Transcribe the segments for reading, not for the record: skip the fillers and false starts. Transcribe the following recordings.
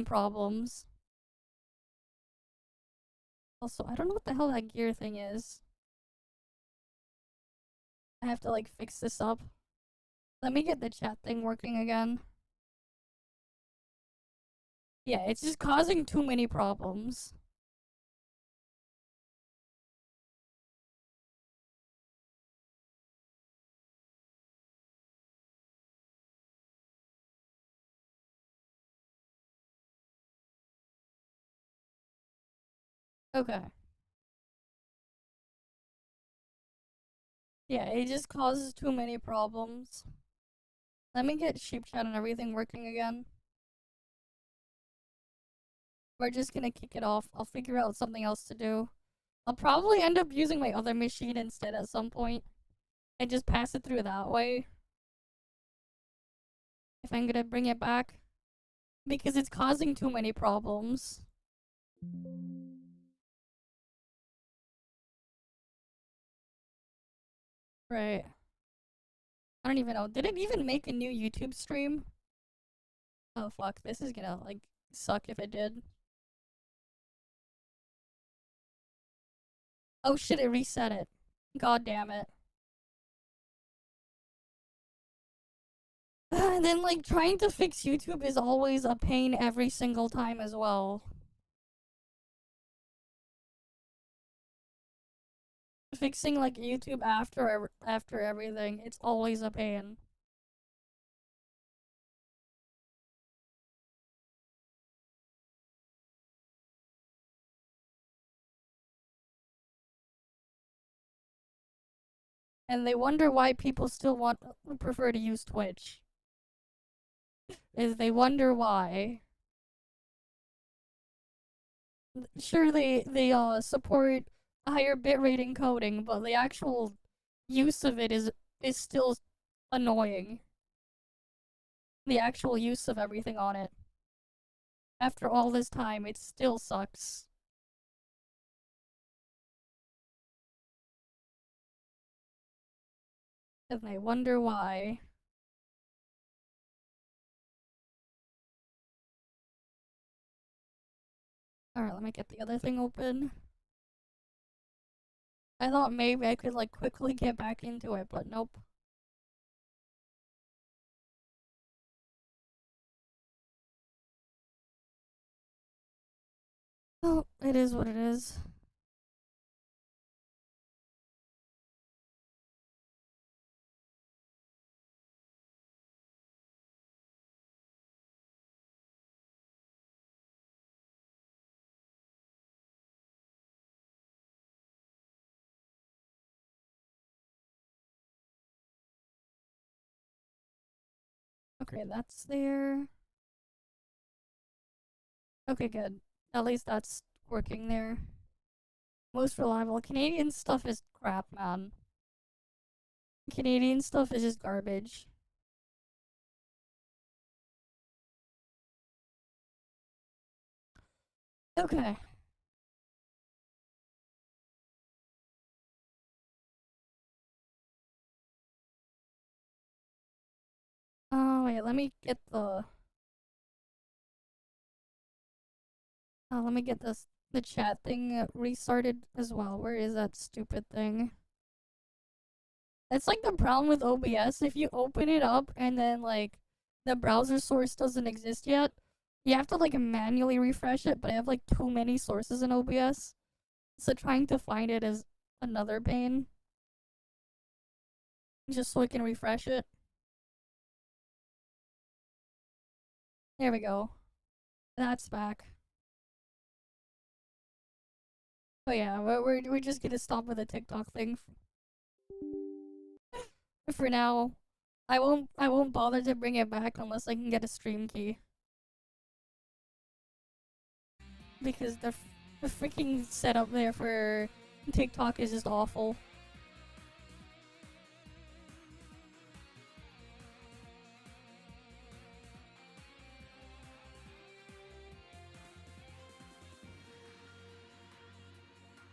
causing problems. Also, I don't know what the hell that gear thing is. I have to like fix this up. Let me get the chat thing working again. Yeah, it's just causing too many problems. Okay. Yeah, it just causes too many problems. Let me get sheep chat and everything working again. We're just gonna kick it off. I'll figure out something else to do. I'll probably end up using my other machine instead at some point. And just pass it through that way. If I'm gonna bring it back. Because it's causing too many problems. Right. I don't even know. Did it even make a new YouTube stream? Oh fuck, this is gonna like suck if it did. Oh shit, it reset it. God damn it. And then like trying to fix YouTube is always a pain every single time as well. Fixing like YouTube after everything, it's always a pain. And they wonder why people still prefer to use Twitch. Is they wonder why. Sure, they support higher bitrate encoding, but the actual use of it is still annoying. The actual use of everything on it. After all this time, it still sucks. And they wonder why. Alright, let me get the other thing open. I thought maybe I could like quickly get back into it, but nope. Oh, it is what it is. Okay, that's there. Okay, good. At least that's working there. Most reliable. Canadian stuff is crap, man. Canadian stuff is just garbage. Okay. Oh, wait, let me get the... let me get the chat thing restarted as well. Where is that stupid thing? That's like the problem with OBS. If you open it up and then like the browser source doesn't exist yet, you have to like manually refresh it, but I have like too many sources in OBS. So trying to find it is another pain. Just so I can refresh it. There we go. That's back. Oh yeah, we're just gonna stop with the TikTok thing for now. I won't bother to bring it back unless I can get a stream key. Because the freaking setup there for TikTok is just awful.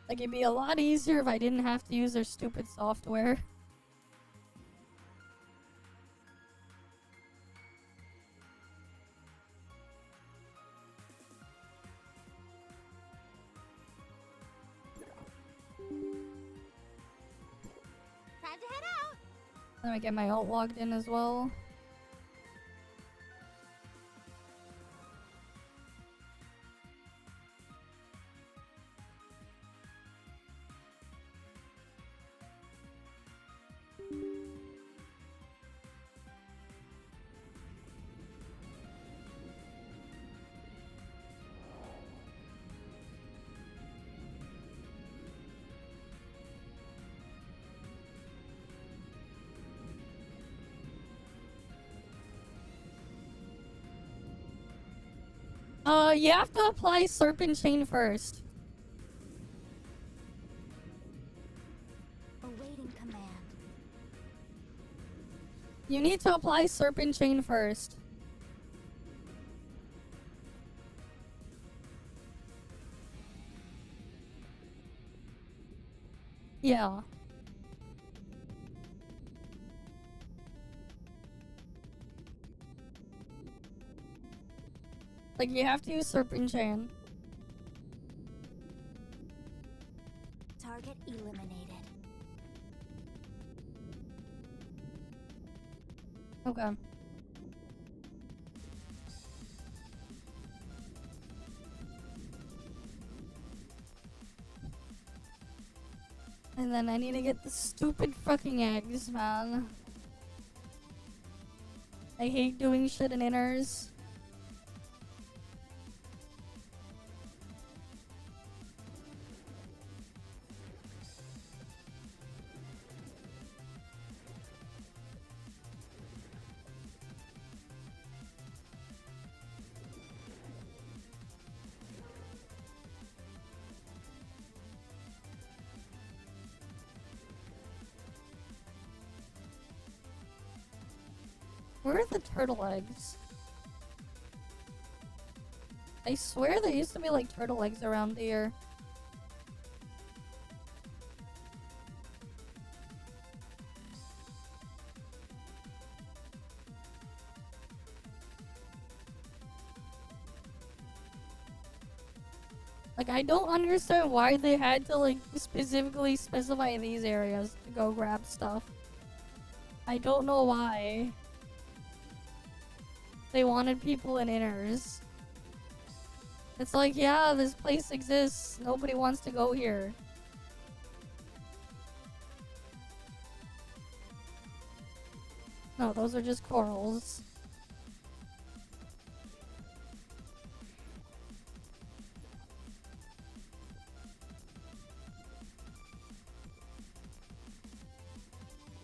Like, it'd be a lot easier if I didn't have to use their stupid software. Let me get my alt logged in as well. You have to apply Serpent Chain first. Awaiting command. You need to apply Serpent Chain first. Yeah. Like, you have to use Serpent Chain. Target eliminated. Okay. And then I need to get the stupid fucking eggs, man. I hate doing shit in inners. Where are the turtle eggs? I swear there used to be like turtle eggs around here. Like, I don't understand why they had to like specifically specify these areas to go grab stuff. I don't know why. They wanted people in inners. It's like, yeah, this place exists. Nobody wants to go here. No, those are just corals.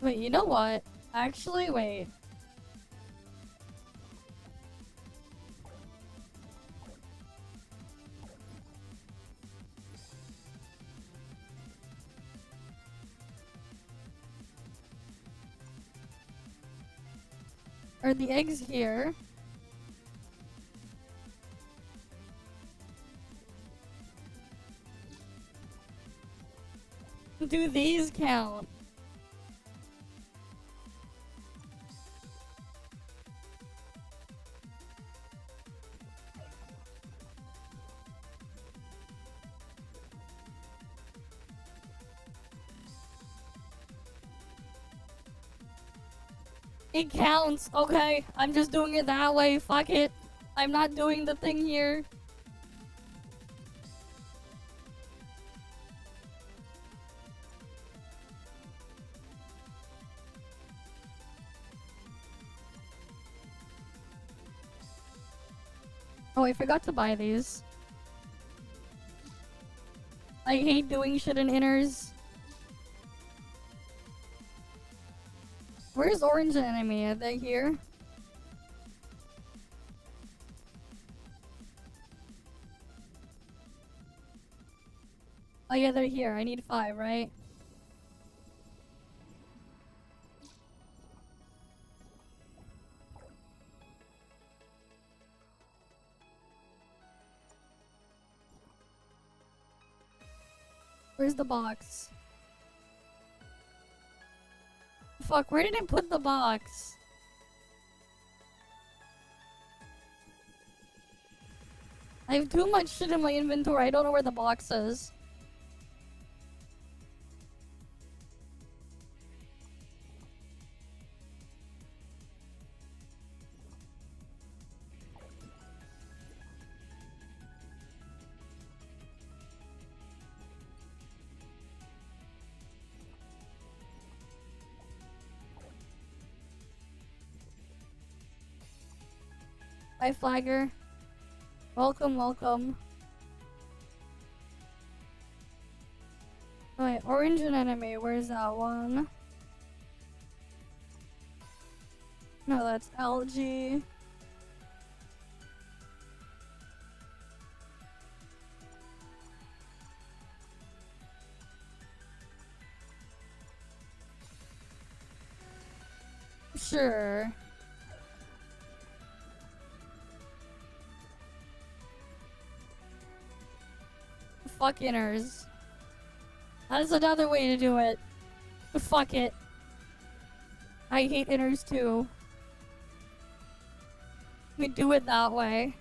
Wait, you know what? Actually, wait. Are the eggs here? Do these count? It counts. Okay, I'm just doing it that way. Fuck it. I'm not doing the thing here. Oh, I forgot to buy these. I hate doing shit in inners. Where's orange enemy? Are they here? Oh yeah, they're here. I need 5, right? Where's the box? Fuck, where did I put the box? I have too much shit in my inventory. I don't know where the box is. Hi, Flagger. Welcome, welcome. Wait, orange and enemy, where's that one? No, that's algae. Sure. Fuck inners. That's another way to do it. Fuck it. I hate inners too. We do it that way.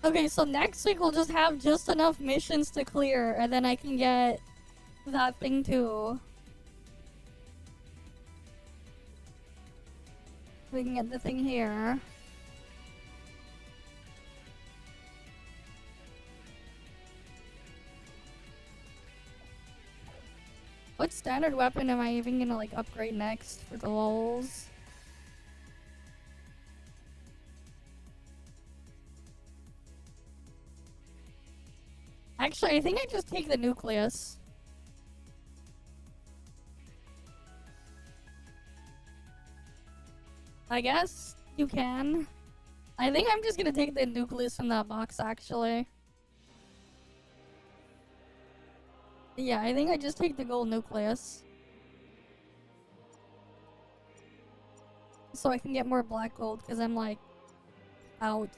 Okay, so next week we'll just have just enough missions to clear, and then I can get that thing too. We can get the thing here. What standard weapon am I even gonna like upgrade next for the lols? Actually, I think I just take the nucleus. I guess you can. I think I'm just gonna take the nucleus from that box, actually. Yeah, I think I just take the gold nucleus. So I can get more black gold, because I'm like, out.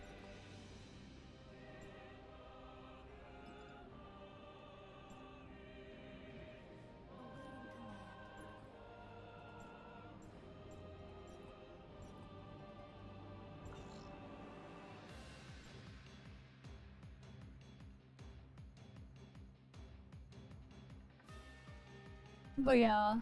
But yeah.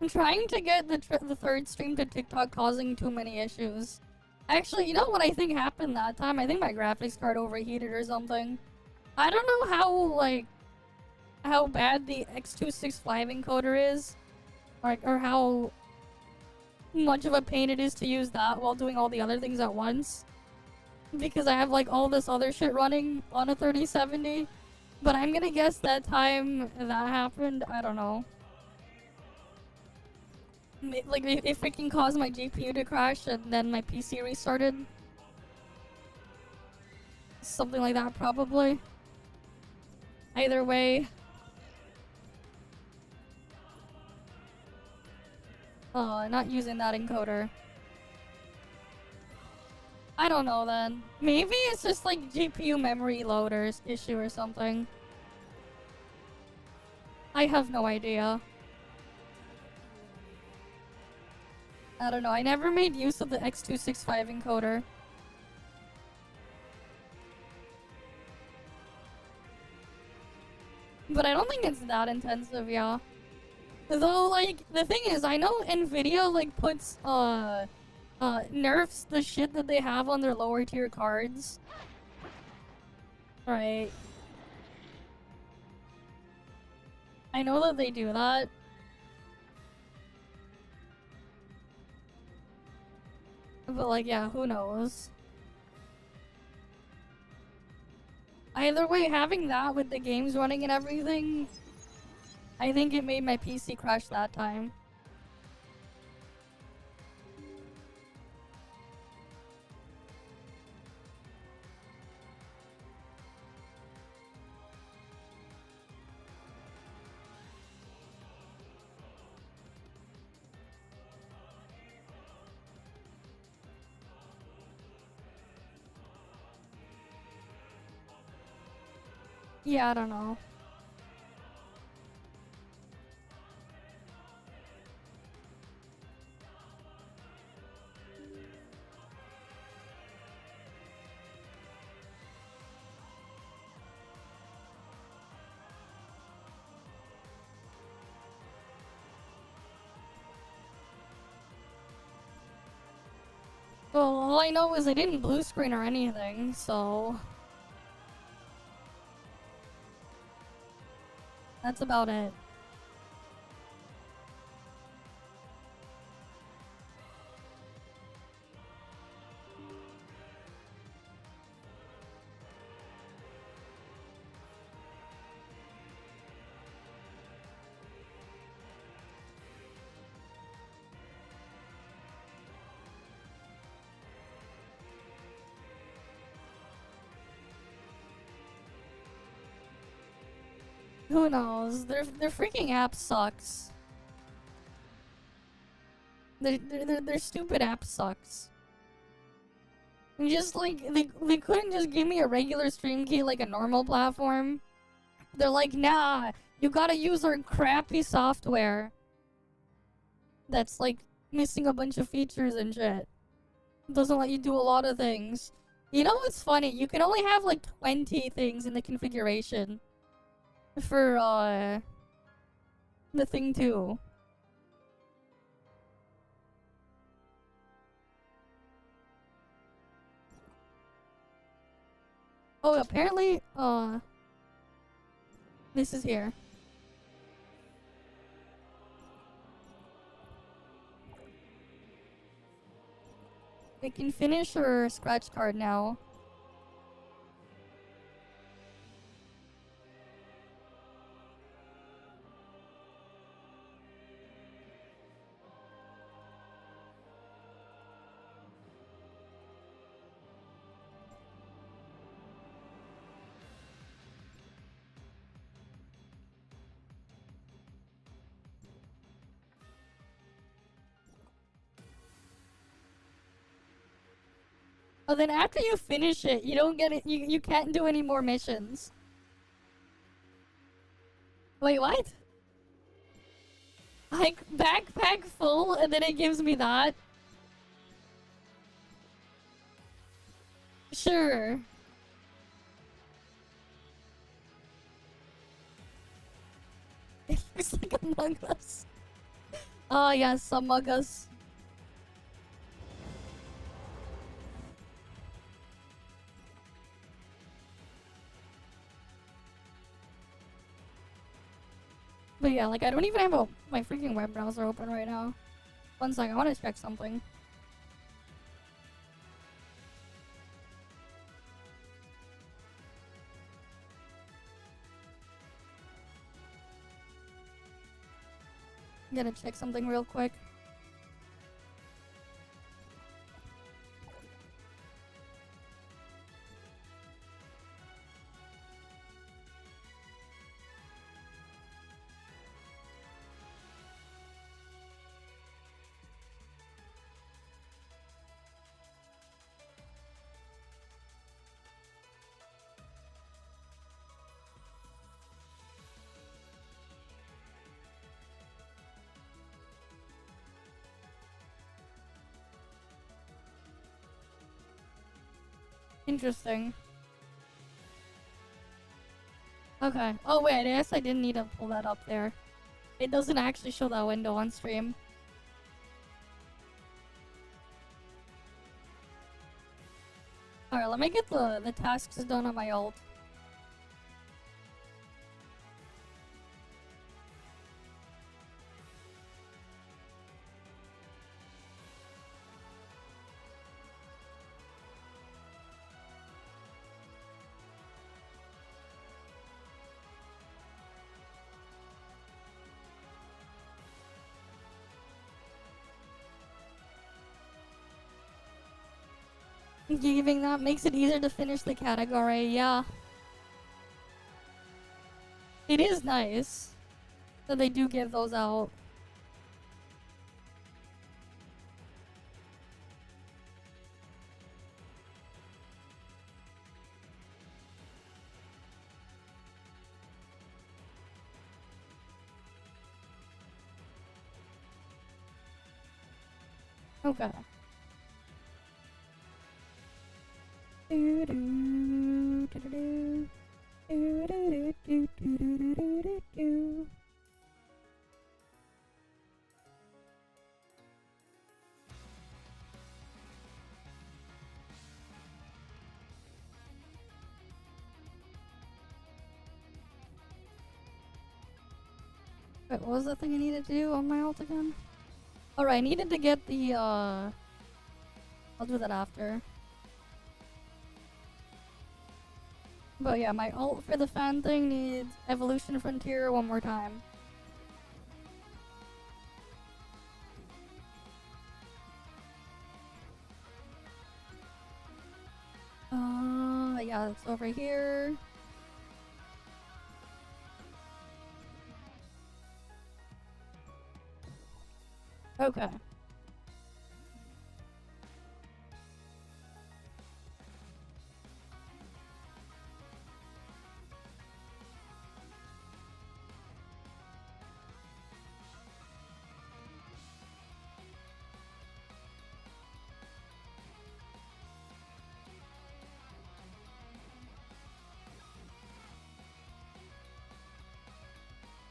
I'm trying to get the third stream to TikTok causing too many issues. Actually, you know what I think happened that time? I think my graphics card overheated or something. I don't know how bad the X265 encoder is, or how much of a pain it is to use that while doing all the other things at once. Because I have like all this other shit running on a 3070. But I'm gonna guess that time that happened, I don't know. Like if it can cause my GPU to crash and then my PC restarted. Something like that probably. Either way. Oh, not using that encoder. I don't know then. Maybe it's just like GPU memory loaders issue or something. I have no idea. I don't know. I never made use of the X265 encoder. But I don't think it's that intensive, yeah. Though, like, the thing is, I know NVIDIA, like, puts, nerfs the shit that they have on their lower tier cards. Right. I know that they do that. But, like, yeah, who knows? Either way, having that with the games running and everything, I think it made my PC crash that time. Yeah, I don't know. Well, all I know is I didn't blue screen or anything, so... That's about it. Who knows? Their freaking app sucks. Their stupid app sucks. And just like they couldn't just give me a regular stream key like a normal platform. They're like, nah, you gotta use our crappy software. That's like missing a bunch of features and shit. Doesn't let you do a lot of things. You know what's funny? You can only have like 20 things in the configuration for the thing too. Oh, apparently this is here. We can finish our scratch card now. Oh, then after you finish it, you don't get it. You can't do any more missions. Wait, what? Like backpack full, and then it gives me that. Sure. It looks like Among Us. Oh yes, Among Us. But yeah, like I don't even have my freaking web browser open right now. One sec, I want to check something. I'm gonna check something real quick. Interesting. Okay. Oh wait, I guess I didn't need to pull that up there. It doesn't actually show that window on stream. Alright, let me get the tasks done on my ult. Giving that makes it easier to finish the category, yeah. It is nice that they do give those out. Okay. Wait, what was the thing I needed to do on my ult again? Alright, I needed to get the, I'll do that after. But yeah, my ult for the fan thing needs Evolution Frontier one more time. Yeah, it's over here. Okay.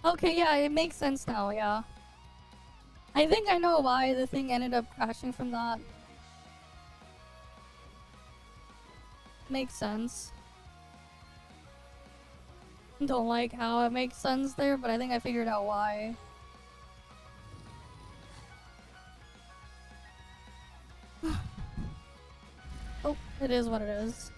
Okay, yeah, it makes sense now, yeah. I think I know why the thing ended up crashing from that. Makes sense. Don't like how it makes sense there, but I think I figured out why. Oh, it is what it is.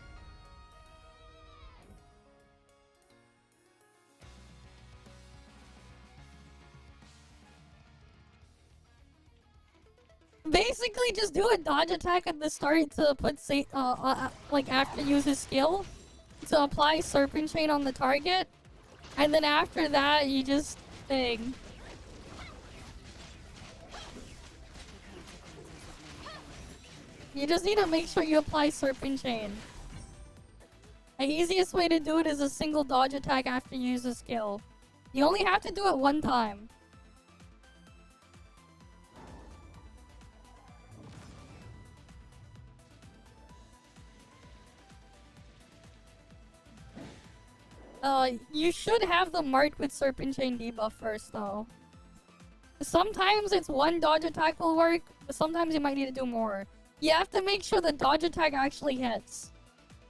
Basically, just do a dodge attack at the start to put like after use his skill to apply Serpent Chain on the target, and then after that you just thing. You just need to make sure you apply Serpent Chain. The easiest way to do it is a single dodge attack after you use a skill. You only have to do it one time. You should have them marked with Serpent Chain debuff first, though. Sometimes it's one dodge attack will work, but sometimes you might need to do more. You have to make sure the dodge attack actually hits.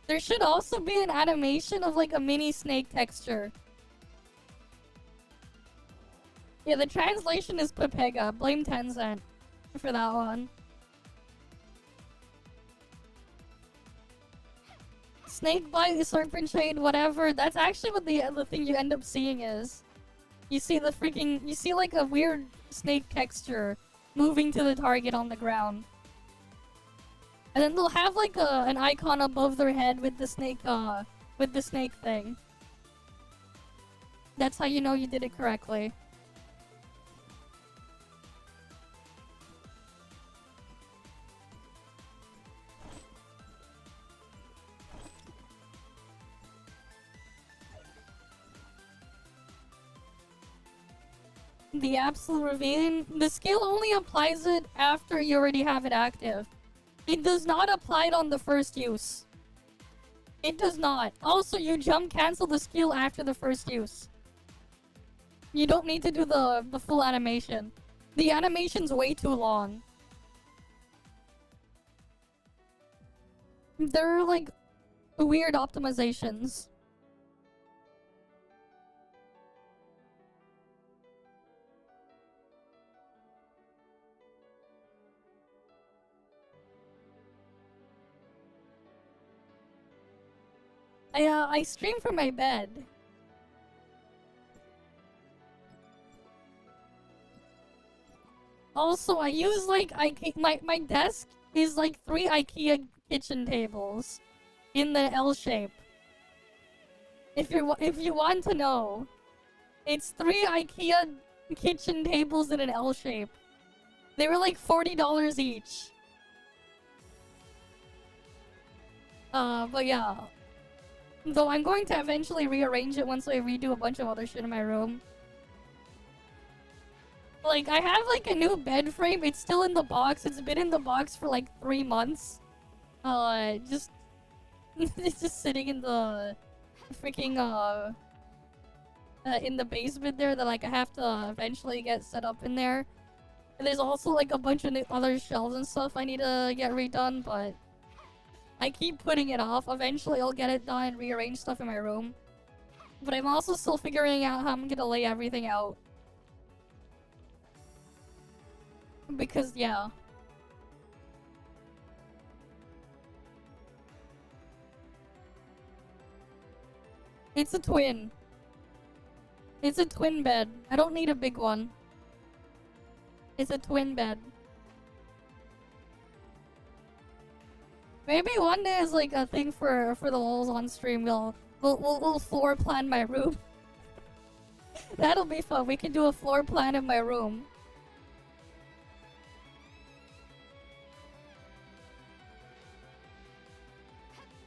There should also be an animation of like a mini snake texture. Yeah, the translation is Pepega. Blame Tencent for that one. Snake bite, serpent chain, whatever. That's actually what the thing you end up seeing is. You see you see like a weird snake texture moving to the target on the ground. And then they'll have like an icon above their head with the snake thing. That's how you know you did it correctly. The absolute ravine, the skill only applies it after you already have it active. It does not apply it on the first use. It does not. Also, you jump cancel the skill after the first use. You don't need to do the full animation. The animation's way too long. There are like weird optimizations. I stream from my bed. Also, I use like my desk is like 3 IKEA kitchen tables in the L shape. If you want to know, it's 3 IKEA kitchen tables in an L shape. They were like $40 each. But yeah. Though I'm going to eventually rearrange it once I redo a bunch of other shit in my room. Like, I have like a new bed frame. It's still in the box. It's been in the box for like 3 months. Just... it's just sitting in the... freaking, in the basement there that like I have to eventually get set up in there. And there's also like a bunch of other shelves and stuff I need to get redone, but... I keep putting it off. Eventually I'll get it done and rearrange stuff in my room. But I'm also still figuring out how I'm gonna lay everything out. Because, yeah. It's a twin. It's a twin bed. I don't need a big one. It's a twin bed. Maybe one day is like a thing for the lols on stream. We'll floor plan my room. That'll be fun. We can do a floor plan in my room.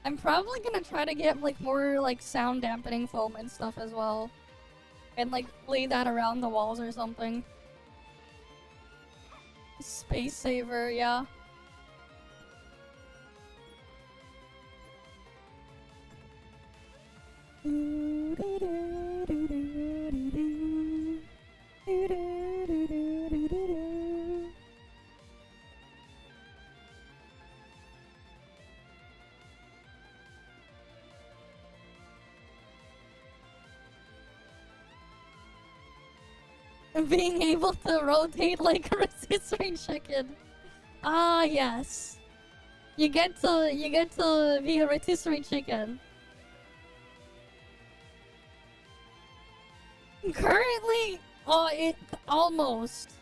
I'm probably gonna try to get like more like sound dampening foam and stuff as well. And like lay that around the walls or something. Space saver, yeah. Being able to rotate like a rotisserie chicken. Ah, yes. You get to be a rotisserie chicken. Currently, it almost.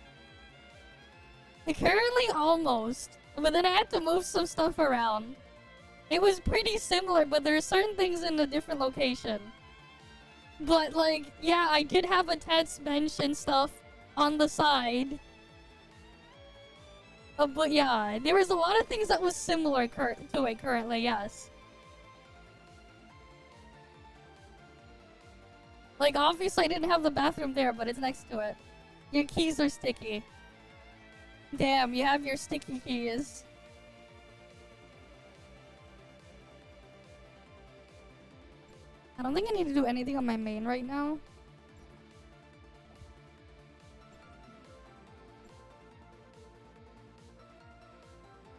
Currently, almost. But then I had to move some stuff around. It was pretty similar, but there are certain things in a different location. But like, yeah, I did have a test bench and stuff on the side. But yeah, there was a lot of things that was similar to it currently, yes. Like, obviously I didn't have the bathroom there, but it's next to it. Your keys are sticky. Damn, you have your sticky keys. I don't think I need to do anything on my main right now.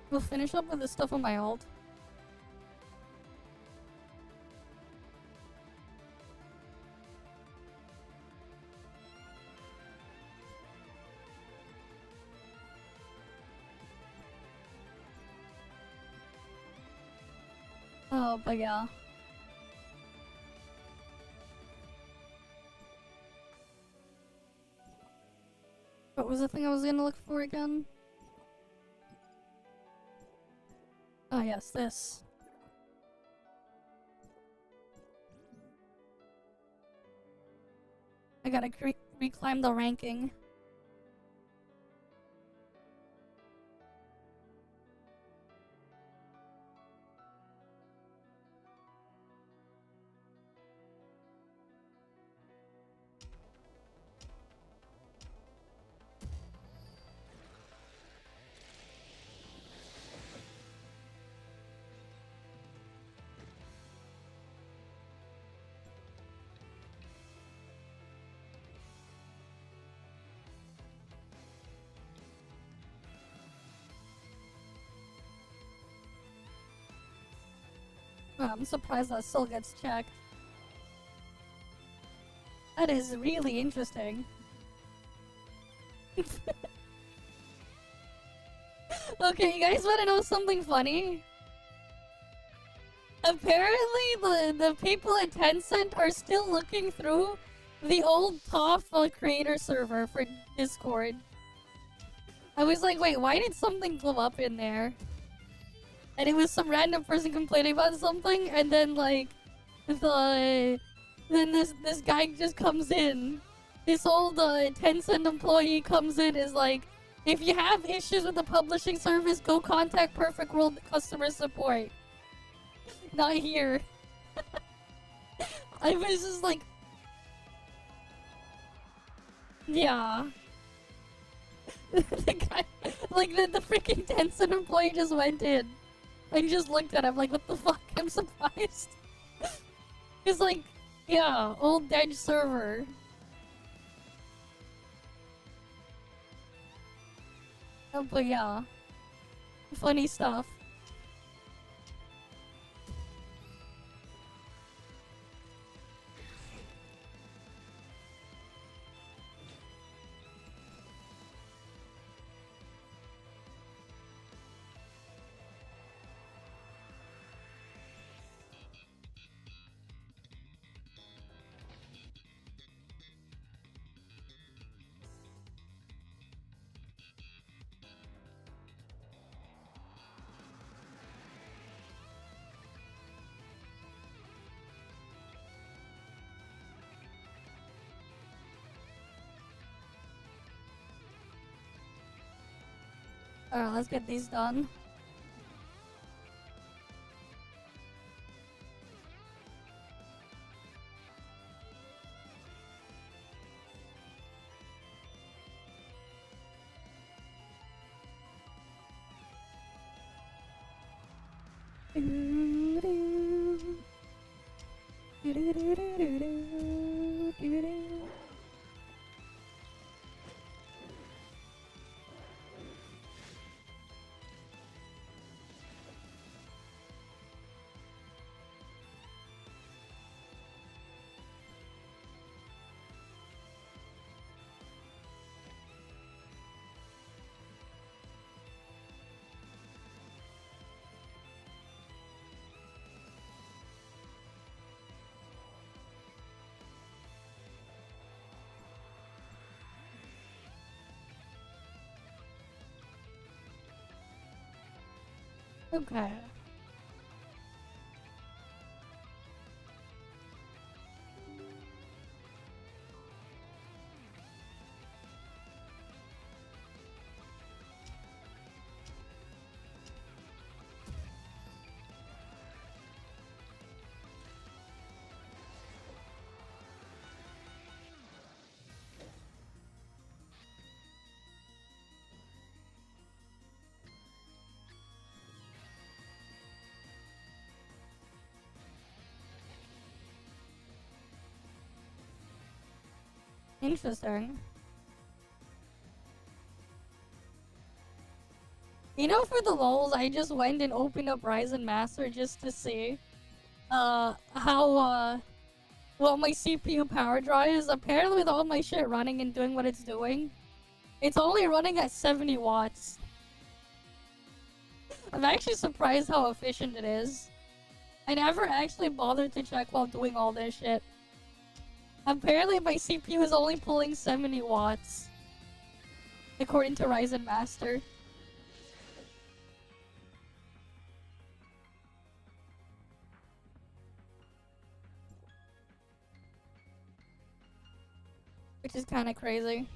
We'll finish up with the stuff on my alt. Oh, but yeah. What was the thing I was gonna look for again? Oh yes, this. I gotta reclimb the ranking. Oh, I'm surprised that still gets checked. That is really interesting. Okay, you guys wanna know something funny? Apparently, the people at Tencent are still looking through the old ToFLive creator server for Discord. I was like, wait, why did something blow up in there? And it was some random person complaining about something, and then like, then this guy just comes in. This old Tencent employee comes in, is like, if you have issues with the publishing service, go contact Perfect World customer support. Not here. I was just like, yeah. The guy, like the freaking Tencent employee just went in and just looked at him like, what the fuck? I'm surprised. He's like, yeah, old dead server. Oh, but yeah. Funny stuff. Alright, let's get these done. Okay. Interesting. You know, for the lulz, I just went and opened up Ryzen Master just to see, how, what my CPU power draw is. Apparently, with all my shit running and doing what it's doing, it's only running at 70 watts. I'm actually surprised how efficient it is. I never actually bothered to check while doing all this shit. Apparently, my CPU is only pulling 70 watts, according to Ryzen Master. Which is kind of crazy.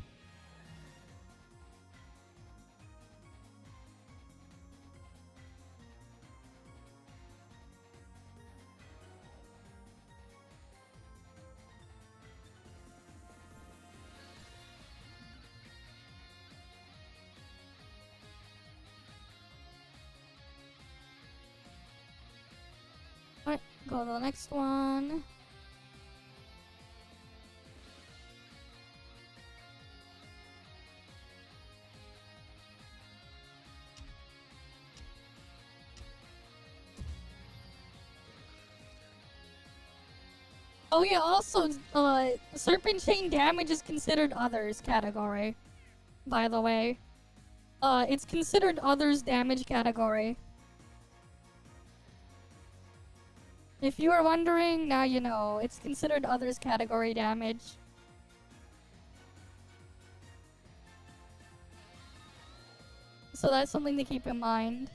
Alright, go to the next one. Oh yeah, also, Serpent Chain damage is considered others category, by the way. It's considered others damage category. If you were wondering, now you know. It's considered others category damage. So that's something to keep in mind.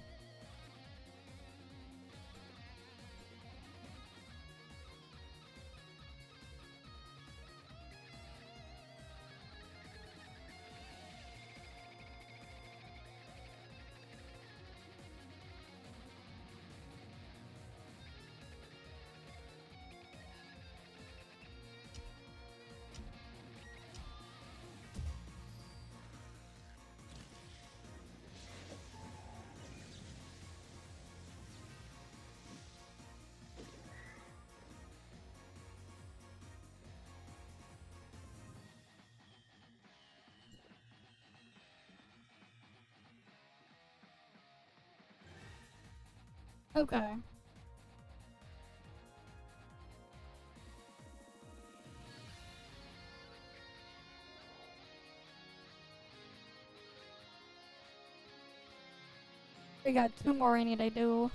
Okay. We got 2 more I need to do.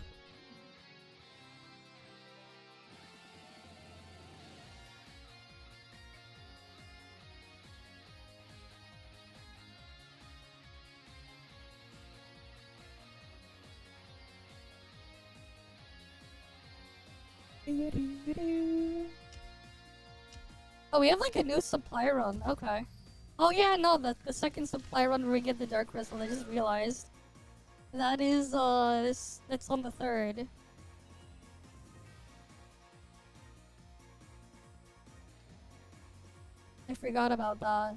Oh, we have like a new supply run. Okay. Oh yeah, no, the second supply run where we get the Dark Crystal, I just realized. That is, that's on the 3rd. I forgot about that.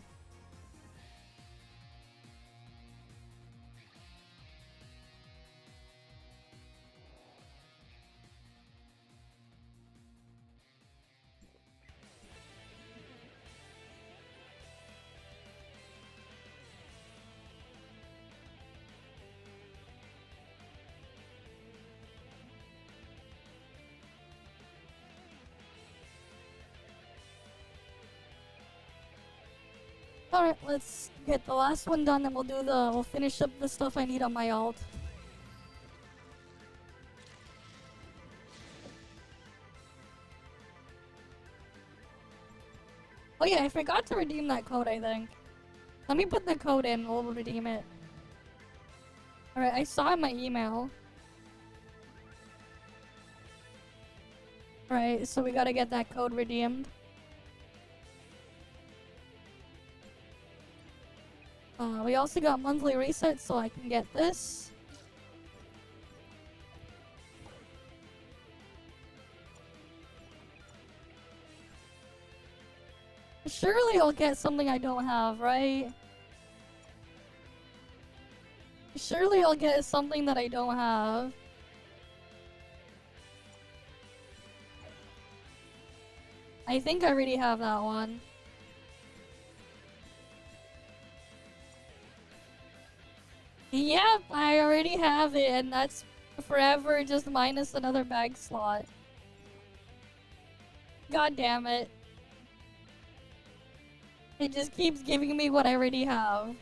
Alright, let's get the last one done, then we'll finish up the stuff I need on my alt. Oh yeah, I forgot to redeem that code, I think. Let me put the code in, we'll redeem it. Alright, I saw in my email. Alright, so we gotta get that code redeemed. We also got monthly resets, so I can get this. Surely I'll get something I don't have, right? Surely I'll get something that I don't have. I think I already have that one. Yep, I already have it, and that's forever just minus another bag slot. God damn it. It just keeps giving me what I already have.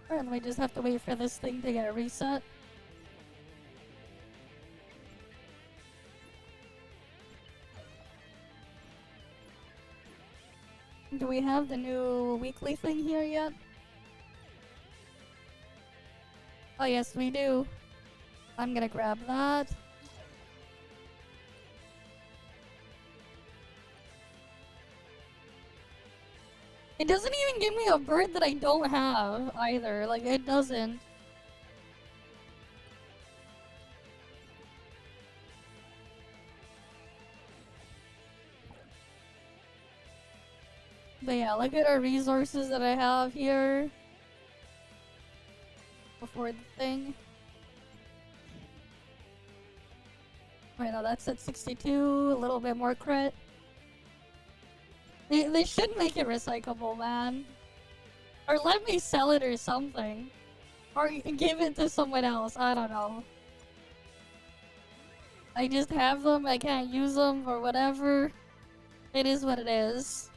And we just have to wait for this thing to get reset. Do we have the new weekly thing here yet? Oh yes, we do. I'm gonna grab that. It doesn't even give me a bird that I don't have either. Like, it doesn't. But yeah, look at our resources that I have here. Before the thing. Right now that's at 62, a little bit more crit. They should make it recyclable, man. Or let me sell it or something. Or give it to someone else, I don't know. I just have them, I can't use them, or whatever. It is what it is.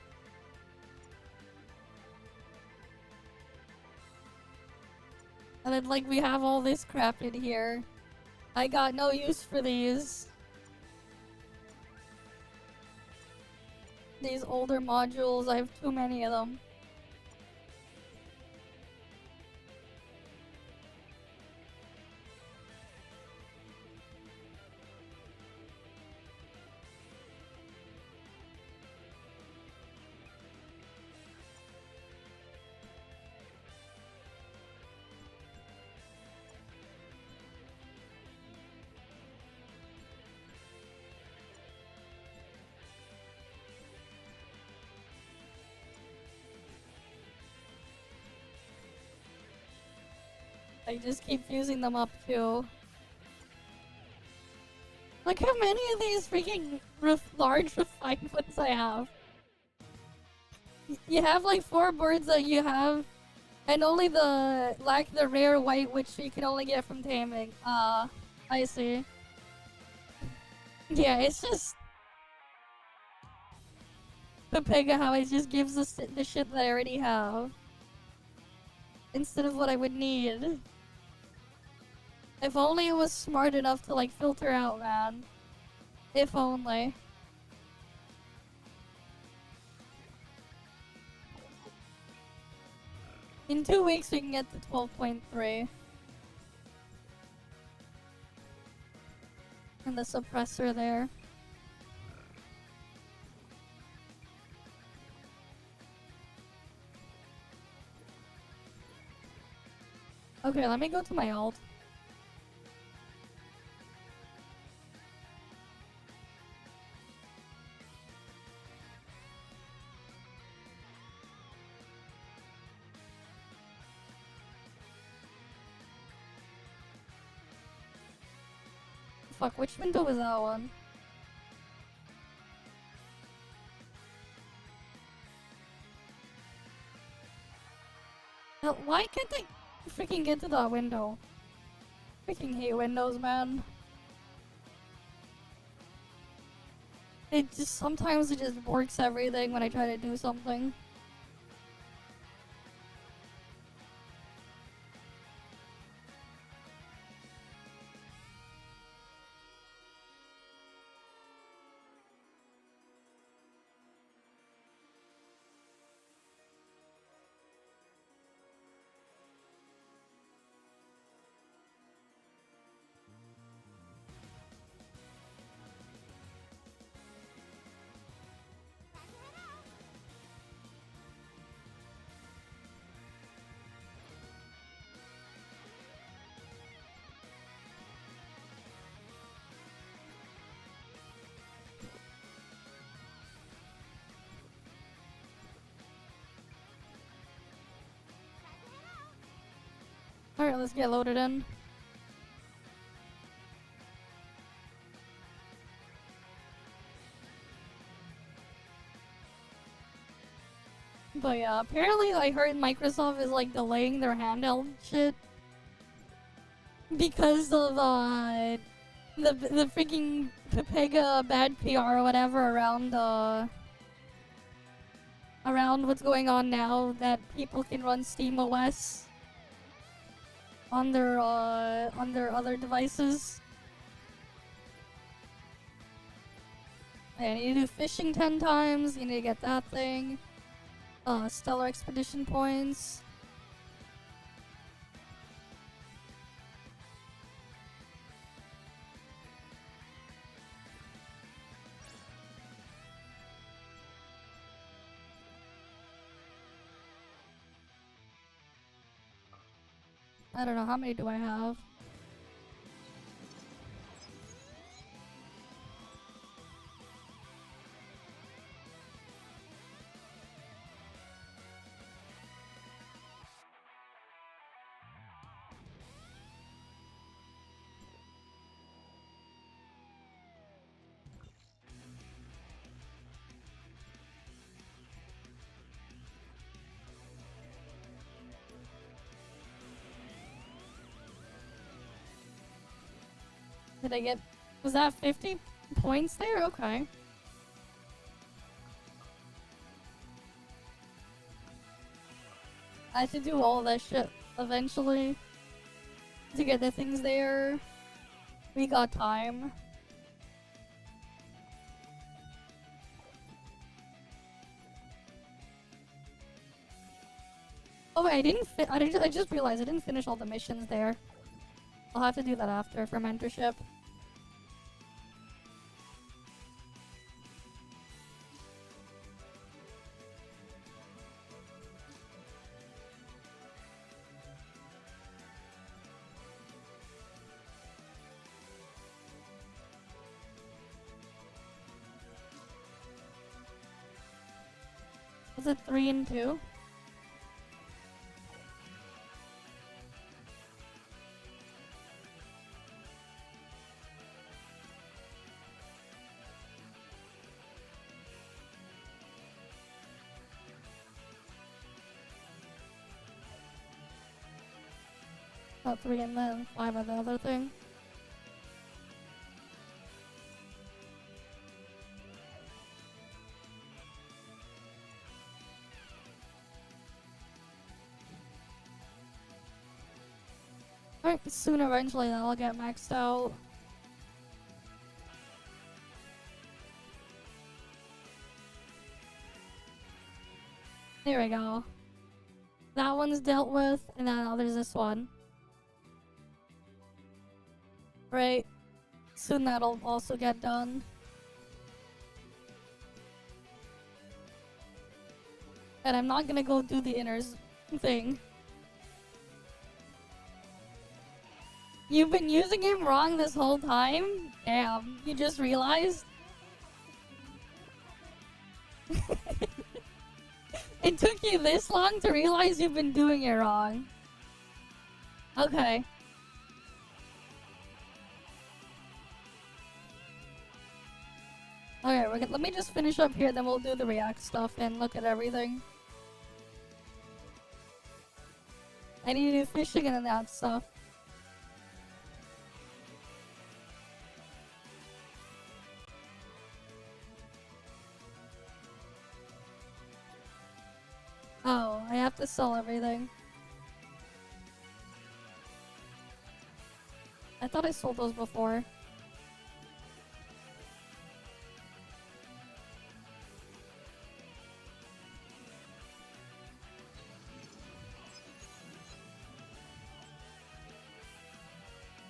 And then, like, we have all this crap in here. I got no use for these. These older modules, I have too many of them. I just keep using them up too. Look how many of these freaking large refined ones I have. You have like 4 birds that you have, and only the rare white, which you can only get from taming. I see. Yeah, it's just Pepega how it just gives us the shit that I already have instead of what I would need. If only it was smart enough to like filter out, man. If only. In 2 weeks we can get to 12.3. And the suppressor there. Okay, let me go to my alt. fuck, which window was that one? Hell, why can't I freaking get to that window? Freaking hate windows, man. It just, sometimes it just works everything when I try to do something. Alright, let's get loaded in. But yeah, apparently I heard Microsoft is like delaying their handheld shit because of the freaking Pepega bad PR or whatever around what's going on now, that people can run SteamOS on their other devices. Yeah, you need to do fishing 10 times, you need to get that thing. Stellar Expedition points. I don't know, how many do I have? Did I get... Was that 50 points there? Okay. I have to do all that shit eventually to get the things there. We got time. Oh wait, I just realized I didn't finish all the missions there. I'll have to do that after for mentorship. Was it 3 and 2? Oh, 3 and then 5 of the other thing. Alright, soon eventually that'll get maxed out. There we go. That one's dealt with, and then now there's this one. Right. Soon that'll also get done. And I'm not gonna go do the inners thing. You've been using him wrong this whole time? Damn, you just realized? It took you this long to realize you've been doing it wrong. Okay. Okay, let me just finish up here, then we'll do the react stuff and look at everything. I need to do fishing and that stuff. Oh, I have to sell everything. I thought I sold those before.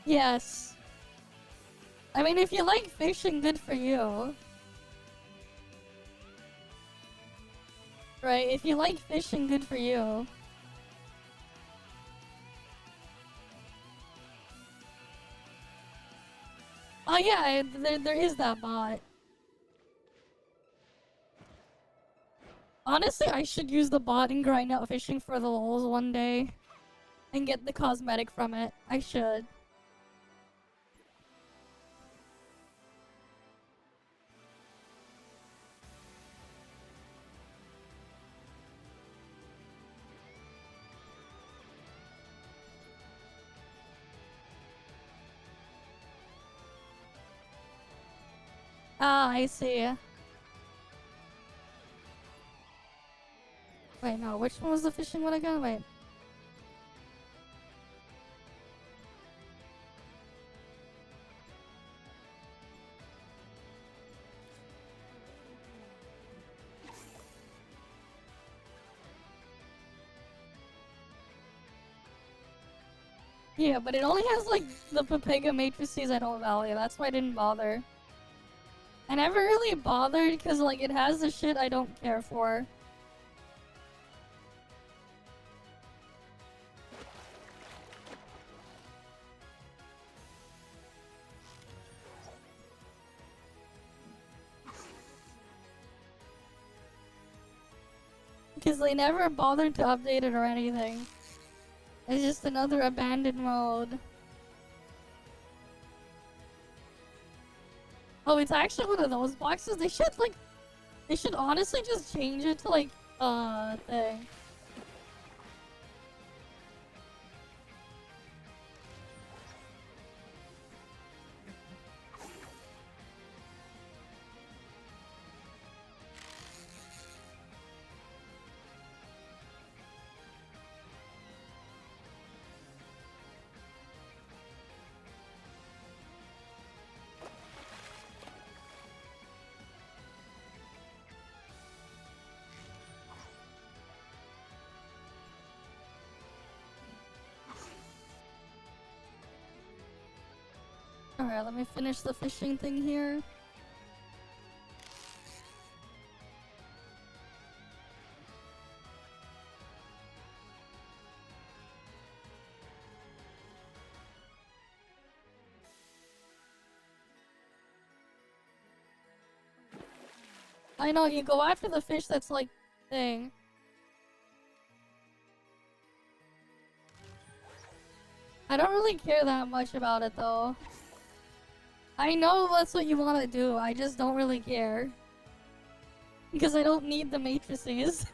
Yes. I mean, if you like fishing, good for you. Right, if you like fishing, good for you. Oh yeah, there is that bot. Honestly, I should use the bot and grind out fishing for the lols one day. And get the cosmetic from it. I should. Ah, I see. Wait, no, which one was the fishing one again? Wait. Yeah, but it only has like the Pepega matrices I don't value. That's why I didn't bother. I never really bothered because like it has the shit I don't care for. Because they never bothered to update it or anything. It's just another abandoned mode. Oh, it's actually one of those boxes. They should honestly just change it to like, thing. Alright, let me finish the fishing thing here. I know, you go after the fish that's like, thing. I don't really care that much about it though. I know that's what you want to do, I just don't really care. Because I don't need the matrices.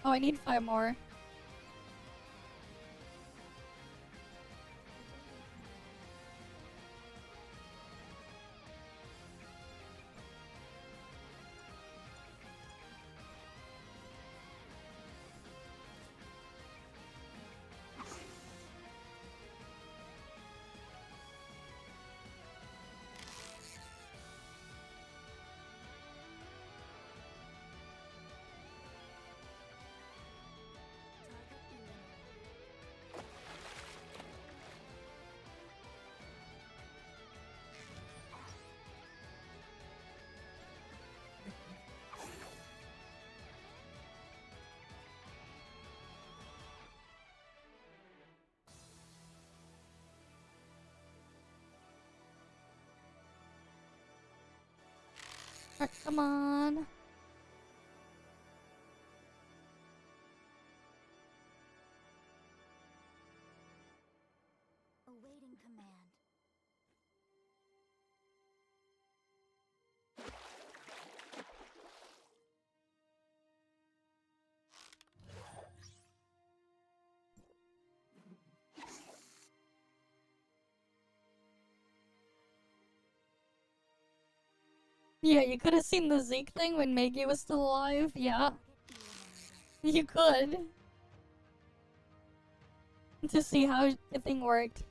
Oh, I need 5 more. Come on. Awaiting command. Yeah, you could have seen the Zeke thing when Maggie was still alive. Yeah, you could. To see how the thing worked.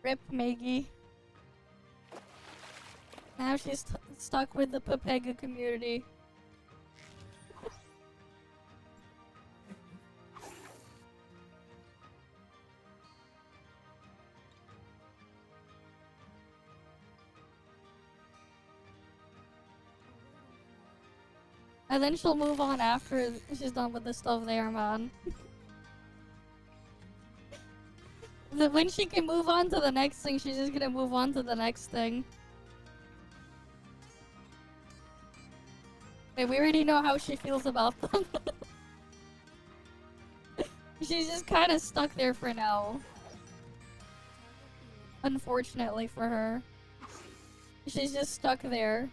Rip Maggie. Now she's stuck with the Pepega community. And then she'll move on after she's done with the stuff there, man. When she can move on to the next thing, she's just gonna move on to the next thing. Wait, we already know how she feels about them. She's just kind of stuck there for now. Unfortunately for her. She's just stuck there.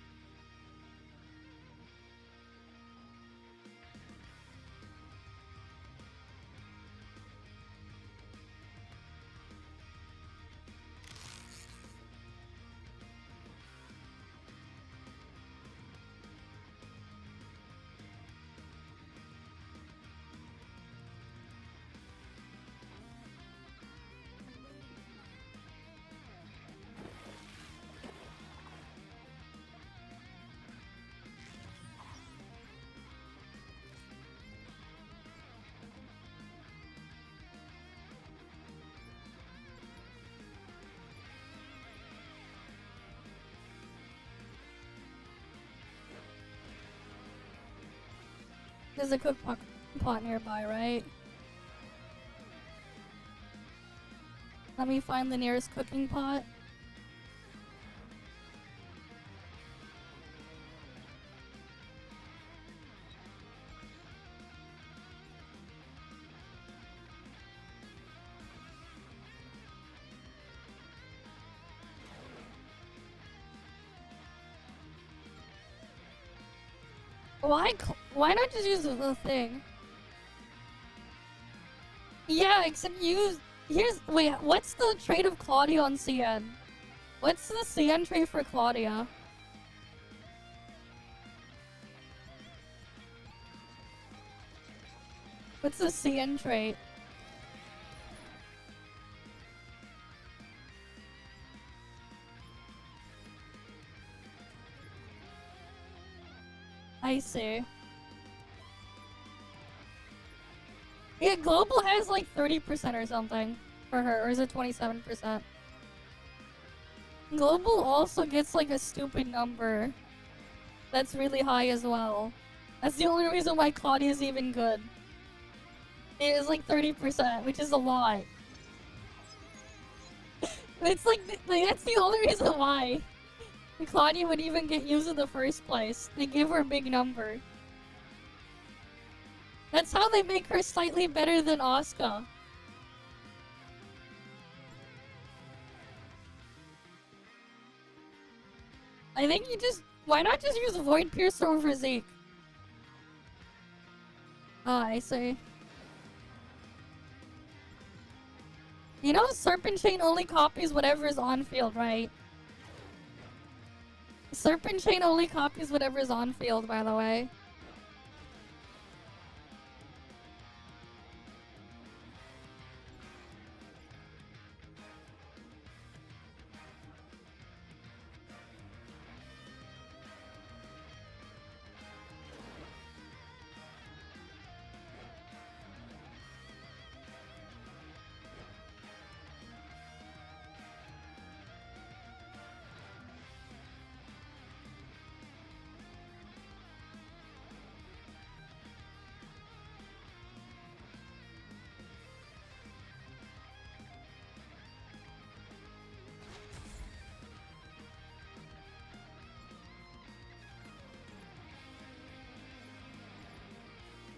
There's a cook pot nearby, right? Let me find the nearest cooking pot. Why not just use the thing? Yeah, except use... Wait, what's the trait of Claudia on CN? What's the CN trait for Claudia? What's the CN trait? I see. Yeah, Global has like 30% or something for her, or is it 27%? Global also gets like a stupid number. That's really high as well. That's the only reason why Claudia's even good. It is like 30%, which is a lot. It's like, that's the only reason why Claudia would even get used in the first place. They give her a big number. That's how they make her slightly better than Asuka. I think you just... Why not just use Void Piercer over Zeke? Ah, I see. You know Serpent Chain only copies whatever is on field, right? Serpent Chain only copies whatever is on field, by the way.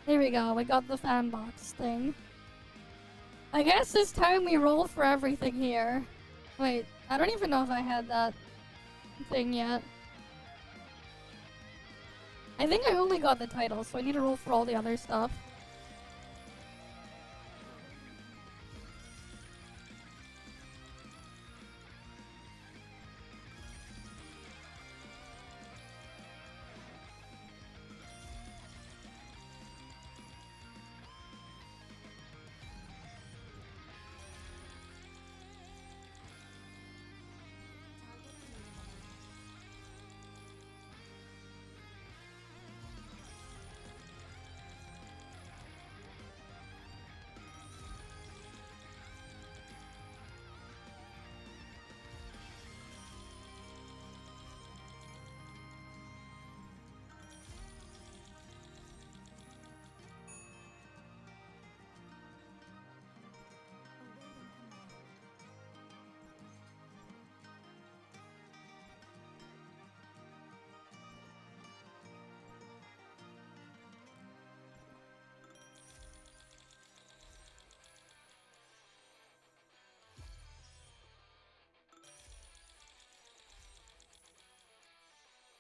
There we go, we got the fan box thing. I guess this time we roll for everything here. Wait, I don't even know if I had that thing yet. I think I only got the title, so I need to roll for all the other stuff.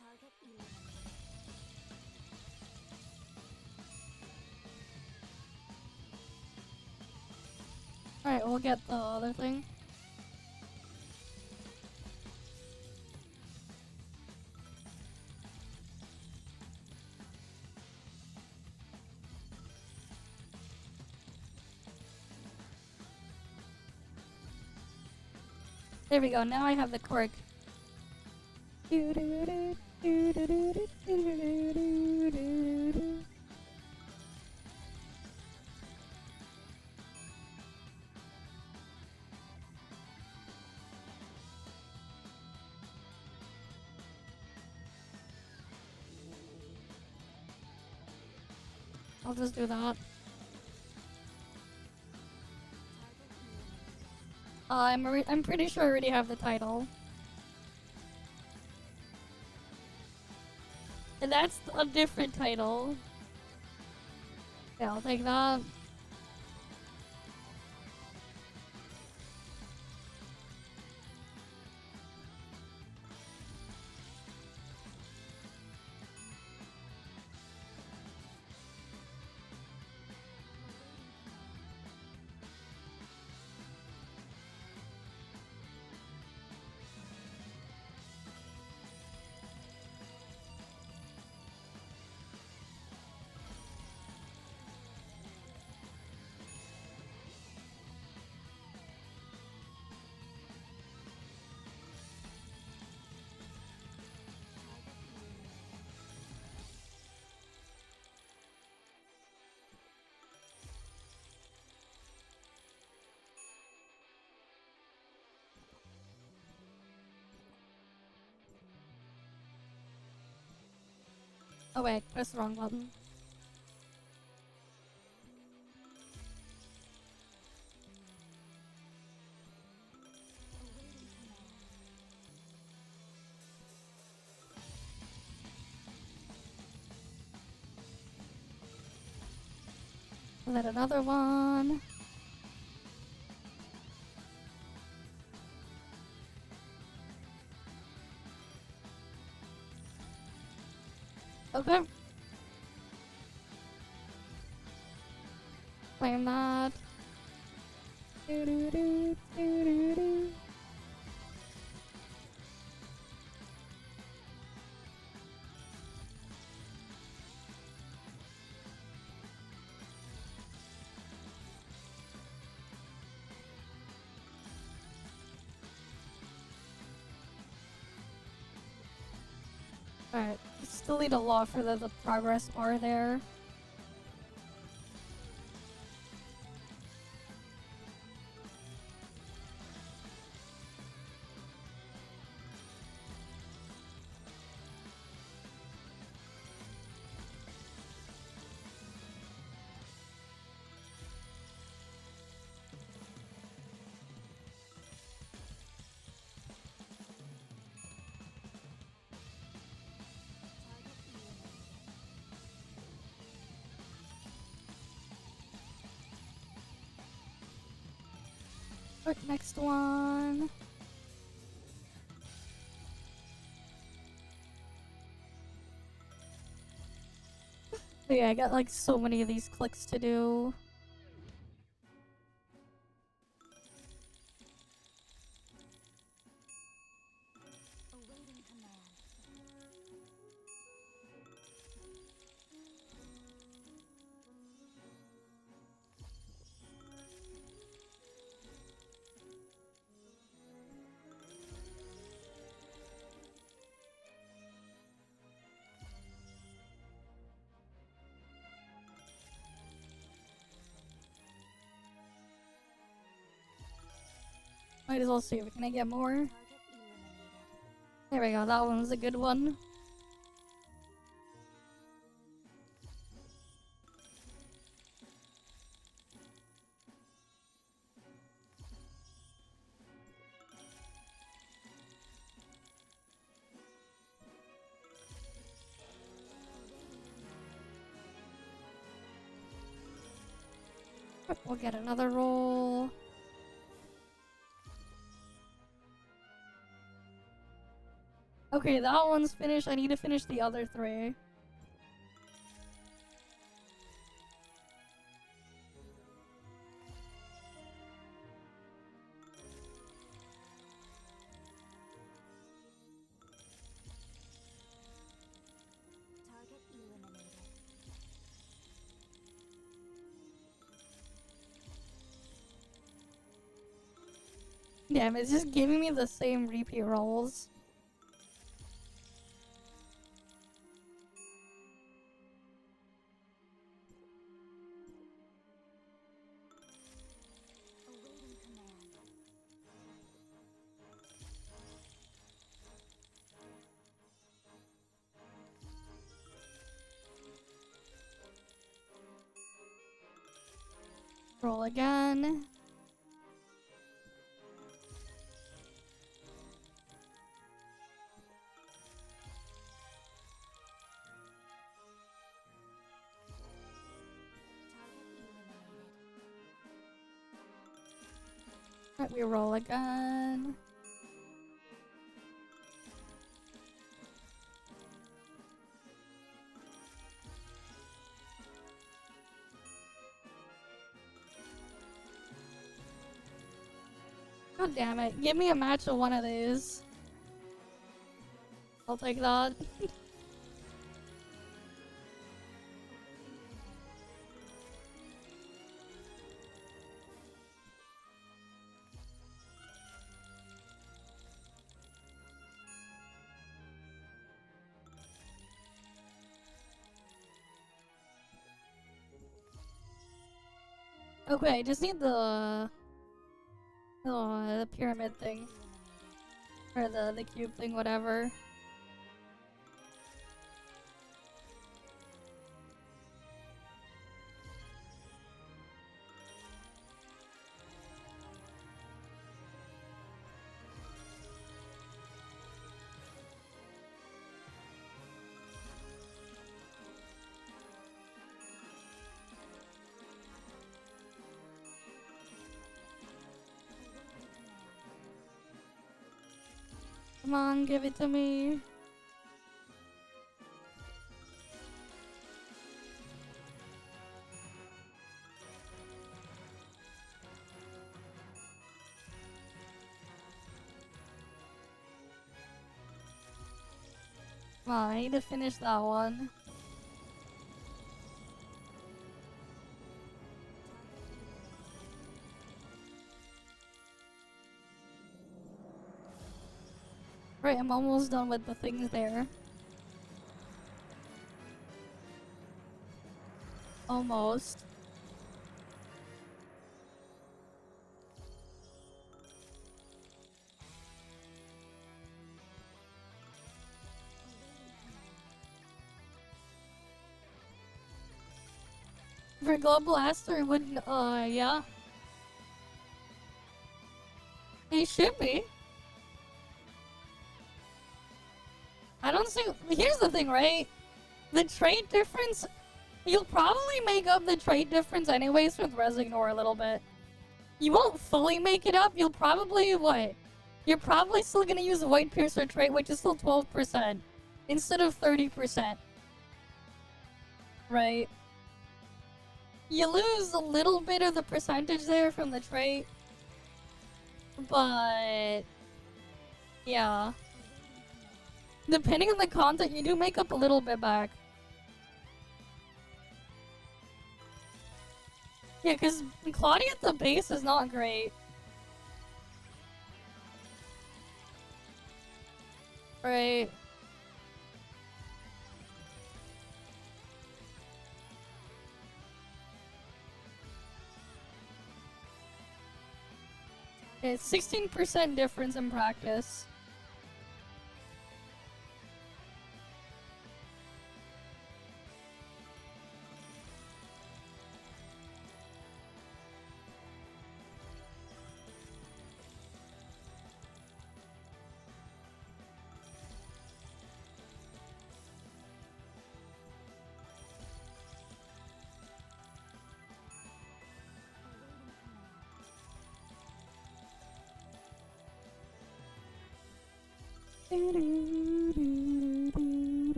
Target eliminated. Alright, we'll get the other thing. There we go, now I have the cork. I'll just do that. I'm pretty sure I already have the title. And that's a different title. Yeah, I'll take that. Oh wait, press the wrong button. And then another one. Okay. Claim that. Doo-doo-doo. Alright, still need a lot for the progress bar there. Alright, next one. Yeah, I got like so many of these clicks to do. Awaiting command. Might as well see if we can get more. Target eliminated. There we go, that one was a good one. We'll get another roll. Okay, that one's finished. I need to finish the other three. Target eliminated. Damn, it's just giving me the same repeat rolls. Awaiting command. Roll again. Target eliminated. Alright, we roll again. God damn it. Give me a match of one of these. I'll take that. Okay, just need the pyramid thing. Or the cube thing, whatever. Come on, give it to me. Come on, I need to finish that one. Right, I'm almost done with the things there. Almost. For Glow Blaster, wouldn't, yeah. He should be. I don't see. Here's the thing, right? The trait difference. You'll probably make up the trait difference anyways with Resignor a little bit. You won't fully make it up. You'll probably, what? You're probably still gonna use a White Piercer trait, which is still 12%, instead of 30%. Right. You lose a little bit of the percentage there from the trait, but yeah. Depending on the content, you do make up a little bit back. Yeah, because Claudia at the base is not great. Right. It's 16% difference in practice.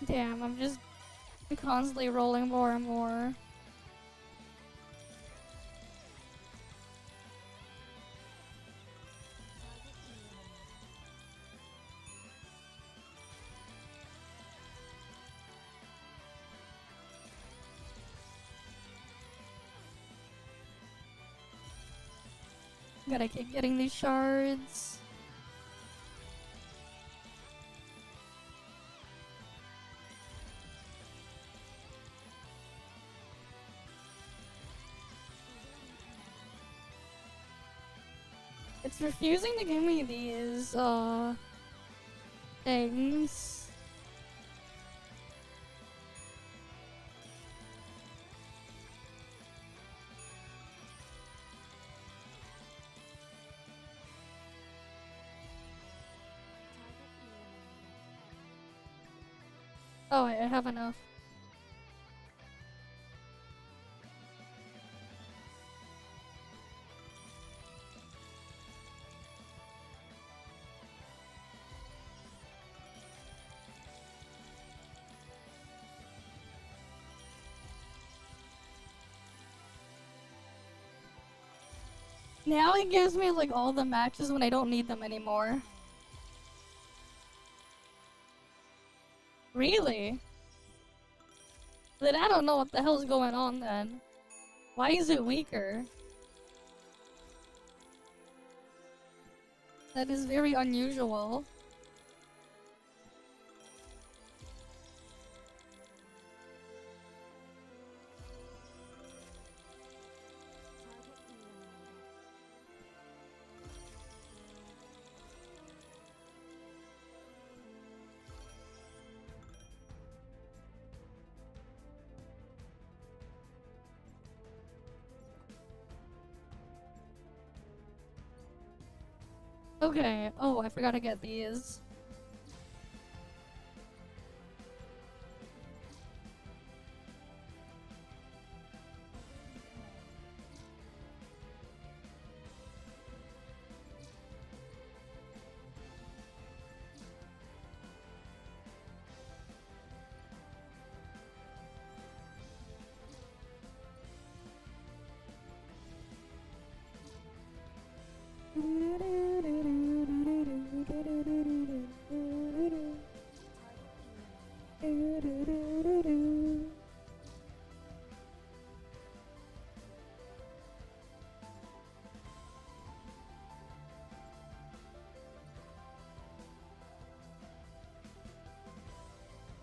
Damn, I'm just constantly rolling more and more. Gotta keep getting these shards. It's refusing to give me these, things. Oh, wait, I have enough. Now it gives me like all the matches when I don't need them anymore. Really? Then I don't know what the hell's going on then. Why is it weaker? That is very unusual. Okay. Oh, I forgot to get these.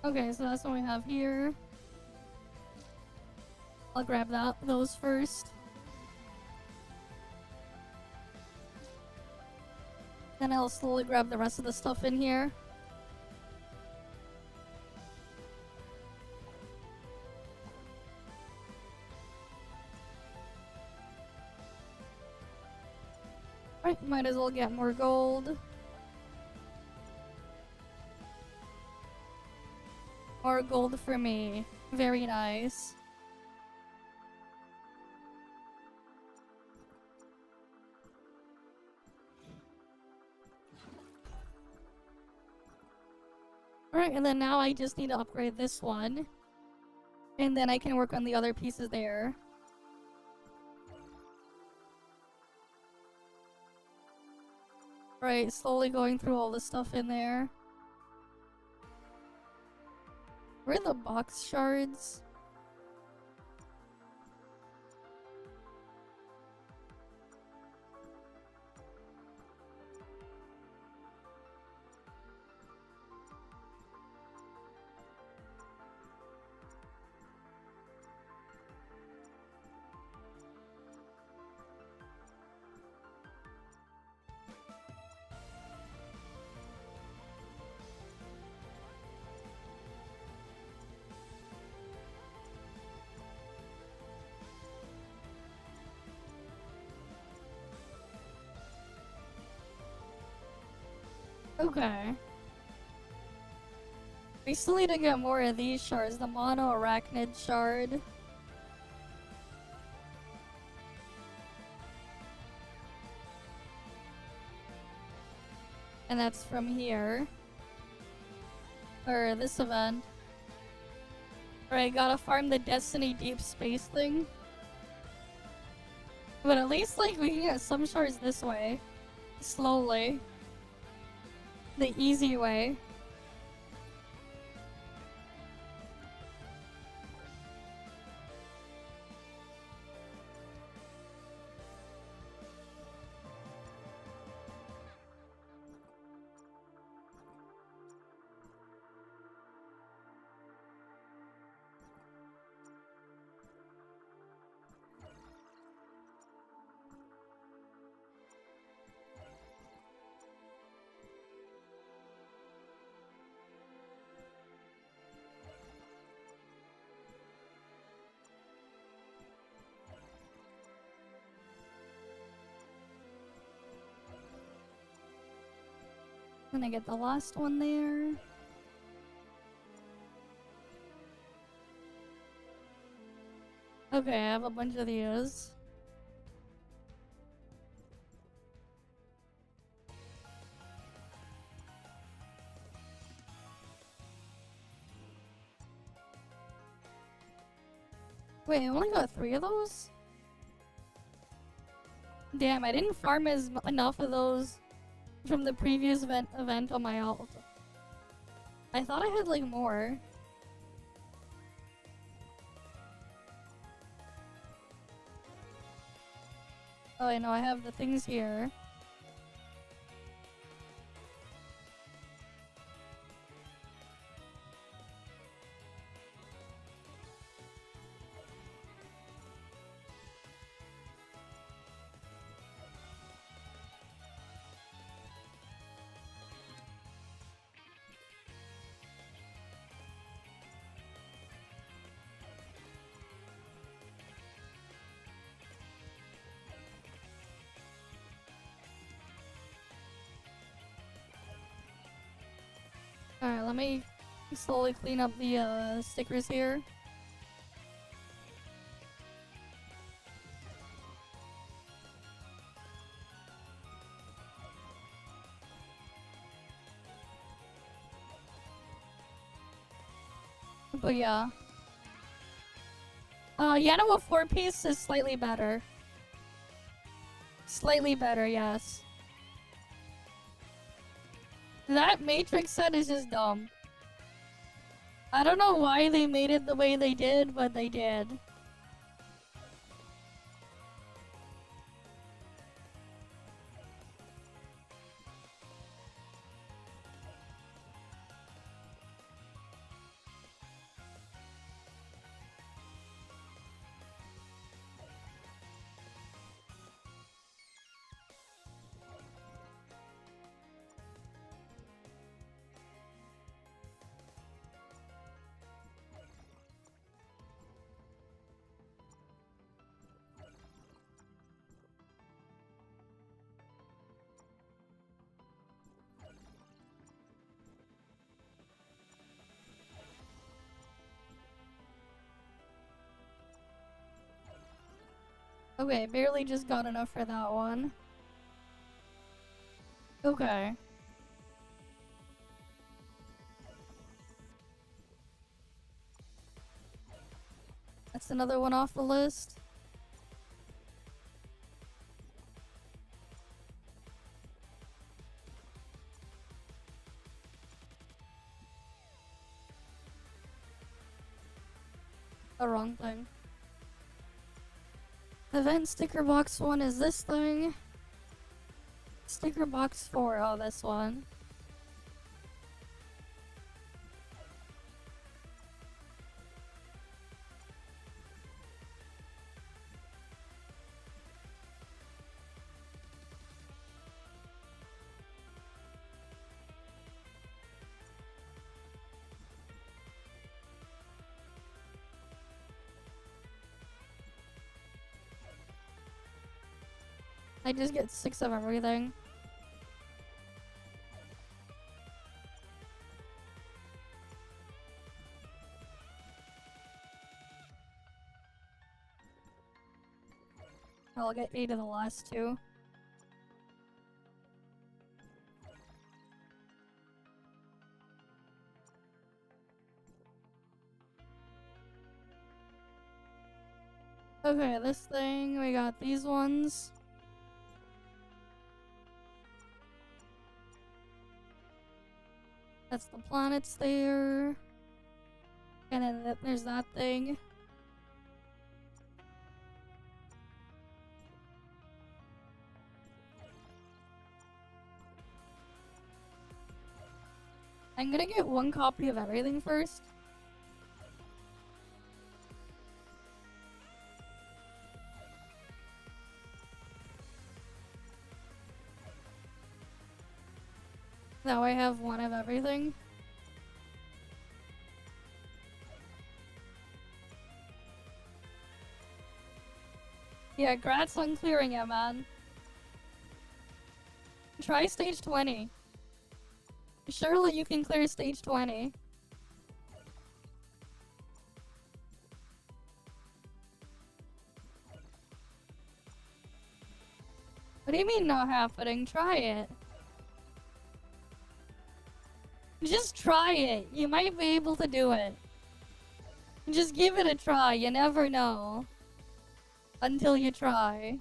Okay, so that's what we have here. I'll grab those first. Then I'll slowly grab the rest of the stuff in here. Right, might as well get more gold. More gold for me. Very nice. Alright, and then now I just need to upgrade this one. And then I can work on the other pieces there. Right, slowly going through all the stuff in there. Where are the box shards? Okay. We still need to get more of these shards. The mono arachnid shard. And that's from here. Or this event. Alright, gotta farm the Destiny Deep Space thing. But at least, like, we can get some shards this way. Slowly. The easy way. Gonna get the last one there. Okay, I have a bunch of these. Wait, I only got 3 of those? Damn, I didn't farm enough of those from the previous event on my alt. I thought I had like more. Oh, I know, I have the things here. Alright, let me slowly clean up the stickers here. But yeah. Yeah, no, a 4-piece is slightly better. Slightly better, yes. That Matrix set is just dumb. I don't know why they made it the way they did, but they did. Okay, barely just got enough for that one. Okay. That's another one off the list. The wrong thing. Event sticker box 1 is this thing. Sticker box 4, oh, this one. I just get 6 of everything. I'll get 8 of the last 2. Okay, this thing, we got these ones. That's the planets there. And then there's that thing. I'm gonna get 1 copy of everything first. Now I have 1 of everything. Yeah, grats on clearing it, man. Try stage 20. Surely you can clear stage 20. What do you mean not happening? Try it. Just try it. You might be able to do it. Just give it a try. You never know. Until you try.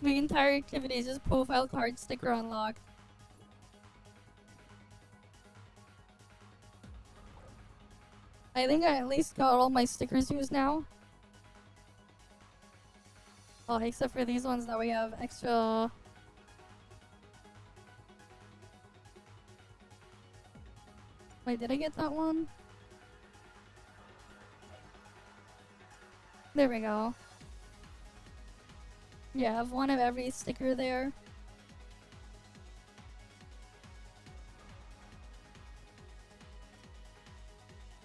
The entire activity is just profile card sticker unlocked. I think I at least got all my stickers used now. Oh, except for these ones that we have extra. Wait, did I get that one? There we go. Yeah, I have 1 of every sticker there.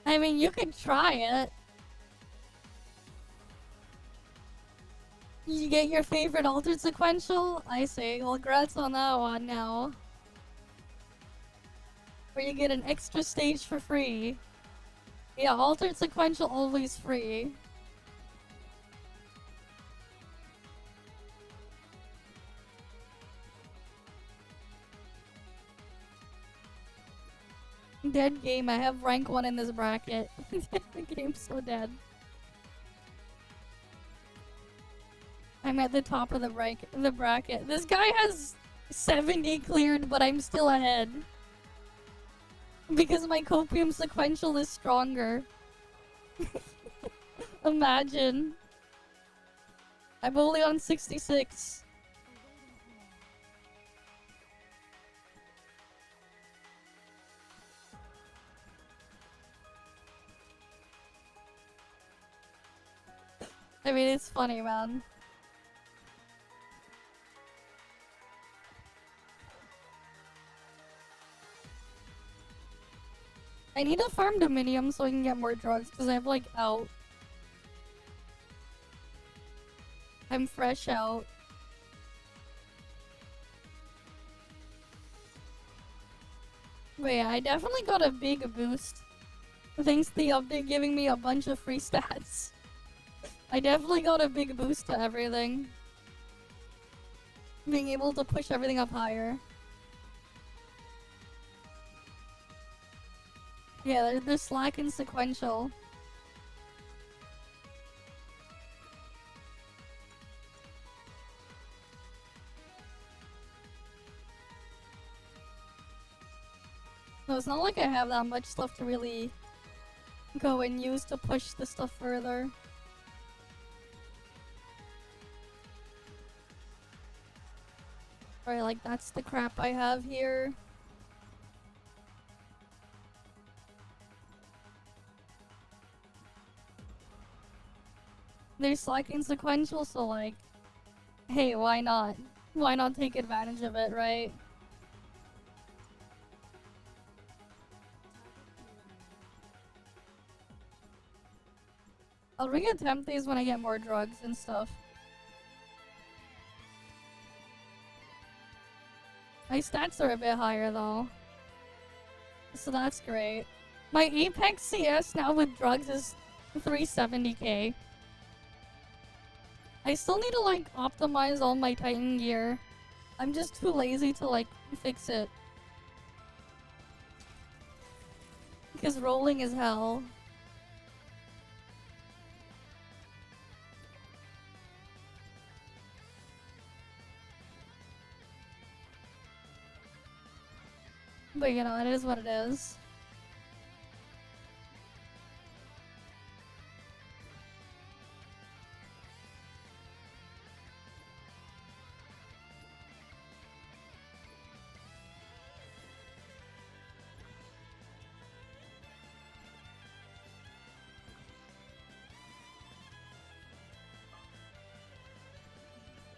I mean, you could try it. You get your favorite altered sequential? I see. Well, congrats on that one now. Where you get an extra stage for free. Yeah, altered sequential always free. Dead game. I have rank 1 in this bracket. The game's so dead. I'm at the top of the bracket. This guy has 70 cleared, but I'm still ahead. Because my copium sequential is stronger. Imagine. I'm only on 66. I mean, it's funny, man. I need to farm Dominium so I can get more drugs because I have like out. I'm fresh out. But yeah, I definitely got a big boost. Thanks to the update giving me a bunch of free stats. I definitely got a big boost to everything. Being able to push everything up higher. Yeah, they're slack and sequential. So it's not like I have that much stuff to really go and use to push the stuff further. Right, like that's the crap I have here. They're slack and sequential, so like, hey, why not? Why not take advantage of it, right? I'll re-attempt these when I get more drugs and stuff. My stats are a bit higher though. So that's great. My Apex CS now with drugs is 370k. I still need to like optimize all my Titan gear. I'm just too lazy to like fix it. Because rolling is hell. But you know, it is what it is.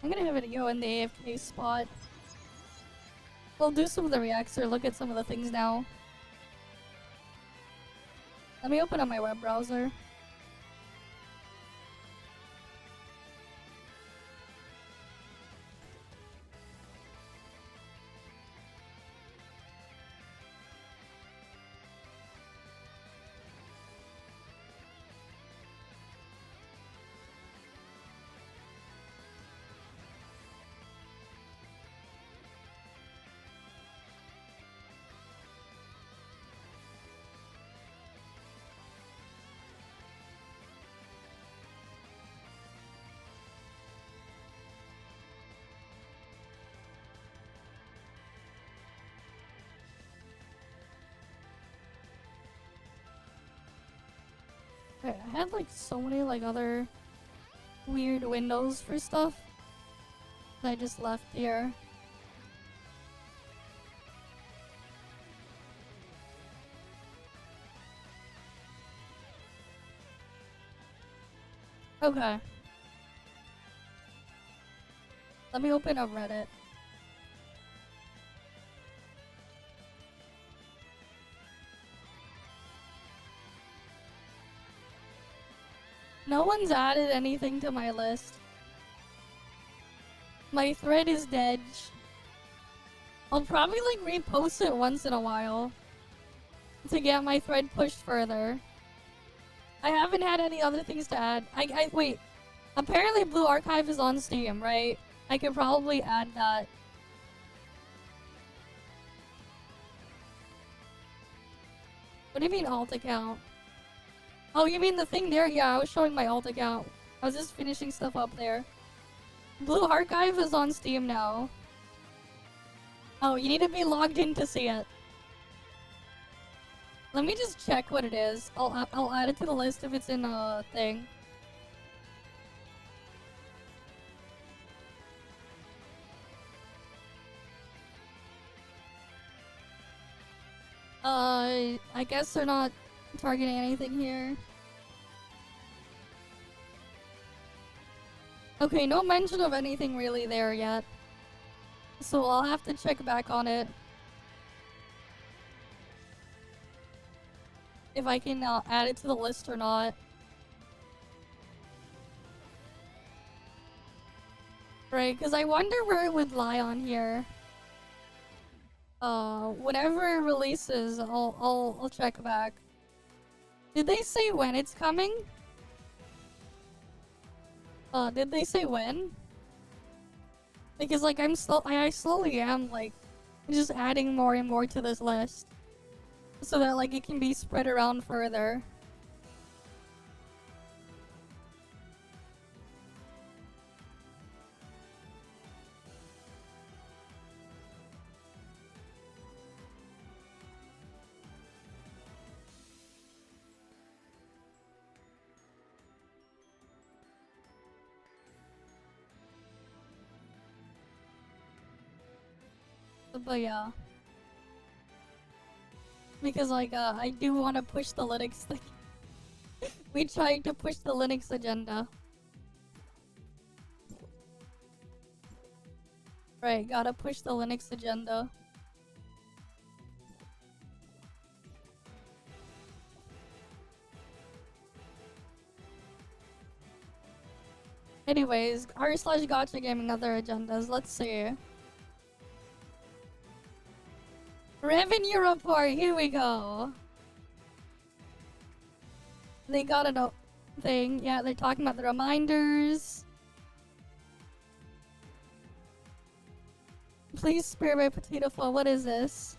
I'm gonna have it go in the AFK spot. We'll do some of the reacts or look at some of the things now. Let me open up my web browser. Okay, I had like so many like other weird windows for stuff that I just left here. Okay. Let me open up Reddit. No one's added anything to my list. My thread is dead. I'll probably like repost it once in a while to get my thread pushed further. I haven't had any other things to add. Wait. Apparently Blue Archive is on Steam, right? I could probably add that. What do you mean alt account? Oh, you mean the thing there? Yeah, I was showing my alt account. I was just finishing stuff up there. Blue Archive is on Steam now. Oh, you need to be logged in to see it. Let me just check what it is. I'll add it to the list if it's in a thing. I guess they're not targeting anything here. Okay, no mention of anything really there yet. So I'll have to check back on it. if I can add it to the list or not. Right, because I wonder where it would lie on here. Whenever it releases, I'll check back. Did they say when it's coming? Did they say when? Because like I slowly am like just adding more and more to this list, so that like it can be spread around further. But yeah. Because like I do want to push the Linux thing. We tried to push the Linux agenda. Right, gotta push the Linux agenda. Anyways, r/gacha gaming other agendas. Let's see. Revenue report. Here we go. They got a thing. Yeah, they're talking about the reminders. Please spare my potato fall. What is this?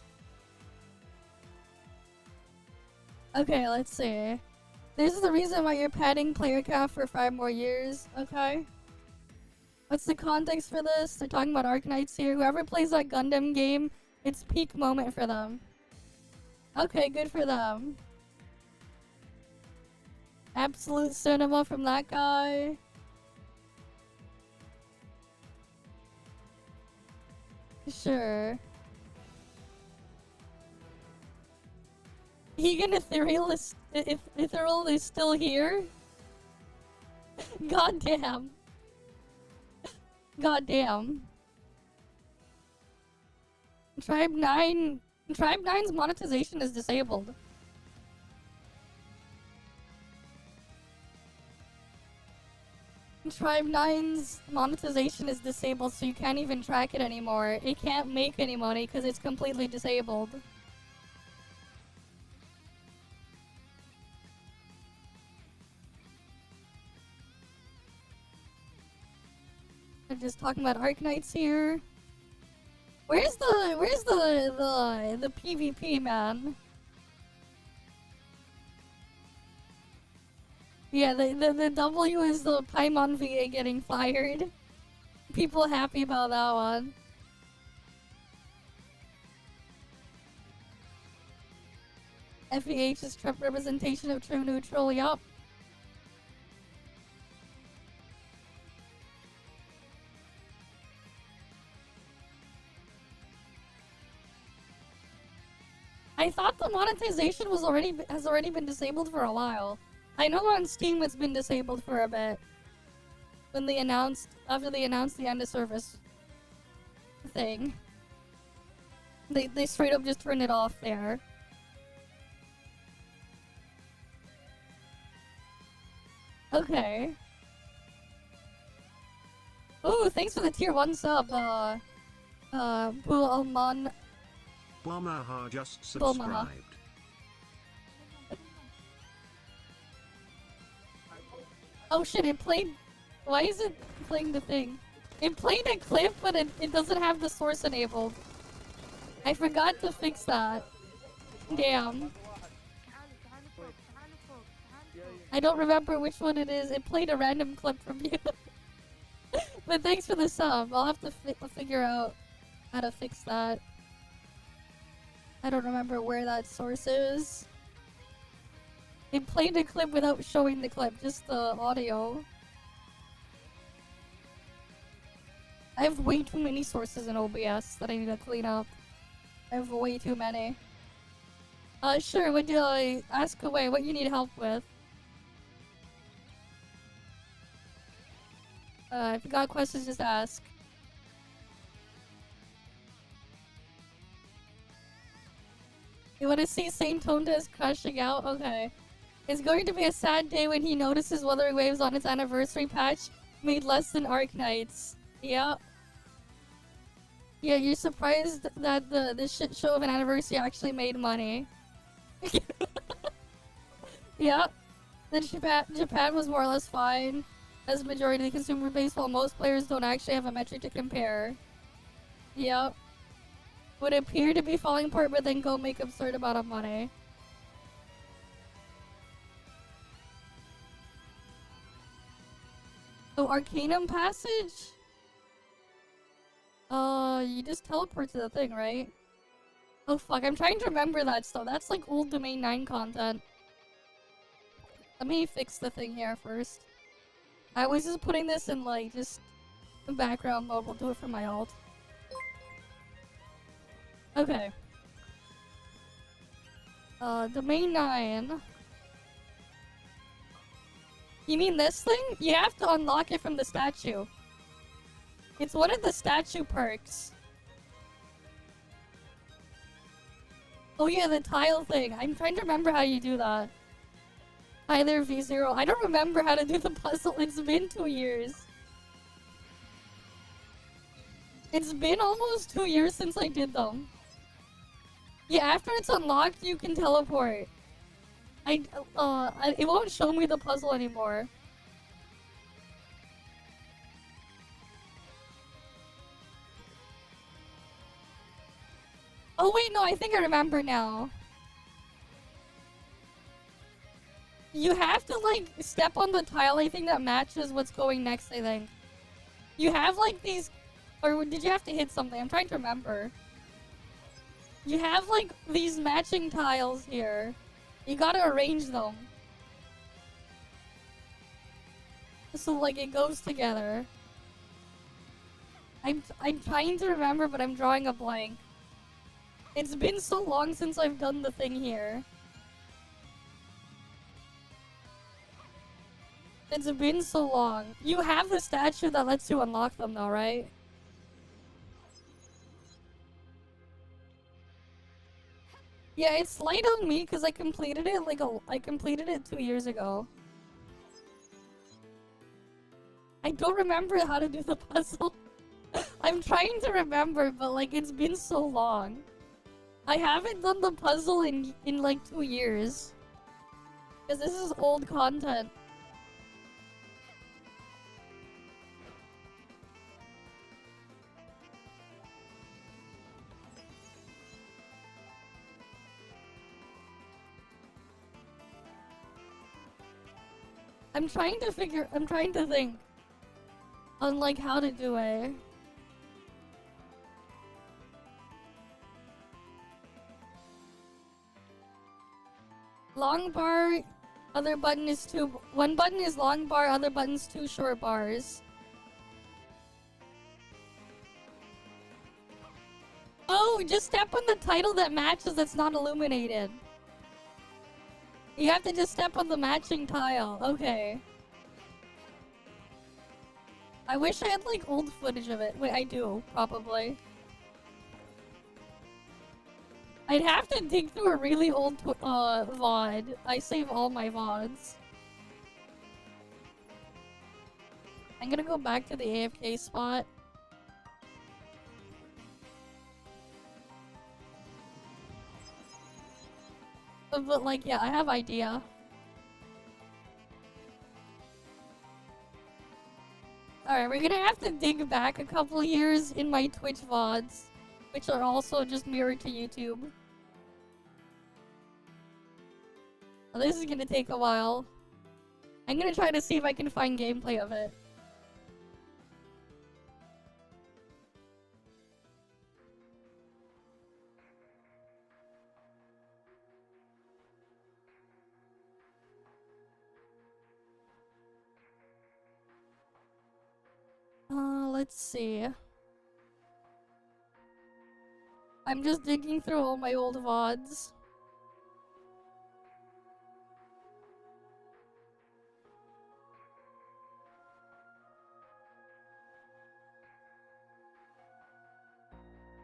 Okay, let's see. This is the reason why you're padding player count for 5 more years. Okay. What's the context for this? They're talking about Arknights here. Whoever plays that Gundam game, it's peak moment for them. Okay, good for them. Absolute cinema from that guy. Sure. Egan Ethereal is still here? God damn. God damn. Tribe 9's monetization is disabled. Tribe 9's monetization is disabled, so you can't even track it anymore. It can't make any money because it's completely disabled. I'm just talking about Arknights here. Where's the PvP, man? Yeah, the W is the Paimon VA getting fired. People happy about that one. FEH is Trump representation of true neutral, yup. I thought the monetization has already been disabled for a while. I know on Steam it's been disabled for a bit. After they announced the end of service thing. They straight up just turned it off there. Okay. Ooh, thanks for the tier 1 sub, Bulman. Bulmaha just subscribed. Oh shit, it played... Why is it playing the thing? It played a clip, but it doesn't have the source enabled. I forgot to fix that. Damn. I don't remember which one it is. It played a random clip from you. But thanks for the sub. I'll have to figure out how to fix that. I don't remember where that source is. It played a clip without showing the clip, just the audio. I have way too many sources in OBS that I need to clean up. I have way too many. Sure, would you ask away what you need help with? If you got questions, just ask. You want to see Saint Tonda's crashing out? Okay. It's going to be a sad day when he notices Wuthering Waves on its anniversary patch made less than Arknights. Yeah. Yeah, you're surprised that the shit show of an anniversary actually made money. Yeah. Then Japan was more or less fine as a majority of the consumer base, while most players don't actually have a metric to compare. Yep. Would appear to be falling apart, but then go make absurd amount of money. Oh, Arcanum Passage? You just teleport to the thing, right? Oh fuck, I'm trying to remember that stuff. That's like old Domain 9 content. Let me fix the thing here first. I was just putting this in like, just background mode. We'll do it for my alt. Okay. Domain 9. You mean this thing? You have to unlock it from the statue. It's one of the statue perks. Oh yeah, the tile thing. I'm trying to remember how you do that. Hi there, V0. I don't remember how to do the puzzle. It's been 2 years. It's been almost 2 years since I did them. Yeah, after it's unlocked, you can teleport. It won't show me the puzzle anymore. Oh wait, no, I think I remember now. You have to, like, step on the tile, I think, that matches what's going next, I think. You have, like, these... Or did you have to hit something? I'm trying to remember. You have, like, these matching tiles here. You gotta arrange them. So, like, it goes together. I'm trying to remember, but I'm drawing a blank. It's been so long since I've done the thing here. It's been so long. You have the statue that lets you unlock them though, right? Yeah, it's light on me because I completed it I completed it 2 years ago. I don't remember how to do the puzzle. I'm trying to remember, but like it's been so long. I haven't done the puzzle in like 2 years. Because this is old content. I'm trying to think on like how to do it. Long bar, other button is one button is long bar, other button's 2 short bars. Oh, just step on the title that matches that's not illuminated. You have to just step on the matching tile. Okay. I wish I had like old footage of it. Wait, I do, probably. I'd have to dig through a really old VOD. I save all my VODs. I'm gonna go back to the AFK spot. But like, yeah, I have idea. Alright, we're gonna have to dig back a couple years in my Twitch VODs, which are also just mirrored to YouTube. Well, this is gonna take a while. I'm gonna try to see if I can find gameplay of it. Let's see. I'm just digging through all my old VODs.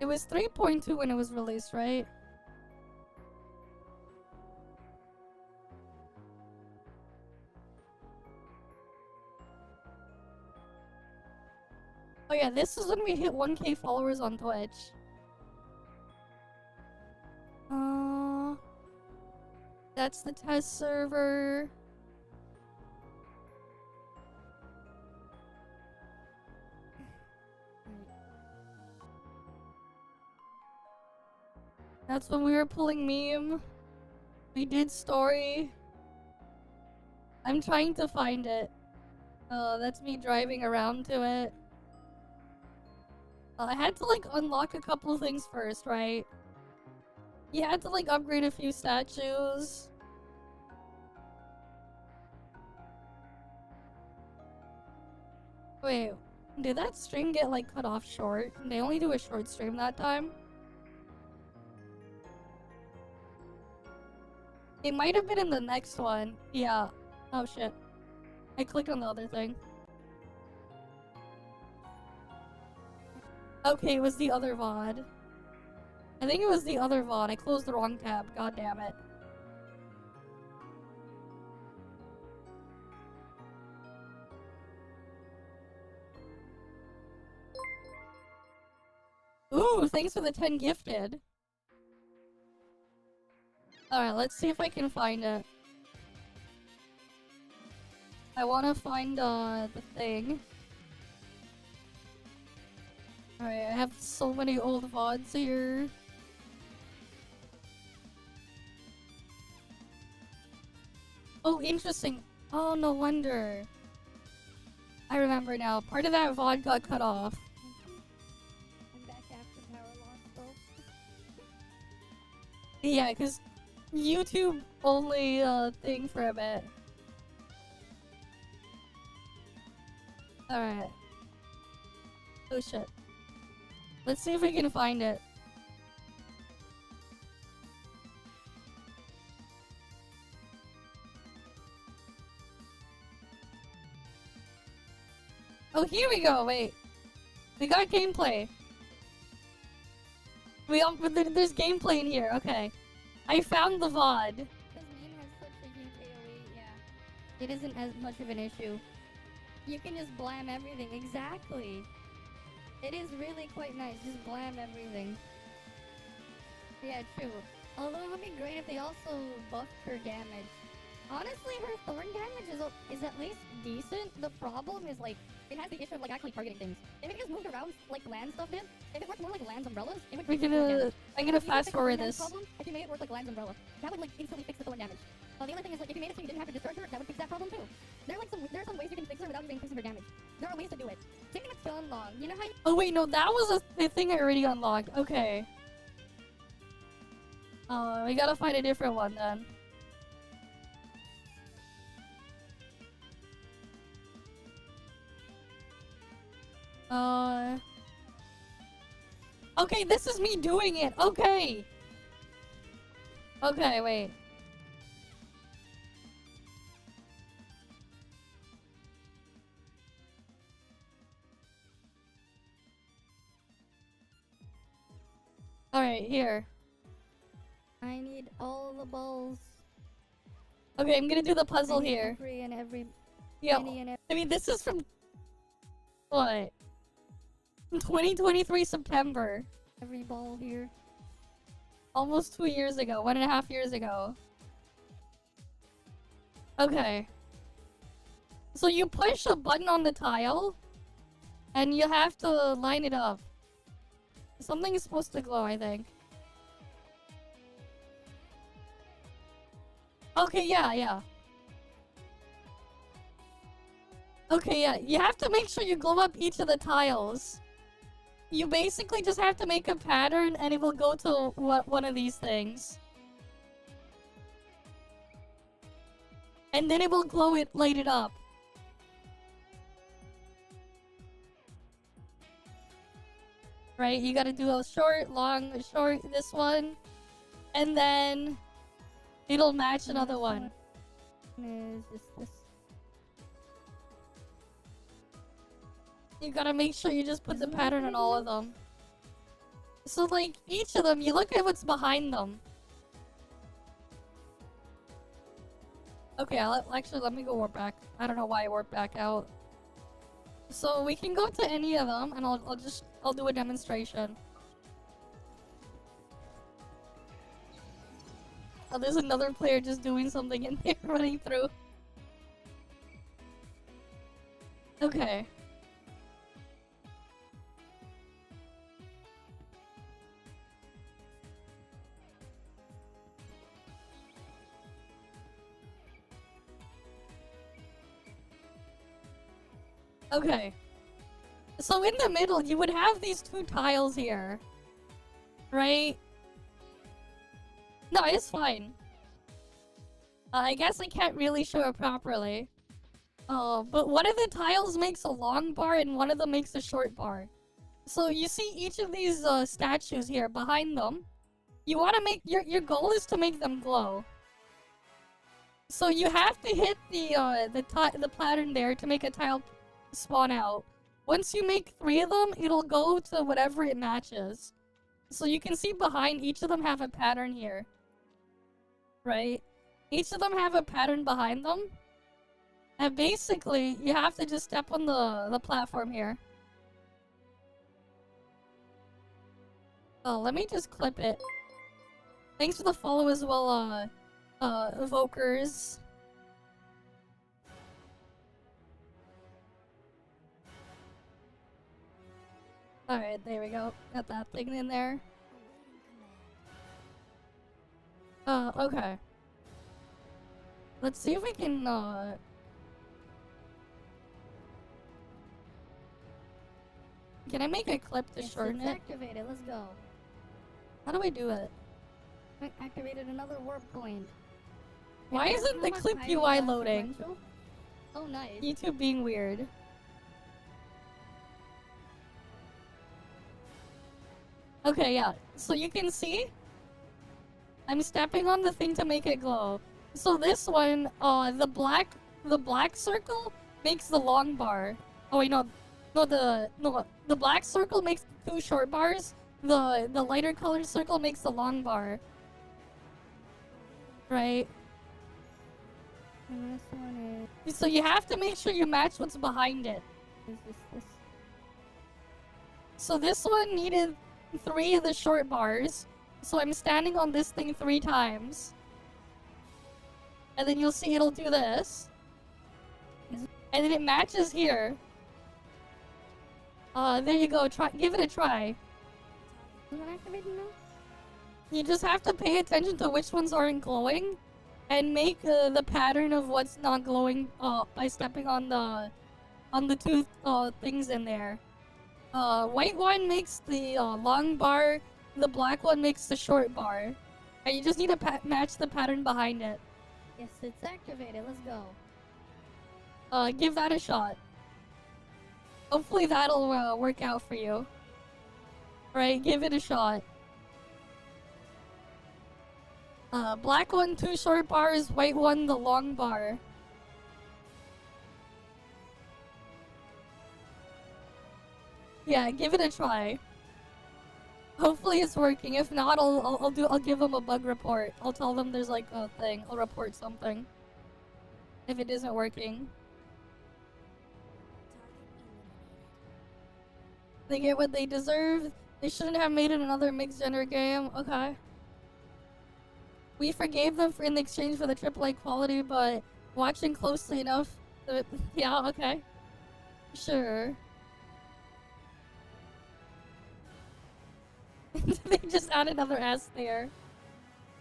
It was 3.2 when it was released, right? yeah, this is when we hit 1K followers on Twitch. That's the test server. That's when we were pulling meme. We did story. I'm trying to find it. That's me driving around to it. I had to like unlock a couple things first, right? You had to like upgrade a few statues. Wait, did that stream get like cut off short? They only do a short stream that time? It might have been in the next one. Yeah. Oh shit. I clicked on the other thing. Okay, it was the other VOD. I think it was the other VOD. I closed the wrong tab. God damn it. Ooh, thanks for the 10 gifted. Alright, let's see if I can find it. I wanna find, the thing. Alright, I have so many old VODs here. Oh, interesting. Oh, no wonder. I remember now. Part of that VOD got cut off. I'm back after power loss, though. Yeah, because YouTube only thing for a bit. Alright. Oh shit. Let's see if we can find it. Oh, here we go. Wait. We got gameplay. There's gameplay in here. Okay. I found the VOD. Because meme has such a huge AoE, yeah. It isn't as much of an issue. You can just blam everything. Exactly. It is really quite nice. Just blam everything. Yeah, true. Although it would be great if they also buffed her damage. Honestly, her thorn damage is at least decent. The problem is, like, it has the issue of, like, actually targeting things. If it just moved around like land stuff did, if it worked more like land's umbrellas, it would fix the thorn damage. I'm gonna If you fast fix the forward thorn damage this. problem, if you made it work like land's umbrella, that would, like, instantly fix the thorn damage. The other thing is, like, if you made it so you didn't have to discharge her, that would fix that problem too. There are some ways you can fix her without even fixing her damage. There are ways to do it. Same thing with kill and long. You know how you Oh wait, no, that was a thing I already unlocked. Okay. We gotta find a different one then. Okay, this is me doing it. Okay. Okay, wait. Alright, here. I need all the balls. Okay, I'm gonna do the puzzle I need here. Every and every Yeah, penny and I mean, this is from... What? 2023 September. every ball here. Almost 2 years ago. 1.5 years ago. Okay. So you push a button on the tile, and you have to line it up. Something is supposed to glow, I think. Okay, yeah. Okay, yeah. You have to make sure you glow up each of the tiles. You basically just have to make a pattern, and it will go to one of these things. And then it will glow it, light it up. Right, you gotta do a short, long, short, this one. And then it'll match another one. Is just this. You gotta make sure you just put the pattern on all of them. So like, each of them, you look at what's behind them. Okay, actually let me go warp back. I don't know why I warped back out. So we can go to any of them, and I'll do a demonstration. Oh, there's another player just doing something in there, running through. Okay. Okay. So in the middle, you would have these two tiles here. Right? No, it's fine. I guess I can't really show it properly. But one of the tiles makes a long bar and one of them makes a short bar. So you see each of these statues here behind them. You want to make your goal is to make them glow. So you have to hit the pattern there to make a tile spawn out. Once you make 3 of them, it'll go to whatever it matches. So you can see behind each of them have a pattern here. Right? Each of them have a pattern behind them. And basically, you have to just step on the platform here. Oh, let me just clip it. Thanks for the follow as well, evokers. Alright, there we go. Got that thing in there. Okay. Let's see if we can, Can I make a clip to shorten it? Activated, let's go. How do I do it? I activated another warp point. Why isn't the clip UI loading? Oh, nice. YouTube being weird. Okay, yeah. So you can see, I'm stepping on the thing to make it glow. So this one, the black circle makes the long bar. Oh wait, the black circle makes 2 short bars. The lighter colored circle makes the long bar. Right? And this one is... So you have to make sure you match what's behind it. Is this? So this one needed 3 of the short bars. So I'm standing on this thing 3 times. And then you'll see it'll do this. And then it matches here. There you go. Give it a try. Is it activated now? You just have to pay attention to which ones aren't glowing. And make the pattern of what's not glowing by stepping on the 2 things in there. White one makes the long bar. The black one makes the short bar. And you just need to match the pattern behind it. Yes, it's activated. Let's go. Give that a shot. Hopefully that'll work out for you. Right, give it a shot. Black one, 2 short bars. White one, the long bar. Yeah, give it a try. Hopefully it's working. If not, I'll give them a bug report. I'll tell them there's like a thing. I'll report something if it isn't working. They get what they deserve. They shouldn't have made it another mixed gender game. Okay. We forgave them in exchange for the AAA quality, but watching closely enough, yeah, okay, sure. They just add another S there.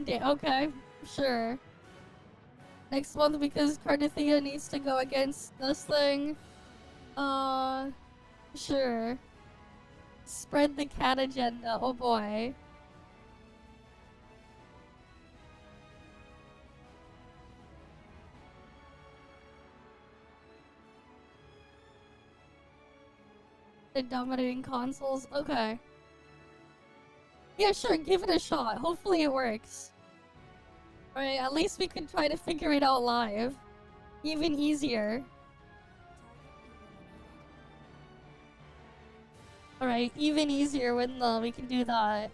Yeah, okay, sure. Next month, because Cardathea needs to go against this thing. Sure. Spread the cat agenda, oh boy. They're dominating consoles, okay. Yeah, sure, give it a shot. Hopefully it works. Alright, at least we can try to figure it out live. Even easier. Alright, even easier when we can do that.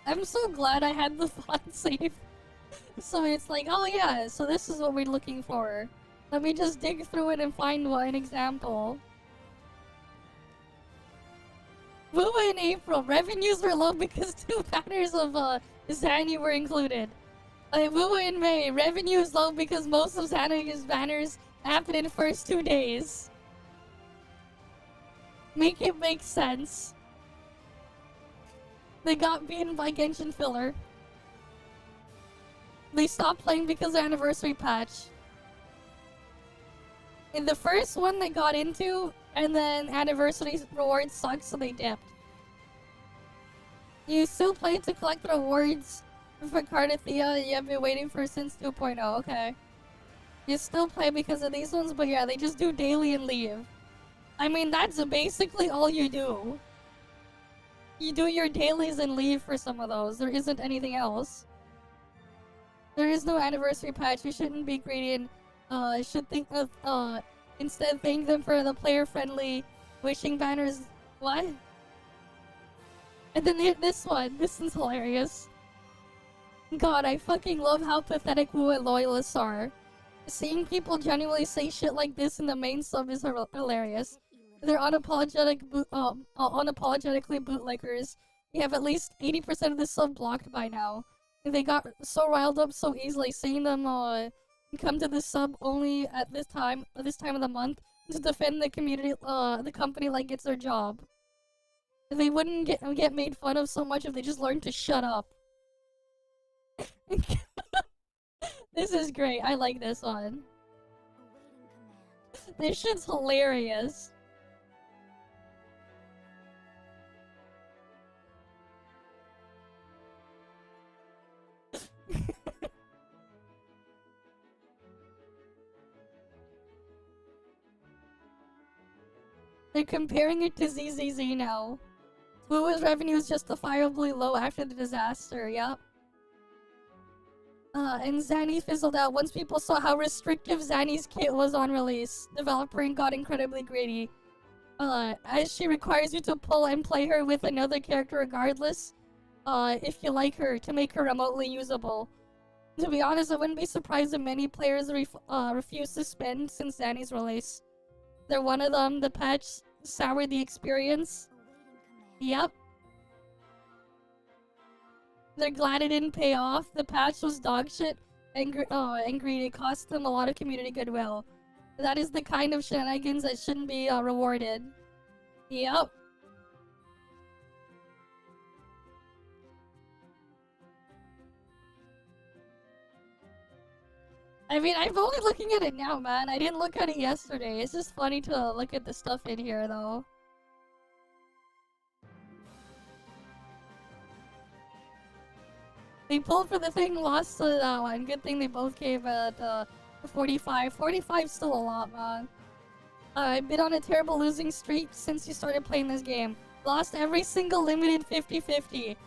I'm so glad I had the thought save. So it's like, oh yeah, so this is what we're looking for. Let me just dig through it and find one example. Woo in April. Revenues were low because 2 banners of Zanny were included. Woo in May. Revenues low because most of Zanny's banners happened in the first 2 days. Make it make sense. They got beaten by Genshin filler. They stopped playing because of the anniversary patch. In the first one they got into, and then anniversary rewards sucked, so they dipped. You still play to collect rewards for Cardathea you have been waiting for since 2.0, okay. You still play because of these ones, but yeah, they just do daily and leave. I mean, that's basically all you do. You do your dailies and leave for some of those. There isn't anything else. There is no anniversary patch. You shouldn't be greedy and should think of instead thank them for the player-friendly wishing banners. What? And then this one. This one's hilarious. God, I fucking love how pathetic Wu and loyalists are. Seeing people genuinely say shit like this in the main sub is hilarious. They're unapologetically bootlickers. You have at least 80% of the sub blocked by now. They got so riled up so easily, seeing them come to the sub only at this time of the month to defend the community, the company like it's their job. They wouldn't get made fun of so much if they just learned to shut up. This is great. I like this one. This shit's hilarious. They're comparing it to ZZZ now. Wu's revenue is justifiably low after the disaster, yep. And Zanny fizzled out once people saw how restrictive Zanny's kit was on release. Developer got incredibly greedy. As she requires you to pull and play her with another character regardless, if you like her, to make her remotely usable. To be honest, I wouldn't be surprised if many players refuse to spend since Zanny's release. They're one of them. The patch soured the experience. Yep. They're glad it didn't pay off. The patch was dog shit and greedy. It cost them a lot of community goodwill. That is the kind of shenanigans that shouldn't be rewarded. Yep. I mean, I'm only looking at it now, man. I didn't look at it yesterday. It's just funny to look at the stuff in here, though. They pulled for the thing, lost to that one. Good thing they both came at 45. 45's still a lot, man. I've been on a terrible losing streak since you started playing this game. Lost every single limited 50-50.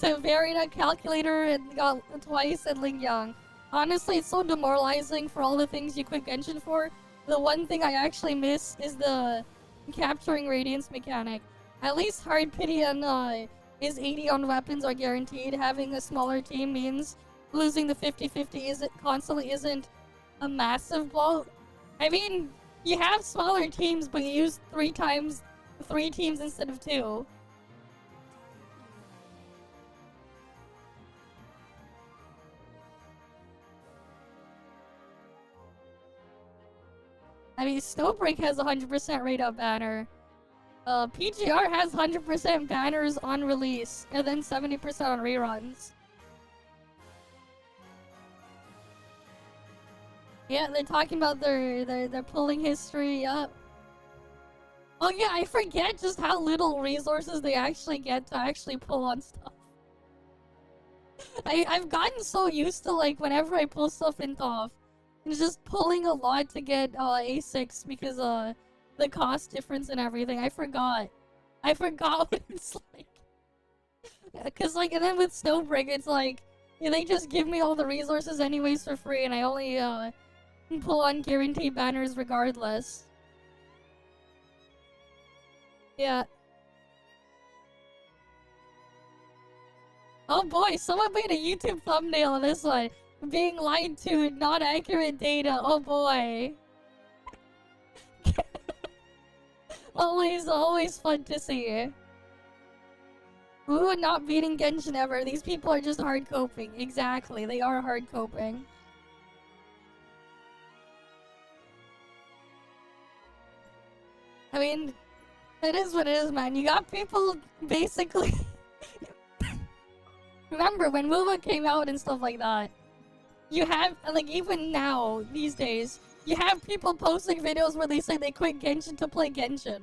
To Varina, Calculator, and got twice at Lingyang. Honestly, it's so demoralizing for all the things you quit Genshin for. The one thing I actually miss is the capturing Radiance mechanic. At least Hard Pity and is 80 on weapons are guaranteed. Having a smaller team means losing the 50-50 isn't a massive blow. I mean, you have smaller teams, but you use 3 teams instead of 2. I mean, Snowbreak has 100% rate up banner. PGR has 100% banners on release, and then 70% on reruns. Yeah, they're talking about their pulling history, yup. Oh yeah, I forget just how little resources they actually get to actually pull on stuff. I've gotten so used to, like, whenever I pull stuff in ToF, it's just pulling a lot to get A6 because the cost difference and everything. I forgot what it's like. Cause like, and then with Snowbreak, it's like, yeah, they just give me all the resources anyways for free, and I only pull on guaranteed banners regardless. Yeah. Oh boy, someone made a YouTube thumbnail of this one. Being lied to, not accurate data. Oh boy. Always fun to see. Ooh, not beating Genshin ever. These people are just hard coping. Exactly, they are hard coping. I mean, it is what it is, man. You got people basically. Remember when MOBA came out and stuff like that? You have, like, even now, these days, you have people posting videos where they say they quit Genshin to play Genshin.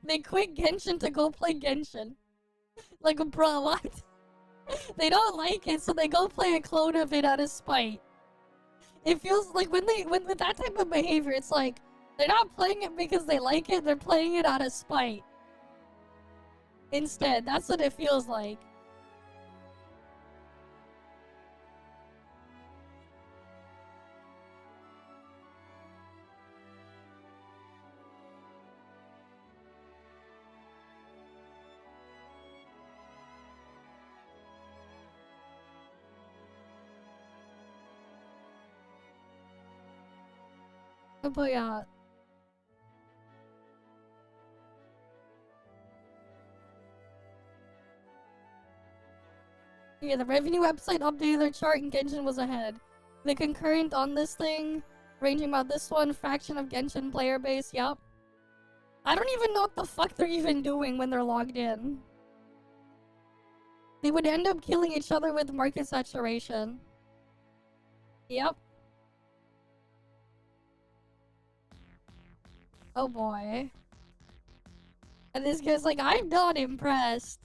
They quit Genshin to go play Genshin. Like, bro, what? They don't like it, so they go play a clone of it out of spite. It feels like when with that type of behavior, it's like they're not playing it because they like it, they're playing it out of spite. Instead, that's what it feels like. But yeah. Yeah, the revenue website updated their chart and Genshin was ahead. The concurrent on this thing, ranging about this one, fraction of Genshin player base, yup. I don't even know what the fuck they're even doing when they're logged in. They would end up killing each other with market saturation. Yep. Oh boy. And this guy's like, I'm not impressed.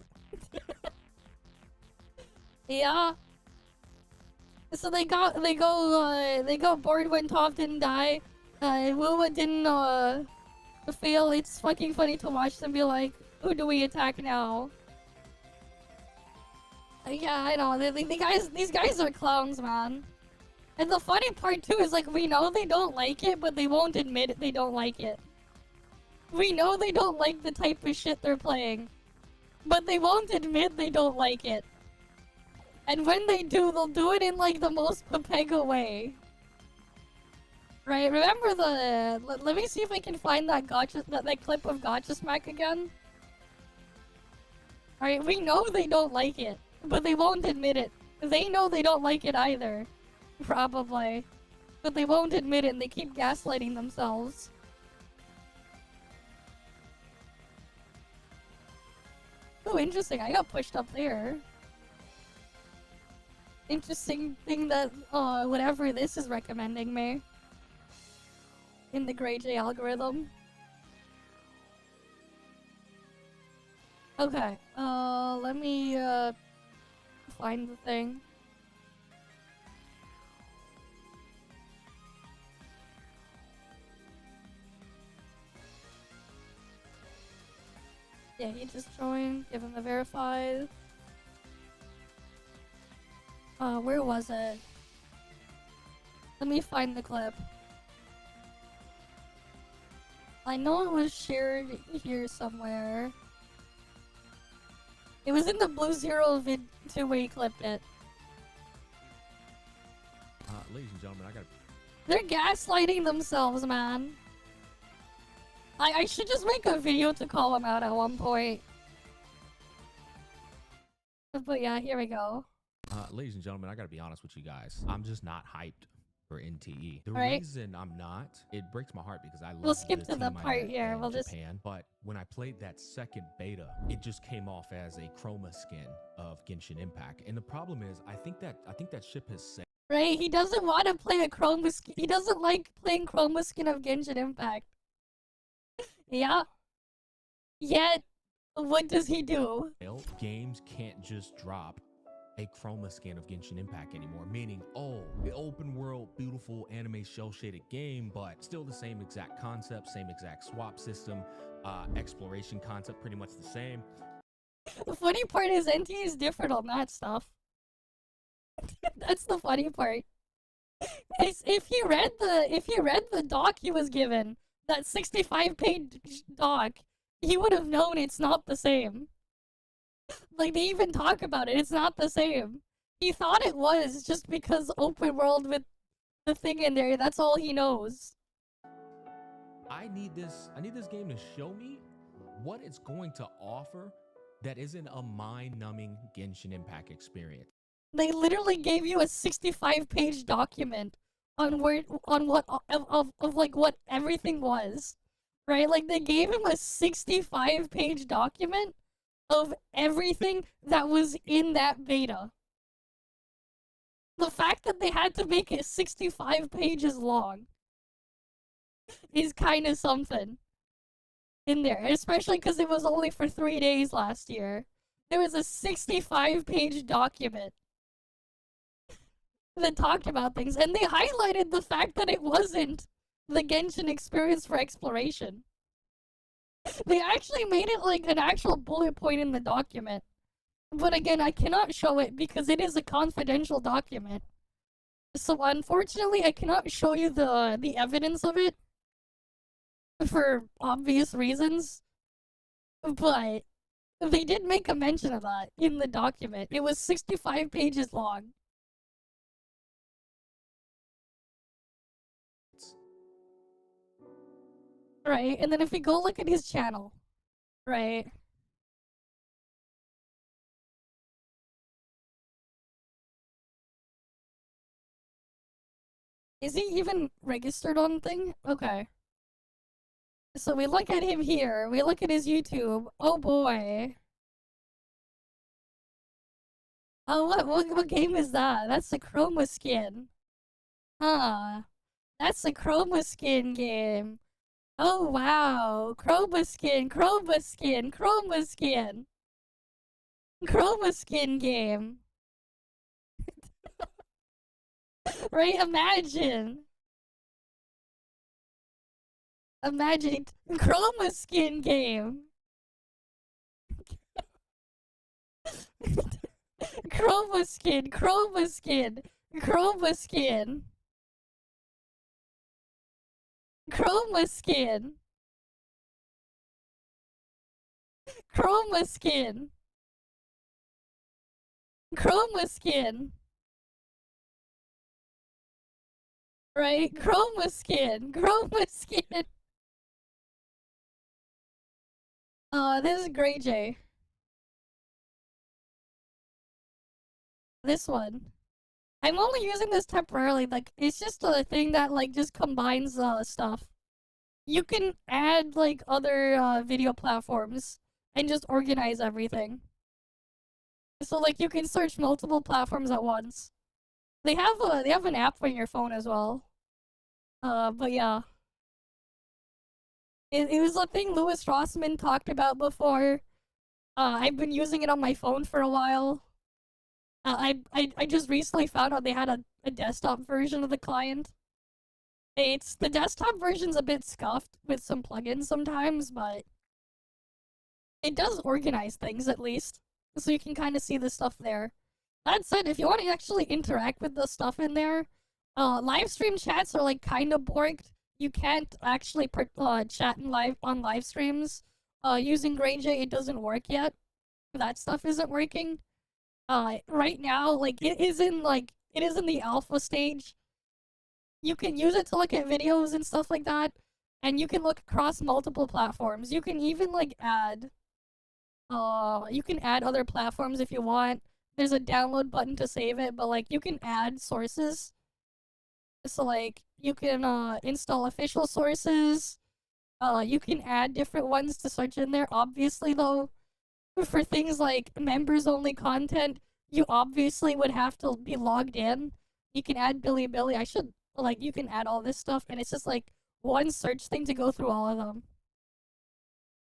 Yeah. So they go bored when Toph didn't die. Wilma didn't fail. It's fucking funny to watch them be like, who do we attack now? Yeah, I know. These guys are clowns, man. And the funny part too is like we know they don't like it, but they won't admit it, they don't like it. We know they don't like the type of shit they're playing, but they won't admit they don't like it. And when they do, they'll do it in like the most Pepega way. Right? Remember the... Let me see if I can find that gotcha, that clip of Gotcha Smack again. Alright, we know they don't like it, but they won't admit it. They know they don't like it either. Probably. But they won't admit it and they keep gaslighting themselves. Oh, interesting. I got pushed up there. Interesting thing that, whatever this is recommending me. In the Grey J algorithm. Okay, let me, find the thing. Yeah, he just joined. Give him the verified. Where was it? Let me find the clip. I know it was shared here somewhere. It was in the Blue Zero vid 2 where he clipped it. Ladies and gentlemen, I gotta... They're gaslighting themselves, man. I should just make a video to call them out at one point. But yeah, here we go. Ladies and gentlemen, I gotta be honest with you guys. I'm just not hyped for NTE. The Right. reason I'm not, it breaks my heart because I love We'll skip the to the team I part met here. in We'll just... Japan, but when I played that second beta, it just came off as a chroma skin of Genshin Impact. And the problem is, I think that ship has sailed. Right, he doesn't want to play a chroma skin. He doesn't like playing chroma skin of Genshin Impact. Yeah. Yet, what does he do? Games can't just drop a chroma skin of Genshin Impact anymore, meaning, oh, the open world, beautiful anime shell-shaded game, but still the same exact concept, same exact swap system, exploration concept, pretty much the same. The funny part is NT is different on that stuff. That's the funny part. If he read the doc he was given, that 65-page doc, he would have known it's not the same. Like, they even talk about it, it's not the same. He thought it was just because open world with the thing in there, that's all he knows. I need this game to show me what it's going to offer that isn't a mind-numbing Genshin Impact experience. They literally gave you a 65-page document on what everything was, right? Like they gave him a 65-page document of everything that was in that beta. The fact that they had to make it 65 pages long is kind of something in there, especially because it was only for 3 days last year. There was a 65-page document that talked about things, and they highlighted the fact that it wasn't the Genshin experience for exploration. They actually made it like an actual bullet point in the document. But again, I cannot show it because it is a confidential document. So unfortunately, I cannot show you the evidence of it for obvious reasons. But they did make a mention of that in the document. It was 65 pages long. Right, and then if we go look at his channel, right? Is he even registered on thing? Okay. So we look at him here, we look at his YouTube. Oh boy. Oh, what game is that? That's the Chroma skin. Huh. That's the Chroma skin game. Oh wow. Chroma skin, Chroma skin, Chroma skin. Chroma skin game. Right? Imagine. Imagine Chroma skin game. Chroma skin, Chroma skin, Chroma skin. Chroma skin. Chroma skin. Chroma skin. Right? Chroma skin. Chroma skin. This is Grey J. This one. I'm only using this temporarily, like, it's just a thing that, like, just combines, stuff. You can add, like, other, video platforms and just organize everything. So, like, you can search multiple platforms at once. They have an app on your phone as well. But yeah. It was a thing Louis Rossman talked about before. I've been using it on my phone for a while. I just recently found out they had a desktop version of the client. The desktop version's a bit scuffed with some plugins sometimes, but it does organize things at least. So you can kind of see the stuff there. That said, if you want to actually interact with the stuff in there, live stream chats are like kind of borked. You can't actually chat on live streams. Using GreyJ, it doesn't work yet. That stuff isn't working. Right now, like it is in the alpha stage. You can use it to look at videos and stuff like that, and you can look across multiple platforms. You can even like add you can add other platforms if you want. There's a download button to save it, but like you can add sources. So like you can install official sources. You can add different ones to search in there. Obviously though, for things like members only content, you obviously would have to be logged in. You can add Billy. You can add all this stuff, and it's just like one search thing to go through all of them.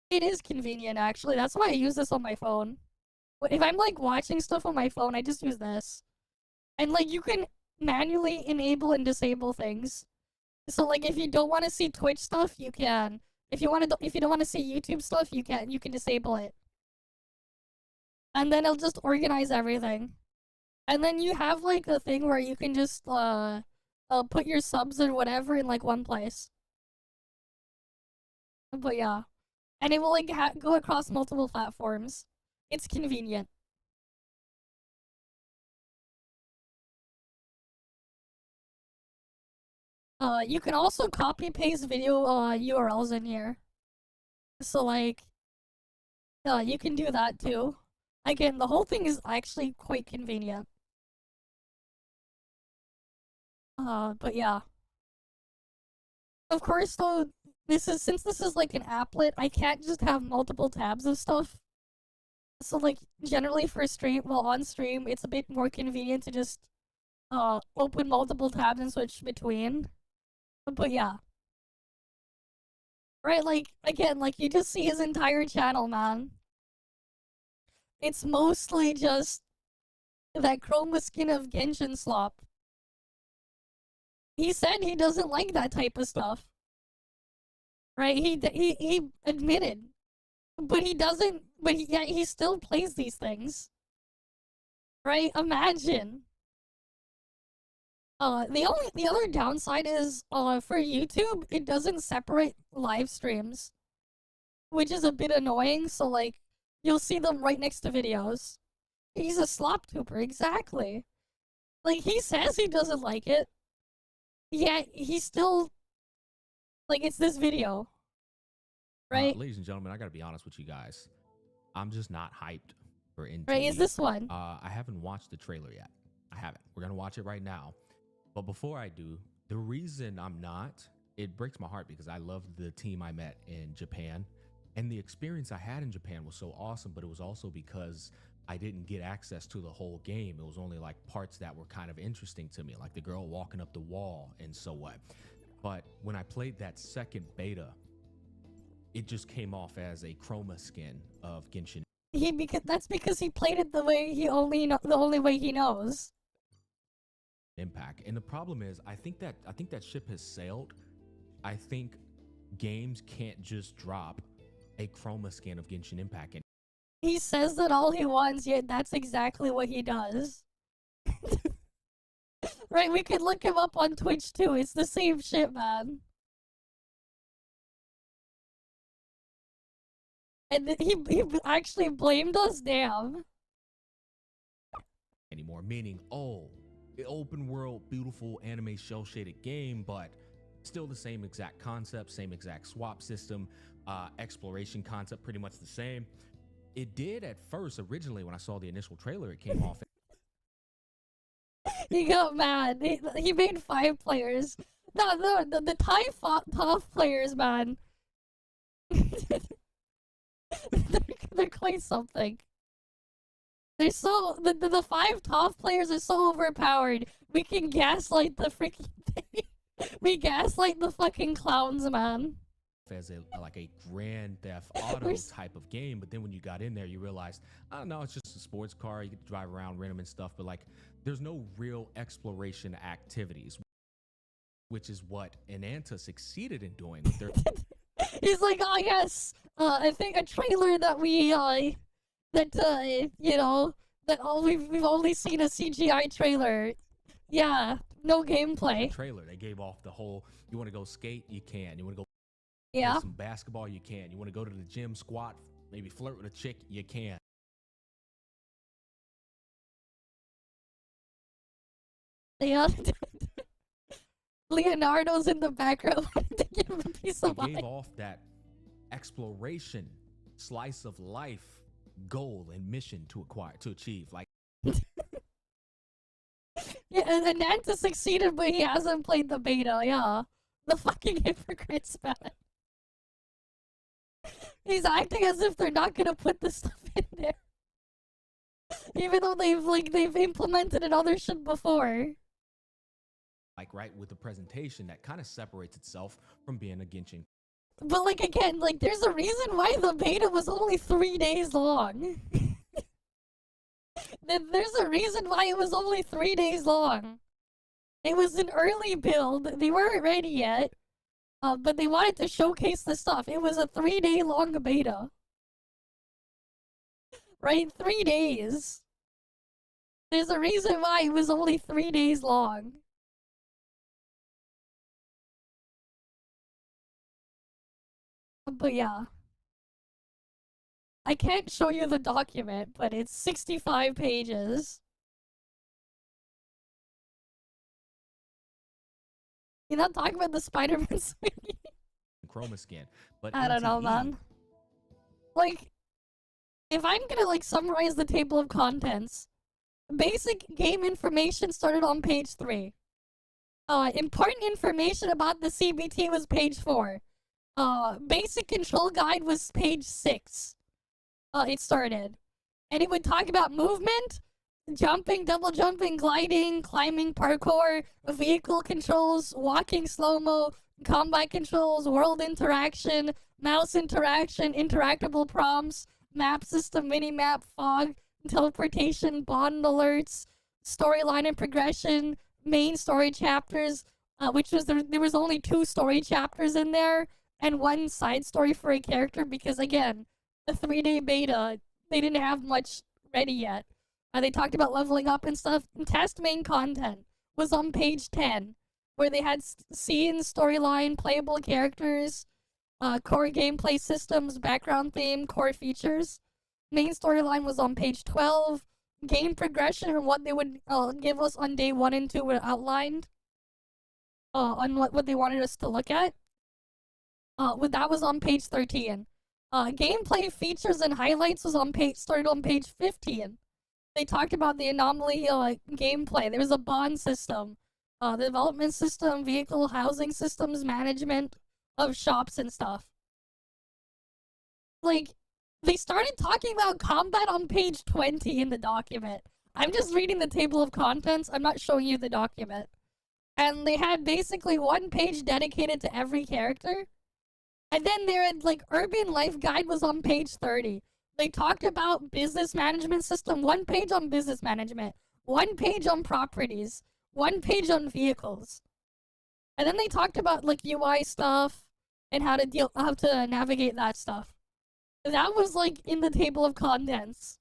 It is convenient, actually. That's why I use this on my phone. If I'm like watching stuff on my phone, I just use this. And like you can manually enable and disable things. So like if you don't want to see Twitch stuff, you can. If you don't want to see YouTube stuff, you can disable it. And then it'll just organize everything. And then you have like a thing where you can just put your subs or whatever in like one place. But yeah. And it will like go across multiple platforms. It's convenient. You can also copy paste video URLs in here. So like You can do that too. Again, the whole thing is actually quite convenient. But yeah. Of course, though, since this is like an applet, I can't just have multiple tabs of stuff. So like generally for stream, well on stream, it's a bit more convenient to just open multiple tabs and switch between. But yeah. Right, like again, like you just see his entire channel, man. It's mostly just that chroma skin of Genshin slop. He said he doesn't like that type of stuff. Right? He admitted. But he doesn't, but he still plays these things. Right? Imagine. The other downside is for YouTube, it doesn't separate live streams, which is a bit annoying. So like you'll see them right next to videos. He's a slop tuber, exactly. Like he says he doesn't like it, yet he's still like it's this video, right? Ladies and gentlemen, I gotta be honest with you guys. I'm just not hyped for EnVtuber. Right? Is this one? I haven't watched the trailer yet. I haven't. We're gonna watch it right now. But before I do, the reason I'm not, it breaks my heart because I loved the team I met in Japan. And the experience I had in Japan was so awesome, but it was also because I didn't get access to the whole game. It was only like parts that were kind of interesting to me, like the girl walking up the wall and so what. But when I played that second beta, it just came off as a chroma skin of Genshin. That's because he played it the way the only way he knows. Impact. And the problem is, I think that ship has sailed. I think games can't just drop a chroma skin of Genshin Impact. And he says that all he wants, yet that's exactly what he does. Right? We could look him up on Twitch too. It's the same shit, man. And he actually blamed us, damn. Anymore, meaning, oh, open world, beautiful anime shell shaded game, but still the same exact concept, same exact swap system, exploration concept, pretty much the same. It did at first, originally, when I saw the initial trailer, it came off. He got mad. He made 5 players. No, the top players, man. they're quite something. They're so the 5 top players are so overpowered. We can gaslight the freaking thing. We gaslight the fucking clowns, man. As like a Grand Theft Auto type of game, but then when you got in there, you realized, I don't know, it's just a sports car. You get to drive around, rent them and stuff, but like, there's no real exploration activities, which is what Enanta succeeded in doing with their. He's like, oh yes, I think a trailer that we you know, that we've only seen a CGI trailer. Yeah, no gameplay. Trailer. They gave off the whole, you want to go skate, you can. You want to go play some basketball, you can. You want to go to the gym, squat, maybe flirt with a chick, you can. Yeah. Leonardo's in the background to give him a piece of mind. Gave off that exploration, slice of life, goal and mission to achieve. Like, yeah, and Nanta succeeded, but he hasn't played the beta. Yeah, the fucking hypocrites, man. He's acting as if they're not gonna put this stuff in there, even though they've implemented it other shit before. Like, right, with the presentation that kind of separates itself from being a Genshin. But like again, like there's a reason why the beta was only 3 days long. There's a reason why it was only 3 days long. It was an early build. They weren't ready yet. But they wanted to showcase the stuff. It was a 3-day long beta. Right? 3 days. There's a reason why it was only 3 days long. But yeah. I can't show you the document, but it's 65 pages. You're not talking about the Spider-Man sweetie? Chroma skin. But I don't know, man. Like, if I'm gonna like summarize the table of contents, basic game information started on page 3. Important information about the CBT was page 4. Basic control guide was page 6. It started. And it would talk about movement, jumping, double jumping, gliding, climbing, parkour, vehicle controls, walking slow-mo, combat controls, world interaction, mouse interaction, interactable prompts, map system, mini-map, fog, teleportation, bond alerts, storyline and progression, main story chapters, which was there was only 2 story chapters in there, and 1 side story for a character because, again, the 3-day beta, they didn't have much ready yet. They talked about leveling up and stuff. Test main content was on page 10, where they had scenes, storyline, playable characters, core gameplay systems, background theme, core features. Main storyline was on page 12. Game progression and what they would give us on day 1 and 2 were outlined on what they wanted us to look at. That was on page 13. Gameplay features and highlights was started on page 15. They talked about the anomaly gameplay. There was a bond system, the development system, vehicle housing systems, management of shops and stuff. Like, they started talking about combat on page 20 in the document. I'm just reading the table of contents. I'm not showing you the document. And they had basically 1 page dedicated to every character. And then their like urban life guide was on page 30. They talked about business management system, 1 page on business management, 1 page on properties, 1 page on vehicles. And then they talked about like UI stuff and how to navigate that stuff. That was like in the table of contents.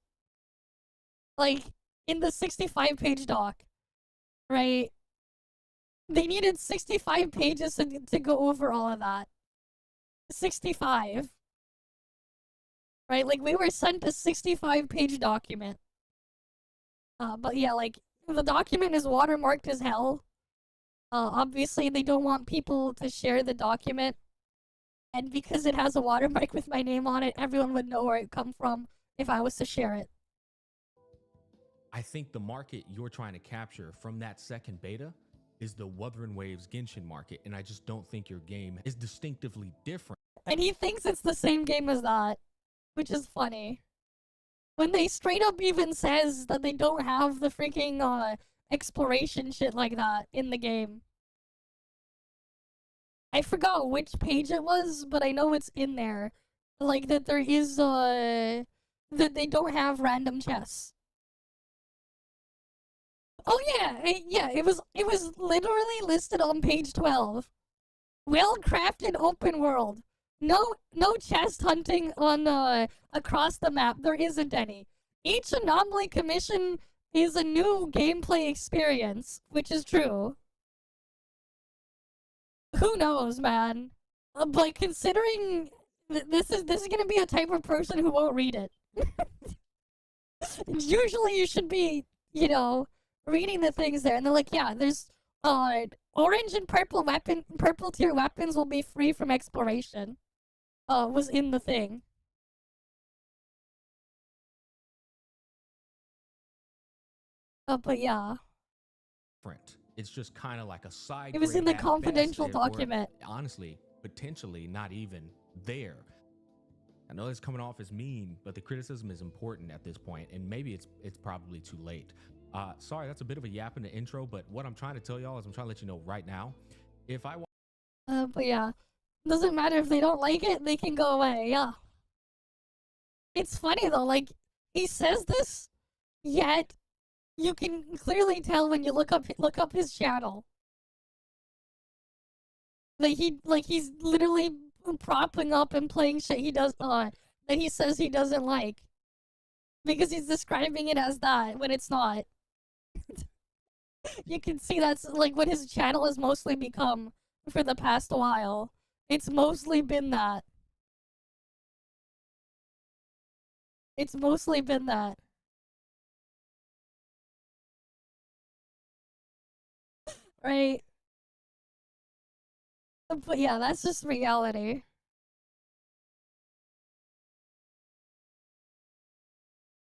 Like in the 65 page doc. Right? They needed 65 pages to go over all of that. 65. Right? Like, we were sent a 65 page document. But yeah, like, the document is watermarked as hell. Obviously, they don't want people to share the document. And because it has a watermark with my name on it, everyone would know where it come from if I was to share it. I think the market you're trying to capture from that second beta is the Wuthering Waves Genshin market, and I just don't think your game is distinctively different. And he thinks it's the same game as that, which is funny. When they straight up even says that they don't have the freaking exploration shit like that in the game. I forgot which page it was, but I know it's in there. Like, that there is, that they don't have random chests. Oh yeah, it was literally listed on page 12. Well-crafted open world. No chest hunting on, across the map. There isn't any. Each anomaly commission is a new gameplay experience, which is true. Who knows, man? But considering this is gonna be a type of person who won't read it. Usually you should be, you know, reading the things there, and they're like, yeah, there's orange and purple tier weapons will be free from exploration. Was in the thing. But yeah. It's just kind of like a side. It was in the confidential document. Honestly, potentially not even there. I know it's coming off as mean, but the criticism is important at this point, and maybe it's probably too late. Sorry, that's a bit of a yap in the intro, but what I'm trying to tell y'all is I'm trying to let you know right now, if I but yeah, doesn't matter if they don't like it, they can go away. Yeah. It's funny though, like, he says this, yet you can clearly tell when you look up his channel. Like he's literally propping up and playing shit he does that he says he doesn't like. Because he's describing it as that when it's not. You can see that's like what his channel has mostly become for the past while. It's mostly been that. It's mostly been that. Right? But yeah, that's just reality.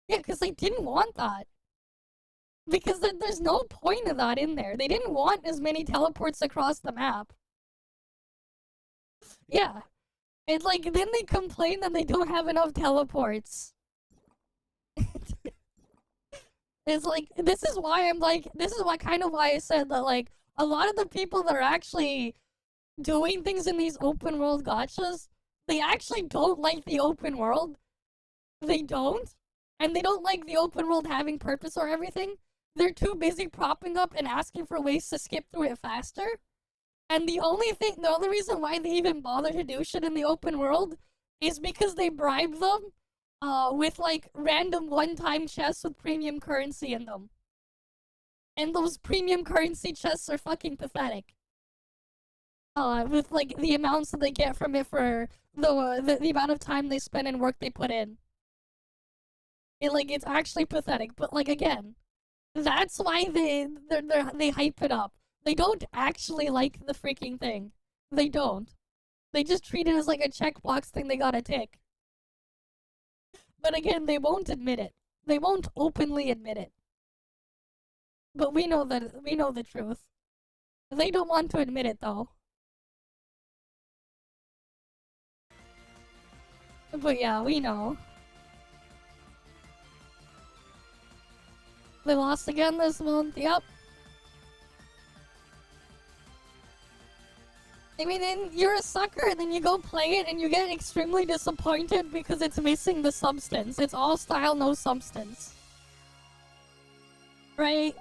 Yeah, because they didn't want that. Because there's no point of that in there. They didn't want as many teleports across the map. Yeah. And like, then they complain that they don't have enough teleports. It's like, this is why I'm like, this is why kind of why I said that like, a lot of the people that are actually doing things in these open world gachas, they actually don't like the open world. They don't. And they don't like the open world having purpose or everything. They're too busy propping up and asking for ways to skip through it faster. And the only reason why they even bother to do shit in the open world is because they bribe them with like random one-time chests with premium currency in them. And those premium currency chests are fucking pathetic. With like the amounts that they get from it for the amount of time they spend and work they put in. It's actually pathetic. But like again, that's why they hype it up. They don't actually like the freaking thing. They don't. They just treat it as like a checkbox thing they gotta tick. But again, they won't admit it. They won't openly admit it. But we know the truth. They don't want to admit it though. But yeah, we know. They lost again this month, yep. I mean, then you're a sucker, and then you go play it, and you get extremely disappointed because it's missing the substance. It's all style, no substance. Right?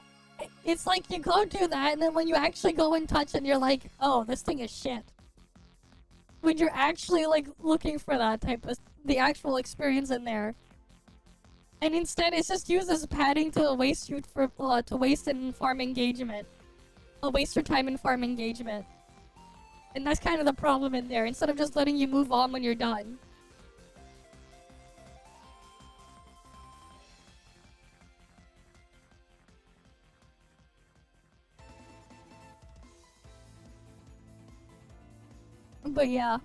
It's like you go do that, and then when you actually go and touch it, you're like, oh, this thing is shit. When you're actually, like, looking for that type of... the actual experience in there. And instead, it's just used as padding to waste you for... to waste in farm engagement. Waste your time in farm engagement. And that's kind of the problem in there, instead of just letting you move on when you're done. But yeah.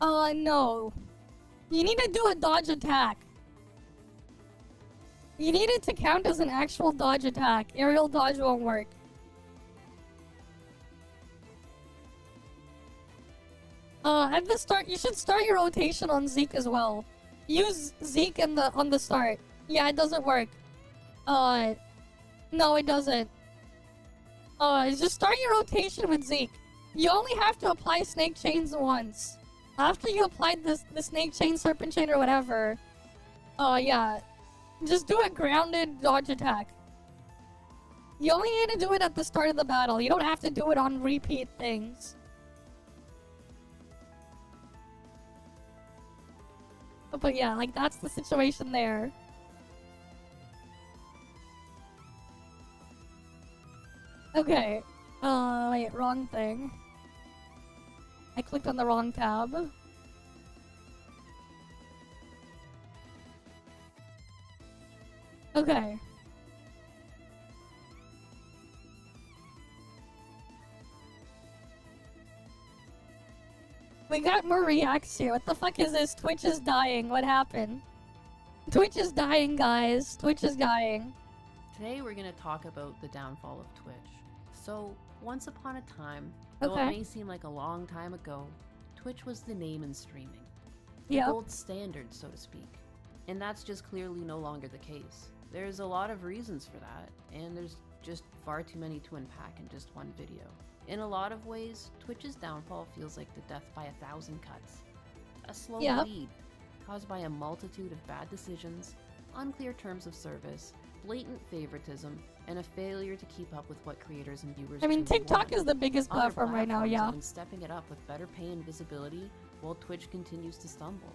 No. You need to do a dodge attack. You need it to count as an actual dodge attack. Aerial dodge won't work. At the start, you should start your rotation on Zeke as well. Use Zeke on the start. Yeah, it doesn't work. No, it doesn't. Just start your rotation with Zeke. You only have to apply snake chains once. After you applied the snake chain, serpent chain, or whatever, yeah. Just do a grounded dodge attack. You only need to do it at the start of the battle. You don't have to do it on repeat things. But yeah, like that's the situation there. Okay. Wait, wrong thing. I clicked on the wrong tab. Okay. We got more reacts here. What the fuck is this? Twitch is dying. What happened? Twitch is dying, guys. Twitch is dying. Today we're going to talk about the downfall of Twitch. So, once upon a time, though it may seem like a long time ago, Twitch was the name in streaming. The gold standard, so to speak. And that's just clearly no longer the case. There's a lot of reasons for that, and there's just far too many to unpack in just one video. In a lot of ways, Twitch's downfall feels like the death by 1,000 cuts. A slow bleed, caused by a multitude of bad decisions, unclear terms of service, blatant favoritism, and a failure to keep up with what creators and viewers TikTok is the biggest platform right now, yeah. And stepping it up with better pay and visibility, while Twitch continues to stumble.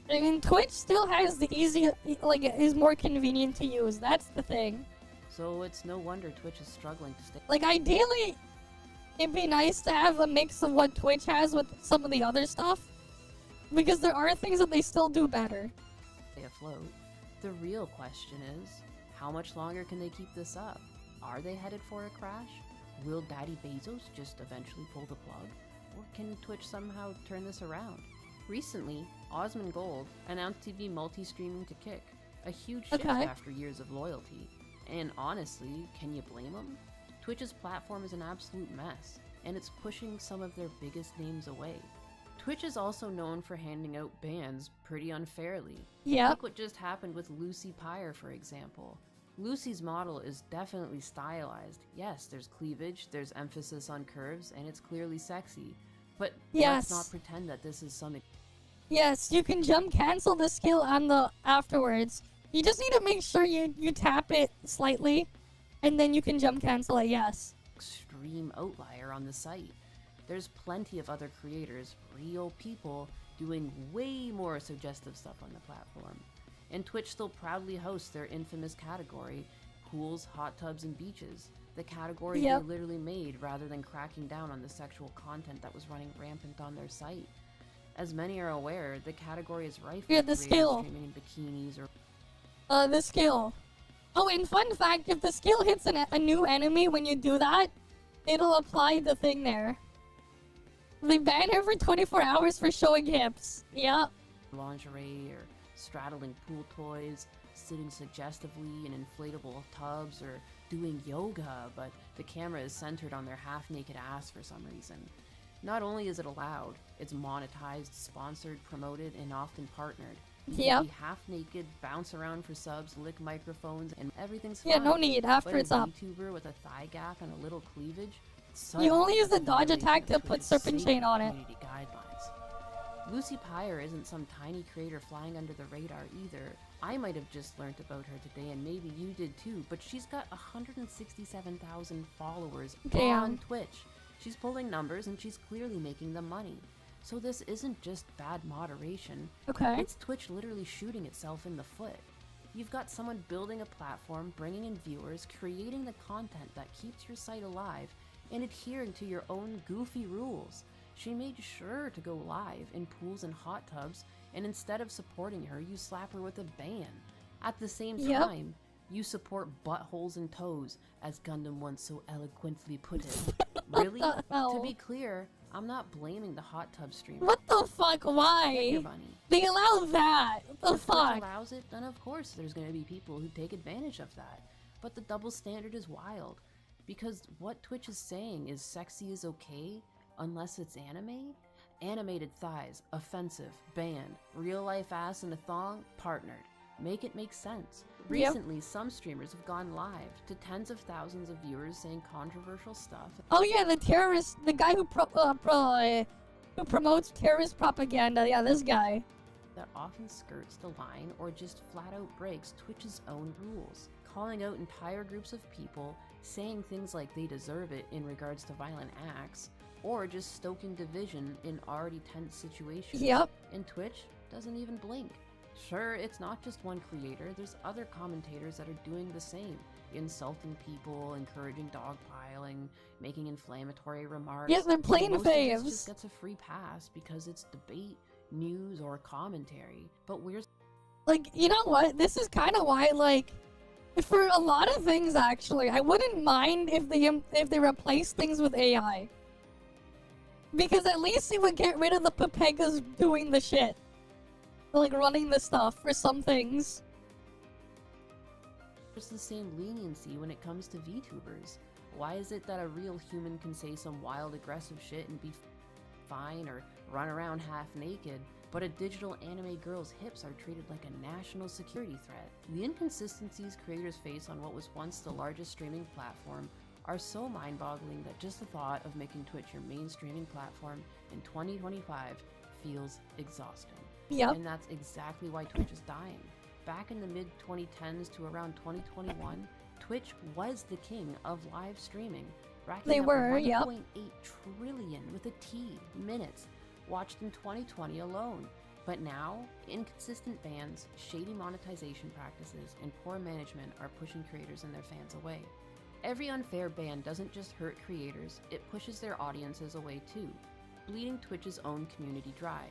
I mean, Twitch still has the is more convenient to use. That's the thing. So it's no wonder Twitch is struggling to stay. Like, ideally, it'd be nice to have a mix of what Twitch has with some of the other stuff. Because there are things that they still do better. Stay afloat. The real question is, how much longer can they keep this up? Are they headed for a crash? Will Daddy Bezos just eventually pull the plug? Or can Twitch somehow turn this around? Recently, Gold announced to be multi-streaming to Kick, a huge shift after years of loyalty. And honestly, can you blame them? Twitch's platform is an absolute mess, and it's pushing some of their biggest names away. Twitch is also known for handing out bans pretty unfairly. Look what just happened with Lucy Pyre, for example. Lucy's model is definitely stylized. Yes, there's cleavage, there's emphasis on curves, and it's clearly sexy. But let's not pretend that this is some... Yes, you can jump cancel the skill on the afterwards. You just need to make sure you tap it slightly, and then you can jump cancel it, extreme outlier on the site. There's plenty of other creators, real people, doing way more suggestive stuff on the platform. And Twitch still proudly hosts their infamous category, pools, hot tubs, and beaches. The category they literally made rather than cracking down on the sexual content that was running rampant on their site. As many are aware, the category is rife with creators streaming in bikinis or... the skill. Oh, and fun fact, if the skill hits a new enemy when you do that, it'll apply the thing there. They ban her for 24 hours for showing hips. Lingerie or straddling pool toys, sitting suggestively in inflatable tubs, or doing yoga, but the camera is centered on their half-naked ass for some reason. Not only is it allowed, it's monetized, sponsored, promoted, and often partnered. You can be half-naked, bounce around for subs, lick microphones, and everything's fine. No need after it's up. Vtuber with a thigh gap and a little cleavage, you only use the dodge attack to put serpent chain on it. Guidelines. Lucy Pyre isn't some tiny creator flying under the radar either. I might have just learnt about her today, and maybe you did too, but she's got 167,000 followers on Twitch. She's pulling numbers, and she's clearly making them money. So this isn't just bad moderation. It's Twitch literally shooting itself in the foot. You've got someone building a platform, bringing in viewers, creating the content that keeps your site alive, and adhering to your own goofy rules. She made sure to go live in pools and hot tubs, and instead of supporting her, you slap her with a ban. At the same time, you support buttholes and toes, as Gundam once so eloquently put it. Really? To be clear, I'm not blaming the hot tub streamer. What the fuck? Why? They allow that. What the fuck? If allows it, then of course there's going to be people who take advantage of that. But the double standard is wild. Because what Twitch is saying is sexy is okay, unless it's anime? Animated thighs, offensive, banned. Real life ass in a thong, partnered. Make it make sense. Recently, some streamers have gone live to tens of thousands of viewers saying controversial stuff. Oh yeah, the terrorist, the guy who promotes terrorist propaganda. Yeah, this guy. That often skirts the line or just flat out breaks Twitch's own rules, calling out entire groups of people, saying things like they deserve it in regards to violent acts, or just stoking division in already tense situations. And Twitch doesn't even blink. Sure, it's not just one creator, there's other commentators that are doing the same, insulting people, encouraging dogpiling, making inflammatory remarks. They're plain faves. Just gets a free pass because it's debate, news, or commentary. But we're like, you know what? This is kind of why, like, for a lot of things, actually, I wouldn't mind if they replace things with AI. Because at least it would get rid of the Pepegas doing the shit. Like, running the stuff for some things. There's the same leniency when it comes to VTubers. Why is it that a real human can say some wild aggressive shit and be fine or run around half naked, but a digital anime girl's hips are treated like a national security threat? The inconsistencies creators face on what was once the largest streaming platform are so mind-boggling that just the thought of making Twitch your main streaming platform in 2025 feels exhausting. And that's exactly why Twitch is dying. Back in the mid-2010s to around 2021, Twitch was the king of live streaming, racking up 1.8 trillion with a T minutes watched in 2020 alone. But now, inconsistent bans, shady monetization practices, and poor management are pushing creators and their fans away. Every unfair ban doesn't just hurt creators, it pushes their audiences away too, bleeding Twitch's own community dry.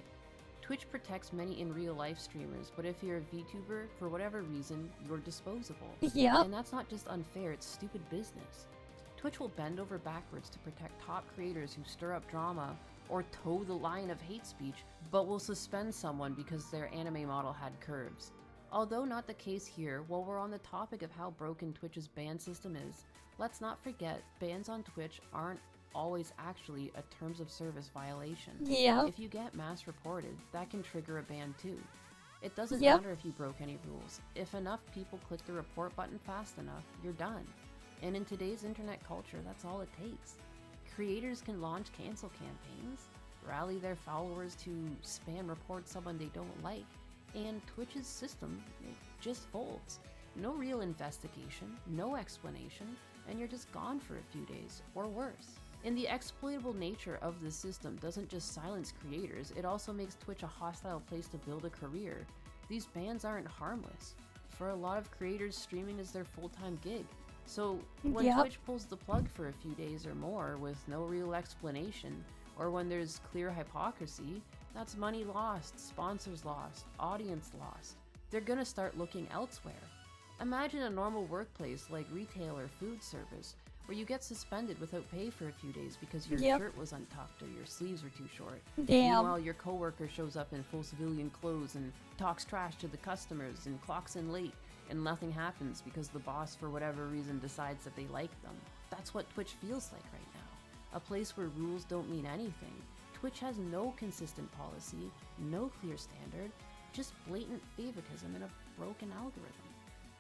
Twitch protects many in real life streamers, but if you're a VTuber, for whatever reason, you're disposable. And that's not just unfair, it's stupid business. Twitch will bend over backwards to protect top creators who stir up drama, or toe the line of hate speech, but will suspend someone because their anime model had curves. Although not the case here, while we're on the topic of how broken Twitch's ban system is, let's not forget bans on Twitch aren't always actually a terms of service violation. Yeah. If you get mass reported, that can trigger a ban too. It doesn't matter if you broke any rules. If enough people click the report button fast enough, you're done. And in today's internet culture, that's all it takes. Creators can launch cancel campaigns, rally their followers to spam report someone they don't like, and Twitch's system, it just folds. No real investigation, no explanation, and you're just gone for a few days, or worse. And the exploitable nature of this system doesn't just silence creators, it also makes Twitch a hostile place to build a career. These bans aren't harmless. For a lot of creators, streaming is their full-time gig. So when Twitch pulls the plug for a few days or more with no real explanation, or when there's clear hypocrisy, that's money lost, sponsors lost, audience lost. They're gonna start looking elsewhere. Imagine a normal workplace like retail or food service, where you get suspended without pay for a few days because your shirt was untucked or your sleeves were too short. Meanwhile, your coworker shows up in full civilian clothes and talks trash to the customers and clocks in late, and nothing happens because the boss, for whatever reason, decides that they like them. That's what Twitch feels like right now. A place where rules don't mean anything. Twitch has no consistent policy, no clear standard, just blatant favoritism and a broken algorithm.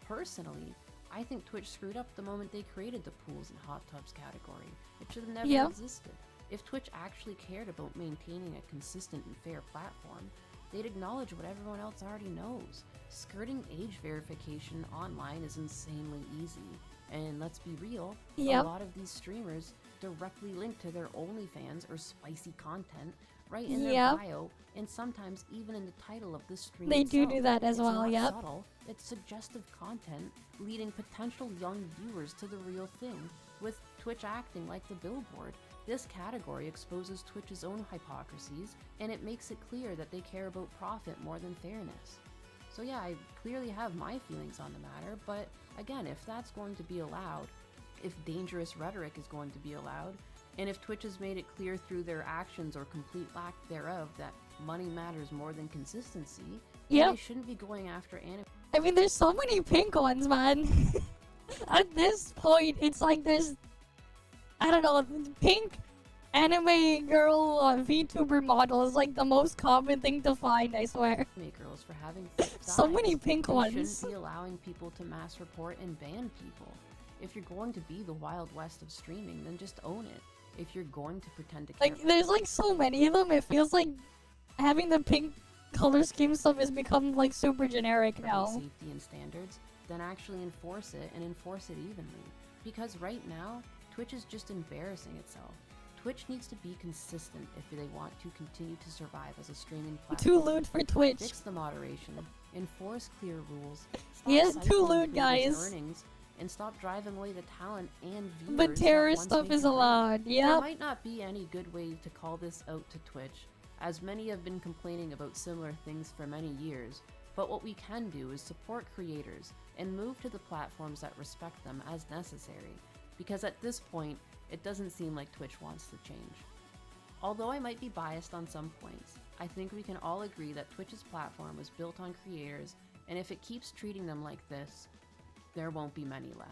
Personally, I think Twitch screwed up the moment they created the pools and hot tubs category. It should have never existed. If Twitch actually cared about maintaining a consistent and fair platform, they'd acknowledge what everyone else already knows. Skirting age verification online is insanely easy. And let's be real, a lot of these streamers directly link to their OnlyFans or spicy content right in their bio, and sometimes even in the title of the stream They itself. do that as well, It's not subtle, it's suggestive content, leading potential young viewers to the real thing, with Twitch acting like the billboard. This category exposes Twitch's own hypocrisies, and it makes it clear that they care about profit more than fairness. So yeah, I clearly have my feelings on the matter, but again, if that's going to be allowed, if dangerous rhetoric is going to be allowed, and if Twitch has made it clear through their actions or complete lack thereof that money matters more than consistency, they shouldn't be going after anime. I mean, there's so many pink ones, man. At this point, it's like there's, I don't know, pink anime girl VTuber model is like the most common thing to find, I swear. Girls for having so many pink ones. Shouldn't be allowing people to mass report and ban people. If you're going to be the Wild West of streaming, then just own it. If you're going to pretend to care, like, there's like so many of them, it feels like having the pink color scheme stuff has become like super generic now. Safety and standards, then actually enforce it and enforce it evenly. Because right now, Twitch is just embarrassing itself. Twitch needs to be consistent if they want to continue to survive as a streaming platform. Too lewd for Twitch. Fix the moderation, enforce clear rules, too lewd, guys. Earnings, and stop driving away the talent and viewers. But terrorist stuff is allowed, There might not be any good way to call this out to Twitch, as many have been complaining about similar things for many years, but what we can do is support creators and move to the platforms that respect them as necessary, because at this point, it doesn't seem like Twitch wants to change. Although I might be biased on some points, I think we can all agree that Twitch's platform was built on creators, and if it keeps treating them like this, there won't be many left.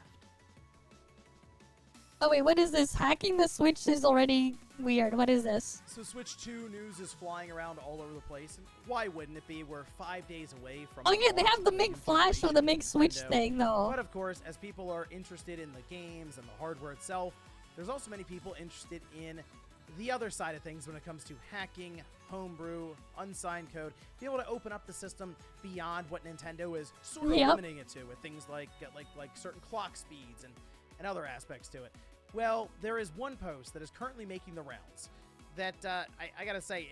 Oh wait, what is this? Hacking the Switch is already weird. What is this? So Switch 2 news is flying around all over the place, and why wouldn't it be? We're 5 days away from... Oh yeah, they have the big flash of the big Switch thing though. But of course, as people are interested in the games and the hardware itself, there's also many people interested in the other side of things when it comes to hacking, homebrew, unsigned code, be able to open up the system beyond what Nintendo is sort of limiting it to, with things like certain clock speeds and other aspects to it. Well, there is one post that is currently making the rounds that I gotta say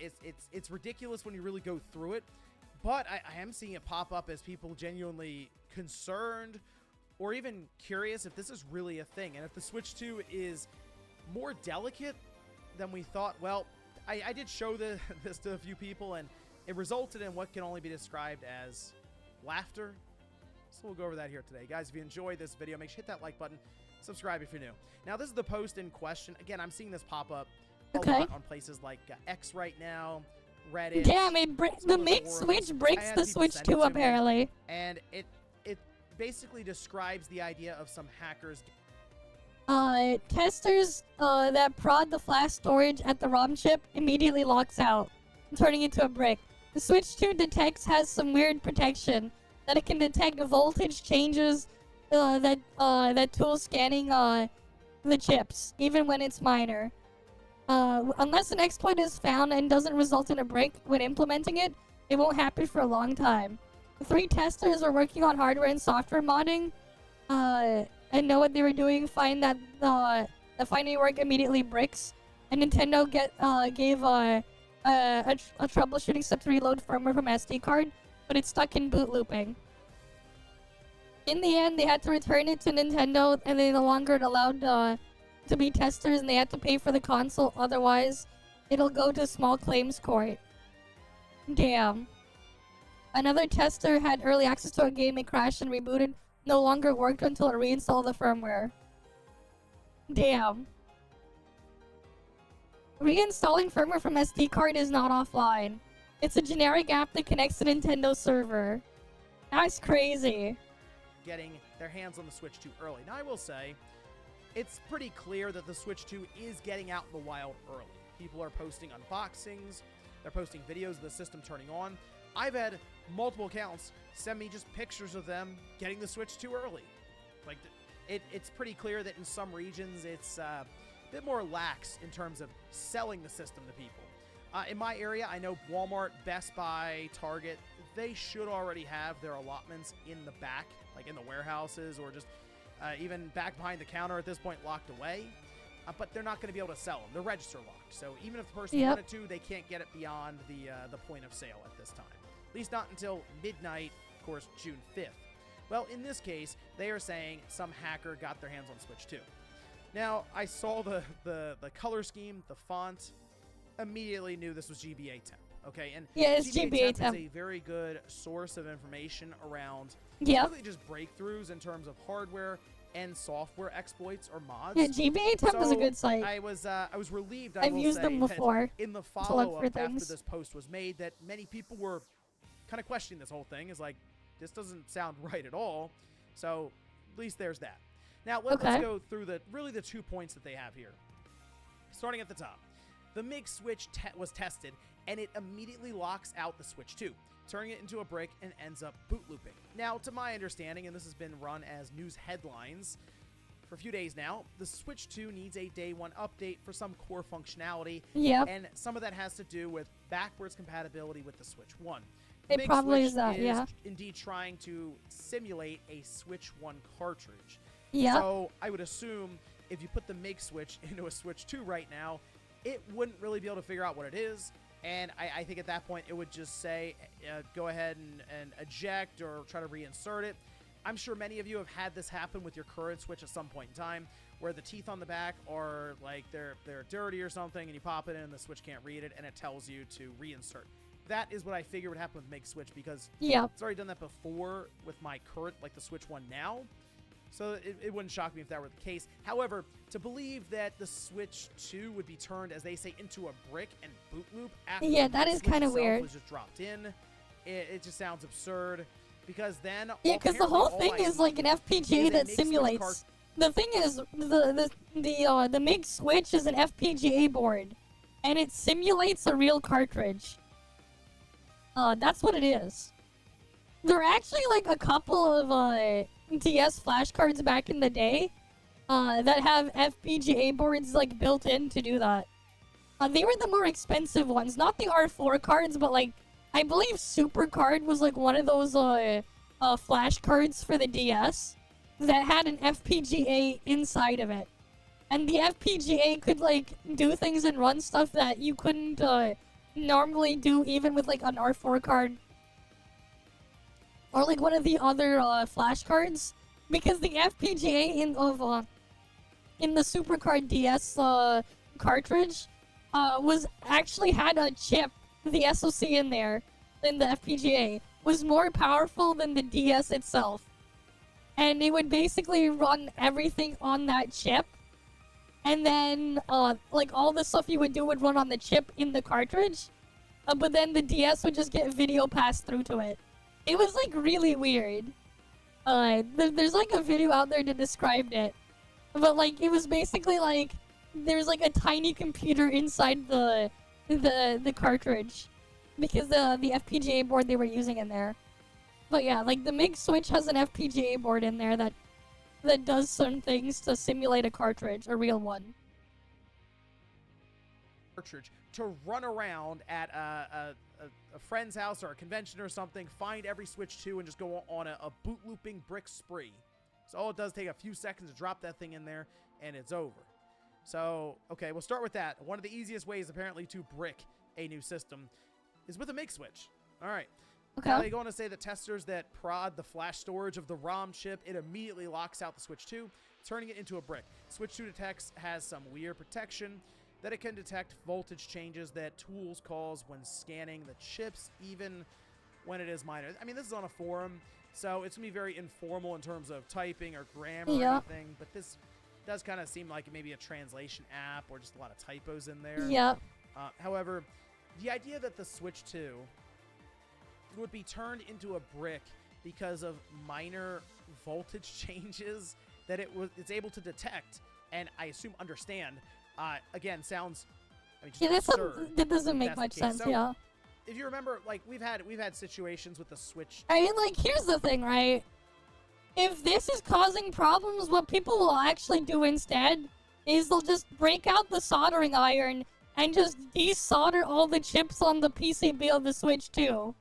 it's ridiculous when you really go through it, but I am seeing it pop up as people genuinely concerned or even curious if this is really a thing, and if the Switch 2 is more delicate than we thought. Well, I did show this to a few people, and it resulted in what can only be described as laughter. So we'll go over that here today. Guys, if you enjoyed this video, make sure you hit that like button, subscribe if you're new. Now, this is the post in question. Again, I'm seeing this pop up a lot on places like X right now, Reddit. Damn, the make Switch breaks the Switch 2 apparently. And it basically describes the idea of some hackers. Testers that prod the flash storage at the ROM chip immediately locks out, turning into a brick. The Switch 2 has some weird protection that it can detect voltage changes that tool scanning the chips, even when it's minor. Unless an exploit is found and doesn't result in a break when implementing it, it won't happen for a long time. The 3 testers are working on hardware and software modding, and know what they were doing. Find that the finding work immediately bricks, and Nintendo gave a troubleshooting step to reload firmware from SD card, but it's stuck in boot looping. In the end, they had to return it to Nintendo, and they no longer allowed to be testers, and they had to pay for the console. Otherwise, it'll go to small claims court. Damn. Another tester had early access to a game, it crashed and rebooted. No longer worked until it reinstalled the firmware. Damn. Reinstalling firmware from SD card is not offline. It's a generic app that connects to Nintendo server. That's crazy. Getting their hands on the Switch 2 early. Now, I will say, it's pretty clear that the Switch 2 is getting out in the wild early. People are posting unboxings. They're posting videos of the system turning on. I've had multiple accounts send me just pictures of them getting the Switch 2 early. Like, it's pretty clear that in some regions it's a bit more lax in terms of selling the system to people. In my area, I know Walmart, Best Buy, Target, they should already have their allotments in the back, like in the warehouses, or just even back behind the counter at this point, locked away. But they're not going to be able to sell them. They're register locked. So even if the person wanted to, they can't get it beyond the point of sale at this time. At least not until midnight, of course, June 5th. Well, in this case, they are saying some hacker got their hands on Switch 2. Now, I saw the color scheme, the font, immediately knew this was GBA temp. Okay, and it's GBA temp is a very good source of information around really just breakthroughs in terms of hardware and software exploits or mods. Yeah, GBA temp is a good site. I was relieved. I've used them before. In the follow-up after this post was made, that many people were kind of questioning this whole thing. Is like, this doesn't sound right at all. So at least there's that. Now let's go through the 2 points that they have here. Starting at the top, the MIG switch was tested, and it immediately locks out the Switch 2, turning it into a brick and ends up boot looping. Now, to my understanding, and this has been run as news headlines for a few days now, the Switch 2 needs a day 1 update for some core functionality, and some of that has to do with backwards compatibility with the Switch 1. It probably is that, indeed trying to simulate a Switch 1 cartridge. Yeah. So I would assume if you put the MIG switch into a Switch 2 right now, it wouldn't really be able to figure out what it is. And I think at that point, it would just say, go ahead and eject or try to reinsert it. I'm sure many of you have had this happen with your current Switch at some point in time, where the teeth on the back are like they're dirty or something, and you pop it in and the Switch can't read it, and it tells you to reinsert. That is what I figure would happen with MIG switch, because it's already done that before with my current, like the Switch 1 now. So it wouldn't shock me if that were the case. However, to believe that the Switch 2 would be turned, as they say, into a brick and boot loop after that is kind of weird. Was just dropped in, it just sounds absurd. Because then because the whole thing is like an FPGA that simulates. The thing is, the MIG switch is an FPGA board, and it simulates a real cartridge. That's what it is. There are actually like a couple of DS flashcards back in the day that have FPGA boards like built in to do that. They were the more expensive ones, not the R4 cards, but like I believe Super Card was like one of those flashcards for the DS that had an FPGA inside of it, and the FPGA could like do things and run stuff that you couldn't normally do even with like an R4 card. Or like one of the other flashcards, because the FPGA in the Super Card DS cartridge was actually had a chip, the SoC in there, in the FPGA, was more powerful than the DS itself, and it would basically run everything on that chip, and then like all the stuff you would do would run on the chip in the cartridge, but then the DS would just get video passed through to it. It was like really weird. There's like a video out there that described it, but like it was basically like there's like a tiny computer inside the cartridge because the FPGA board they were using in there. But yeah, like the MiG Switch has an FPGA board in there that does certain things to simulate a cartridge, a real one. Cartridge to run around at a friend's house or a convention or something, find every Switch 2 and just go on a boot looping brick spree. So all it does take a few seconds to drop that thing in there and it's over. So, okay, we'll start with that. One of the easiest ways apparently to brick a new system is with a MiG switch. All right. Okay. Now they go on to say that testers that prod the flash storage of the ROM chip, it immediately locks out the Switch 2, turning it into a brick. Switch 2 detects has some weird protection that it can detect voltage changes that tools cause when scanning the chips, even when it is minor. I mean, this is on a forum, so it's going to be very informal in terms of typing or grammar or anything, but this does kind of seem like maybe a translation app or just a lot of typos in there. Yeah. However, the idea that the Switch 2 would be turned into a brick because of minor voltage changes that it's able to detect and I assume understand, again, sounds absurd. That doesn't make much sense. So, yeah. If you remember, like we've had situations with the Switch. I mean, like, here's the thing, right? If this is causing problems, what people will actually do instead is they'll just break out the soldering iron and just desolder all the chips on the PCB of the Switch 2.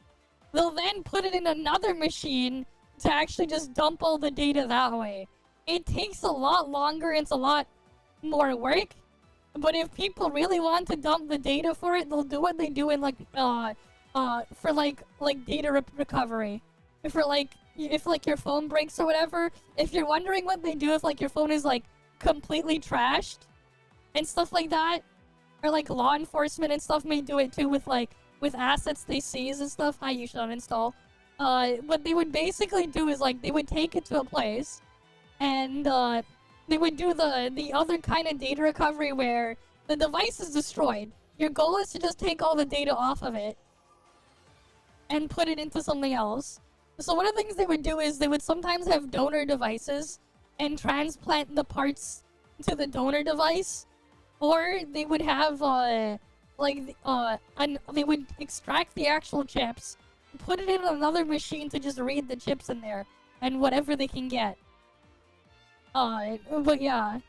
They'll then put it in another machine to actually just dump all the data that way. It takes a lot longer, it's a lot more work, but if people really want to dump the data for it, they'll do what they do in like for like data recovery. For like if like your phone breaks or whatever, if you're wondering what they do if like your phone is like completely trashed and stuff like that, or like law enforcement and stuff may do it too with assets they seize and stuff. You should uninstall. What they would basically do is like they would take it to a place and they would do the other kind of data recovery where the device is destroyed. Your goal is to just take all the data off of it and put it into something else. So one of the things they would do is they would sometimes have donor devices and transplant the parts to the donor device, or they would have they would extract the actual chips, put it in another machine to just read the chips in there and whatever they can get. But yeah,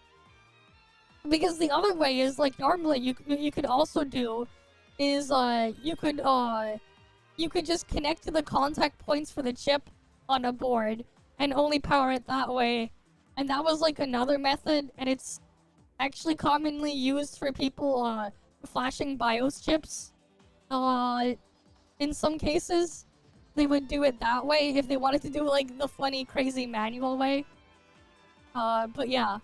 because the other way is like normally you could also do is you could just connect to the contact points for the chip on a board and only power it that way, and that was like another method, and it's actually commonly used for people flashing BIOS chips. In some cases, they would do it that way if they wanted to do like the funny, crazy manual way. But yeah.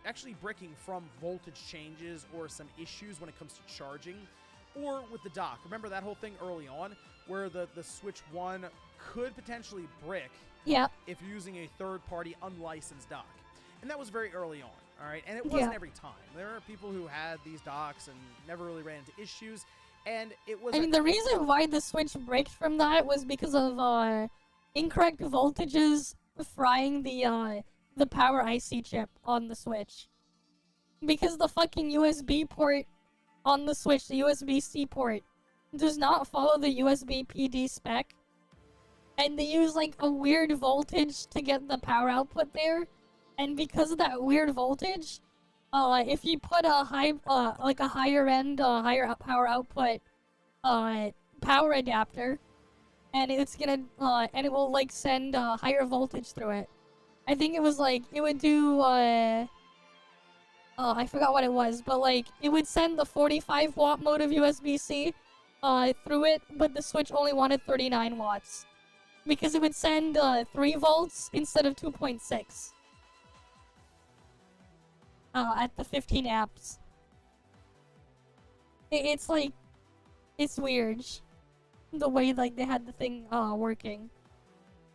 Actually bricking from voltage changes or some issues when it comes to charging, or with the dock. Remember that whole thing early on where the Switch 1 could potentially brick if you're using a third-party unlicensed dock. And that was very early on, all right? And it wasn't every time. There are people who had these docks and never really ran into issues, and it was... I mean, the reason why the Switch bricked from that was because of incorrect voltages frying the power IC chip on the Switch. Because the fucking USB port on the Switch, the USB-C port, does not follow the USB PD spec. And they use like a weird voltage to get the power output there. And because of that weird voltage, if you put a higher end, higher power output, power adapter, and it's gonna, and it will like send higher voltage through it. I think it was like, it would do, I forgot what it was, but like, it would send the 45 watt mode of USB-C, through it, but the Switch only wanted 39 watts. Because it would send, 3 volts instead of 2.6. At the 15 amps. It's like, it's weird. The way, like, they had the thing, working.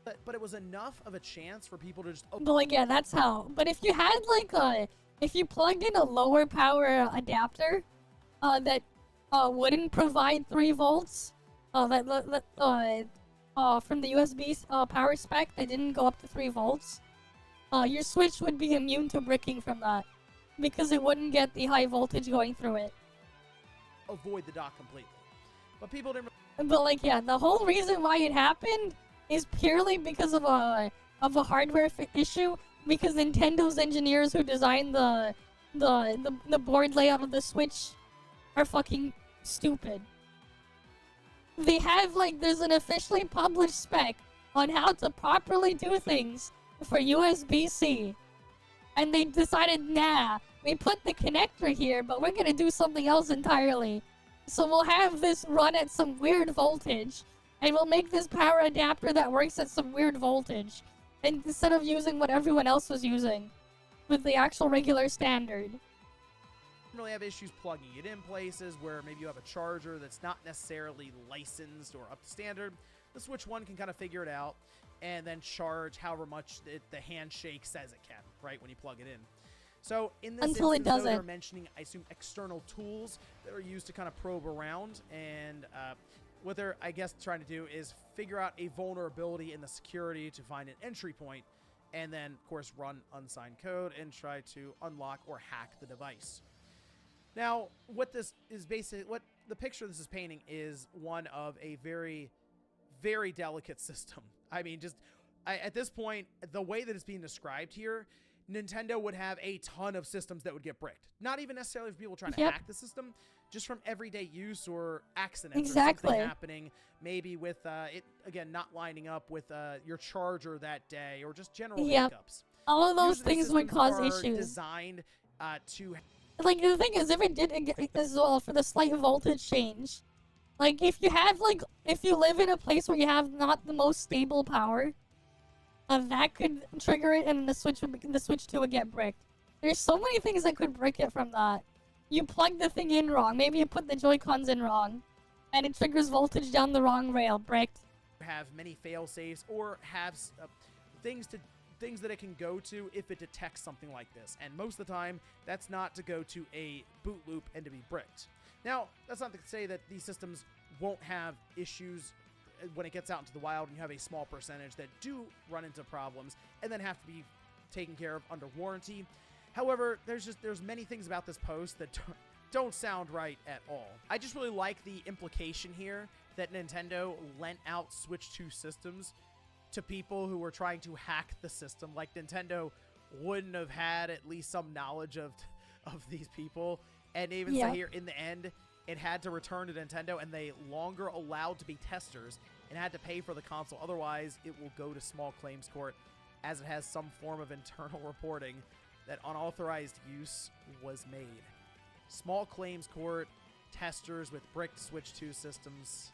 But it was enough of a chance for people to just... But like, yeah, that's how. But if you had like if you plugged in a lower power adapter, that wouldn't provide 3 volts, from the USB power spec that didn't go up to 3 volts, your Switch would be immune to bricking from that, because it wouldn't get the high voltage going through it. Avoid the dock completely. But people didn't. But like, yeah, the whole reason why it happened is purely because of a hardware issue. Because Nintendo's engineers who designed the board layout of the Switch are fucking stupid. They have, like, there's an officially published spec on how to properly do things for USB-C. And they decided, nah, we put the connector here, but we're gonna do something else entirely. So we'll have this run at some weird voltage, and we'll make this power adapter that works at some weird voltage, and instead of using what everyone else was using with the actual regular standard. Really have issues plugging it in places where maybe you have a charger that's not necessarily licensed or up to standard. The Switch 1 can kind of figure it out and then charge however much the handshake says it can, right, when you plug it in. So in this Until it instance, though, doesn't. they're mentioning, I assume, external tools that are used to kind of probe around, and what they're, I guess, trying to do is figure out a vulnerability in the security to find an entry point, and then, of course, run unsigned code and try to unlock or hack the device. Now, what this is basically, what the picture this is painting is one of a very, very delicate system. I mean, at this point, the way that it's being described here, Nintendo would have a ton of systems that would get bricked. Not even necessarily for people trying to hack the system, just from everyday use or accidents or something happening. Maybe with it, again, not lining up with your charger that day, or just general hiccups. All of those things would cause issues. Designed to... Like, the thing is, if it did as well for the slight voltage change, like, if you have, like, if you live in a place where you have not the most stable power, that could trigger it, and the Switch 2 would get bricked. There's so many things that could brick it from that. You plug the thing in wrong. Maybe you put the Joy-Cons in wrong, and it triggers voltage down the wrong rail. Bricked. Have many fail safes or have things that it can go to if it detects something like this. And most of the time, that's not to go to a boot loop and to be bricked. Now, that's not to say that these systems won't have issues when it gets out into the wild, and you have a small percentage that do run into problems and then have to be taken care of under warranty. However, there's many things about this post that don't sound right at all. I just really like the implication here that Nintendo lent out Switch 2 systems to people who were trying to hack the system. Like, Nintendo wouldn't have had at least some knowledge of these people, and even say here in the end, it had to return to Nintendo, and they longer allowed to be testers and had to pay for the console. Otherwise, it will go to small claims court, as it has some form of internal reporting that unauthorized use was made. Small claims court, testers with bricked Switch 2 systems.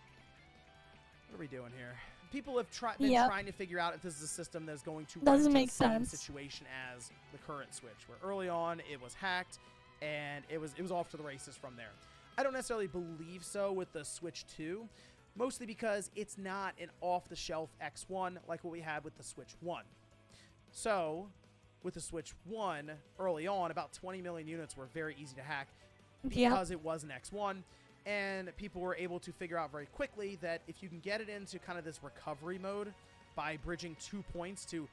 What are we doing here? People have been trying to figure out if this is a system that's going to run into the same situation as the current Switch, where early on it was hacked and it was off to the races from there. I don't necessarily believe so with the Switch 2, mostly because it's not an off-the-shelf X1 like what we had with the Switch 1. So, with the Switch 1, early on, about 20 million units were very easy to hack because it was an X1, and people were able to figure out very quickly that if you can get it into kind of this recovery mode by bridging 2 points to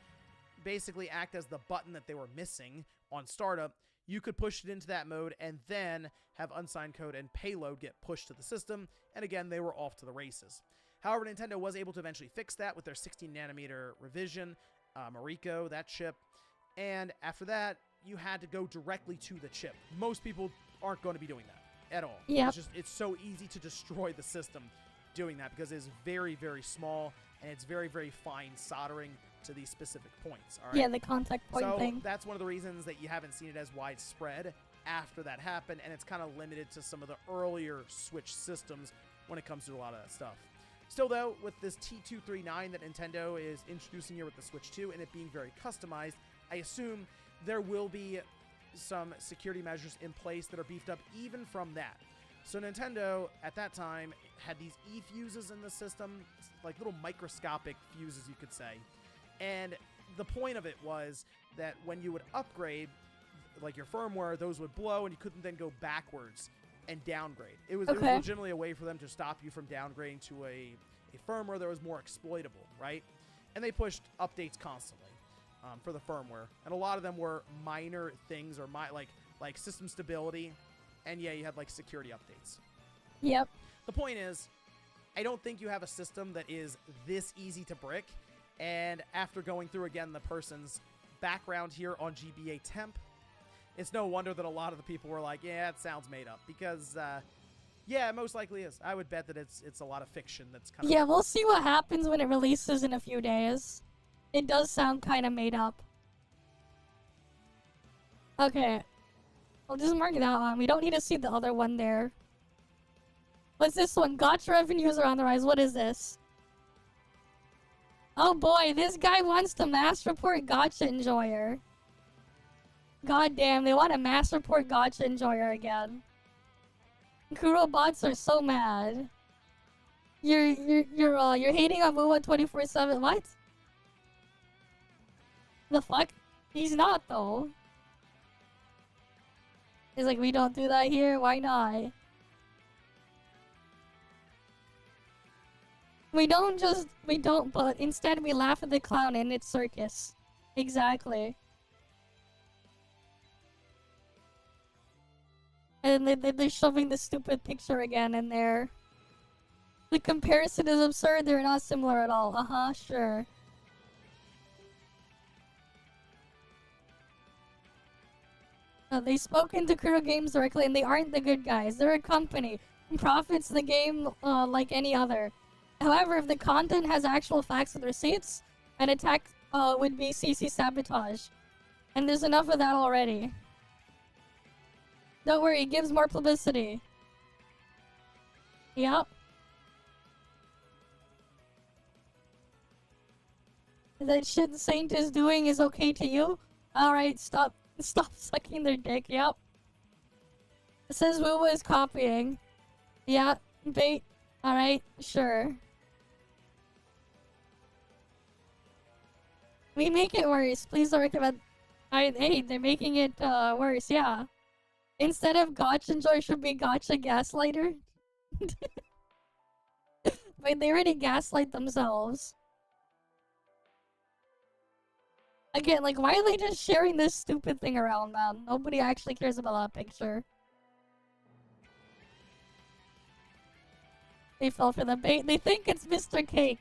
basically act as the button that they were missing on startup, you could push it into that mode and then have unsigned code and payload get pushed to the system, and again, they were off to the races. However, Nintendo was able to eventually fix that with their 16nm revision, Mariko, that chip, and after that, you had to go directly to the chip. Most people aren't going to be doing that at all. It's so easy to destroy the system doing that because it's very, very small, and it's very, very fine soldering to these specific points. All right? Yeah, the contact point thing. So that's one of the reasons that you haven't seen it as widespread after that happened, and it's kind of limited to some of the earlier Switch systems when it comes to a lot of that stuff. Still, though, with this T239 that Nintendo is introducing here with the Switch 2 and it being very customized, I assume there will be some security measures in place that are beefed up even from that. So Nintendo, at that time, had these E-fuses in the system, like little microscopic fuses, you could say. And the point of it was that when you would upgrade, like your firmware, those would blow, and you couldn't then go backwards and downgrade. It was legitimately a way for them to stop you from downgrading to a firmware that was more exploitable, right? And they pushed updates constantly for the firmware, and a lot of them were minor things, or like system stability, and yeah, you had like security updates. Yep. The point is, I don't think you have a system that is this easy to brick, and after going through again the person's background here on GBA temp, it's no wonder that a lot of the people were like, yeah, it sounds made up, because yeah, it most likely is. I would bet that it's a lot of fiction that's kind of... Yeah, we'll see what happens when it releases in a few days. It does sound kind of made up. Okay. I'll just mark that one. We don't need to see the other one there. What's this one? Gacha revenues are on the rise. What is this? Oh boy, this guy wants to mass report Gacha Enjoyer. God damn, they want to mass report Gacha Enjoyer again. Kuro bots are so mad. You're hating on Muwa 24/7. What? The fuck? He's not though. He's like, we don't do that here. Why not? We don't, but instead we laugh at the clown in its circus. Exactly. And they're shoving the stupid picture again in there. The comparison is absurd. They're not similar at all. Sure. They've spoken to Kuro Games directly, and they aren't the good guys. They're a company who profits the game like any other. However, if the content has actual facts and receipts, an attack would be CC sabotage. And there's enough of that already. Don't worry, it gives more publicity. Yep. That shit Saint is doing is okay to you? Alright, stop sucking their dick, yep. It says Wuwa is copying. Yeah, bait. Alright, sure. We make it worse. Please don't recommend... Hey, they're making it worse, yeah. Instead of Gotcha Enjoy should be Gotcha Gaslighter. Wait, they already gaslight themselves. Again, like, why are they just sharing this stupid thing around, man? Nobody actually cares about that picture. They fell for the bait. They think it's Mr. Cake.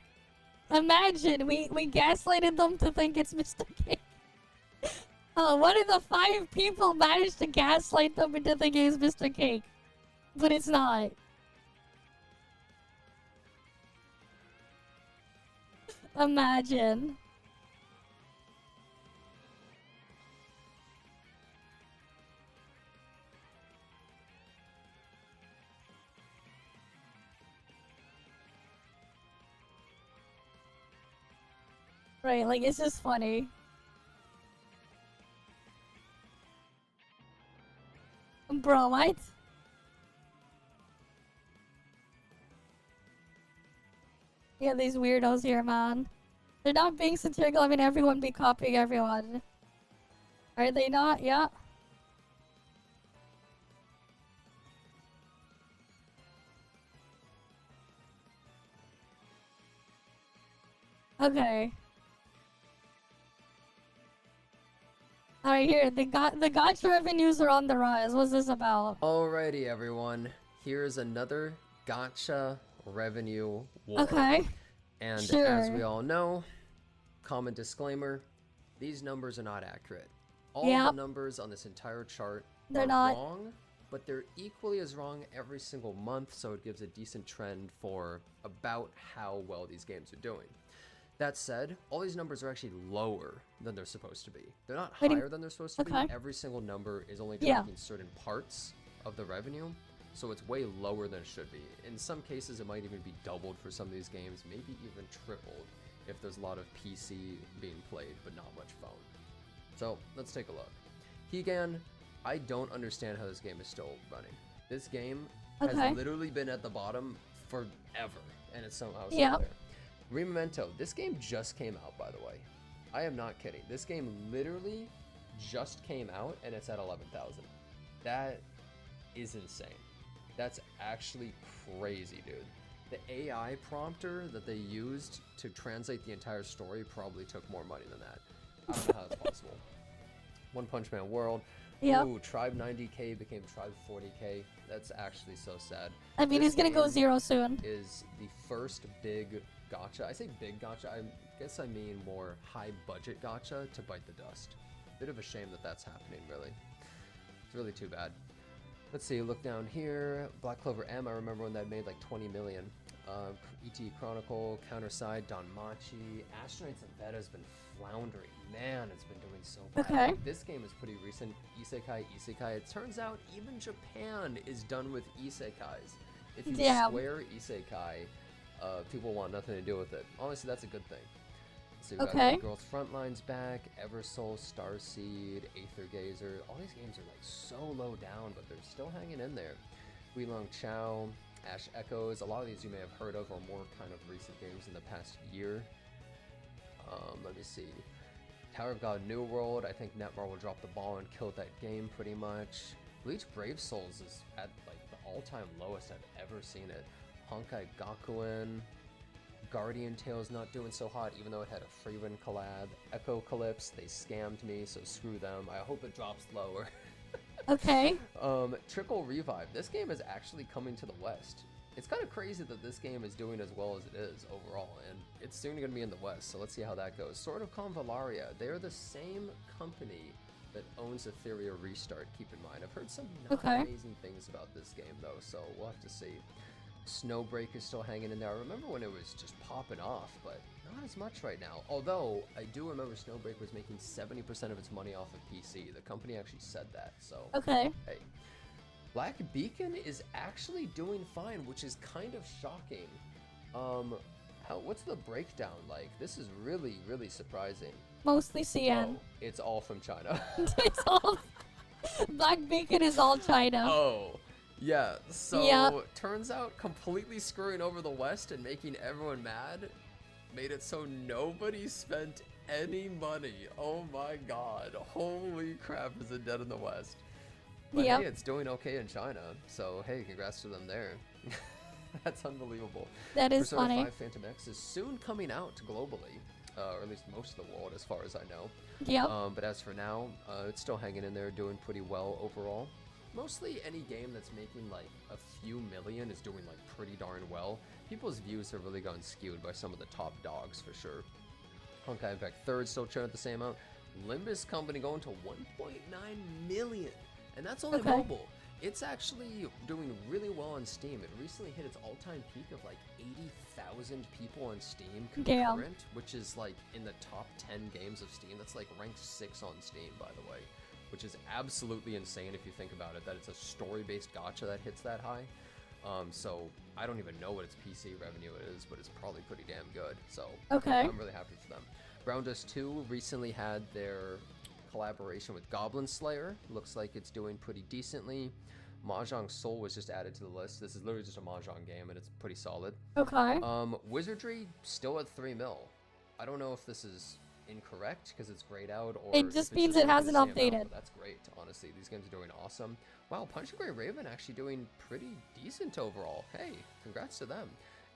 Imagine, we gaslighted them to think it's Mr. Cake. One of the 5 people managed to gaslight them into thinking it's Mr. Cake. But it's not. Imagine. Right, like, it's just funny. Bro, what? Yeah, these weirdos here, man. They're not being satirical. I mean, everyone be copying everyone. Are they not? Yeah. Okay. Alright, here, the gacha revenues are on the rise. What's this about? Alrighty, everyone. Here's another gacha revenue war. Okay. And sure. As we all know, common disclaimer, these numbers are not accurate. All the numbers on this entire chart are wrong, but they're equally as wrong every single month, so it gives a decent trend for about how well these games are doing. That said, all these numbers are actually lower than they're supposed to be. They're not higher than they're supposed to be. Every single number is only tracking certain parts of the revenue, so it's way lower than it should be. In some cases, it might even be doubled for some of these games, maybe even tripled if there's a lot of PC being played, but not much phone. So, let's take a look. Higan, I don't understand how this game is still running. This game has literally been at the bottom forever, and it's somehow still there. Rememento, this game just came out, by the way. I am not kidding. This game literally just came out and it's at 11,000. That is insane. That's actually crazy, dude. The AI prompter that they used to translate the entire story probably took more money than that. I don't know how that's possible. One Punch Man World. Yep. Ooh, Tribe 90k became Tribe 40k. That's actually so sad. I mean, This it's gonna go game zero soon. Is the first big gacha. I say big gacha, I guess I mean more high budget gacha to bite the dust. Bit of a shame that that's happening, really. It's really too bad. Let's see, look down here. Black Clover M, I remember when that made like 20 million. ET Chronicle, Counterside, Danmachi, Astronauts and Beta has been floundering. Man, it's been doing so bad. Okay. This game is pretty recent. Isekai. It turns out even Japan is done with isekais. If you swear isekai, people want nothing to do with it. Honestly, that's a good thing. So we've got Girls Frontline's back, Eversoul, Starseed, Aether Gazer. All these games are like so low down, but they're still hanging in there. Weilong Chao, Ash Echoes. A lot of these you may have heard of, or more kind of recent games in the past year. Let me see. Tower of God New World. I think Netmar will drop the ball and kill that game pretty much. Bleach Brave Souls is at like the all-time lowest I've ever seen it. Honkai Gakuen. Guardian Tale's not doing so hot, even though it had a Freewind collab. Echo Calypse, they scammed me, so screw them. I hope it drops lower. Okay. Trickle Revive. This game is actually coming to the West. It's kind of crazy that this game is doing as well as it is overall, and it's soon going to be in the West, so let's see how that goes. Sword of Convalaria. They're the same company that owns Etheria Restart, keep in mind. I've heard some not amazing things about this game, though, so we'll have to see. Snowbreak is still hanging in there. I remember when it was just popping off, but not as much right now. Although, I do remember Snowbreak was making 70% of its money off of PC. The company actually said that, so... Okay. Hey. Black Beacon is actually doing fine, which is kind of shocking. What's the breakdown like? This is really, really surprising. Mostly CN. Oh, it's all from China. It's all... Black Beacon is all China. Oh. Yeah, so turns out completely screwing over the West and making everyone mad made it so nobody spent any money. Oh my god. Holy crap, is it dead in the West? But hey, it's doing okay in China, so hey, congrats to them there. That's unbelievable. That is Persona funny. 5 Phantom X is soon coming out globally, or at least most of the world as far as I know. Yep. But as for now, it's still hanging in there, doing pretty well overall. Mostly any game that's making like a few million is doing like pretty darn well. People's views have really gone skewed by some of the top dogs for sure. Honkai Impact 3rd still churning at the same amount. Limbus Company going to 1.9 million. And that's only mobile. It's actually doing really well on Steam. It recently hit its all-time peak of like 80,000 people on Steam concurrent, which is like in the top 10 games of Steam. That's like ranked 6 on Steam, by the way. Which is absolutely insane if you think about it, that it's a story-based gacha that hits that high. So I don't even know what its PC revenue is, but it's probably pretty damn good. So I'm really happy for them. Ground Dust 2 recently had their collaboration with Goblin Slayer. Looks like it's doing pretty decently. Mahjong Soul was just added to the list. This is literally just a Mahjong game, and it's pretty solid. Wizardry still at 3 mil. I don't know if this is incorrect because it's grayed out, or it just means it hasn't updated. That's great, honestly. These games are doing awesome. Wow, Punch and Gray Raven actually doing pretty decent overall. Hey, congrats to them.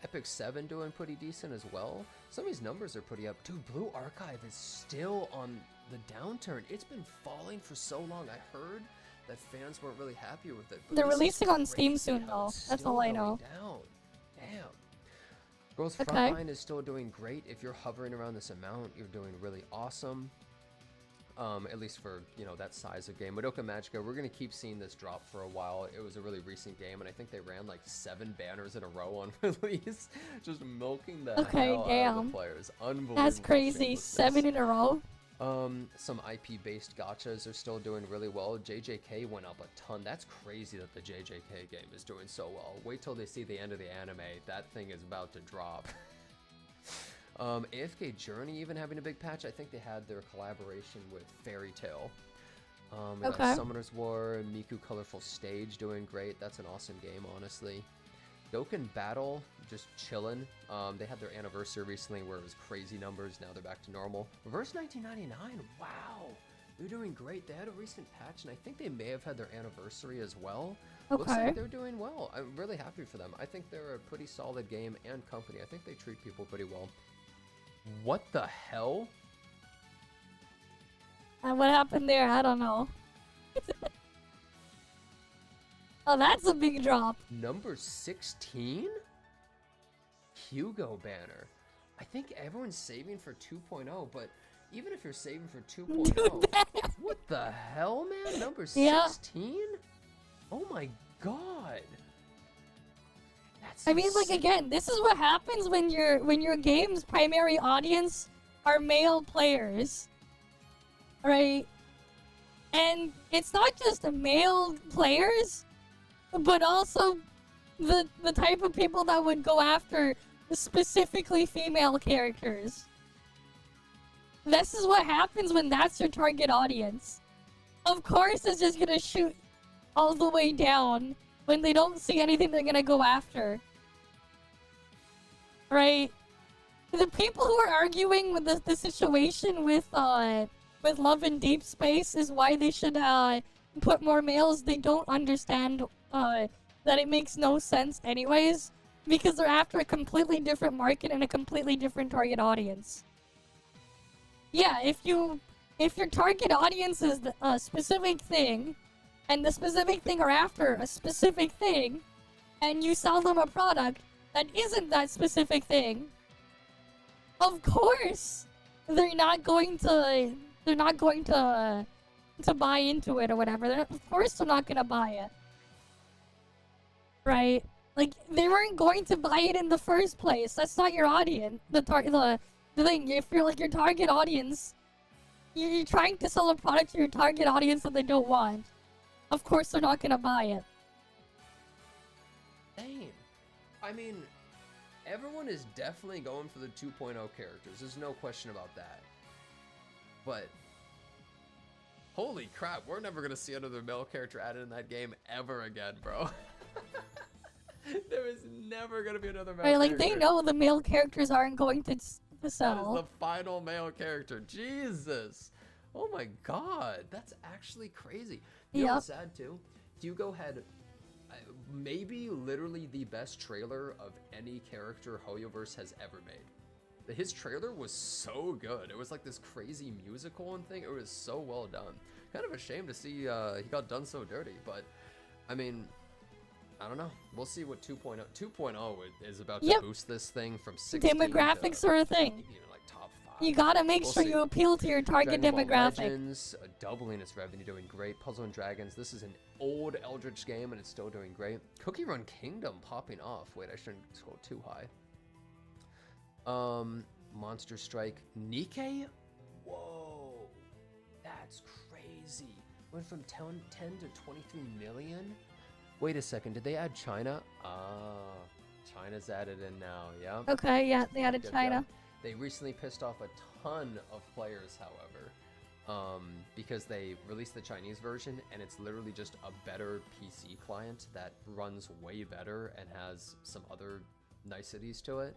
Epic 7 doing pretty decent as well. Some of these numbers are pretty up. Dude, Blue Archive is still on the downturn. It's been falling for so long. I heard that fans weren't really happy with it. They're releasing on Steam soon, though. That's all I know. Down. Damn. Girls Frontline is still doing great. If you're hovering around this amount, you're doing really awesome. At least for, you know, that size of game. Madoka Magica, we're going to keep seeing this drop for a while. It was a really recent game, and I think they ran like 7 banners in a row on release. Just milking the hell out of the players. Unbelievable. That's crazy. 7 in a row? Some IP-based gachas are still doing really well. JJK went up a ton. That's crazy that the JJK game is doing so well. Wait till they see the end of the anime. That thing is about to drop. AFK Journey even having a big patch. I think they had their collaboration with Fairy Tail. We got Summoner's War, Miku Colorful Stage doing great. That's an awesome game, honestly. Dokkan Battle, just chillin'. They had their anniversary recently where it was crazy numbers. Now they're back to normal. Reverse 1999, wow. They're doing great. They had a recent patch, and I think they may have had their anniversary as well. Okay. Looks like they're doing well. I'm really happy for them. I think they're a pretty solid game and company. I think they treat people pretty well. What the hell? And what happened there? I don't know. Oh, that's a big drop. Number 16? Hugo banner. I think everyone's saving for 2.0, but even if you're saving for 2.0, what the hell, man? Number 16? Oh my god. That's I mean, like, again, this is what happens when your game's primary audience are male players. Right? And it's not just male players, but also the type of people that would go after specifically female characters. This is what happens when that's your target audience. Of course it's just gonna shoot all the way down when they don't see anything they're gonna go after. Right? The people who are arguing with the situation with Love in Deep Space is why they should put more males. They don't understand that it makes no sense anyways, because they're after a completely different market and a completely different target audience. Yeah, if your target audience is a specific thing, and the specific thing are after a specific thing, and you sell them a product that isn't that specific thing, of course they're not going to buy into it or whatever. Of course they're not gonna buy it. Right? Like, they weren't going to buy it in the first place. That's not your audience. The thing, if you're like your target audience, you're trying to sell a product to your target audience that they don't want. Of course they're not gonna buy it. Dang. I mean, everyone is definitely going for the 2.0 characters. There's no question about that. But holy crap, we're never gonna see another male character added in that game ever again, bro. There is never gonna be another male right, like, character. they know the male characters aren't going to sell. That is the final male character. Jesus. Oh my god, that's actually crazy. You know what's sad too? Hugo had maybe literally the best trailer of any character Hoyoverse has ever made. His trailer was so good. It was like this crazy musical and thing. It was so well done. Kind of a shame to see he got done so dirty, but I mean, I don't know. We'll see what 2.0 is about to boost this thing from 16 demographics to are a thing. even like top 5. You gotta make sure you appeal to your target Dragon Ball demographic. Legends, doubling its revenue, doing great. Puzzle and Dragons, this is an old Eldritch game and it's still doing great. Cookie Run Kingdom popping off. Wait, I shouldn't scroll too high. Monster Strike. Nikkei? Whoa. That's crazy. Went from 10 to 23 million? Wait a second, did they add China? Ah, China's added in now, yeah? Okay, yeah, they added China. They recently pissed off a ton of players, however, because they released the Chinese version, and it's literally just a better PC client that runs way better and has some other niceties to it.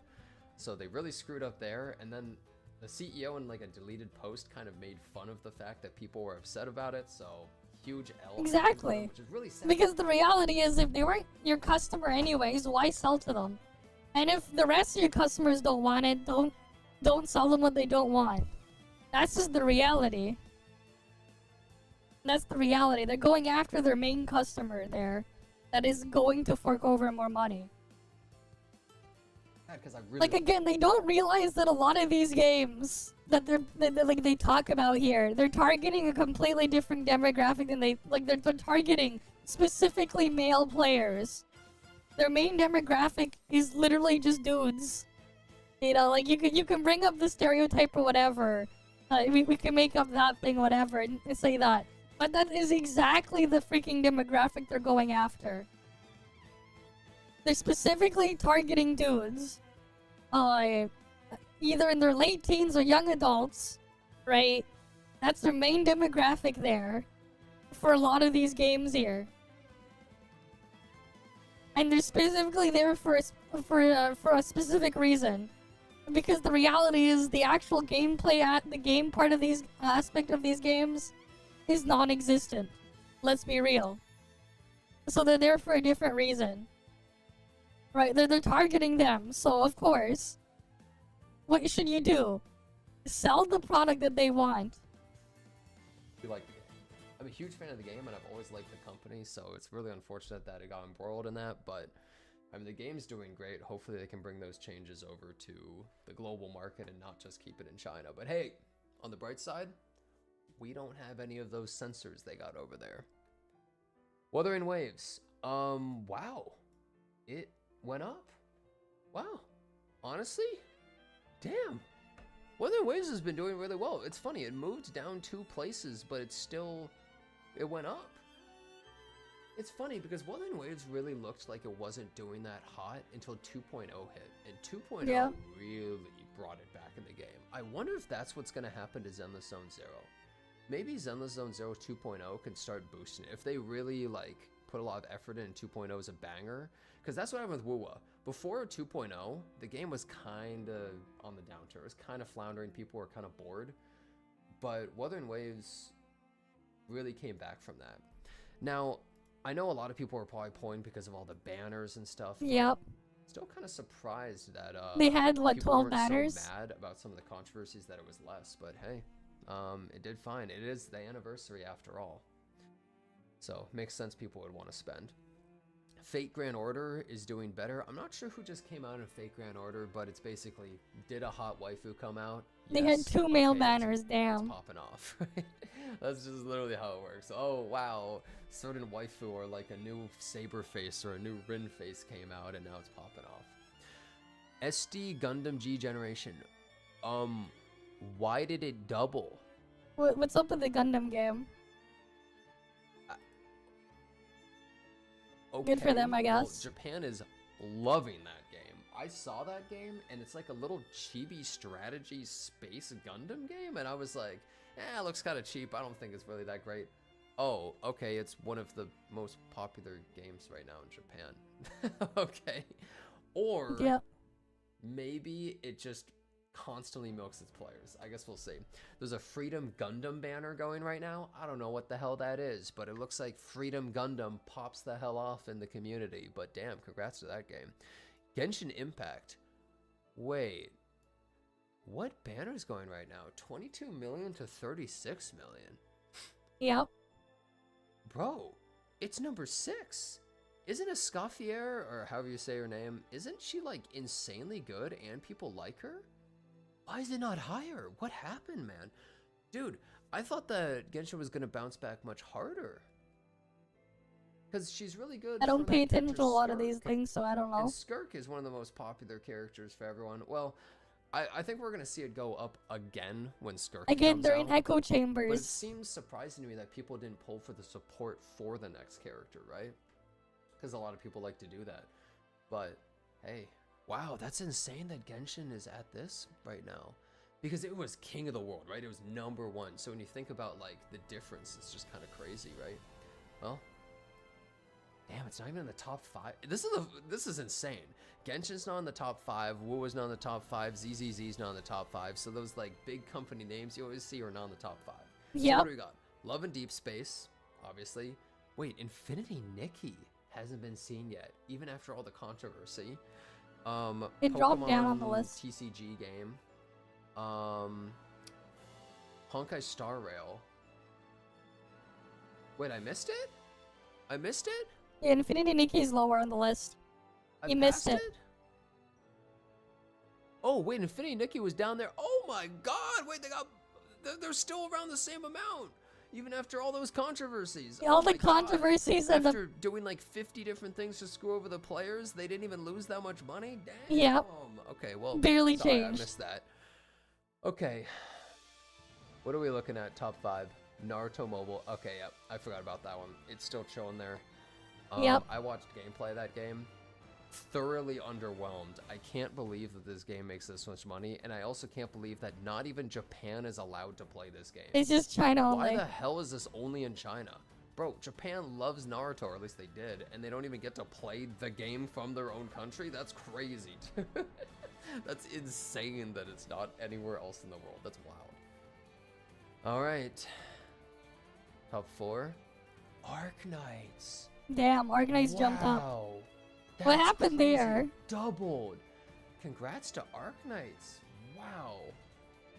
So they really screwed up there, and then the CEO in like a deleted post kind of made fun of the fact that people were upset about it, so huge L. Exactly. Which is really sad. Because the reality is, if they weren't your customer anyways, why sell to them? And if the rest of your customers don't want it, don't sell them what they don't want. That's just the reality. That's the reality. They're going after their main customer there that is going to fork over more money. Like, again, they don't realize that a lot of these games that they talk about here, they're targeting a completely different demographic than they're targeting specifically male players. Their main demographic is literally just dudes. You know, like, you can bring up the stereotype or whatever. We can make up that thing, whatever, and say that. But that is exactly the freaking demographic they're going after. They're specifically targeting dudes. Either in their late teens or young adults, right? That's their main demographic there for a lot of these games here. And they're specifically there for a specific reason. Because the reality is the actual gameplay the game part of these aspect of these games is non-existent. Let's be real. So they're there for a different reason. Right? They're targeting them, so of course. What should you do? Sell the product that they want. You like the game. I'm a huge fan of the game, and I've always liked the company, so it's really unfortunate that it got embroiled in that, but I mean, the game's doing great. Hopefully they can bring those changes over to the global market and not just keep it in China. But hey, on the bright side, we don't have any of those sensors they got over there. Wuthering Waves. Wow. It went up. Wow. Honestly? Damn. Wuthering Waves has been doing really well. It's funny, it moved down 2 places, but it went up. It's funny because Wuthering Waves really looked like it wasn't doing that hot until 2.0 hit, and 2.0 really brought it back in the game. I wonder if that's what's going to happen to Zenless Zone Zero. Maybe Zenless Zone Zero 2.0 can start boosting it. If they really like put a lot of effort in, 2.0 is a banger. Because that's what happened with WoWa. Before 2.0, the game was kind of on the downturn. It was kind of floundering. People were kind of bored. But Wuthering Waves really came back from that. Now, I know a lot of people were probably pulling because of all the banners and stuff. Yep. Still kind of surprised that they had like people 12 weren't banners. So mad about some of the controversies that it was less, but hey, it did fine. It is the anniversary after all, so makes sense people would want to spend. Fate Grand Order is doing better. I'm not sure who just came out in Fate Grand Order, but it's basically, did a hot waifu come out? They had 2 male banners, damn. It's popping off, right? That's just literally how it works. Oh, wow. Certain waifu or like a new Saber face or a new Rin face came out and now it's popping off. SD Gundam G Generation. Why did it double? What's up with the Gundam game? Okay, good for them, I guess. well, Japan is loving that game. I saw that game, and it's like a little chibi strategy space Gundam game, and I was like, it looks kind of cheap. I don't think it's really that great. Oh, okay, it's one of the most popular games right now in Japan. Okay. Or maybe it just constantly milks its players. I guess we'll see. There's a Freedom Gundam banner going right now. I don't know what the hell that is, but it looks like Freedom Gundam pops the hell off in the community. But damn, congrats to that game. Genshin Impact. Wait. What banner is going right now? 22 million to 36 million. Yep. Bro, it's number 6. Isn't Escoffier, or however you say her name, isn't she like insanely good and people like her? Why is it not higher? What happened, man? Dude, I thought that Genshin was going to bounce back much harder. Because she's really good. I don't pay attention to a lot of these things, so I don't know. And Skirk is one of the most popular characters for everyone. Well, I think we're going to see it go up again when Skirk comes Again, they're out. in echo chambers. But it seems surprising to me that people didn't pull for the support for the next character, right? Because a lot of people like to do that. But, hey. Wow, that's insane that Genshin is at this right now. Because it was king of the world, right? It was number 1. So when you think about, like, the difference, it's just kind of crazy, right? Well, damn, it's not even in the top 5. This is insane. Genshin's not in the top 5. WoW's not in the top 5. ZZZ's not in the top 5. So those, like, big company names you always see are not in the top 5. Yep. So what do we got? Love and Deep Space, obviously. Wait, Infinity Nikki hasn't been seen yet, even after all the controversy. It Pokemon dropped down on the list. TCG game. Honkai Star Rail. Wait, I missed it? I missed it? Yeah, Infinity Nikki's lower on the list. You missed it. Oh, wait, Infinity Nikki was down there. Oh my god, wait, they're still around the same amount. Even after all those controversies. All the controversies and after doing like 50 different things to screw over the players, they didn't even lose that much money? Damn. Yep. Okay, well, barely sorry, changed. I missed that. Okay. What are we looking at? Top 5. Naruto Mobile. Okay, yep. I forgot about that one. It's still chilling there. Yep. I watched gameplay of that game. Thoroughly underwhelmed. I can't believe that this game makes this much money, and I also can't believe that not even Japan is allowed to play this game. It's just China only. Why the hell is this only in China? Bro, Japan loves Naruto, or at least they did, and they don't even get to play the game from their own country? That's crazy. That's insane that it's not anywhere else in the world. That's wild. Alright. Top 4. Arknights. Damn, Arknights jumped up. Wow. What happened crazy. there? Doubled. Congrats to Arknights. Wow.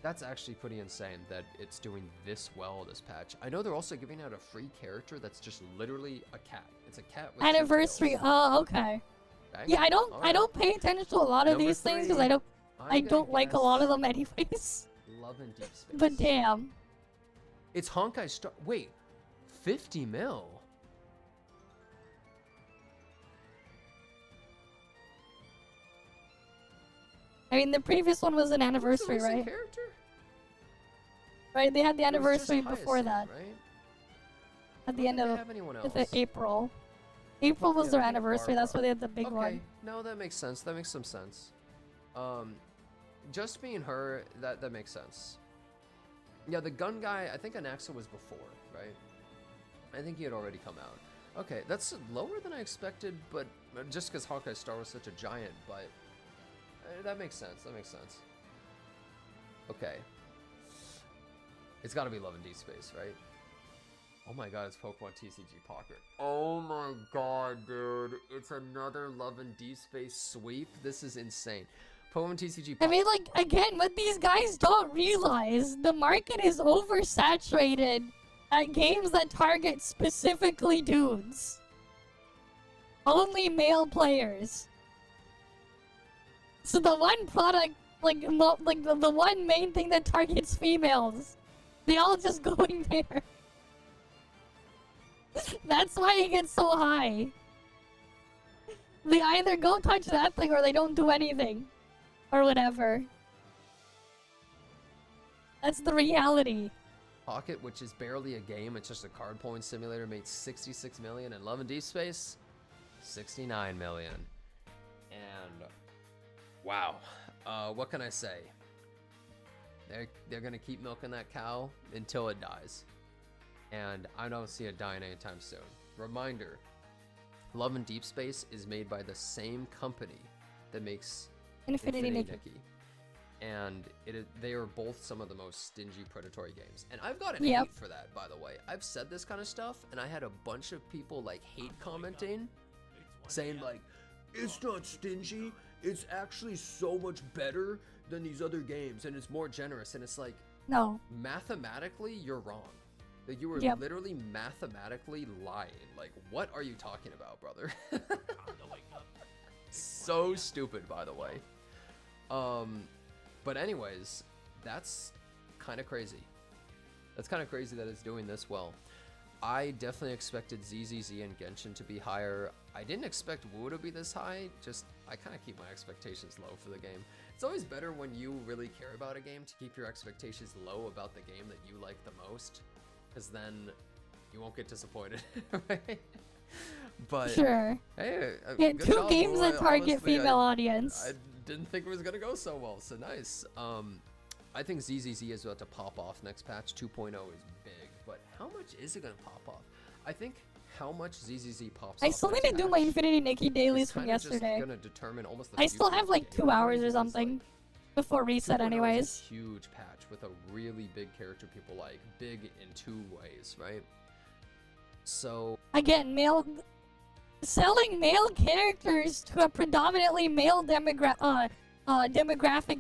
That's actually pretty insane that it's doing this well this patch. I know they're also giving out a free character that's just literally a cat. It's a cat with Anniversary. Oh, okay. Bang? Yeah, I Alright. don't pay attention to a lot of Number these things because 3. I don't like a guess lot of them anyways. Love and Deep Space. But damn. It's Honkai Star. Wait, 50 mil. I mean, the previous one was an anniversary, Who's the recent right? character? Right, they had the It was just anniversary before Hyacinth, that. right? At the Don't end think they of have anyone the else. April. April was Yeah, their I think anniversary. That's why Barbara. they had the big Okay, one. no, that makes sense. That makes some sense. Just being her, that makes sense. Yeah, the gun guy, I think Anaxa was before, right? I think he had already come out. Okay, that's lower than I expected, but just because Hawkeye Star was such a giant, but that makes sense. That makes sense. Okay. It's got to be Love and Deep Space, right? Oh my god, it's Pokemon TCG Pocket. Oh my god, dude. It's another Love and Deep Space sweep. This is insane. Pokemon TCG Pocket. I mean, like, again, what these guys don't realize, the market is oversaturated at games that target specifically dudes. Only male players. So the one product, the one main thing that targets females, they all just go in there. That's why it gets so high. They either go touch that thing or they don't do anything. Or whatever. That's the reality. Pocket, which is barely a game, it's just a card pulling simulator, made 66 million, and Love and Deep Space, 69 million. And wow, what can I say? They're gonna keep milking that cow until it dies, and I don't see it dying anytime soon. Reminder: Love and Deep Space is made by the same company that makes Infinity Nikki. And they are both some of the most stingy predatory games. And I've gotten Yep. hate for that, by the way. I've said this kind of stuff, and I had a bunch of people like hate commenting, saying like, it's not stingy, it's actually so much better than these other games, and it's more generous. And it's like, No. mathematically, you're wrong. Like, you were Yep. literally mathematically lying. Like, what are you talking about, brother? So stupid, by the way. But anyways, that's kind of crazy. That's kind of crazy that it's doing this well. I definitely expected ZZZ and Genshin to be higher. I didn't expect Wu to be this high. I kind of keep my expectations low for the game. It's always better when you really care about a game to keep your expectations low about the game that you like the most, because then you won't get disappointed, right? But Sure. hey, Yeah, good two job, games Wu. that target Honestly, female audience. I didn't think it was gonna go so well, so nice. I think ZZZ is about to pop off next patch. 2.0 is big, but how much is it gonna pop off? I think how much ZZZ pops I off still need next to do patch my Infinity Nikki dailies is from kinda just yesterday. gonna determine almost the I still future have of like the 2 game. hours or Because, something like, before reset 2.0 is a anyways. huge patch with a really big character people like. Big in 2 ways, right? So Again, selling male characters to a predominantly male demographic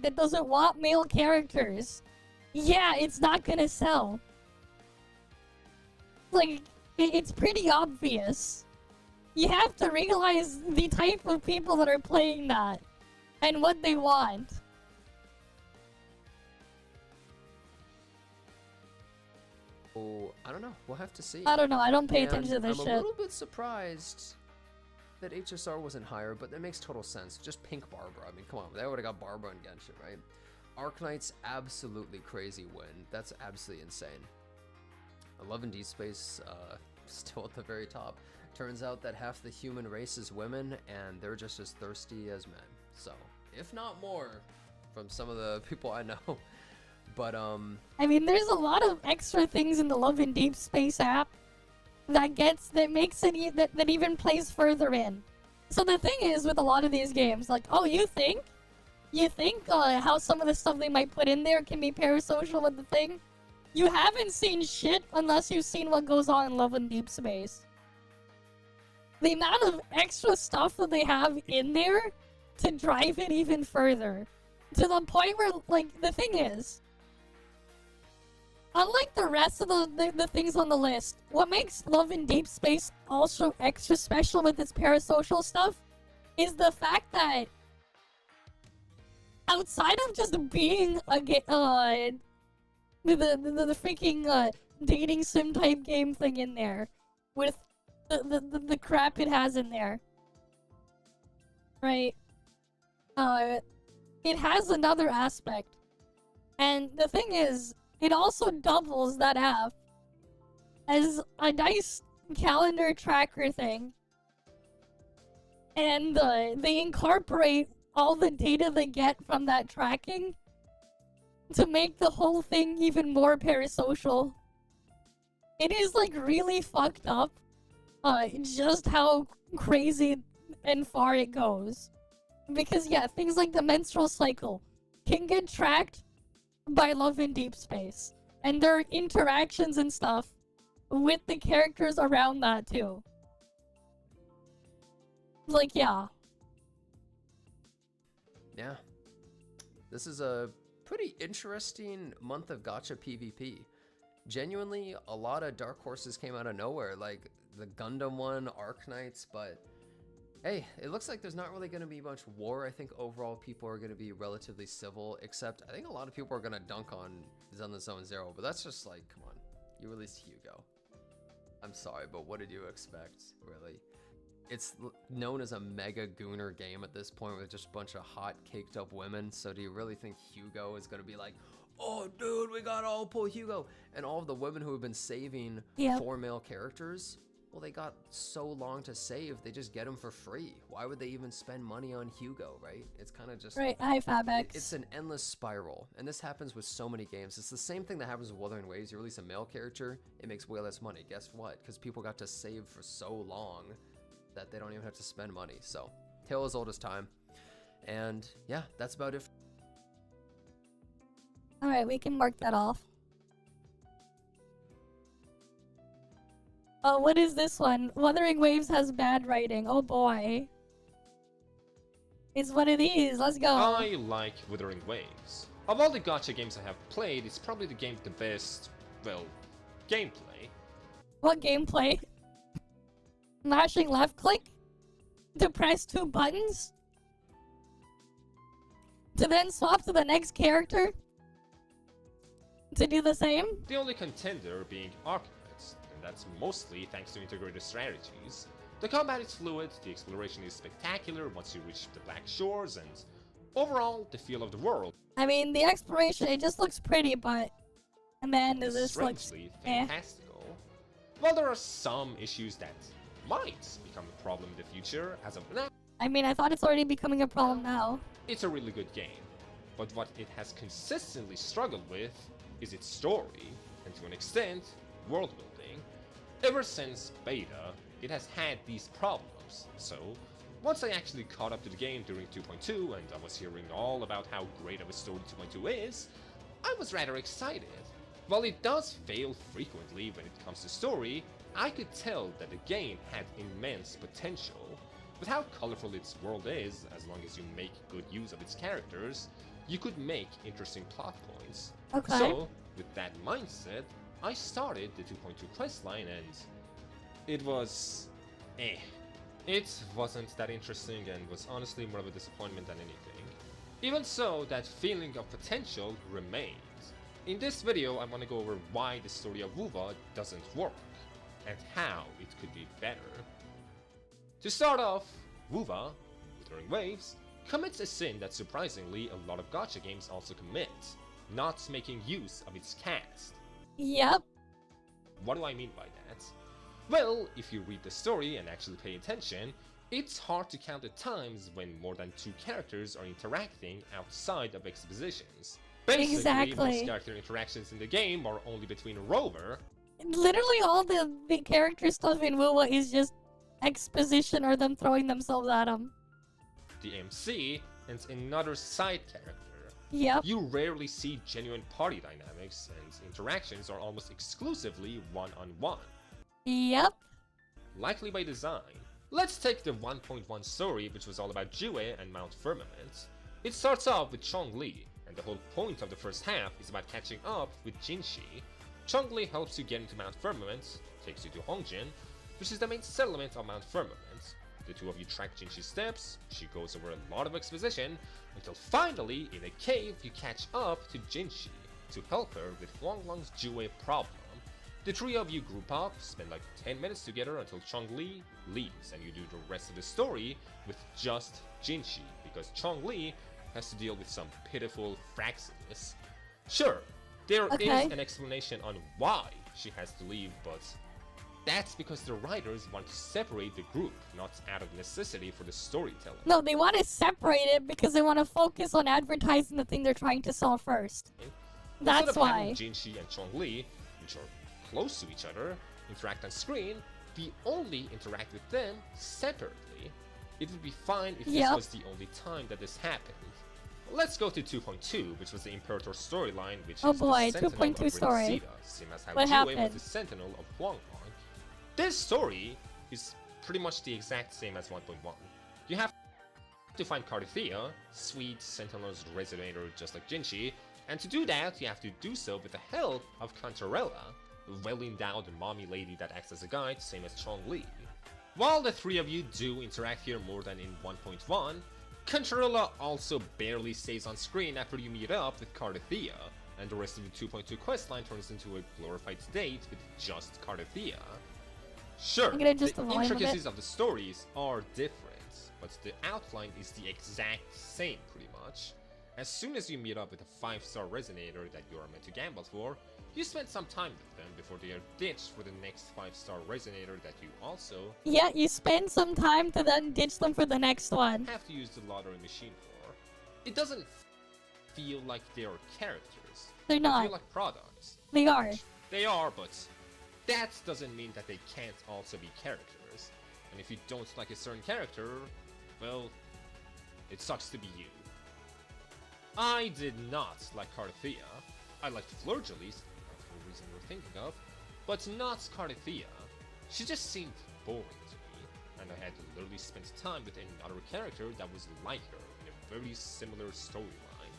that doesn't want male characters. Yeah, it's not gonna sell. Like, it's pretty obvious. You have to realize the type of people that are playing that and what they want. I don't know. We'll have to see. I don't know, I don't pay And attention to this I'm shit. a little bit surprised that HSR wasn't higher, but that makes total sense. Just Pink Barbara. I mean, come on, they would have got Barbara and Genshin, right? Arknight's absolutely crazy win. That's absolutely insane. 11 D Space still at the very top. Turns out that half the human race is women, and they're just as thirsty as men. So, if not more, from some of the people I know. But I mean, there's a lot of extra things in the Love and Deep Space app that makes it that even plays further in. So the thing is with a lot of these games, like, oh, you think how some of the stuff they might put in there can be parasocial with the thing? You haven't seen shit unless you've seen what goes on in Love and Deep Space. The amount of extra stuff that they have in there to drive it even further. To the point where, like, the thing is, unlike the rest of the things on the list, what makes Love in Deep Space also extra special with its parasocial stuff is the fact that outside of just being the freaking dating sim type game thing in there with the crap it has in there, right? It has another aspect, and the thing is, it also doubles that app as a nice calendar tracker thing. And they incorporate all the data they get from that tracking to make the whole thing even more parasocial. It is like really fucked up just how crazy and far it goes. Because yeah, things like the menstrual cycle can get tracked by Love in Deep Space. And there are interactions and stuff with the characters around that too. Like, yeah. Yeah. This is a pretty interesting month of gacha PvP. Genuinely, a lot of dark horses came out of nowhere, like the Gundam one, Arc Knights, but hey, it looks like there's not really going to be much war. I think overall people are going to be relatively civil, except I think a lot of people are going to dunk on Zenless Zone Zero, but that's just like, come on, you released Hugo. I'm sorry, but what did you expect, really? It's known as a mega gooner game at this point with just a bunch of hot, caked up women, so do you really think Hugo is going to be like, oh dude, we gotta all pull Hugo? And all of the women who have been saving 4 male characters, well, they got so long to save, they just get them for free. Why would they even spend money on Hugo, right? It's kind of just... Right, hi Fabex. It's an endless spiral, and this happens with so many games. It's the same thing that happens with Wuthering Waves. You release a male character, it makes way less money. Guess what? Because people got to save for so long that they don't even have to spend money. So, tale as old as time. And yeah, that's about it. Alright, we can mark that off. Oh, what is this one? Wuthering Waves has bad writing. Oh boy. It's one of these. Let's go. I like Wuthering Waves. Of all the gacha games I have played, it's probably the game with the best, well, gameplay. What gameplay? Mashing left click? To press 2 buttons? To then swap to the next character? To do the same? The only contender being Arc Knights, and that's mostly thanks to integrated strategies. The combat is fluid, the exploration is spectacular once you reach the Black Shores, and overall, the feel of the world. I mean, the exploration, it just looks pretty, but man, does this look fantastical. While there are some issues that might become a problem in the future, as of now, I mean, I thought it's already becoming a problem now. It's a really good game, but what it has consistently struggled with is its story, and to an extent, world building. Ever since beta, it has had these problems, so once I actually caught up to the game during 2.2 and I was hearing all about how great of a story 2.2 is, I was rather excited. While it does fail frequently when it comes to story, I could tell that the game had immense potential. With how colorful its world is, as long as you make good use of its characters, you could make interesting plot points. Okay. So, with that mindset, I started the 2.2 questline and it was... It wasn't that interesting and was honestly more of a disappointment than anything. Even so, that feeling of potential remains. In this video, I want to go over why the story of Wuva doesn't work, and how it could be better. To start off, Wuva, Wuthering Waves, commits a sin that surprisingly a lot of gacha games also commit, not making use of its cast. Yep. What do I mean by that? Well, if you read the story and actually pay attention, it's hard to count the times when more than 2 characters are interacting outside of expositions. Basically, most character interactions in the game are only between a rover. Literally all the character stuff in Wuwa is just exposition or them throwing themselves at them. The MC and another side character. Yep. You rarely see genuine party dynamics, and interactions are almost exclusively one-on-one. Yep. Likely by design. Let's take the 1.1 story, which was all about Jue and Mount Firmament. It starts off with Chongli, and the whole point of the first half is about catching up with Jinshi. Chongli helps you get into Mount Firmament, takes you to Hongjin, which is the main settlement of Mount Firmament. The two of you track Jinshi's steps, she goes over a lot of exposition, until finally, in a cave, you catch up to Jinshi to help her with Huanglang's Jue problem. The three of you group up, spend like 10 minutes together until Chongli leaves, and you do the rest of the story with just Jinshi, because Chongli has to deal with some pitiful fraxiness. Sure, there is an explanation on why she has to leave, but that's because the writers want to separate the group, not out of necessity for the storytelling. No, they want to separate it because they want to focus on advertising the thing they're trying to sell first. That's why. Jinshi and Chongli, which are close to each other, interact on screen, we only interact with them separately. It would be fine if this was the only time that this happened. Let's go to 2.2, which was the Imperator storyline, which is the Sentinel 2.2 story. Same as how Jue was the Sentinel of Huanglong. This story is pretty much the exact same as 1.1. You have to find Carthea, sweet Sentinel's resonator just like Jinshi, and to do that, you have to do so with the help of Cantarella, a well-endowed mommy lady that acts as a guide, same as Chongli. While the three of you do interact here more than in 1.1, Cantarella also barely stays on screen after you meet up with Carthea, and the rest of the 2.2 questline turns into a glorified date with just Carthea. Sure, the intricacies of the stories are different, but the outline is the exact same pretty much. As soon as you meet up with a 5-star resonator that you are meant to gamble for, you spend some time with them before they are ditched for the next 5-star resonator that you also... Yeah, you spend some time to then ditch them for the next one. ...have to use the lottery machine for. It doesn't feel like they are characters. They're not. They feel like products. They are. They are, but that doesn't mean that they can't also be characters. And if you don't like a certain character, well, it sucks to be you. I did not like Carthea. I liked Fleur-de-Lis, for the reason you're thinking of, but not Carthea. She just seemed boring to me, and I had to literally spend time with another character that was like her in a very similar storyline.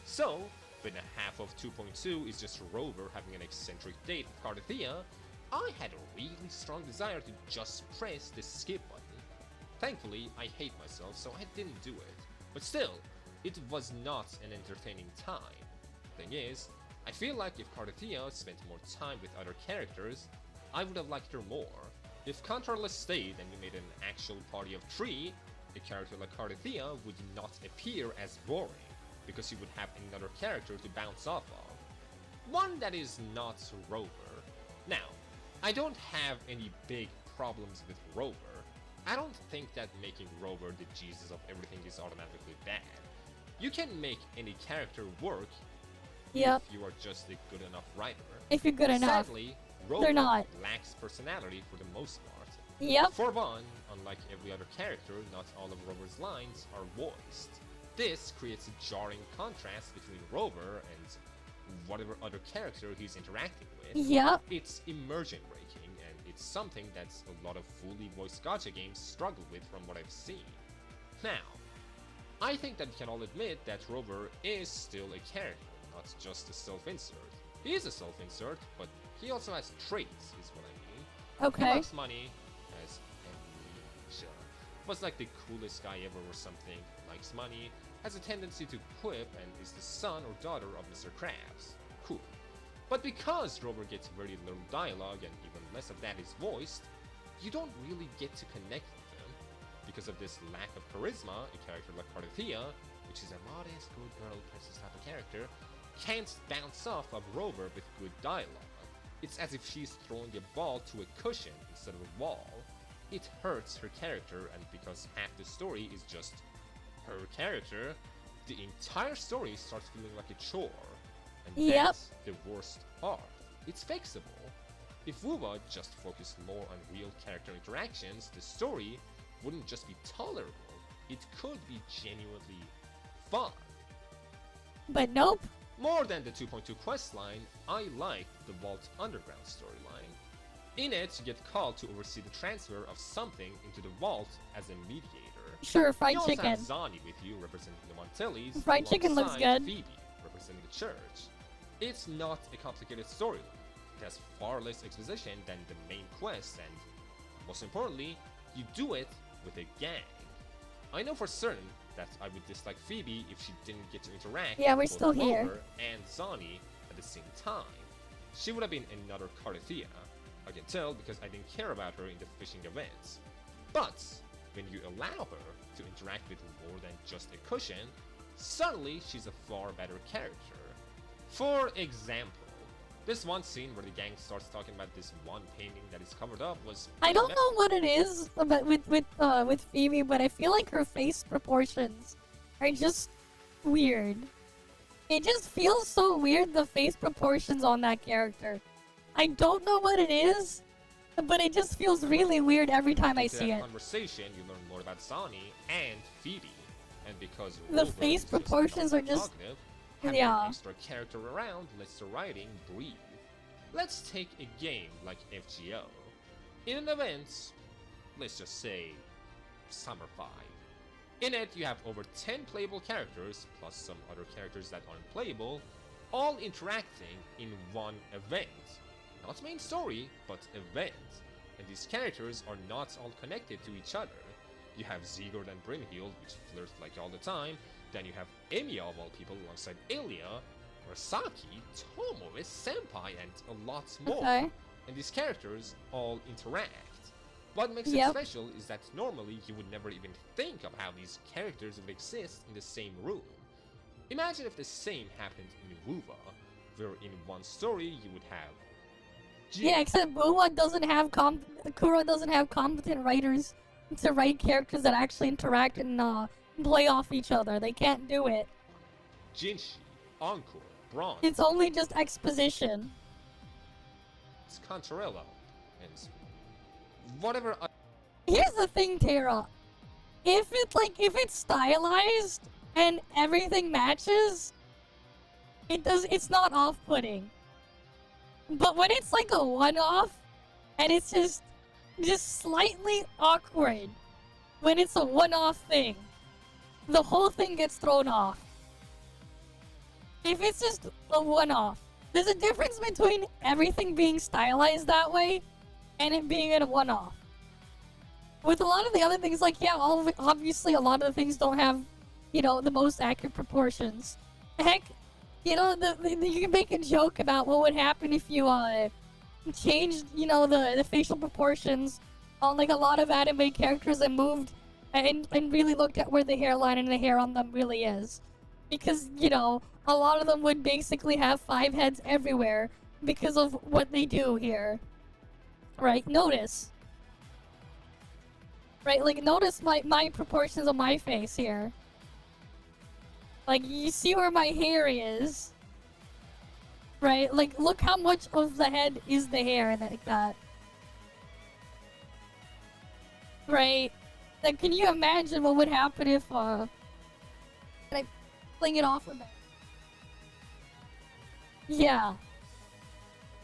So, when a half of 2.2 is just Rover having an eccentric date with Carthea, I had a really strong desire to just press the skip button. Thankfully, I hate myself, so I didn't do it. But still, it was not an entertaining time. Thing is, I feel like if Carthea spent more time with other characters, I would have liked her more. If Contraless stayed and we made an actual party of 3, a character like Carthea would not appear as boring, because you would have another character to bounce off of. One that is not Rover. Now, I don't have any big problems with Rover. I don't think that making Rover the Jesus of everything is automatically bad. You can make any character work if you are just a good enough writer. If you're good enough. Sadly, Rover lacks personality for the most part. Yep. For one, unlike every other character, not all of Rover's lines are voiced. This creates a jarring contrast between Rover and whatever other character he's interacting with. Yep. It's immersion breaking, and it's something that a lot of fully voiced gacha games struggle with from what I've seen. Now, I think that we can all admit that Rover is still a character, not just a self-insert. He is a self-insert, but he also has traits, is what I mean. Okay. He likes money, has amnesia, was like the coolest guy ever or something, likes money, has a tendency to quip, and is the son or daughter of Mr. Krabs. Cool. But because Rover gets very little dialogue and even less of that is voiced, you don't really get to connect with him. Because of this lack of charisma, a character like Carthea, which is a modest, good girl princess type of character, can't bounce off of Rover with good dialogue. It's as if she's throwing a ball to a cushion instead of a wall. It hurts her character, and because half the story is just her character, the entire story starts feeling like a chore. And that's the worst part. It's fixable. If Wuwa just focused more on real character interactions, the story wouldn't just be tolerable, it could be genuinely fun. But nope. More than the 2.2 questline, I like the Vault Underground storyline. In it, you get called to oversee the transfer of something into the vault as a mediator. Sure, fried you chicken. You also have Zani with you, representing the Montellis. Fried chicken looks good. Phoebe, representing the church. It's not a complicated storyline. It has far less exposition than the main quest, and most importantly, you do it with a gang. I know for certain that I would dislike Phoebe if she didn't get to interact we're with still here. Clover and Zani at the same time. She would have been another Carthea. I can tell because I didn't care about her in the fishing events. But when you allow her to interact with more than just a cushion, suddenly she's a far better character. For example, this one scene where the gang starts talking about this one painting that is covered up was... I don't know what it is about with Phoebe, but I feel like her face proportions are just weird. It just feels so weird, the face proportions on that character. I don't know what it is, but it just feels really weird every time I see it. Conversation, you learn more about Zani and Phoebe, and because the face proportions are just... having an extra character around lets the writing breathe. Let's take a game like FGO. In an event, let's just say Summer 5. In it, you have over 10 playable characters, plus some other characters that aren't playable, all interacting in one event. Not main story, but event. And these characters are not all connected to each other. You have Sigurd and Brynhild, which flirt like all the time. Then you have Emiya of all people alongside Ilya, Rasaki, Tomoe, Senpai, and a lot more. Okay. And these characters all interact. What makes it special is that normally you would never even think of how these characters would exist in the same room. Imagine if the same happened in WoWa, where in one story you would have except WoWa doesn't have Kuro doesn't have competent writers to write characters that actually interact and play off each other. They can't do it. Jinshi, Encore, Bronze. It's only just exposition. It's Contrarello, and whatever. Here's the thing, Tara. If it's stylized and everything matches, it's not off-putting. But when it's like a one-off, and it's just slightly awkward, when it's a one-off thing, the whole thing gets thrown off. If it's just a one-off, there's a difference between everything being stylized that way and it being a one-off. With a lot of the other things, like, obviously a lot of the things don't have, the most accurate proportions. Heck, you can make a joke about what would happen if you changed, the facial proportions on like a lot of anime characters and moved and really looked at where the hairline and the hair on them really is. Because, a lot of them would basically have 5 heads everywhere because of what they do here. Right? Notice. Right? Like, notice my proportions of my face here. Like, you see where my hair is. Right? Like, look how much of the head is the hair and like that. Right? Like, can you imagine what would happen if, I fling it off with that? Yeah.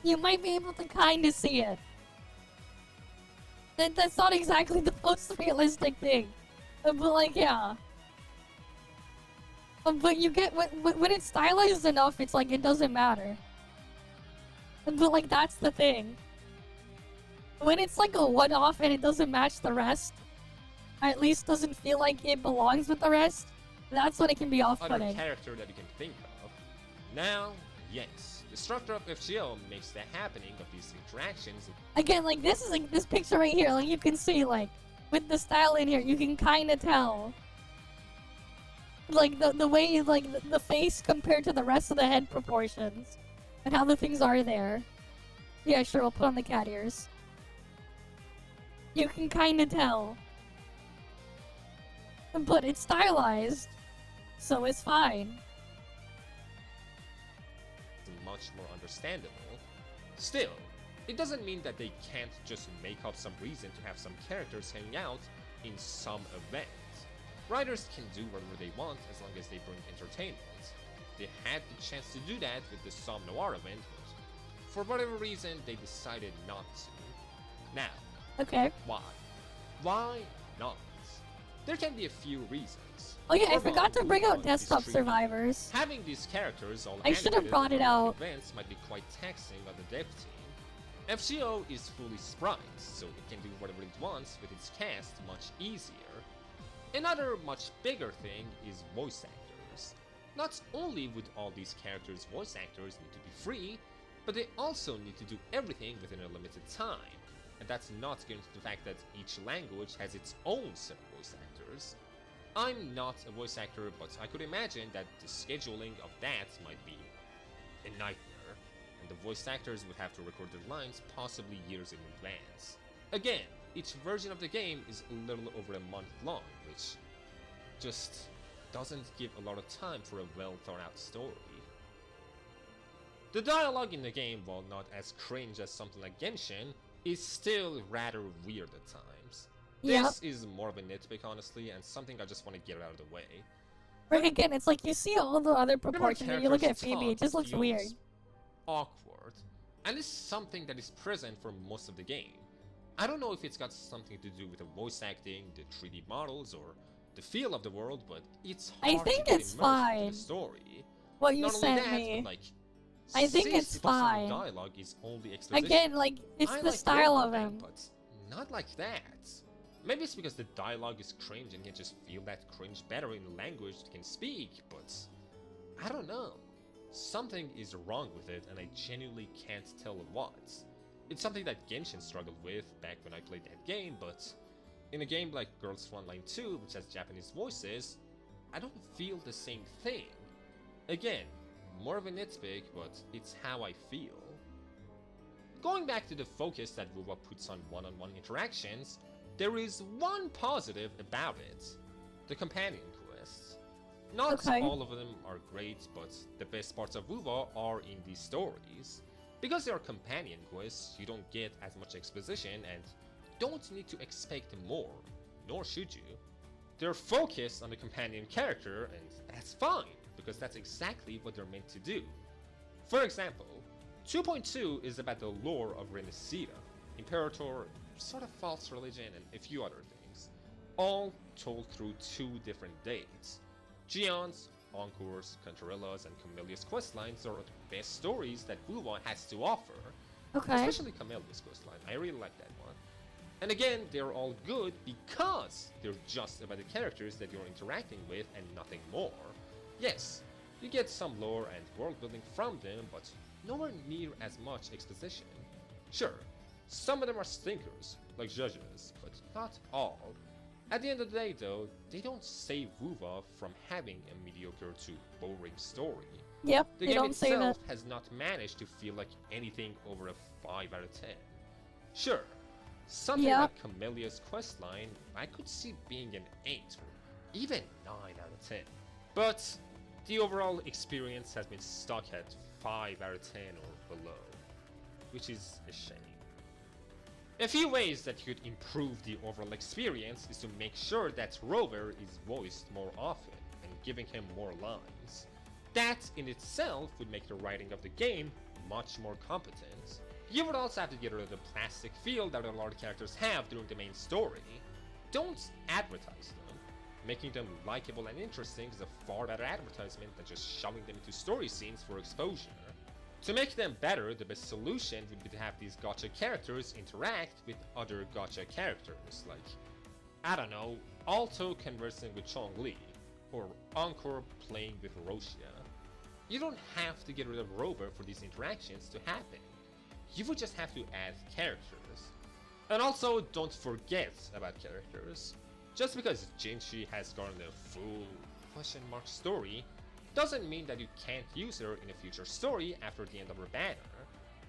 You might be able to kind of see it. That's not exactly the most realistic thing. But like, yeah. But you get, when it's stylized enough, it's like, it doesn't matter. But like, that's the thing. When it's like a one-off and it doesn't match the rest, or at least doesn't feel like it belongs with the rest, that's when it can be off-putting. Other character that you can think of. Now, yes, the structure of FGO makes the happening of these interactions. Again, like, this is like this picture right here, like, you can see, like, with the style in here, you can kind of tell. Like, the way, like, the face compared to the rest of the head proportions. And how the things are there. Yeah, sure, we'll put on the cat ears. You can kind of tell. But it's stylized, so it's fine. Much more understandable. Still, it doesn't mean that they can't just make up some reason to have some characters hanging out in some event. Writers can do whatever they want as long as they bring entertainment. they had the chance to do that with the Somme Noir event, but for whatever reason, they decided not to. Now, okay. Why? Why not? There can be a few reasons. Oh yeah, I For forgot one, to bring out Vtuber is Desktop tricky. Survivors. Having these characters all I should have animated brought it around out. events might be quite taxing on the dev team. FGO is fully sprite, so it can do whatever it wants with its cast much easier. Another much bigger thing is voice actors. Not only would all these characters' voice actors need to be free, but they also need to do everything within a limited time. And that's not going to the fact that each language has its own set of voice actors. I'm not a voice actor, but I could imagine that the scheduling of that might be a nightmare, and the voice actors would have to record their lines possibly years in advance. Again, each version of the game is a little over a month long, which just doesn't give a lot of time for a well thought out story. The dialogue in the game, while not as cringe as something like Genshin, is still rather weird at times. This is more of a nitpick, honestly, and something I just want to get out of the way. Right, again, it's like you see all the other proportions and you look at Phoebe, it just looks weird. Awkward. And this is something that is present for most of the game. I don't know if it's got something to do with the voice acting, the 3D models, or the feel of the world, but it's hard I think to get it's immersed into fine. the story. What you Not only sent that, me. like, I think it's 60% of fine. dialogue is only exposition. Again, like, it's I the like style world of building, him. but not like that. Maybe it's because the dialogue is cringe and you just feel that cringe better in the language you can speak, but I don't know. Something is wrong with it and I genuinely can't tell what. It's something that Genshin struggled with back when I played that game, but in a game like Girls Frontline 2, which has Japanese voices, I don't feel the same thing. Again, more of a nitpick, but it's how I feel. Going back to the focus that WoWa puts on one-on-one interactions, there is one positive about it. The companion quests. Not all of them are great, but the best parts of WoWa are in these stories. Because they are companion quests, you don't get as much exposition and don't need to expect more, nor should you. They're focused on the companion character, and that's fine, because that's exactly what they're meant to do. For example, 2.2 is about the lore of Reinx, Imperator, sort of false religion, and a few other things, all told through 2 different dates. Gion's, Encore's, Cantarella's, and Camellia's questlines are the best stories that WoWa has to offer. Especially Camellia's questline, I really like that one. And again, they're all good because they're just about the characters that you're interacting with and nothing more. Yes, you get some lore and world building from them, but nowhere near as much exposition. Sure, some of them are stinkers, like Zhezh's, but not all. At the end of the day though, they don't save WoWa from having a mediocre to boring story. Yep, the game itself has not managed to feel like anything over a 5 out of 10. Sure, something like Camellia's questline, I could see being an 8 or even 9 out of 10. But the overall experience has been stuck at 5 out of 10 or below, which is a shame. A few ways that you could improve the overall experience is to make sure that Rover is voiced more often and giving him more lines. That in itself would make the writing of the game much more competent. You would also have to get rid of the plastic feel that a lot of characters have during the main story. Don't advertise them. Making them likable and interesting is a far better advertisement than just shoving them into story scenes for exposure. To make them better, the best solution would be to have these gacha characters interact with other gacha characters, like, I don't know, Alto conversing with Chong-Li, or Encore playing with Roshia. You don't have to get rid of Rover for these interactions to happen. You would just have to add characters. And also, don't forget about characters. Just because Jinshi has gotten a full question mark story, doesn't mean that you can't use her in a future story after the end of her banner.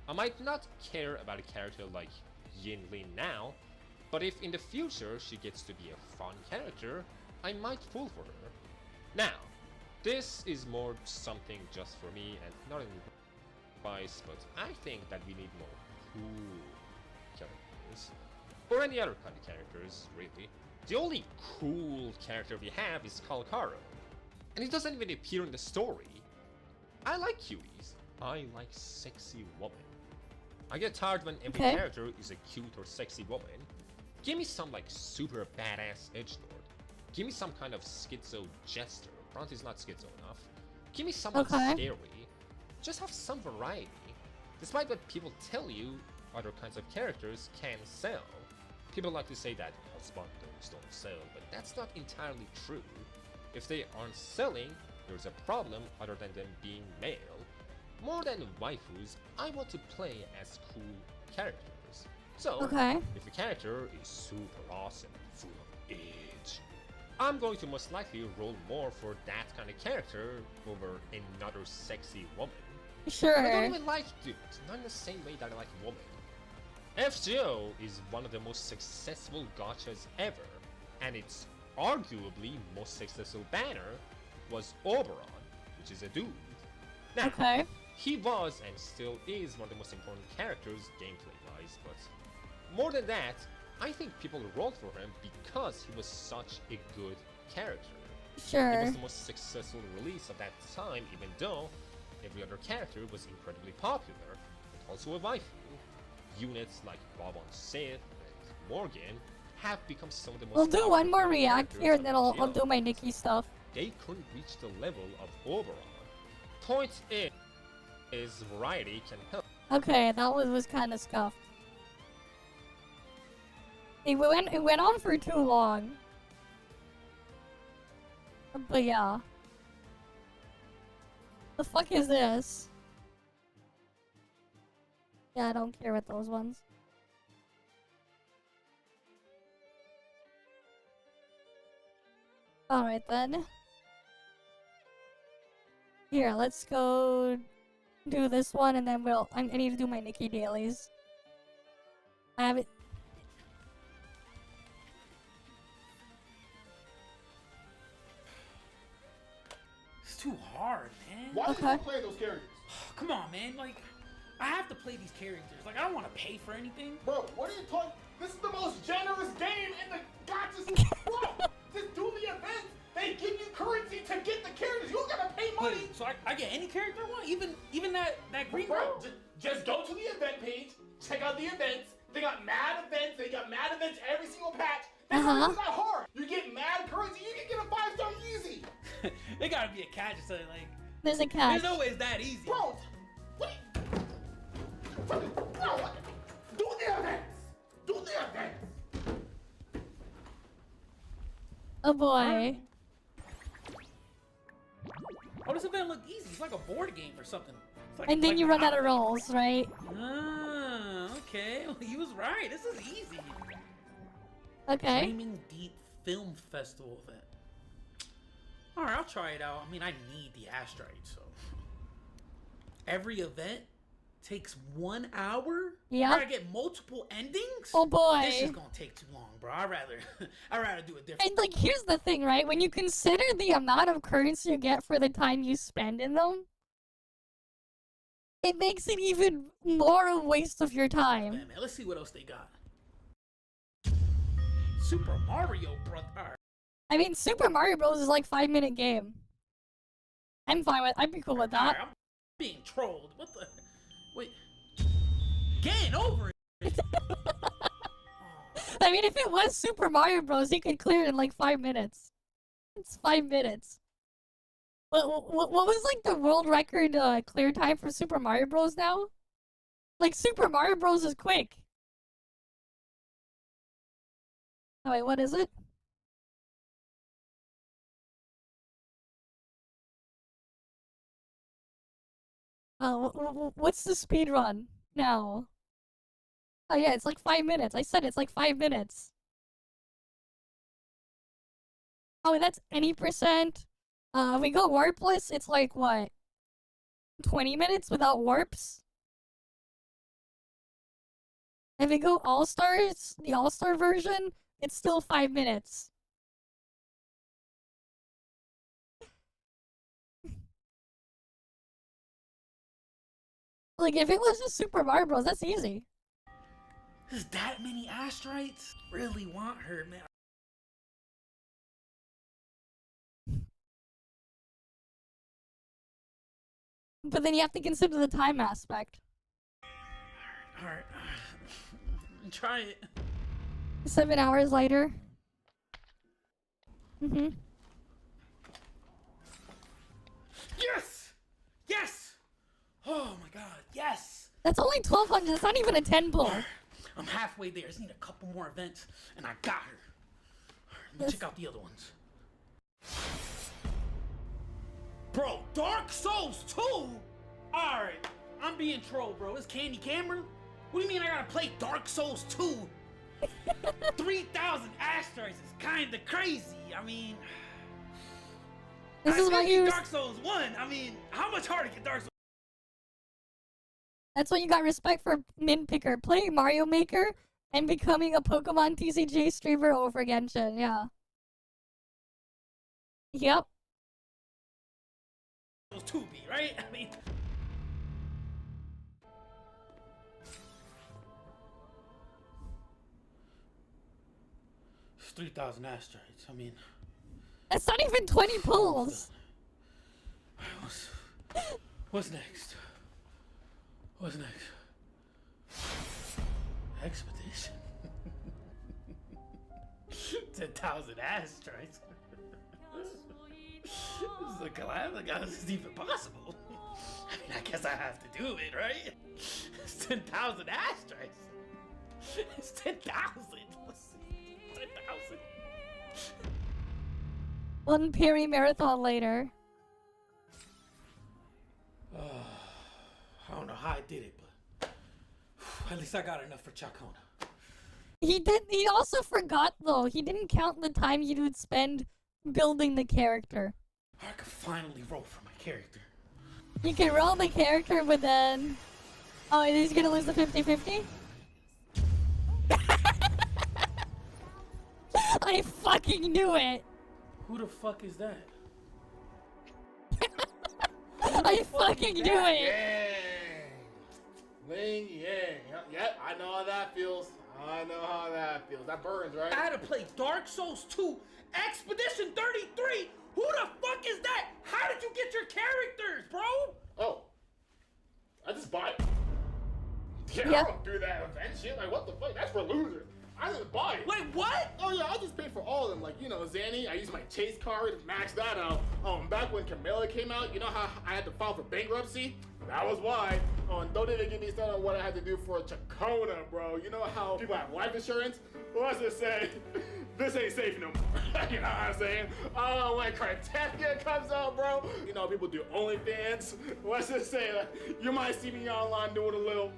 I might not care about a character like Yin Lin now, but if in the future she gets to be a fun character, I might pull for her. Now, this is more something just for me and not an advice, but I think that we need more cool characters. Or any other kind of characters, really. The only cool character we have is Kalkaro. And he doesn't even appear in the story. I like cuties. I like sexy women. I get tired when every character is a cute or sexy woman. Give me some like super badass edgelord. Give me some kind of schizo jester. Bronte's not schizo enough. Give me someone scary. Just have some variety. Despite what people tell you other kinds of characters can sell. People like to say that husbandos don't sell, but that's not entirely true. If they aren't selling, there's a problem other than them being male. More than waifus, I want to play as cool characters. So, if a character is super awesome and full of edge, I'm going to most likely roll more for that kind of character over another sexy woman. Sure. I don't even like dudes, not in the same way that I like women. FGO is one of the most successful gachas ever, and its arguably most successful banner was Oberon, which is a dude. Now, he was and still is one of the most important characters gameplay-wise, but more than that, I think people rolled for him because he was such a good character. Sure. It was the most successful release of that time, even though every other character was incredibly popular, and also a waifu. Units like Bob on Sith and Morgan have become some of the most We'll do one more react here and then I'll do my Nikki stuff. They couldn't reach the level of Oberon. Point is variety can help. Okay, that was kind of scuffed. It went on for too long. But yeah. The fuck is this? Yeah, I don't care with those ones. Alright then. Here, let's go do this one and then I need to do my Nikki dailies. I have it. It's too hard, man. Why do you play those characters? Come on, man. Like, I have to play these characters. Like, I don't want to pay for anything. Bro, what are you talking? This is the most generous game in the gachas. Bro, just do the event. They give you currency to get the characters. You don't gotta pay money. Wait, so I get any character I want? Even that green bro? Just go to the event page. Check out the events. They got mad events. They got mad events every single patch. That's not hard. You get mad currency. You can get a 5-star easy. There gotta be a catch or something. Like, there's a catch. There's no way it's that easy. Bro, what? Bro, do the events. Do the events. Oh boy. Oh, this event looked easy. It's like a board game or something. Like, and then you run out of rolls, right? Ah, okay. Well, he was right. This is easy. Okay. Dreaming Deep Film Festival event. Alright, I'll try it out. I mean, I need the asteroid, so. Every event takes 1 hour? Yeah. I gotta get multiple endings? Oh boy. This is gonna take too long, bro. I'd rather do it different. And like, here's the thing, right? When you consider the amount of currency you get for the time you spend in them, it makes it even more a waste of your time. Man, let's see what else they got. Super Mario Bros. I mean, Super Mario Bros. Is like 5-minute game. I'd be cool with that. I'm being trolled. What the? Wait. Getting over it. I mean, if it was Super Mario Bros., he could clear it in like 5 minutes. It's 5 minutes. What was like the world record clear time for Super Mario Bros. Now? Like, Super Mario Bros. Is quick. Oh wait, what is it? What's the speed run now? Oh yeah, it's like 5 minutes. I said it's like 5 minutes. Oh, that's any percent. We go warpless, it's like what? 20 minutes without warps? If we go all-stars, the all-star version, it's still 5 minutes. Like, if it was just Super Mario Bros., that's easy. There's that many asteroids? Really want her, man. But then you have to consider the time aspect. Alright. Try it. 7 hours later. Yes! Yes! Oh my god, yes! That's only 1,200. That's not even a 10 pull. I'm halfway there. I just need a couple more events, and I got her. Let me check out the other ones. Bro, Dark Souls 2? Alright, I'm being trolled, bro. It's Candy Cameron? What do you mean I gotta play Dark Souls 2? 3,000 asteroids is kinda crazy. I mean... This is why you... Dark Souls 1. I mean, how much harder can Dark Souls... That's why you got respect for Min Picker. Playing Mario Maker and becoming a Pokemon TCG streamer over Genshin, yeah. Yep. 2B, right? I mean... It's 3,000 asteroids. I mean... That's not even 20 pulls. What's next? What's next? Expedition. 10,000 asteroids. This is a collab. This is even possible. I mean, I guess I have to do it, right? It's 10,000 asteroids. It's 10,000. 10,000. One Peri marathon later. I don't know how I did it, but at least I got enough for Chacona. He also forgot though. He didn't count the time you would spend building the character. I could finally roll for my character. You can roll the character, but then... Oh, and he's gonna lose the 50-50? I fucking knew it! Who the fuck is that? I fucking knew it! Yang. Ling Yang. Yep, I know how that feels. I know how that feels. That burns, right? I had to play Dark Souls 2 Expedition 33! Who the fuck is that? How did you get your characters, bro? Oh. I just buy it. Yeah, Yep. I don't do that event shit. Like, what the fuck? That's for losers. I just buy it. Wait, what? Oh yeah, I just paid for all of them. Like, you know, Zanny, I used my Chase card, maxed that out. Back when Camilla came out, you know how I had to file for bankruptcy? That was why. And don't even get me started on what I had to do for Chacona, bro. You know how people have life insurance? Well, let's just say, this ain't safe no more. You know what I'm saying? When Criteria comes out, bro, you know, people do OnlyFans. Let's just say that you might see me online doing a little...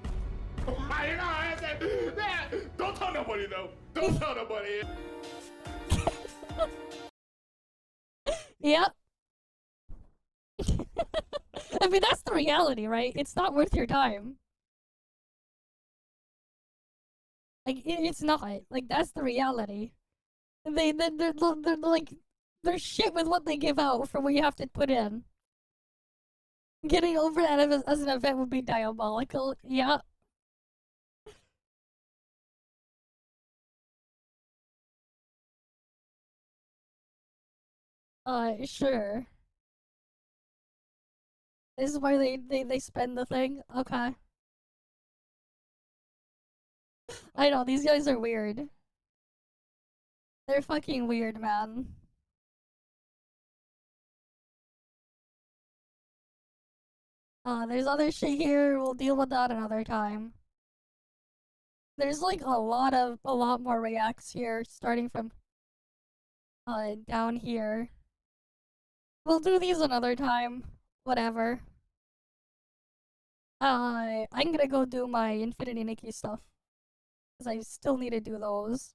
You know what I'm saying? Yeah. Don't tell nobody, though. Don't tell nobody. Yep. I mean, that's the reality, right? It's not worth your time. Like, it's not. Like, that's the reality. They're like, they're shit with what they give out for what you have to put in. Getting over that as an event would be diabolical. Yeah. Sure. This is why they spend the thing? Okay. I know, these guys are weird. They're fucking weird, man. There's other shit here, we'll deal with that another time. There's like a lot more reacts here, starting from, down here. We'll do these another time. Whatever. I'm gonna go do my Infinity Nikki stuff. Because I still need to do those.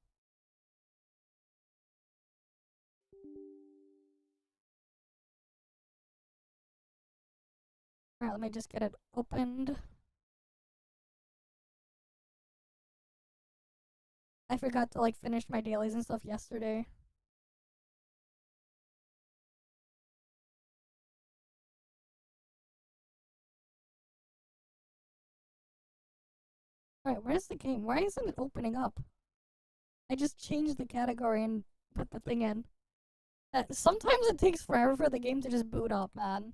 Alright, let me just get it opened. I forgot to like finish my dailies and stuff yesterday. Alright, where's the game? Why isn't it opening up? I just changed the category and put the thing in. Sometimes it takes forever for the game to just boot up, man.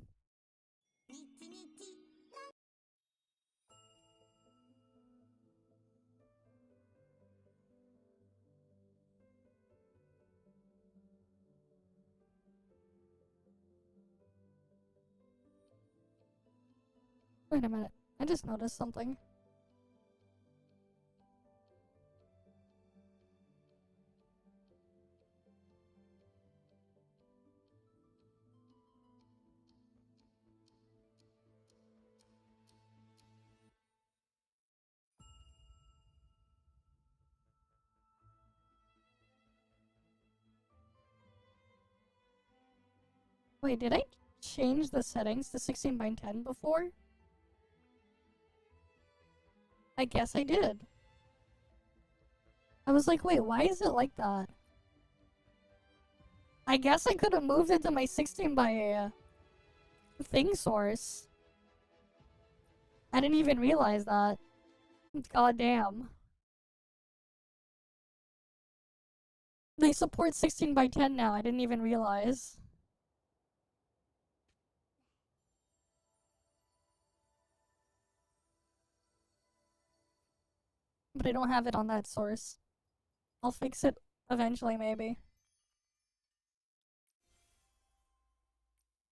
Wait a minute. I just noticed something. Wait, did I change the settings to 16 by 10 before? I guess I did. I was like, wait, why is it like that? I guess I could have moved it to my 16 by thing source. I didn't even realize that. God damn. They support 16 by 10 now, I didn't even realize. But I don't have it on that source. I'll fix it eventually, maybe.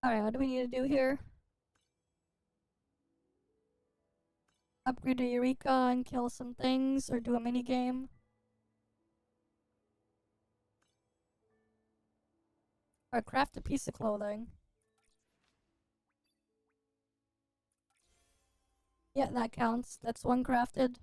Alright, what do we need to do here? Upgrade to Eureka and kill some things, or do a mini game. Or craft a piece of clothing. Yeah, that counts. That's one crafted.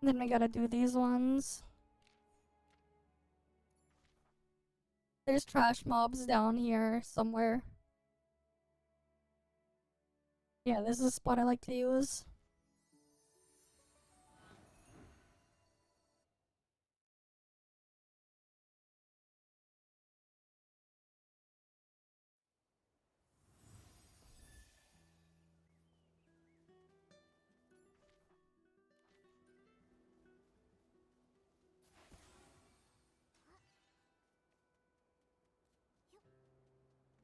Then we gotta do these ones. There's trash mobs down here somewhere. Yeah, this is a spot I like to use.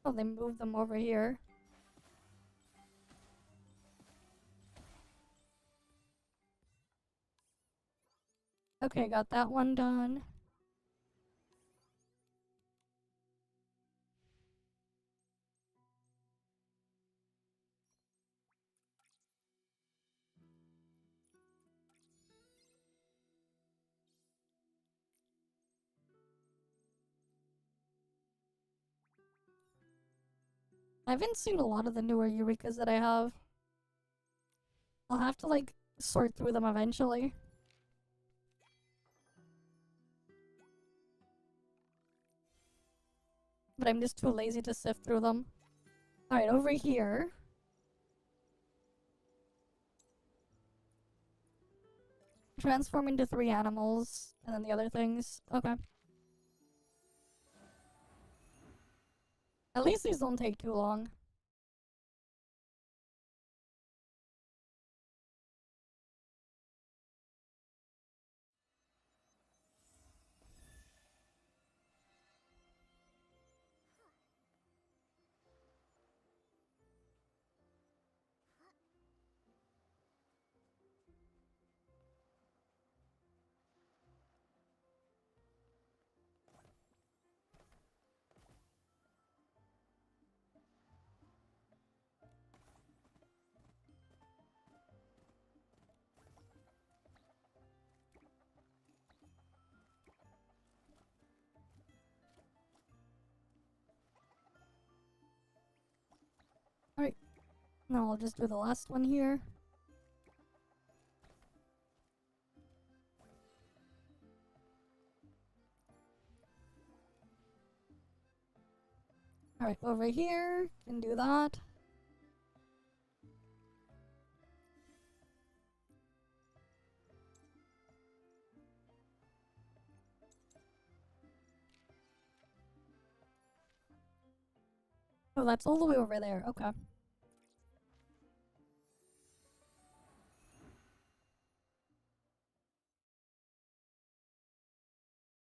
Oh, they moved them over here. Okay, got that one done. I haven't seen a lot of the newer Eurekas that I have. I'll have to, like, sort through them eventually. But I'm just too lazy to sift through them. Alright, over here. Transform into 3 animals, and then the other things. Okay. At least these don't take too long. Alright. Now I'll just do the last one here. Alright, over here. Can do that. Oh, that's all the way over there. Okay.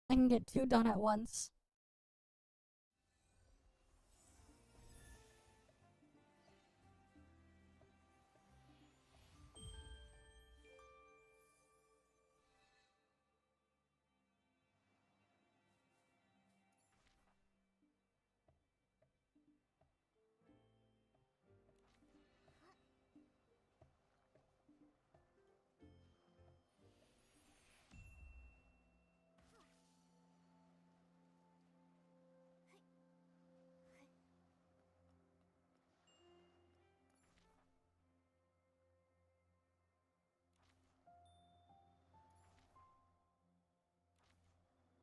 I can get 2 done at once.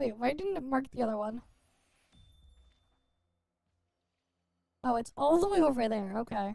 Wait, why didn't it mark the other one? Oh, it's all the way over there. Okay.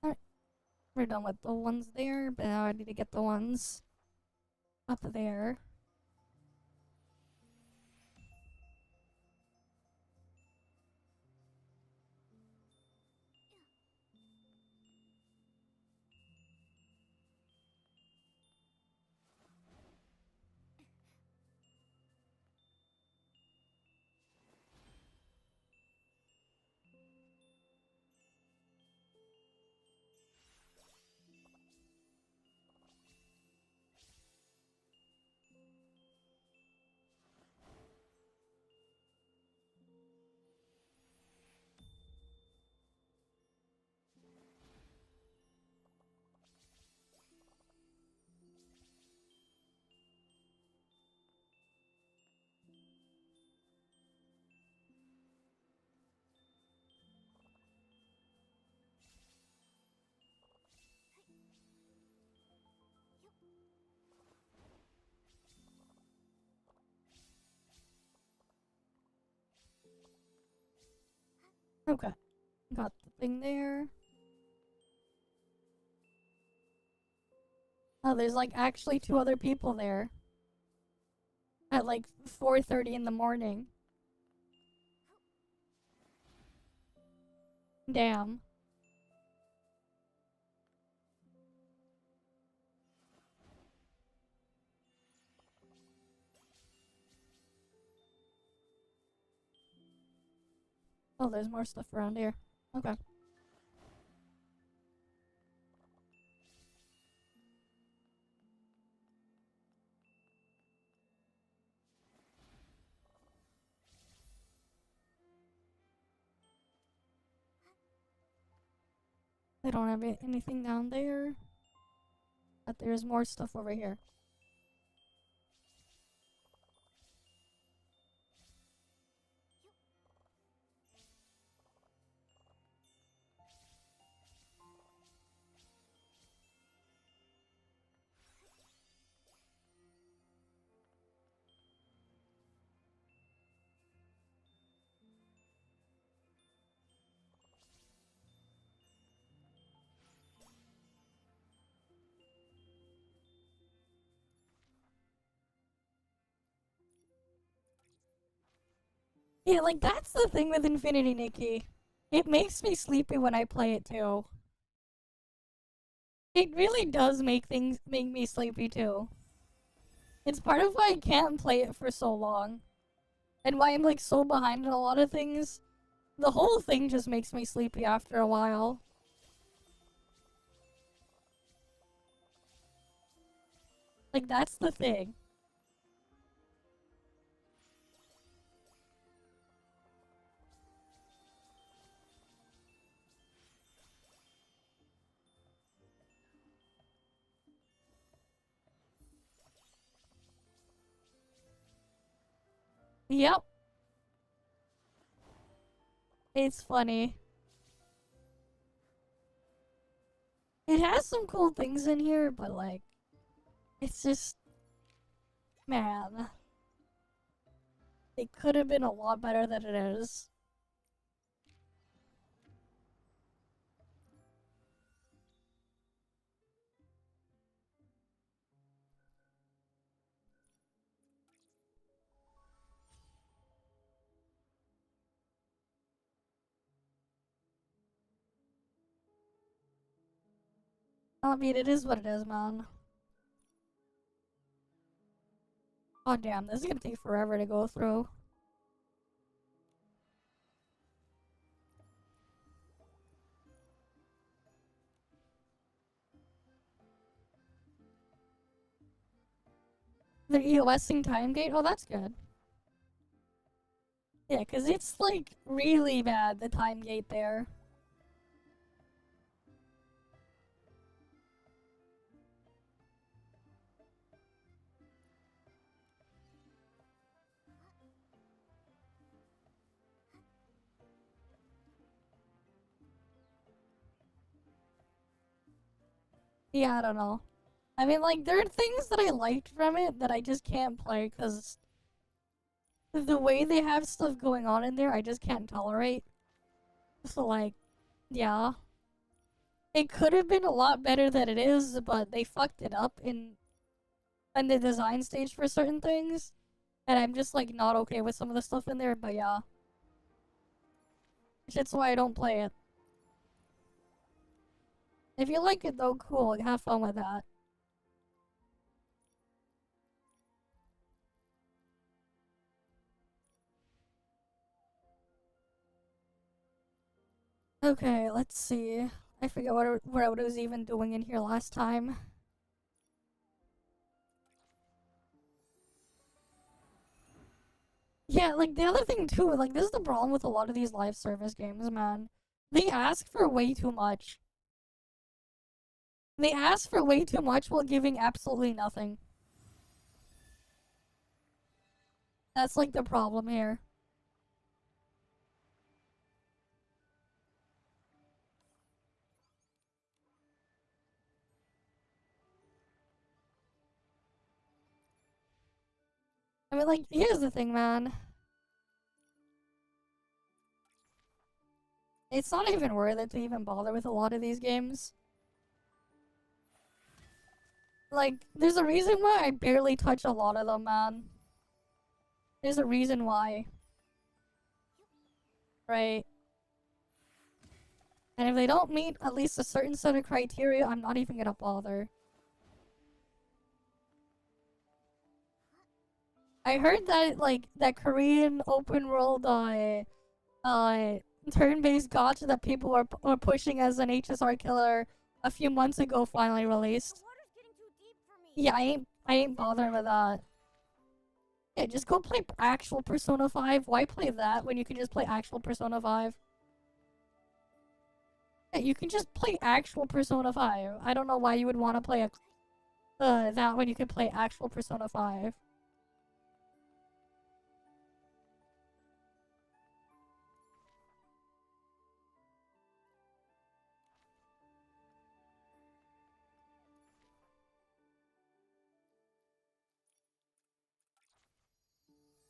Alright. We're done with the ones there, but now I need to get the ones up there. Okay. Got the thing there. Oh, there's like actually 2 other people there. At like 4:30 in the morning. Damn. Oh, there's more stuff around here. Okay. They don't have anything down there. But there's more stuff over here. Yeah, like that's the thing with Infinity Nikki. It makes me sleepy when I play it too. It really does make me sleepy too. It's part of why I can't play it for so long. And why I'm like so behind in a lot of things. The whole thing just makes me sleepy after a while. Like that's the thing. Yep. It's funny. It has some cool things in here, but like, it's just, man. It could have been a lot better than it is. I mean, it is what it is, man. Oh damn, this is gonna take forever to go through. They're EOSing time gate? Oh, that's good. Yeah, because it's, like, really bad, the time gate there. Yeah, I don't know. I mean, like, there are things that I liked from it that I just can't play because the way they have stuff going on in there, I just can't tolerate. So, like, yeah. It could have been a lot better than it is, but they fucked it up in the design stage for certain things. And I'm just, like, not okay with some of the stuff in there, but yeah. That's why I don't play it. If you like it, though, cool. Have fun with that. Okay, let's see. I forget what I was even doing in here last time. Yeah, like, the other thing, too, like, this is the problem with a lot of these live service games, man. They ask for way too much. They ask for way too much while giving absolutely nothing. That's, like, the problem here. I mean, like, here's the thing, man. It's not even worth it to even bother with a lot of these games. Like, there's a reason why I barely touch a lot of them, man. There's a reason why. Right? And if they don't meet at least a certain set of criteria, I'm not even gonna bother. I heard that, like, that Korean open world, turn-based gacha that people are pushing as an HSR killer a few months ago finally released. Yeah, I ain't bothering with that. Yeah, just go play actual Persona 5. Why play that when you can just play actual Persona 5? Yeah, you can just play actual Persona 5. I don't know why you would want to play that when you can play actual Persona 5.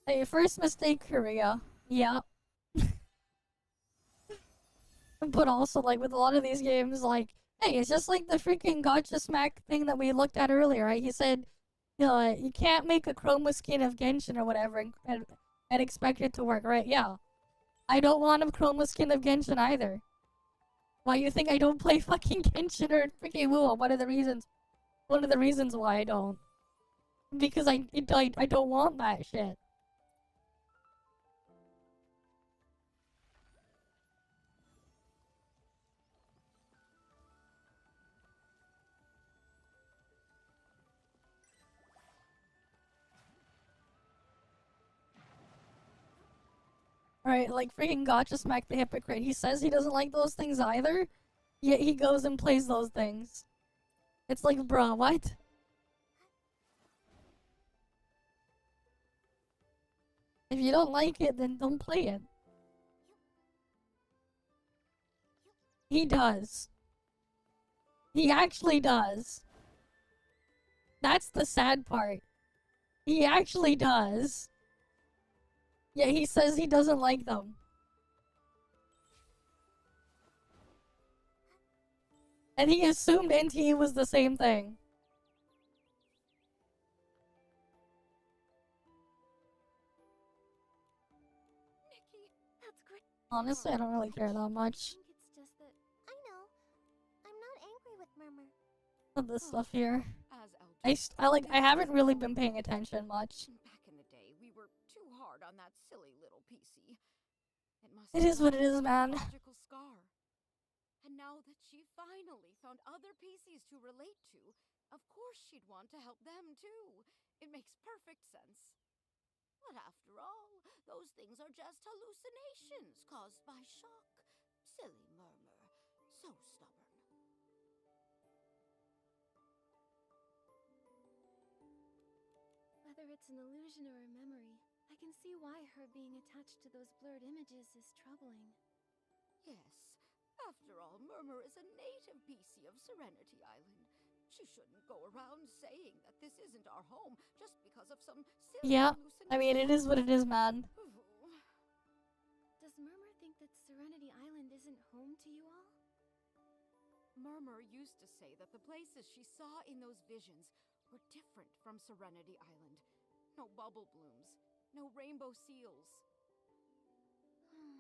Hey, first mistake, Korea. Yeah. But also, like, with a lot of these games, like, hey, it's just like the freaking Gotcha Smack thing that we looked at earlier, right? He said, you can't make a chroma skin of Genshin or whatever and expect it to work, right? Yeah. I don't want a chroma skin of Genshin either. Why you think I don't play fucking Genshin or freaking Wu? One of the reasons why I don't. Because I don't want that shit. Right, like freaking Gotcha Smack the hypocrite. He says he doesn't like those things either, yet he goes and plays those things. It's like, bruh, what? If you don't like it, then don't play it. He does. He actually does. That's the sad part. He actually does. Yet he says he doesn't like them. And he assumed NTE was the same thing. Nikki, that's great. Honestly, I don't really care that much. I think it's just that I know. I'm not angry with Murmur. of this stuff here. I haven't really been paying attention much. Back in the day, we were too hard on that silly little PC. It is what it is, man. Scar. And now that she finally found other PCs to relate to, of course she'd want to help them too. It makes perfect sense. But after all, those things are just hallucinations caused by shock. Silly murmur. So stubborn. Whether it's an illusion or a memory, I can see why her being attached to those blurred images is troubling. Yes. After all, Murmur is a native PC of Serenity Island. She shouldn't go around saying that this isn't our home just because of some silly hallucination. I mean, it is what it is, man. Does Murmur think that Serenity Island isn't home to you all? Murmur used to say that the places she saw in those visions were different from Serenity Island. No bubble blooms, no rainbow seals.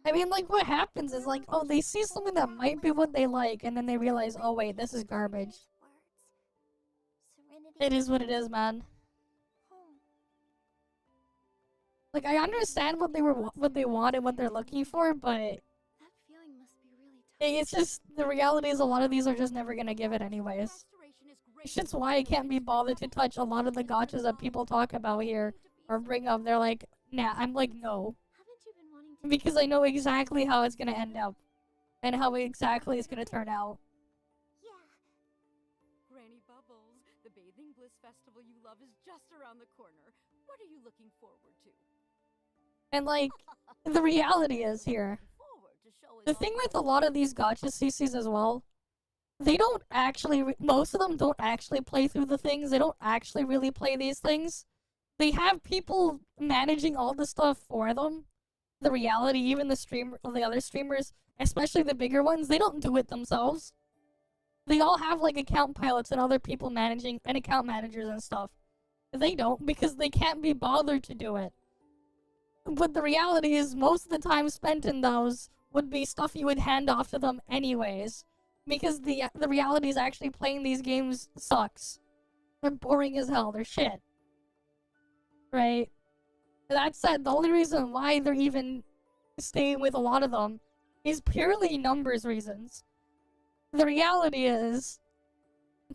I mean, like, what happens is, like, oh, they see something that might be what they like, and then they realize, oh, wait, this is garbage. It is what it is, man. Like, I understand what they want and what they're looking for, but that feeling must be really tough. it's just, the reality is a lot of these are just never gonna give it anyways. Which is why I can't be bothered to touch a lot of the gotchas that people talk about here, or bring up. They're like, nah, I'm like, no. Because I know exactly how it's gonna end up. And how exactly it's gonna turn out. Yeah. Granny Bubbles, the Bathing Bliss Festival you love is just around the corner. What are you looking forward to? And like, the reality is here. The thing with a lot of these gotcha CCs as well, they don't actually, most of them don't actually play through the things. They don't actually really play these things. They have people managing all the stuff for them. The reality, even the other streamers, especially the bigger ones, they don't do it themselves. They all have like account pilots and other people managing, and account managers and stuff. They don't, because they can't be bothered to do it. But the reality is, most of the time spent in those would be stuff you would hand off to them anyways. Because the reality is actually playing these games sucks. They're boring as hell, they're shit. Right? That said, the only reason why they're even staying with a lot of them is purely numbers reasons. The reality is,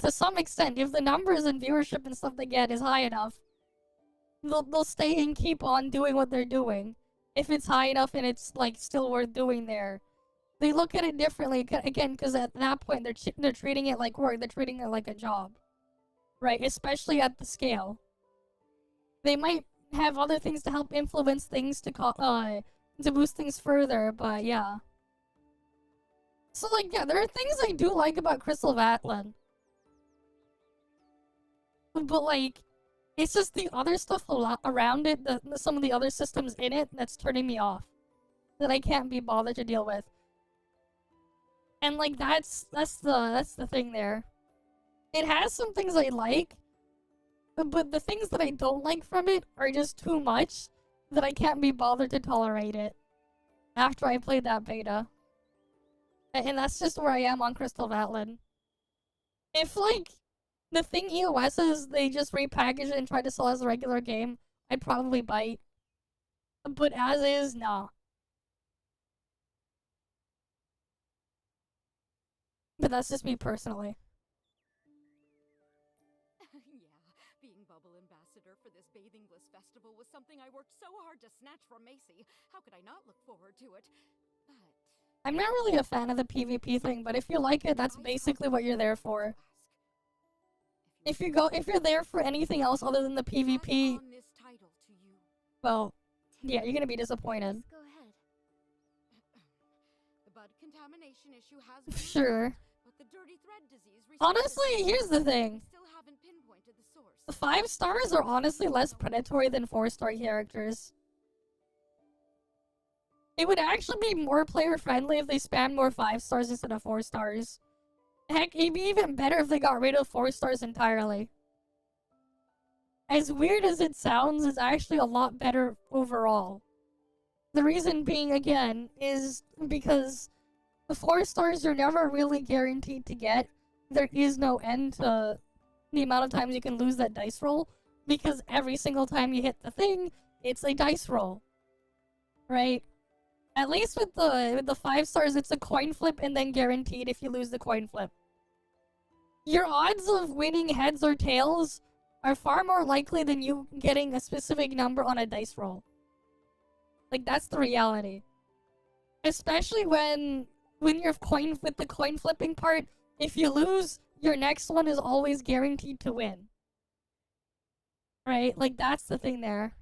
to some extent, if the numbers and viewership and stuff they get is high enough, they'll stay and keep on doing what they're doing. If it's high enough and it's like still worth doing there. They look at it differently, again, because at that point they're treating it like work, they're treating it like a job. Right? Especially at the scale. They might have other things to help influence things to boost things further, but yeah. So like, yeah, there are things I do like about Crystal Vatlin. But like, it's just the other stuff around it, some of the other systems in it, that's turning me off. That I can't be bothered to deal with. And like, that's the thing there. It has some things I like, but the things that I don't like from it are just too much that I can't be bothered to tolerate it after I played that beta. And that's just where I am on Crystal Vatlin. If, like, the thing EOS is, they just repackage it and try to sell as a regular game, I'd probably bite. But as is, nah. But that's just me personally. Being Bubble Ambassador for this Bathing Bliss Festival was something I worked so hard to snatch from Macy. How could I not look forward to it? But I'm not really a fan of the PvP thing, but if you like it, that's basically what you're there for. If you're there for anything else other than the PvP, well, yeah, you're gonna be disappointed. Go ahead. The bud contamination issue has Sure. but the dirty thread disease Honestly, here's the thing. Still haven't pinpointed the source. The 5 stars are honestly less predatory than 4-star characters. It would actually be more player friendly if they spammed more 5 stars instead of 4 stars. Heck, it'd be even better if they got rid of 4 stars entirely. As weird as it sounds, it's actually a lot better overall. The reason being, again, is because the 4 stars you're never really guaranteed to get, there is no end to the amount of times you can lose that dice roll, because every single time you hit the thing, it's a dice roll. Right? At least with the 5 stars, it's a coin flip and then guaranteed if you lose the coin flip. Your odds of winning heads or tails are far more likely than you getting a specific number on a dice roll. Like, that's the reality. Especially when you're with the coin flipping part, if you lose, your next one is always guaranteed to win. Right? Like, that's the thing there.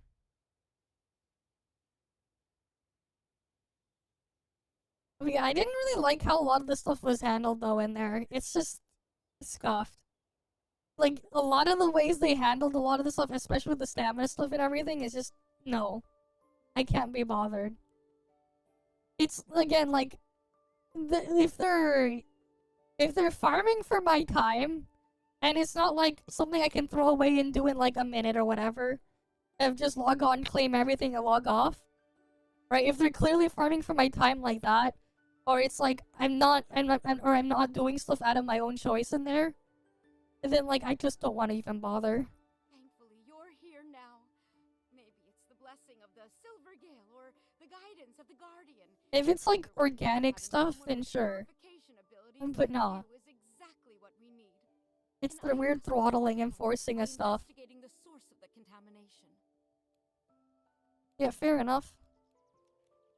Yeah, I didn't really like how a lot of the stuff was handled, though, in there. It's just scuffed. Like, a lot of the ways they handled a lot of the stuff, especially with the stamina stuff and everything, is just, no. I can't be bothered. It's, again, like, if they're farming for my time, and it's not like something I can throw away and do in like a minute or whatever, of just log on, claim everything, and log off, right? If they're clearly farming for my time like that, or it's like I'm not doing stuff out of my own choice in there, then like I just don't want to even bother. Thankfully, you're here now. Maybe it's the blessing of the Silver Gale or the guidance of the Guardian. If it's like organic stuff, then sure. But no. Exactly what we need. It's the weird throttling and forcing of stuff. Investigating the source of the contamination. Yeah, fair enough.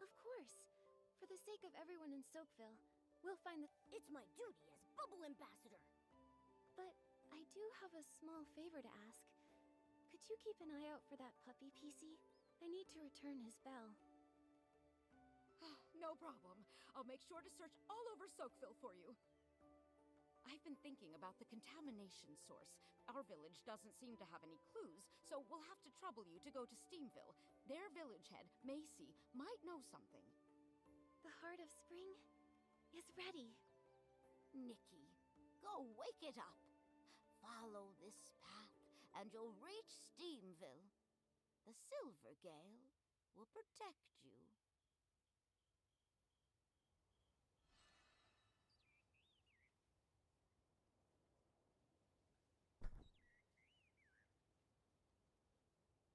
Of course. For the sake of everyone in Soapville, we'll find the... It's my duty as Bubble Ambassador. But I do have a small favor to ask. Could you keep an eye out for that puppy, PC? I need to return his bell. No problem. I'll make sure to search all over Soapville for you. I've been thinking about the contamination source. Our village doesn't seem to have any clues, so we'll have to trouble you to go to Steamville. Their village head, Macy, might know something. The heart of spring is ready. Nikki, go wake it up. Follow this path, and you'll reach Steamville. The Silver Gale will protect you.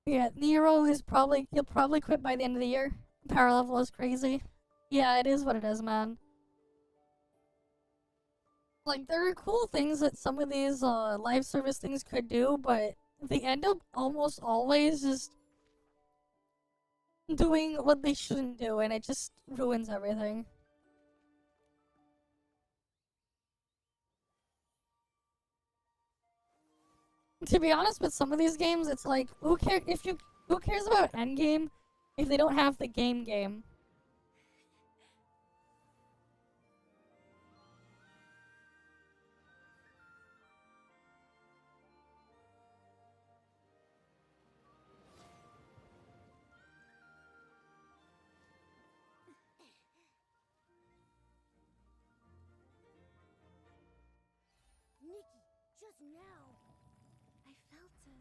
Yeah, Nero is he'll probably quit by the end of the year. Power level is crazy. Yeah, it is what it is, man. Like, there are cool things that some of these live service things could do, but they end up almost always just doing what they shouldn't do, and it just ruins everything. To be honest, with some of these games, it's like, who cares about endgame if they don't have the game? Nikki, just now. I felt a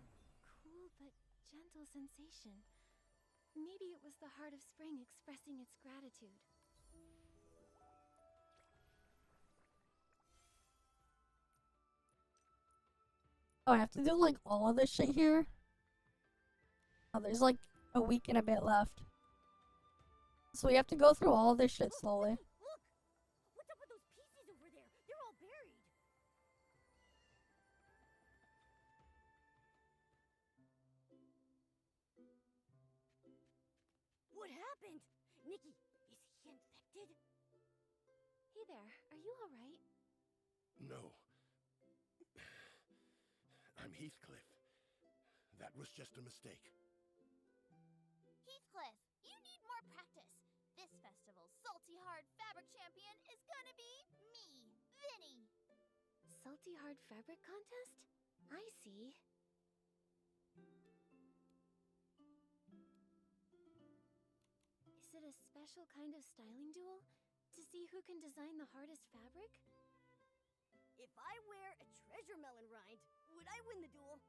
cool but gentle sensation. Maybe it was the heart of spring expressing its gratitude. Oh, I have to do like all of this shit here? Oh, there's like a week and a bit left. So we have to go through all of this shit slowly. Look! What's up with those pieces over there? They're all buried. What happened? Nikki, is he infected? Hey there, are you alright? No. I'm Heathcliff. That was just a mistake. Heathcliff, you need more practice. This festival's salty hard fabric champion is gonna be me, Vinny. Salty hard fabric contest? I see. Is it a special kind of styling duel? To see who can design the hardest fabric? If I wear a treasure melon rind, would I win the duel?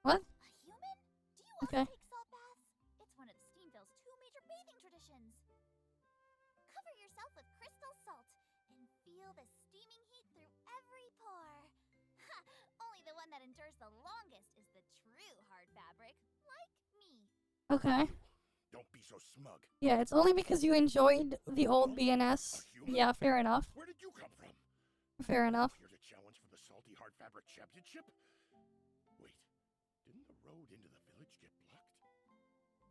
What? A human? Do you Okay. also take salt baths? It's one of the Steamville's 2 major bathing traditions. Cover yourself with crystal salt and feel the steaming heat through every pore. endures the longest is the true hard fabric, like me. Okay. Don't be so smug. Yeah, it's only because you enjoyed the old BNS. Yeah, fair enough. Where did you come from? Fair enough. Here to challenge for the Salty Hard Fabric Championship? Wait, didn't the road into the village get blocked?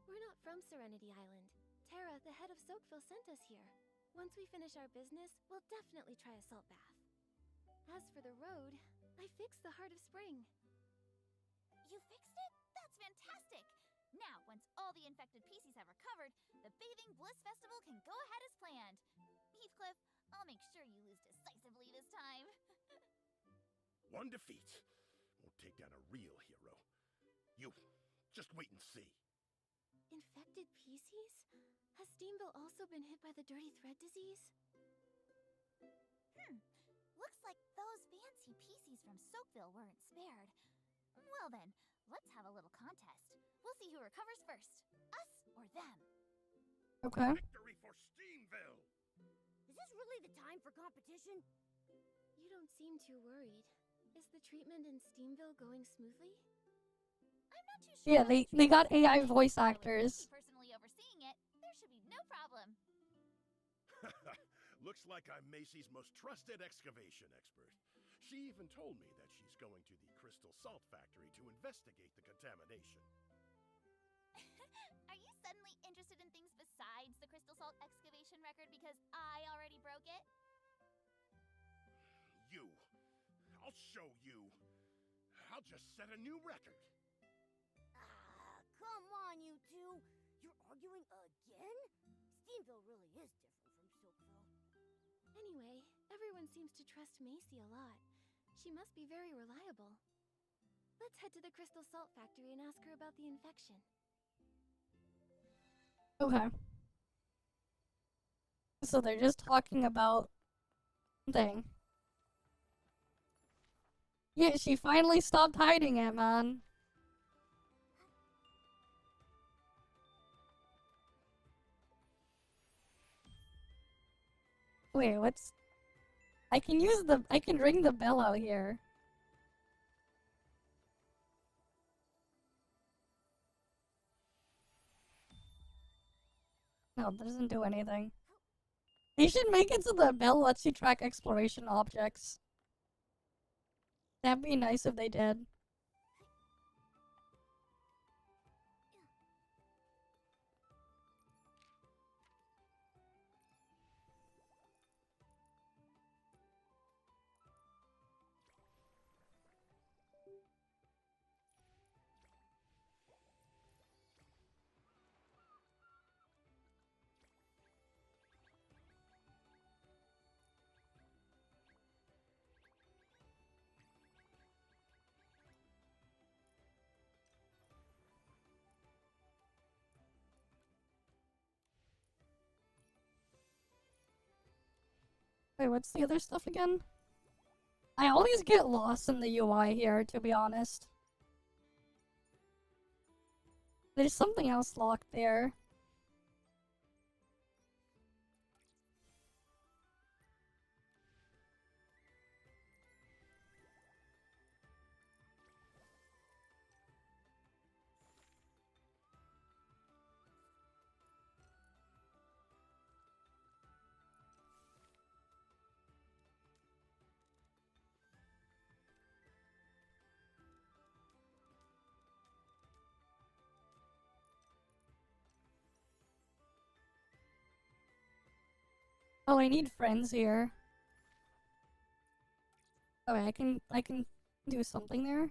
We're not from Serenity Island. Terra, the head of Soakville, sent us here. Once we finish our business, we'll definitely try a salt bath. As for the road, I fixed the Heart of Spring. You fixed it? That's fantastic! Now, once all the infected PCs have recovered, the Bathing Bliss Festival can go ahead as planned. Heathcliff, I'll make sure you lose decisively this time. One defeat won't take down a real hero. You, just wait and see. Infected PCs? Has Steamville also been hit by the Dirty Thread disease? Looks like those fancy PCs from Soakville weren't spared. Well then, let's have a little contest. We'll see who recovers first, us or them. Okay. Victory for Steamville! Is this really the time for competition? You don't seem too worried. Is the treatment in Steamville going smoothly? I'm not too sure. Yeah, they got AI voice actors. Personally overseeing it, there should be no problem. Looks like I'm Macy's most trusted excavation expert. She even told me that she's going to the Crystal Salt Factory to investigate the contamination. Are you suddenly interested in things besides the crystal salt excavation record because I already broke it? You. I'll show you. I'll just set a new record. Come on, you two. You're arguing again? Steamville really is different from Soakville. Anyway, everyone seems to trust Macy a lot. She must be very reliable. Let's head to the Crystal Salt Factory and ask her about the infection. Okay. So they're just talking about thing. Yeah, she finally stopped hiding it, man. Wait, what's... I can ring the bell out here. No, that doesn't do anything. They should make it so the bell lets you track exploration objects. That'd be nice if they did. Wait, what's the other stuff again? I always get lost in the UI here, to be honest. There's something else locked there. Oh, I need friends here. Okay, I can do something there.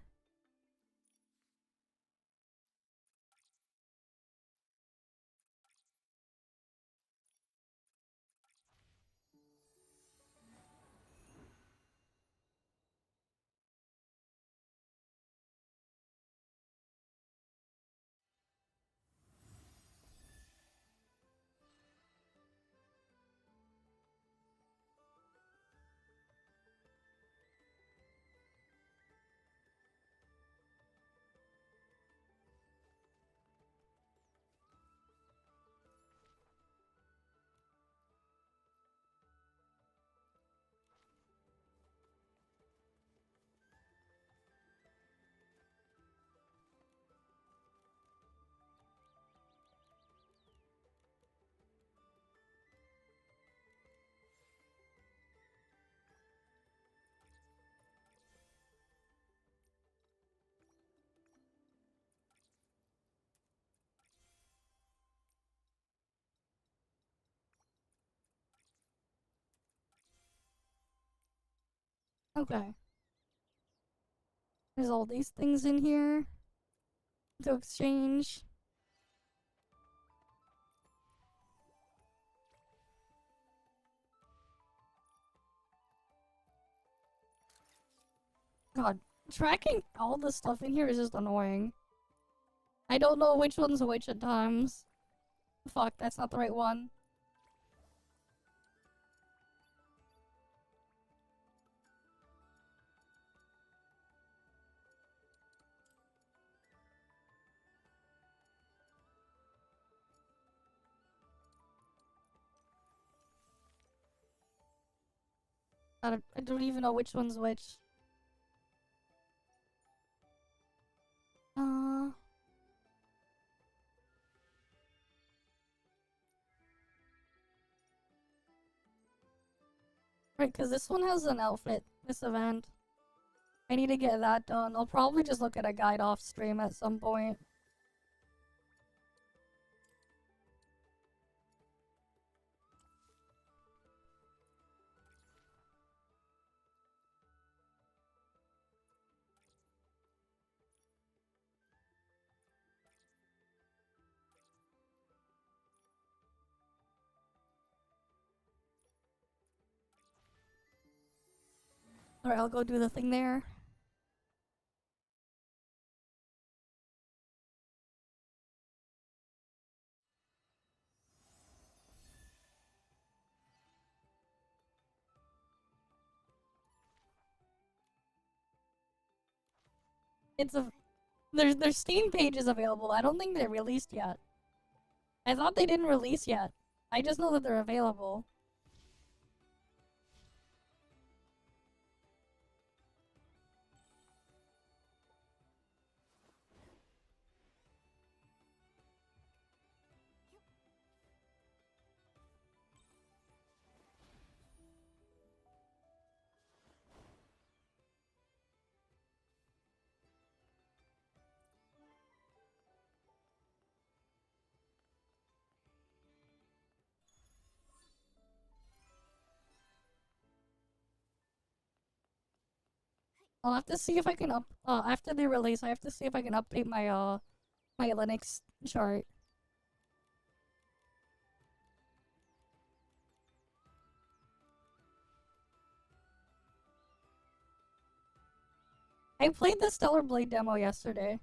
Okay. There's all these things in here to exchange. God, tracking all the stuff in here is just annoying. I don't know which one's which at times. Fuck, that's not the right one. I don't even know which one's which. Right, because this one has an outfit, this event. I need to get that done. I'll probably just look at a guide off stream at some point. Alright, I'll go do the thing there. It's a... There's Steam pages available. I don't think they're released yet. I thought they didn't release yet. I just know that they're available. I'll have to see if I can after the release, I have to see if I can update my, my Linux chart. I played the Stellar Blade demo yesterday.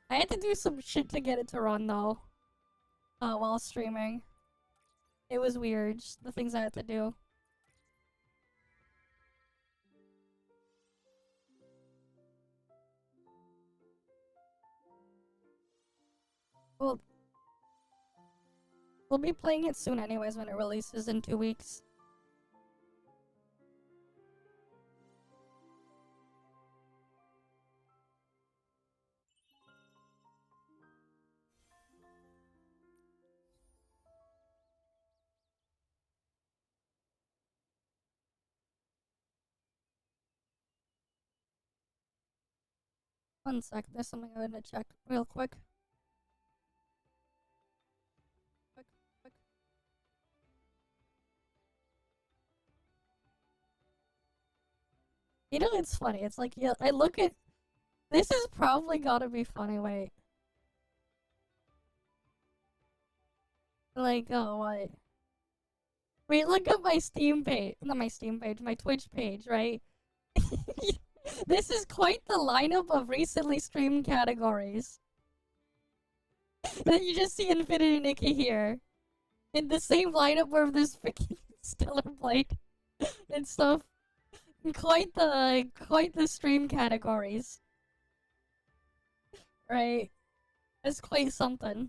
I had to do some shit to get it to run, though. While streaming. It was weird, just the things I had to do. Well, we'll be playing it soon anyways when it releases in 2 weeks. One sec, there's something I'm gonna check real quick. You know, it's funny. It's like, yeah, I look at... This is probably gotta be funny, wait. Like, oh, what? Wait, look at my Steam page. Not my Steam page, my Twitch page, right? This is quite the lineup of recently streamed categories. Then you just see Infinity Nikki here. In the same lineup where there's freaking Stellar Blade and stuff. Quite the stream categories. Right? It's quite something.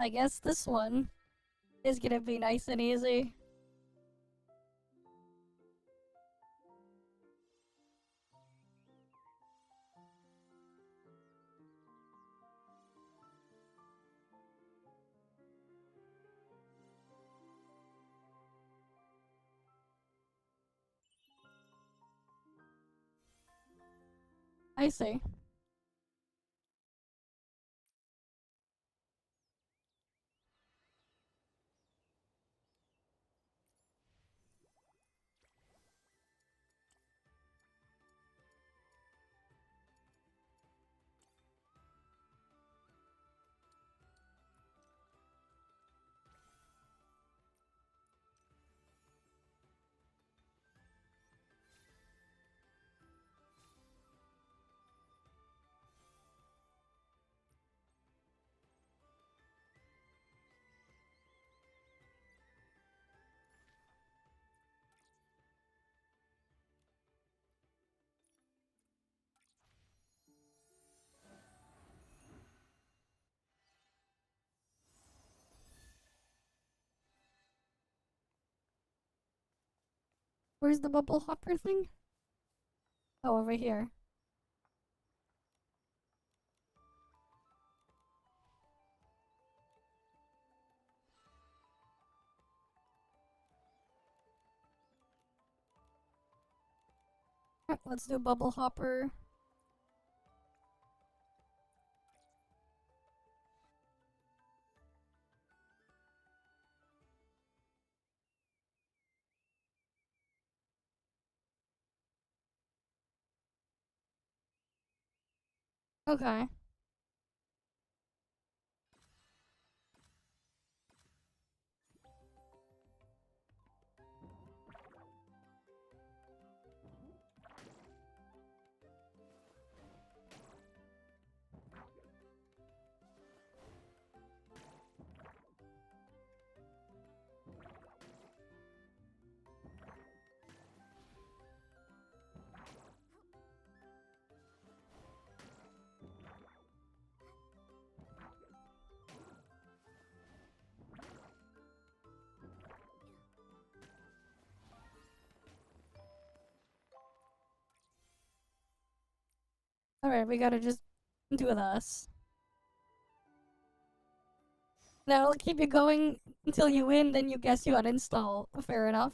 I guess this one is gonna be nice and easy. I see. Where's the bubble hopper thing? Oh, over here. Let's do bubble hopper. Okay. Alright, we gotta just do this. That'll keep you going until you win, then you guess you uninstall. Fair enough.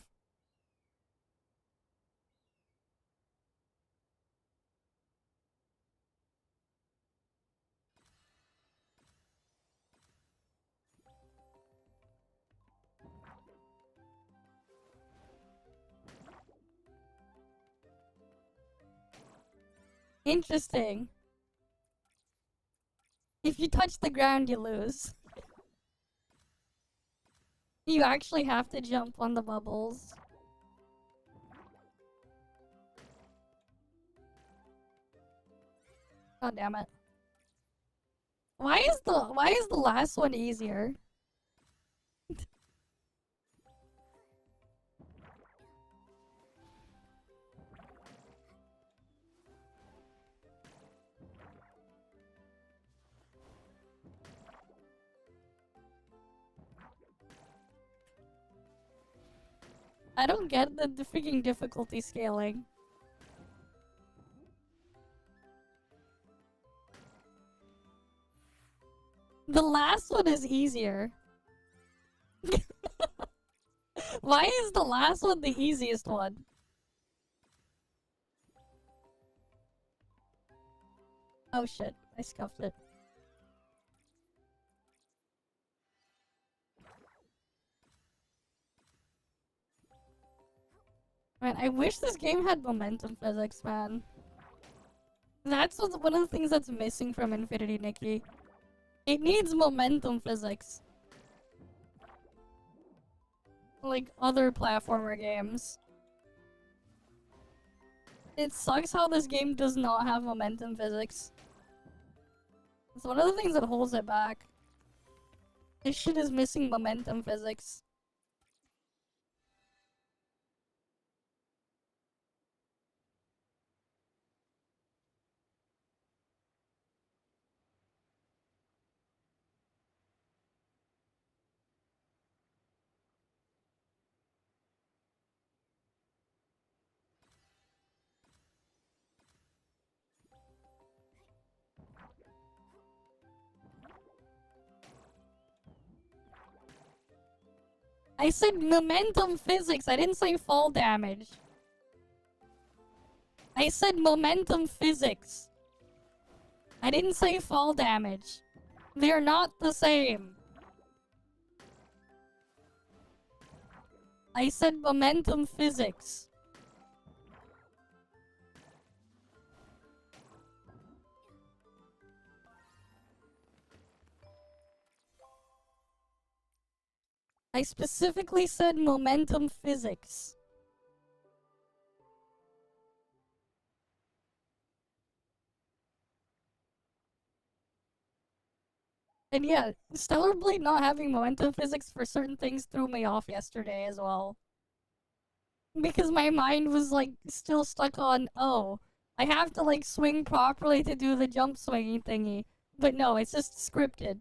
Interesting. If you touch the ground, you lose. You actually have to jump on the bubbles. God damn it. Why is the last one easier? I don't get the freaking difficulty scaling. The last one is easier. Why is the last one the easiest one? Oh shit, I scuffed it. Man, I wish this game had momentum physics, man. That's one of the things that's missing from Infinity Nikki. It needs momentum physics. Like other platformer games. It sucks how this game does not have momentum physics. It's one of the things that holds it back. This shit is missing momentum physics. I said momentum physics. I didn't say fall damage. I said momentum physics. I didn't say fall damage. They're not the same. I said momentum physics. I specifically said momentum physics. And yeah, Stellar Blade not having momentum physics for certain things threw me off yesterday as well. Because my mind was like still stuck on, oh, I have to like swing properly to do the jump swinging thingy. But no, it's just scripted.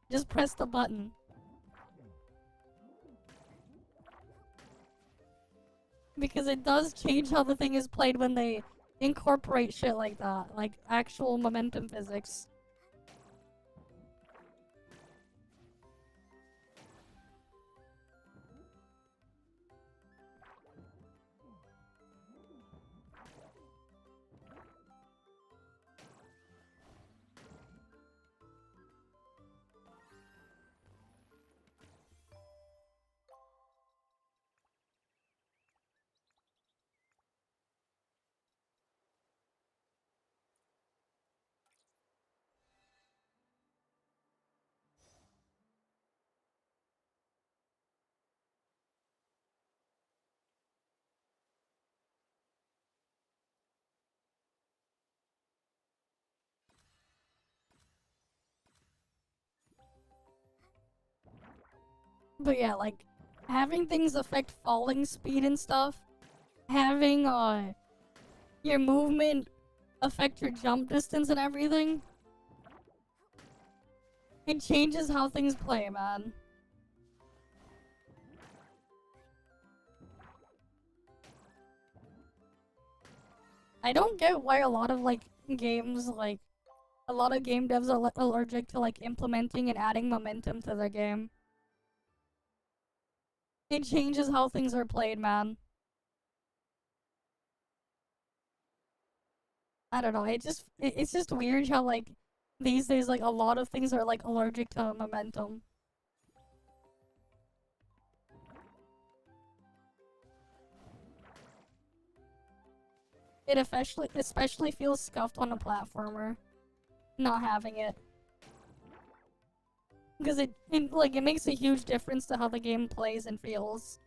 Just press the button. Because it does change how the thing is played when they incorporate shit like that. Like actual momentum physics. But yeah, like, having things affect falling speed and stuff, having, your movement affect your jump distance and everything, it changes how things play, man. I don't get why a lot of, like, games, like, a lot of game devs are allergic to, like, implementing and adding momentum to their game. It changes how things are played, man. I don't know, it's just weird how, like, these days, like, a lot of things are, like, allergic to momentum. It especially feels scuffed on a platformer, not having it. Because it makes a huge difference to how the game plays and feels.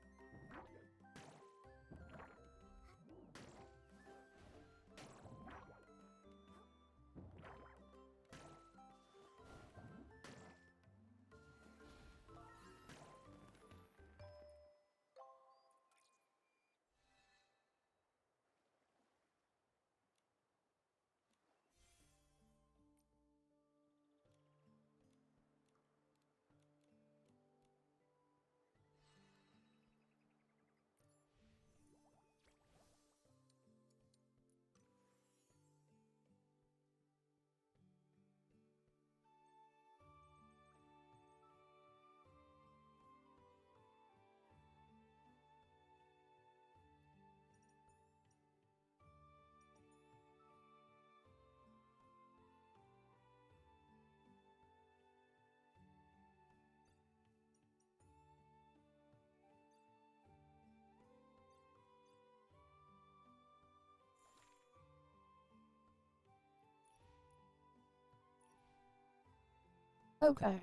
Okay.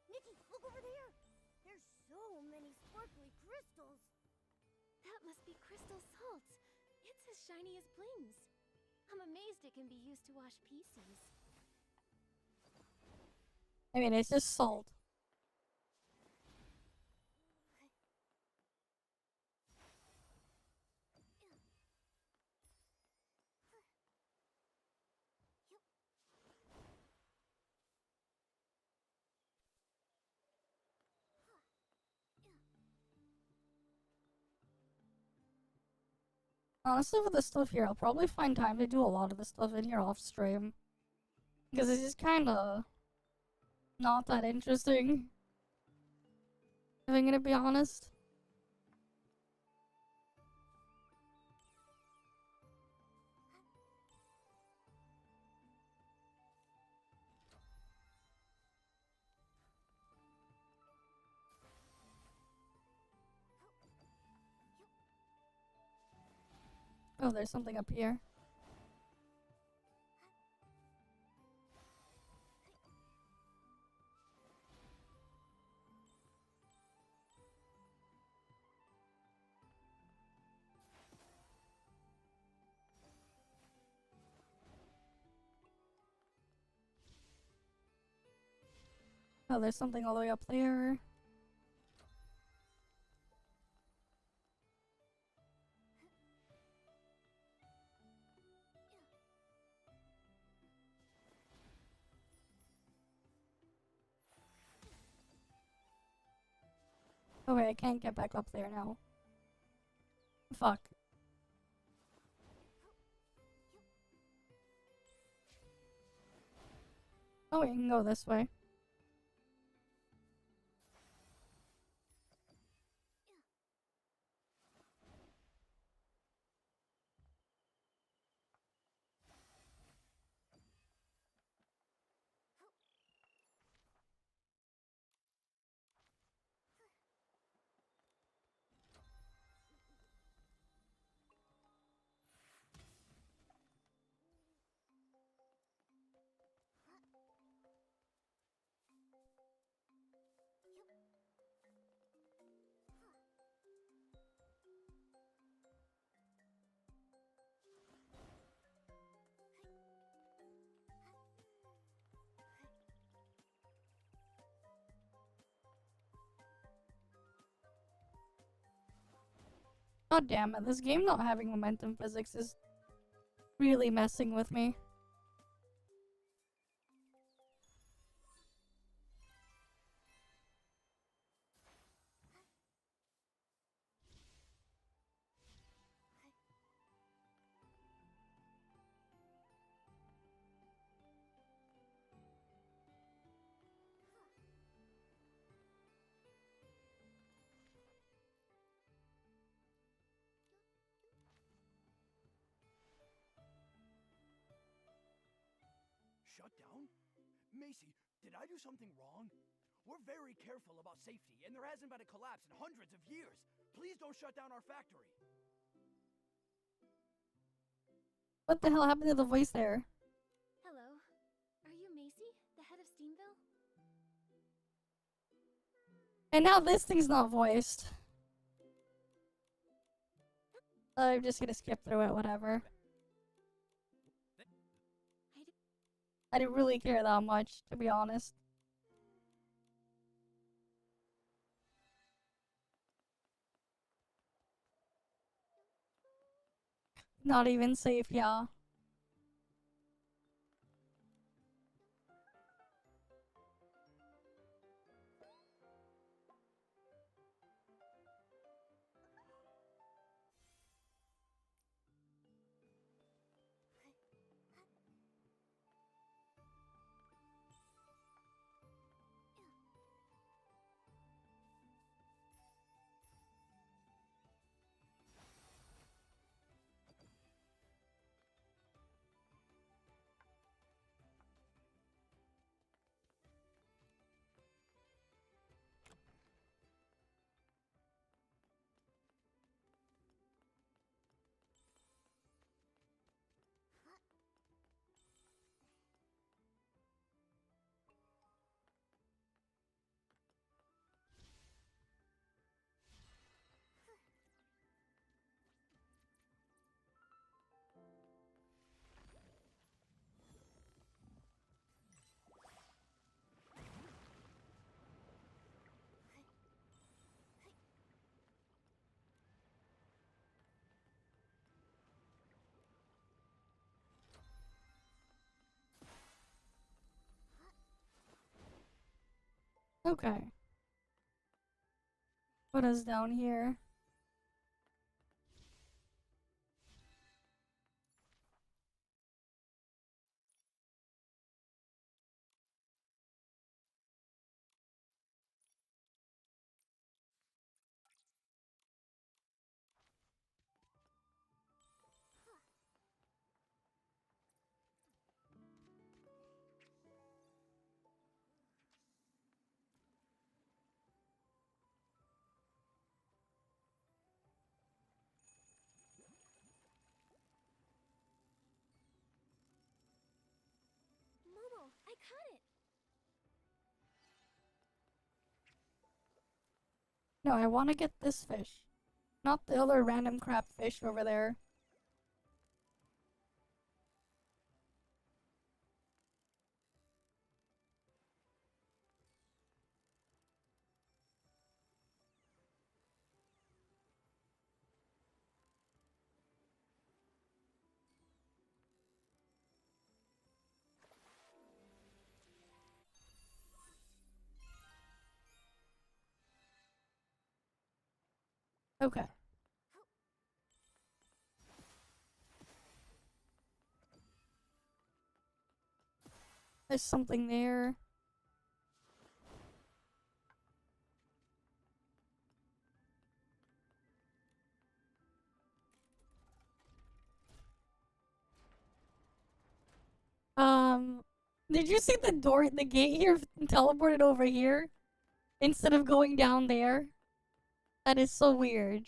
Nikki, look over there! There's so many sparkly crystals! That must be crystal salt. It's as shiny as blings. I'm amazed it can be used to wash PCs. I mean, it's just salt. Honestly, with the stuff here, I'll probably find time to do a lot of the stuff in here off stream. Because it's just kinda not that interesting. If I'm gonna be honest. Oh, there's something up here. Oh, there's something all the way up there. Okay, I can't get back up there now. Fuck. Oh, we can go this way. God damn it, this game not having momentum physics is really messing with me. Shut down? Macy, did I do something wrong? We're very careful about safety, and there hasn't been a collapse in hundreds of years. Please don't shut down our factory. What the hell happened to the voice there? Hello. Are you Macy, the head of Steamville? And now this thing's not voiced. I'm just gonna skip through it, whatever. I didn't really care that much, to be honest. Not even safe, yeah. Okay. What is down here? No, I want to get this fish. Not the other random crap fish over there. Okay. There's something there. Did you see the door, the gate here teleported over here instead of going down there? That is so weird.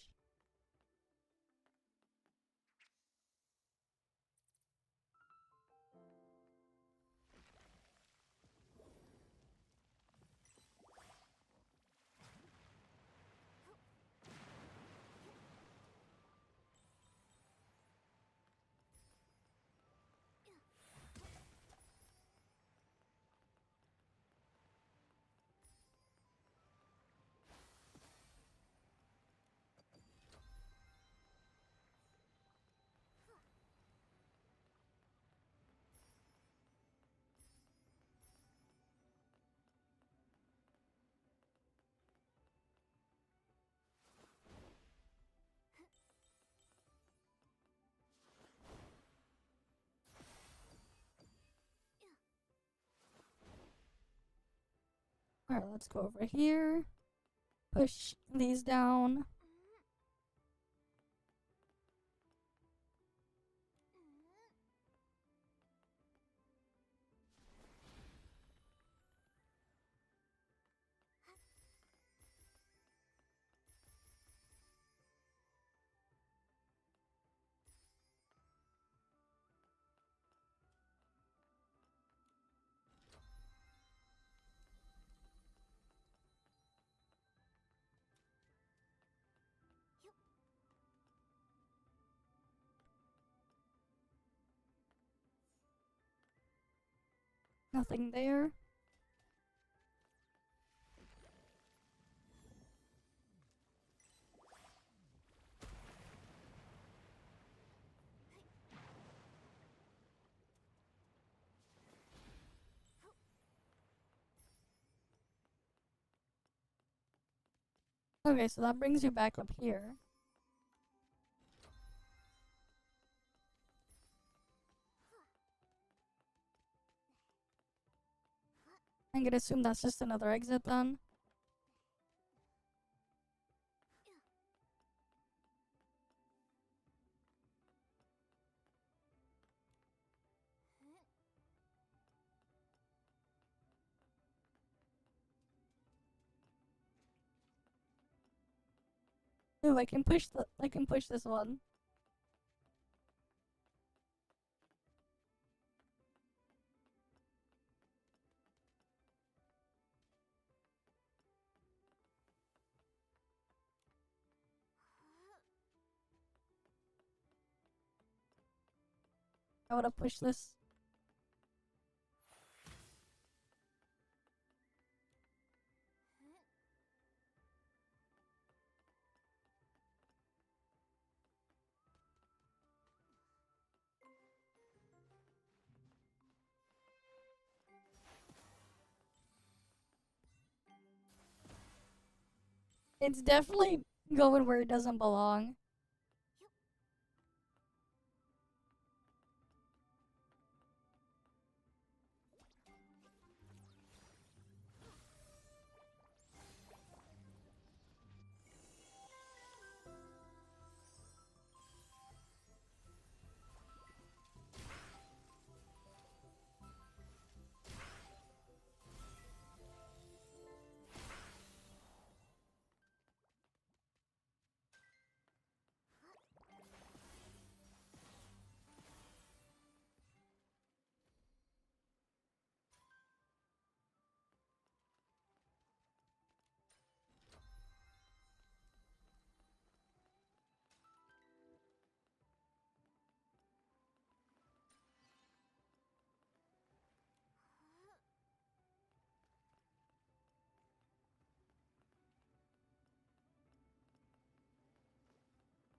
Alright, let's go over here. Push these down. Nothing there. Okay, so that brings you back up here. I'm gonna assume that's just another exit then. Ooh, I can push this one. I wanna push this. It's definitely going where it doesn't belong.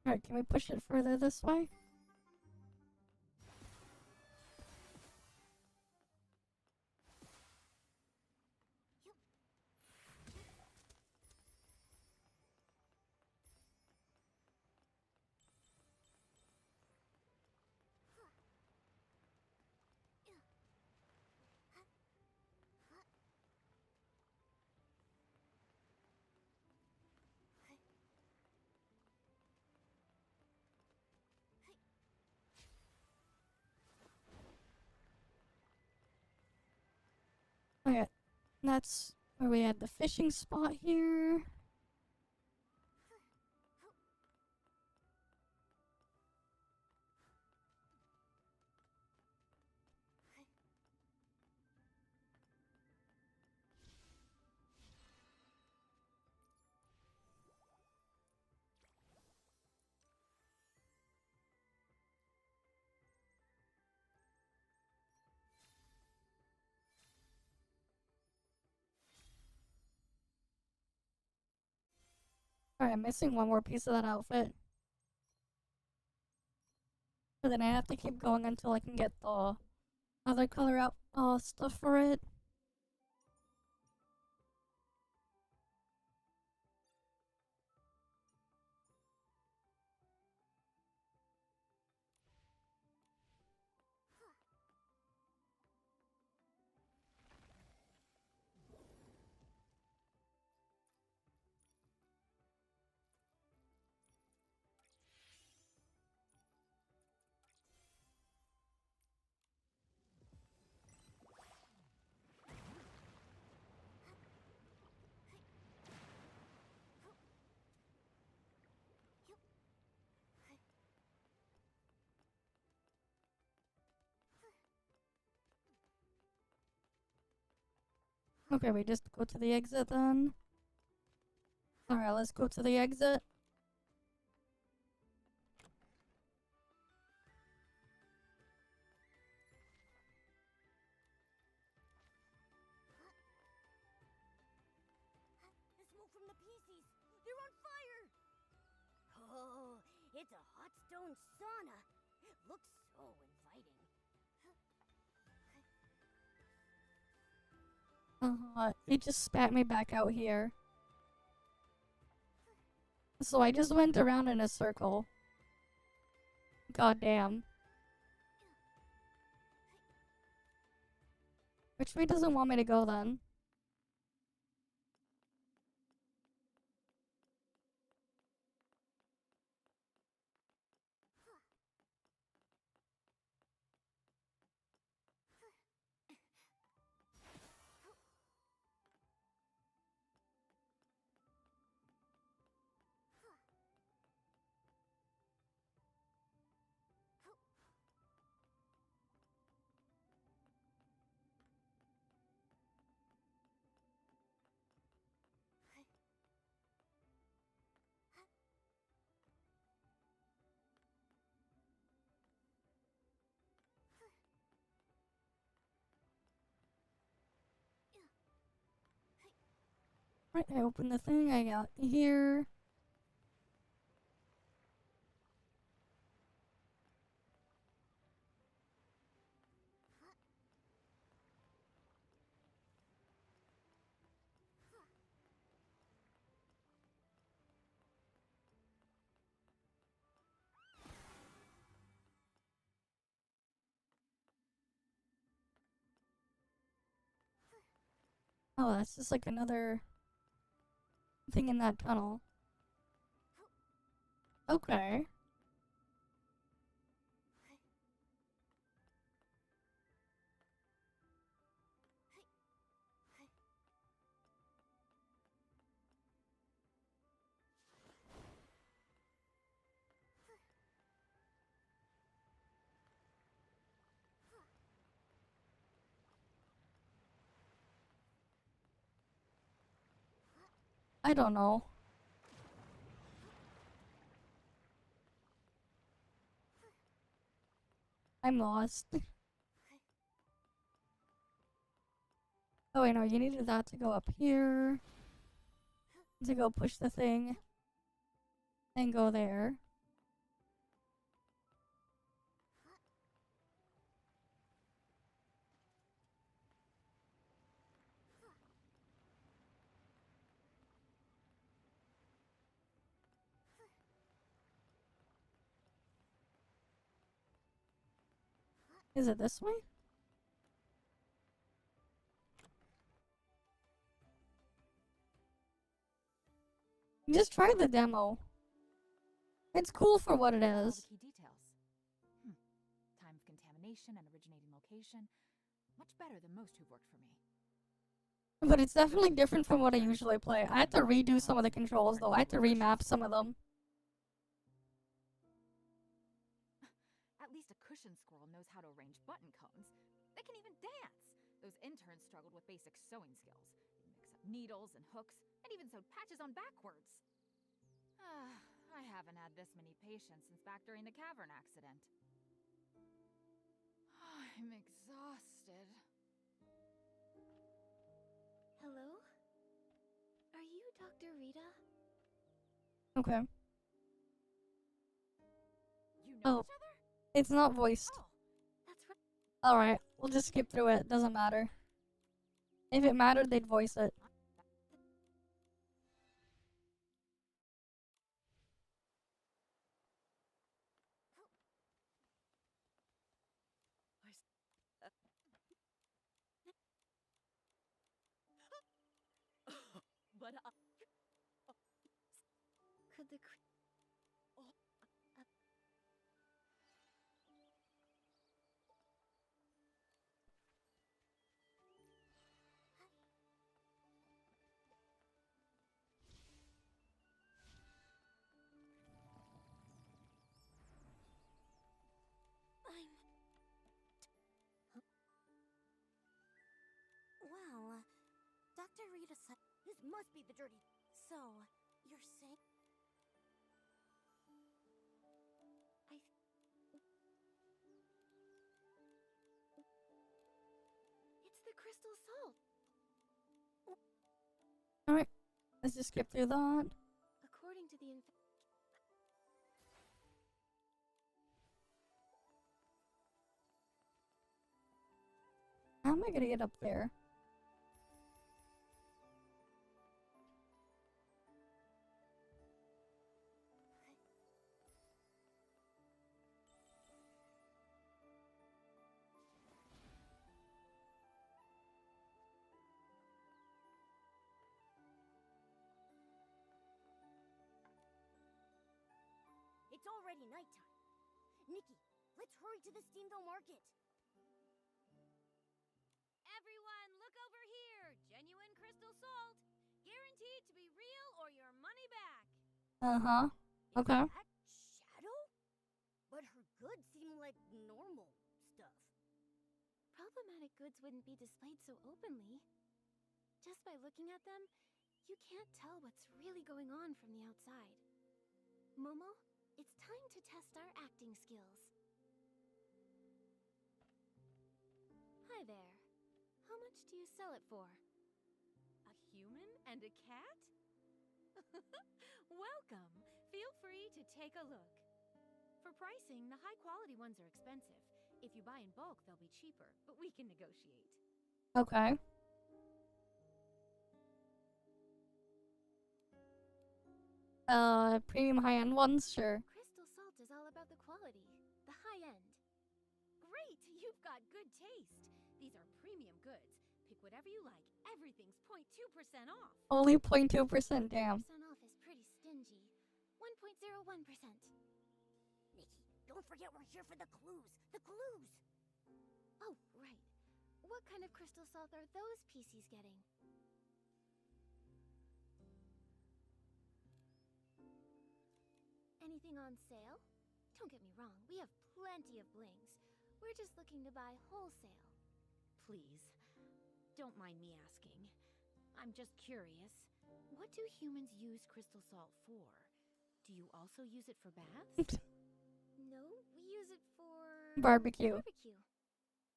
Alright, can we push it further this way? Okay, that's where we had the fishing spot here. Alright, I'm missing one more piece of that outfit. So then I have to keep going until I can get the other color out stuff for it. Okay, we just go to the exit then. Alright, let's go to the exit. The smoke from the PCs! They're on fire! Oh, it's a hot stone sauna. Looks so inviting. It just spat me back out here. So I just went around in a circle. God damn. Which way doesn't want me to go then? Right, I opened the thing, I got here. Oh, that's just like another thing in that tunnel. Okay. I don't know. I'm lost. Oh wait, no, you needed that to go up here. To go push the thing. And go there. Is it this way? Just try the demo. It's cool for what it All is. the key details. Time of contamination and originating location. Much better than most who've worked for me. But it's definitely different from what I usually play. I had to redo some of the controls though. I had to remap some of them. At least a cushion squirrel knows how to arrange button cones. They can even dance. Those interns struggled with basic sewing skills. They'd mix up needles and hooks, and even sewed patches on backwards. I haven't had this many patients since back during the cavern accident. I'm exhausted. Hello? Are you Dr. Rita? Okay. You know each other? It's not voiced. Oh, that's right. Alright, we'll just skip through it. Doesn't matter. If it mattered, they'd voice it. But Could the Well, Dr. Rita said this must be the dirty. So, you're saying? It's the crystal salt. Alright, let's just skip through that. According to the How am I gonna get up there? It's already nighttime. Nikki, let's hurry to the Steamville Market. Everyone, look over here! Genuine crystal salt! Guaranteed to be real or your money back! Uh-huh. Okay. That Shadow? But her goods seem like normal stuff. problematic goods wouldn't be displayed so openly. Just by looking at them, you can't tell what's really going on from the outside. Momo, it's time to test our acting skills. Hi there. How much do you sell it for? a human and a cat? Welcome. Feel free to take a look. For pricing, the high-quality ones are expensive. If you buy in bulk, they'll be cheaper, but we can negotiate. Okay. Premium high-end ones, sure. Crystal salt is all about the quality, the high end. Great! You've got good taste. These are premium goods. Pick whatever you like. Everything's 0.2% off. Only 0.2%, damn. 1% off is pretty stingy. 1.01%. Nikki, don't forget we're here for the clues. The clues! Oh, right. What kind of crystal salt are those PCs getting? Anything on sale? Don't get me wrong, we have plenty of blings. We're just looking to buy wholesale. Please, don't mind me asking. I'm just curious. What do humans use crystal salt for? Do you also use it for baths? No, we use it for... Barbecue. Barbecue.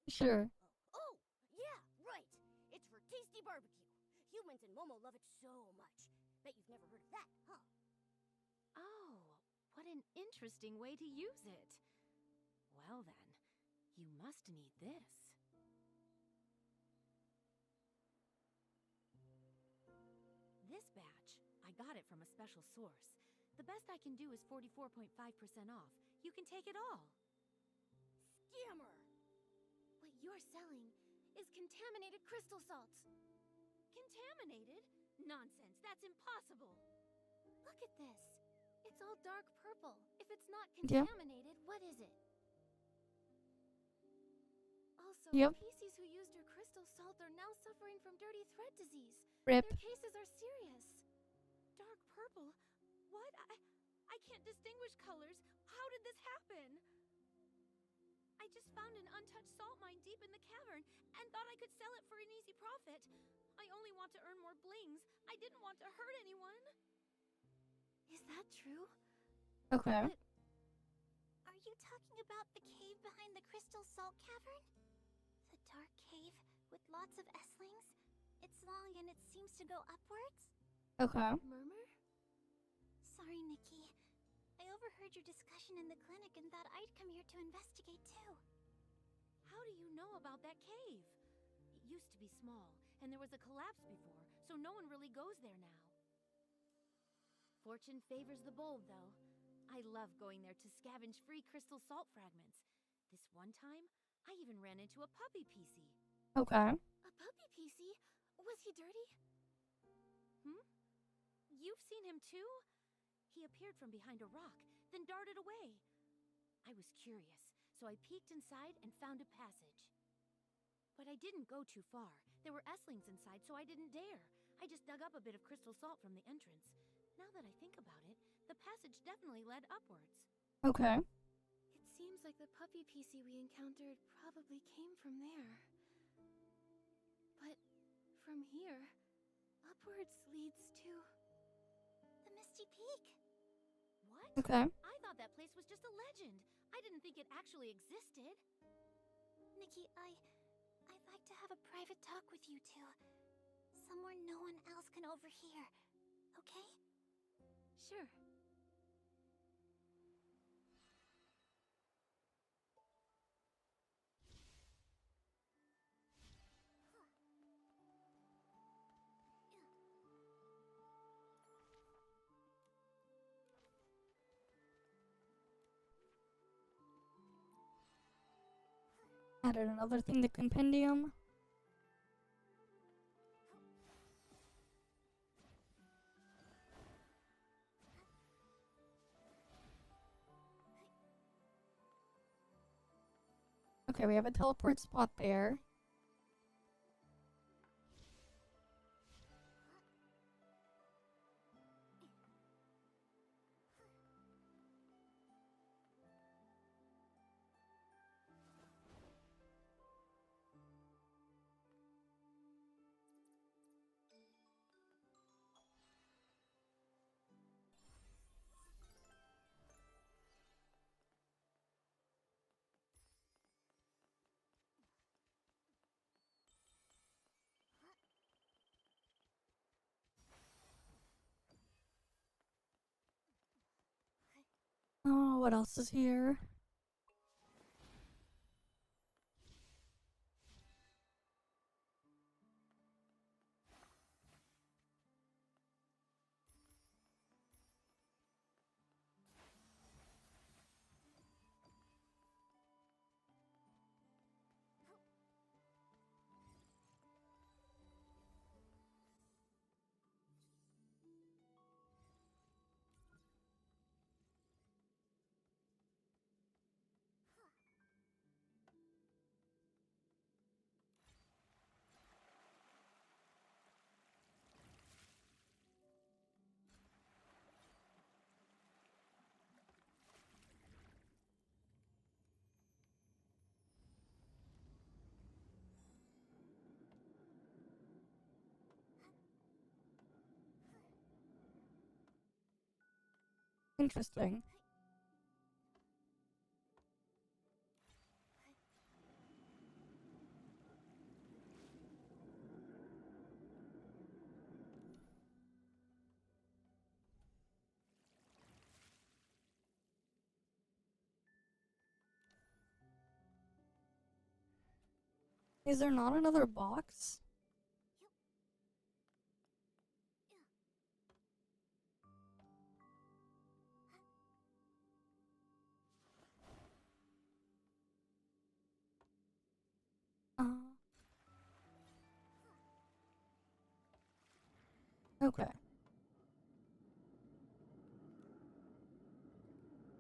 Sure. Oh, yeah, right. It's for tasty barbecue. Humans and Momo love it so much. Bet you've never heard of that, huh? Oh, what an interesting way to use it. Well then, you must need this. This batch, I got it from a special source. The best I can do is 44.5% off. You can take it all. Scammer! you're selling is contaminated crystal salts. Contaminated? Nonsense, that's impossible. Look at this. It's all dark purple. If it's not Yeah. contaminated, what is it? Also, Yep. PCs who used your crystal salt are now suffering from dirty thread disease. Rip. Their cases are serious. Dark purple? What? I can't distinguish colors. How did this happen? I just found an untouched salt mine deep in the cavern and thought I could sell it for an easy profit. I only want to earn more blings. I didn't want to hurt anyone. Is that true? Okay. Are you talking about the cave behind the crystal salt cavern? The dark cave with lots of S-lings? It's long and it seems to go upwards? Okay. Murmur? Sorry, Nikki. I overheard your discussion in the clinic and thought I'd come here to investigate too. How do you know about that cave? It used to be small, and there was a collapse before, so no one really goes there now. Fortune favors the bold, though. I love going there to scavenge free crystal salt fragments. This one time, I even ran into a puppy PC. Okay. A puppy PC? Was he dirty? You've seen him too? He appeared from behind a rock, then darted away. I was curious, so I peeked inside and found a passage. But I didn't go too far. There were S-lings inside, so I didn't dare. I just dug up a bit of crystal salt from the entrance. Now that I think about it, the passage definitely led upwards. Okay. It seems like the puppy PC we encountered probably came from there. But from here, upwards leads to the Misty Peak. What? Okay. I thought that place was just a legend. I didn't think it actually existed. Nikki, I'd like to have a private talk with you two. Somewhere no one else can overhear. Okay? Sure. Added another thing to compendium. Okay, we have a teleport spot there. Oh, what else is here? Interesting. Is there not another box? Okay.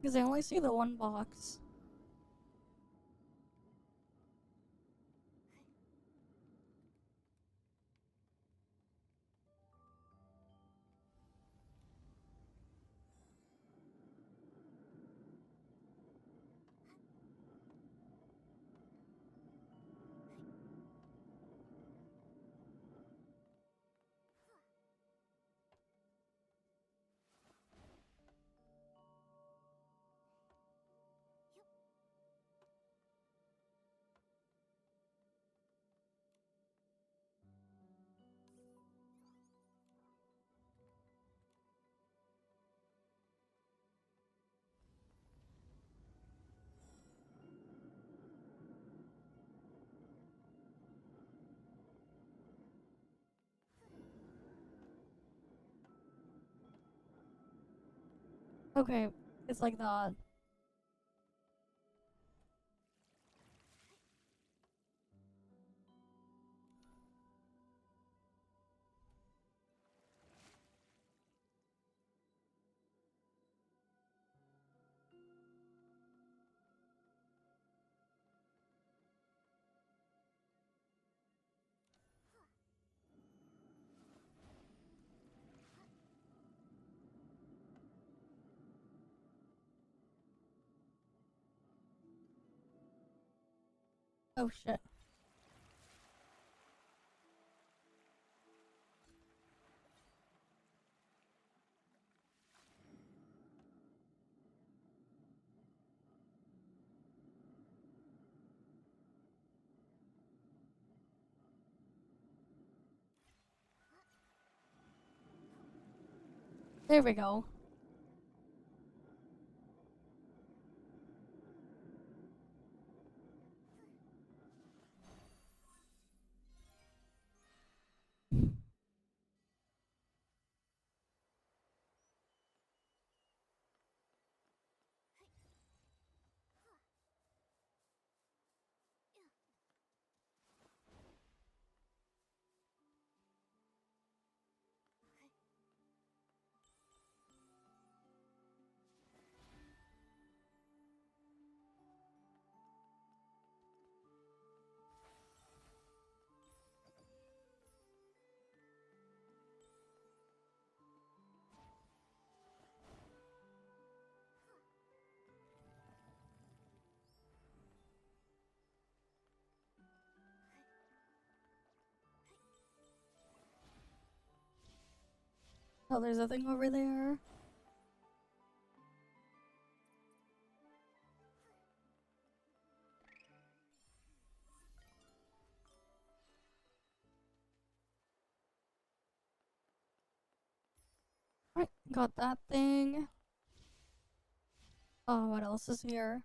Because I only see the one box. Okay, it's like that. Oh shit. There we go. Oh, there's a thing over there. Alright, got that thing. Oh, what else is here?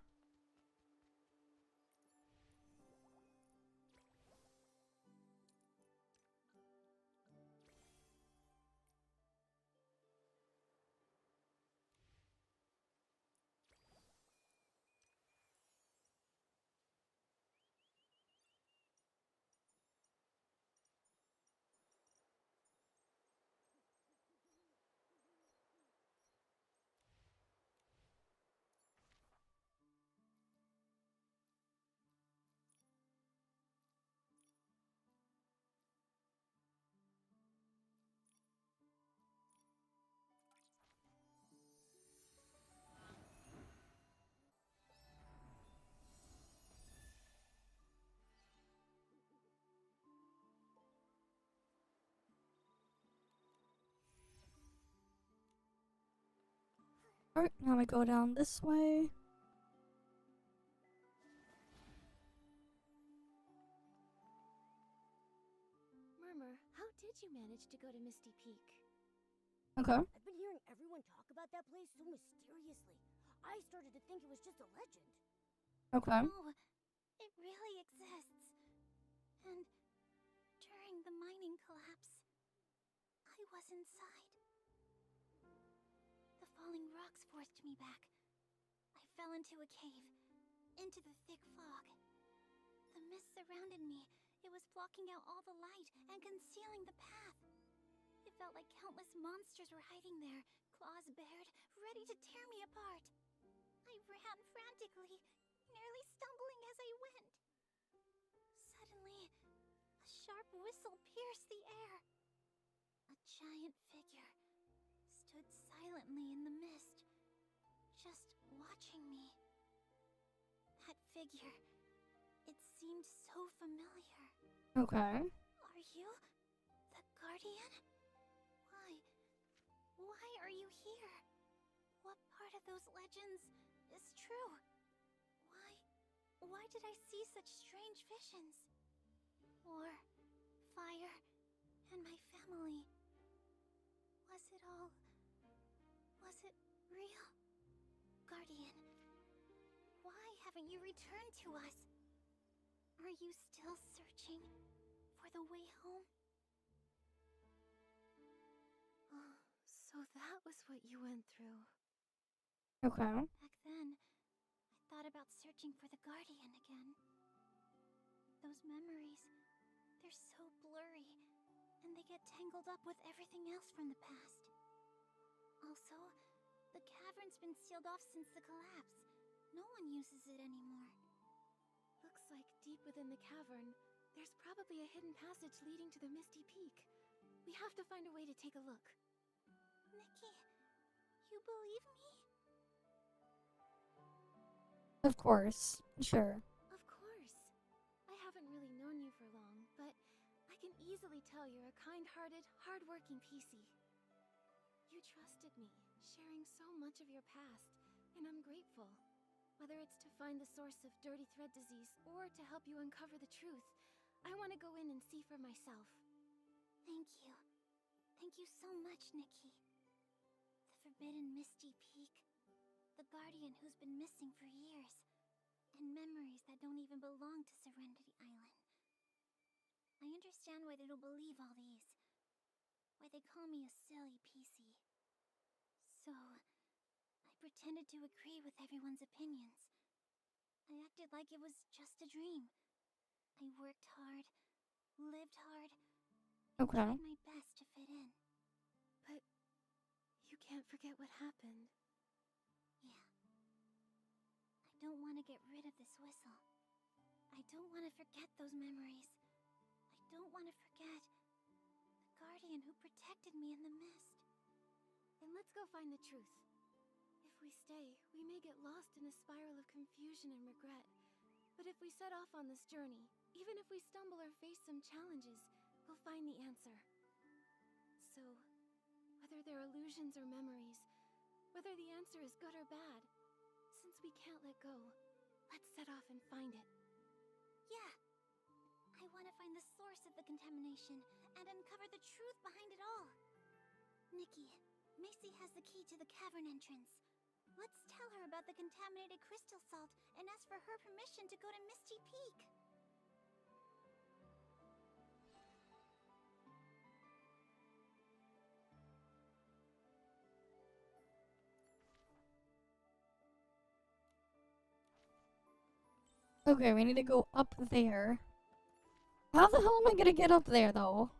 Alright, now we go down this way. Murmur, how did you manage to go to Misty Peak? Okay. I've been hearing everyone talk about that place so mysteriously. I started to think it was just a legend. Okay. No, it really exists. And during the mining collapse, I was inside. The falling rocks forced me back. I fell into a cave, into the thick fog. The mist surrounded me. It was blocking out all the light and concealing the path. If felt like countless monsters were hiding there, claws bared, ready to tear me apart. I ran frantically, nearly stumbling as I went. Suddenly, a sharp whistle pierced the air. A giant figure stood silently in the mist, just watching me. That figure, it seemed so familiar. Okay. Are you the Guardian? Why are you here? What part of those legends is true? Why did I see such strange visions? War, fire, and my family. Was it real? Guardian, why haven't you returned to us? Are you still searching for the way home? Oh, so that was what you went through. Okay. Back then, I thought about searching for the Guardian again. Those memories, they're so blurry, and they get tangled up with everything else from the past. Also, the cavern's been sealed off since the collapse. No one uses it anymore. Looks like deep within the cavern, there's probably a hidden passage leading to the Misty Peak. We have to find a way to take a look. Nikki, you believe me? Of course. Sure. Of course. I haven't really known you for long, but I can easily tell you're a kind-hearted, hard-working PC. You trusted me, sharing so much of your past, and I'm grateful. Whether it's to find the source of dirty thread disease or to help you uncover the truth, I want to go in and see for myself. Thank you. Thank you so much, Nikki. The forbidden Misty Peak. The Guardian who's been missing for years. And memories that don't even belong to Serenity Island. I understand why they don't believe all these. Why they call me a silly PC. So, I pretended to agree with everyone's opinions. I acted like it was just a dream. I worked hard, lived hard, and tried my best to fit in. But you can't forget what happened. Yeah. I don't want to get rid of this whistle. I don't want to forget those memories. I don't want to forget the Guardian who protected me in the mist. Then let's go find the truth. If we stay, we may get lost in a spiral of confusion and regret. But if we set off on this journey, even if we stumble or face some challenges, we'll find the answer. So, whether they're illusions or memories, whether the answer is good or bad, since we can't let go, let's set off and find it. Yeah! I want to find the source of the contamination and uncover the truth behind it all. Nikki, Macy has the key to the cavern entrance. Let's tell her about the contaminated crystal salt and ask for her permission to go to Misty Peak. Okay, we need to go up there. How the hell am I gonna get up there, though?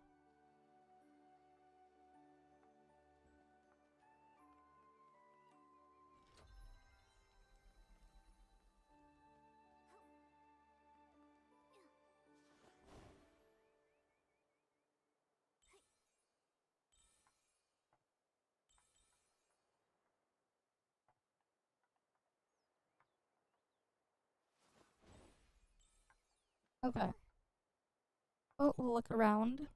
Okay. Oh, we'll look around.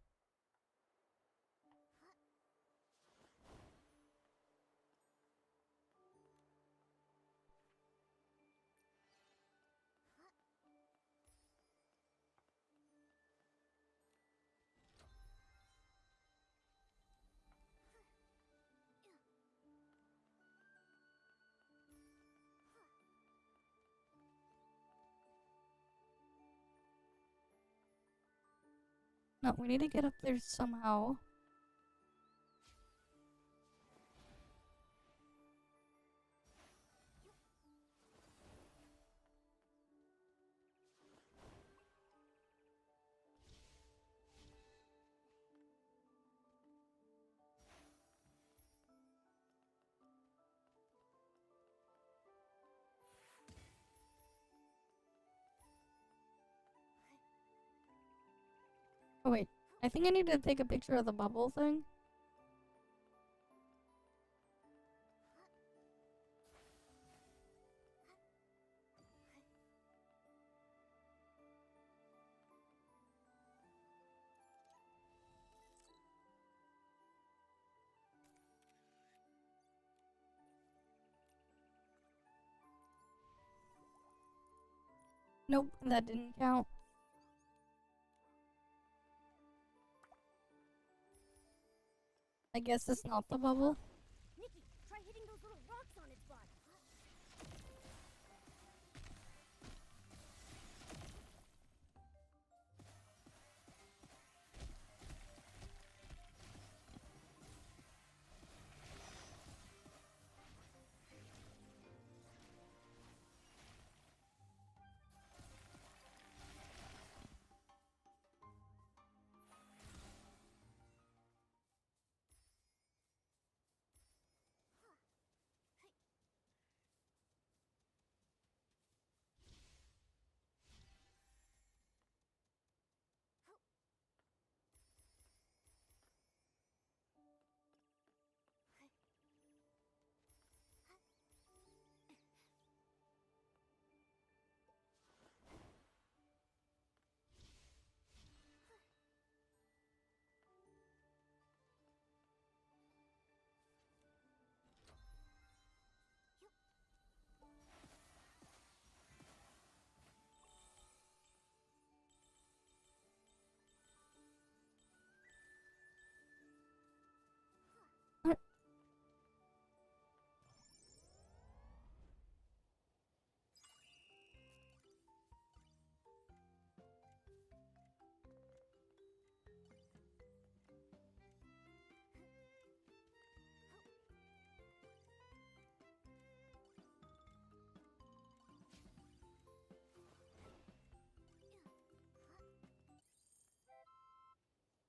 No, we need to get up there somehow. Oh wait, I think I need to take a picture of the bubble thing. Nope, that didn't count. I guess it's not the bubble. Nikki, try hitting those little rocks on its body.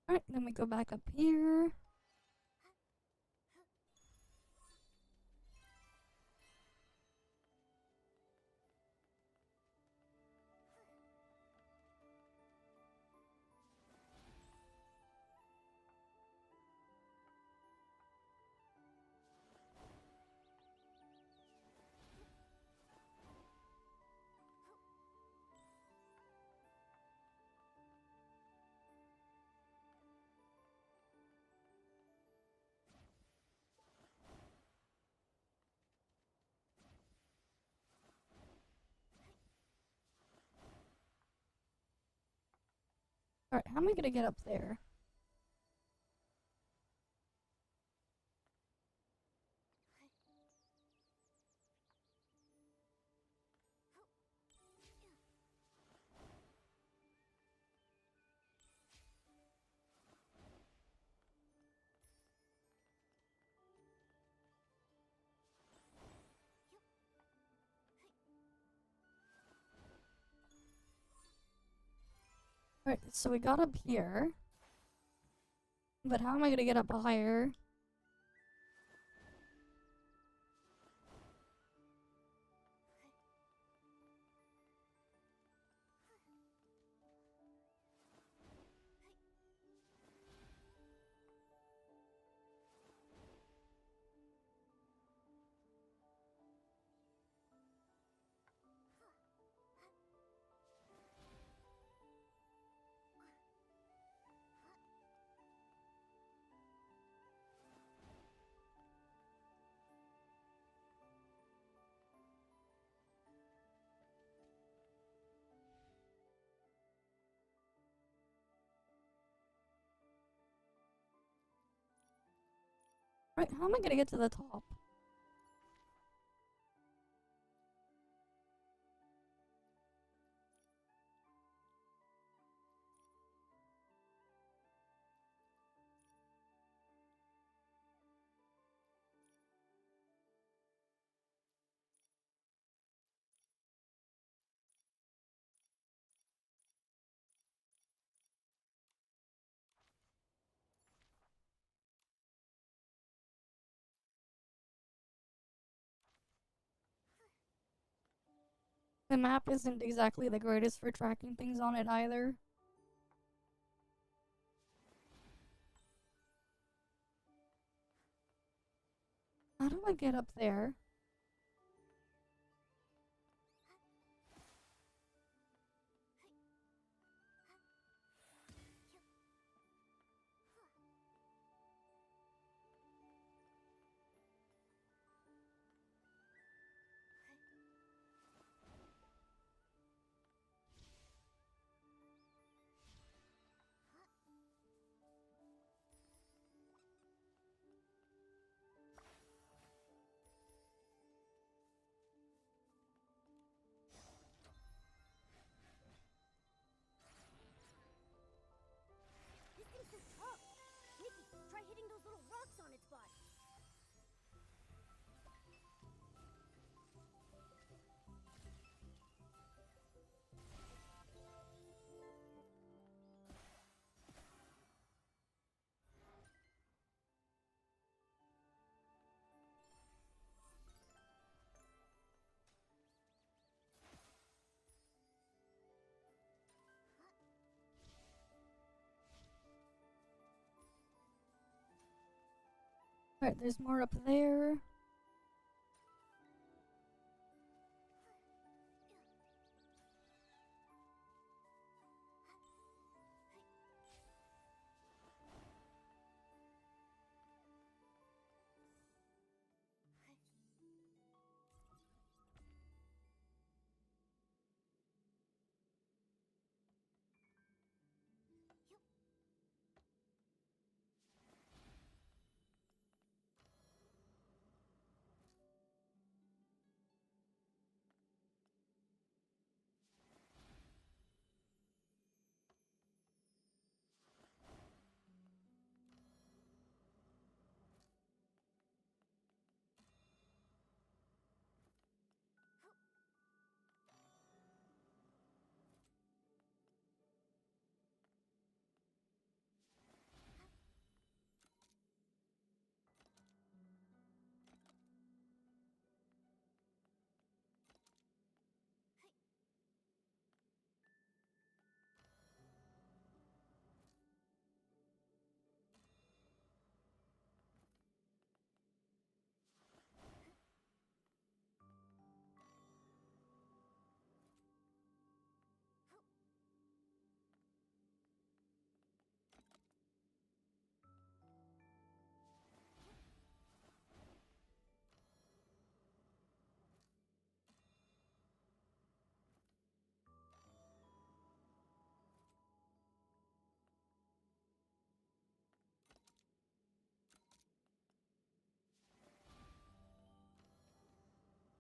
Alright, then we go back up here. Alright, how am I gonna get up there? Alright, so we got up here. But how am I gonna get up higher? Right, how am I gonna get to the top? The map isn't exactly the greatest for tracking things on it either. How do I get up there? This thing's so tough. Nikki, try hitting those little rocks on its body. Alright, there's more up there.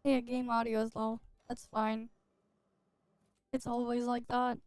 Yeah, game audio is low. That's fine. It's always like that.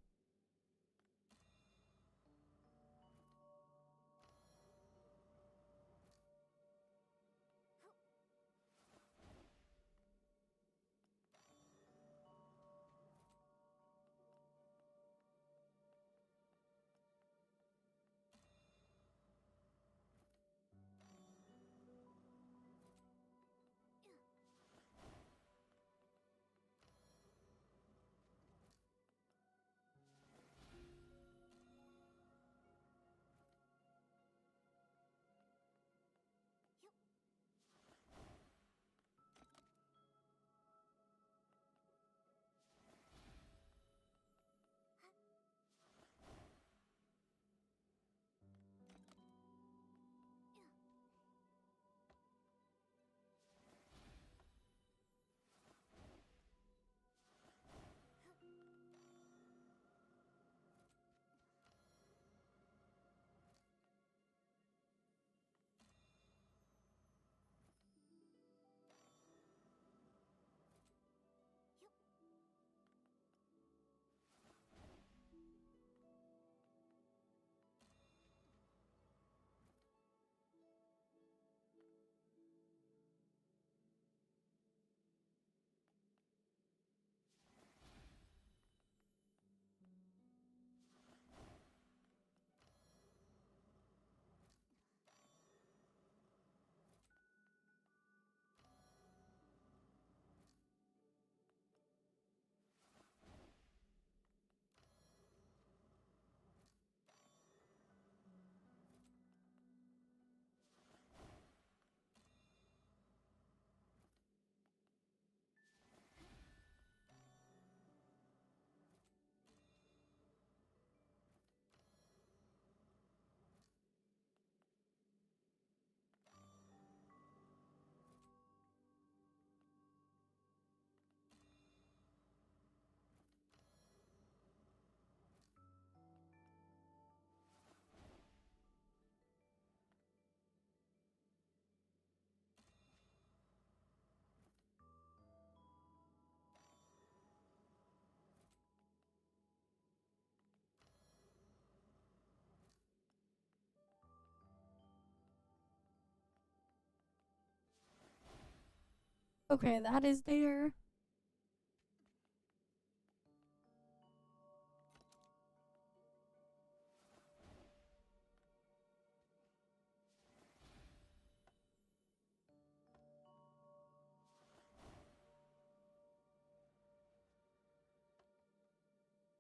Okay, that is there.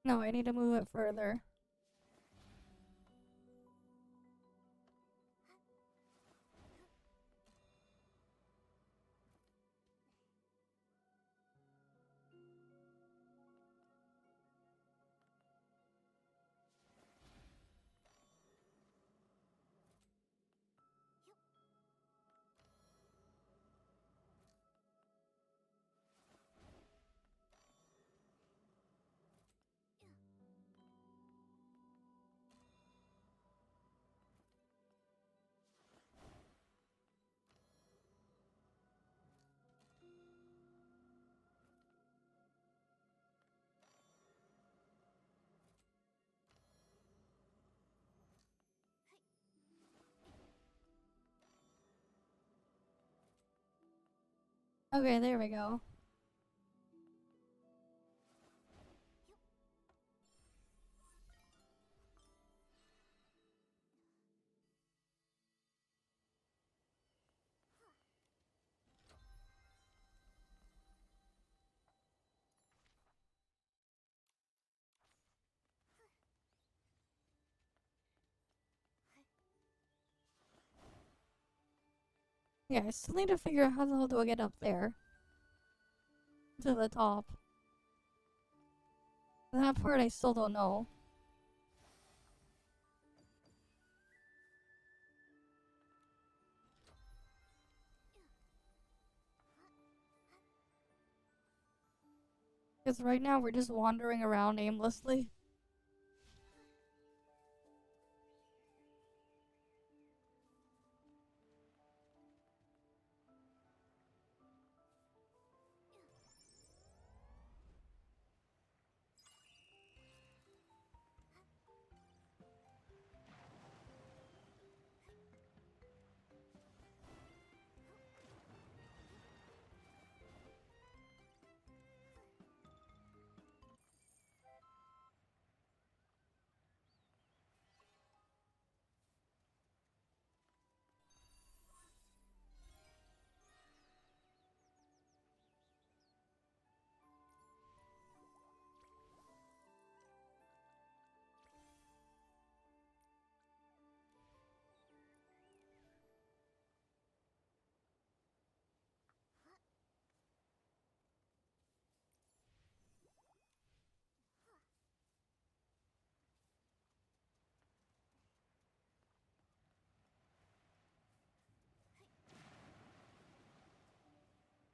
No, I need to move it further. Okay, there we go. Yeah, I still need to figure out how the hell do I get up there. To the top. That part I still don't know. Because right now we're just wandering around aimlessly.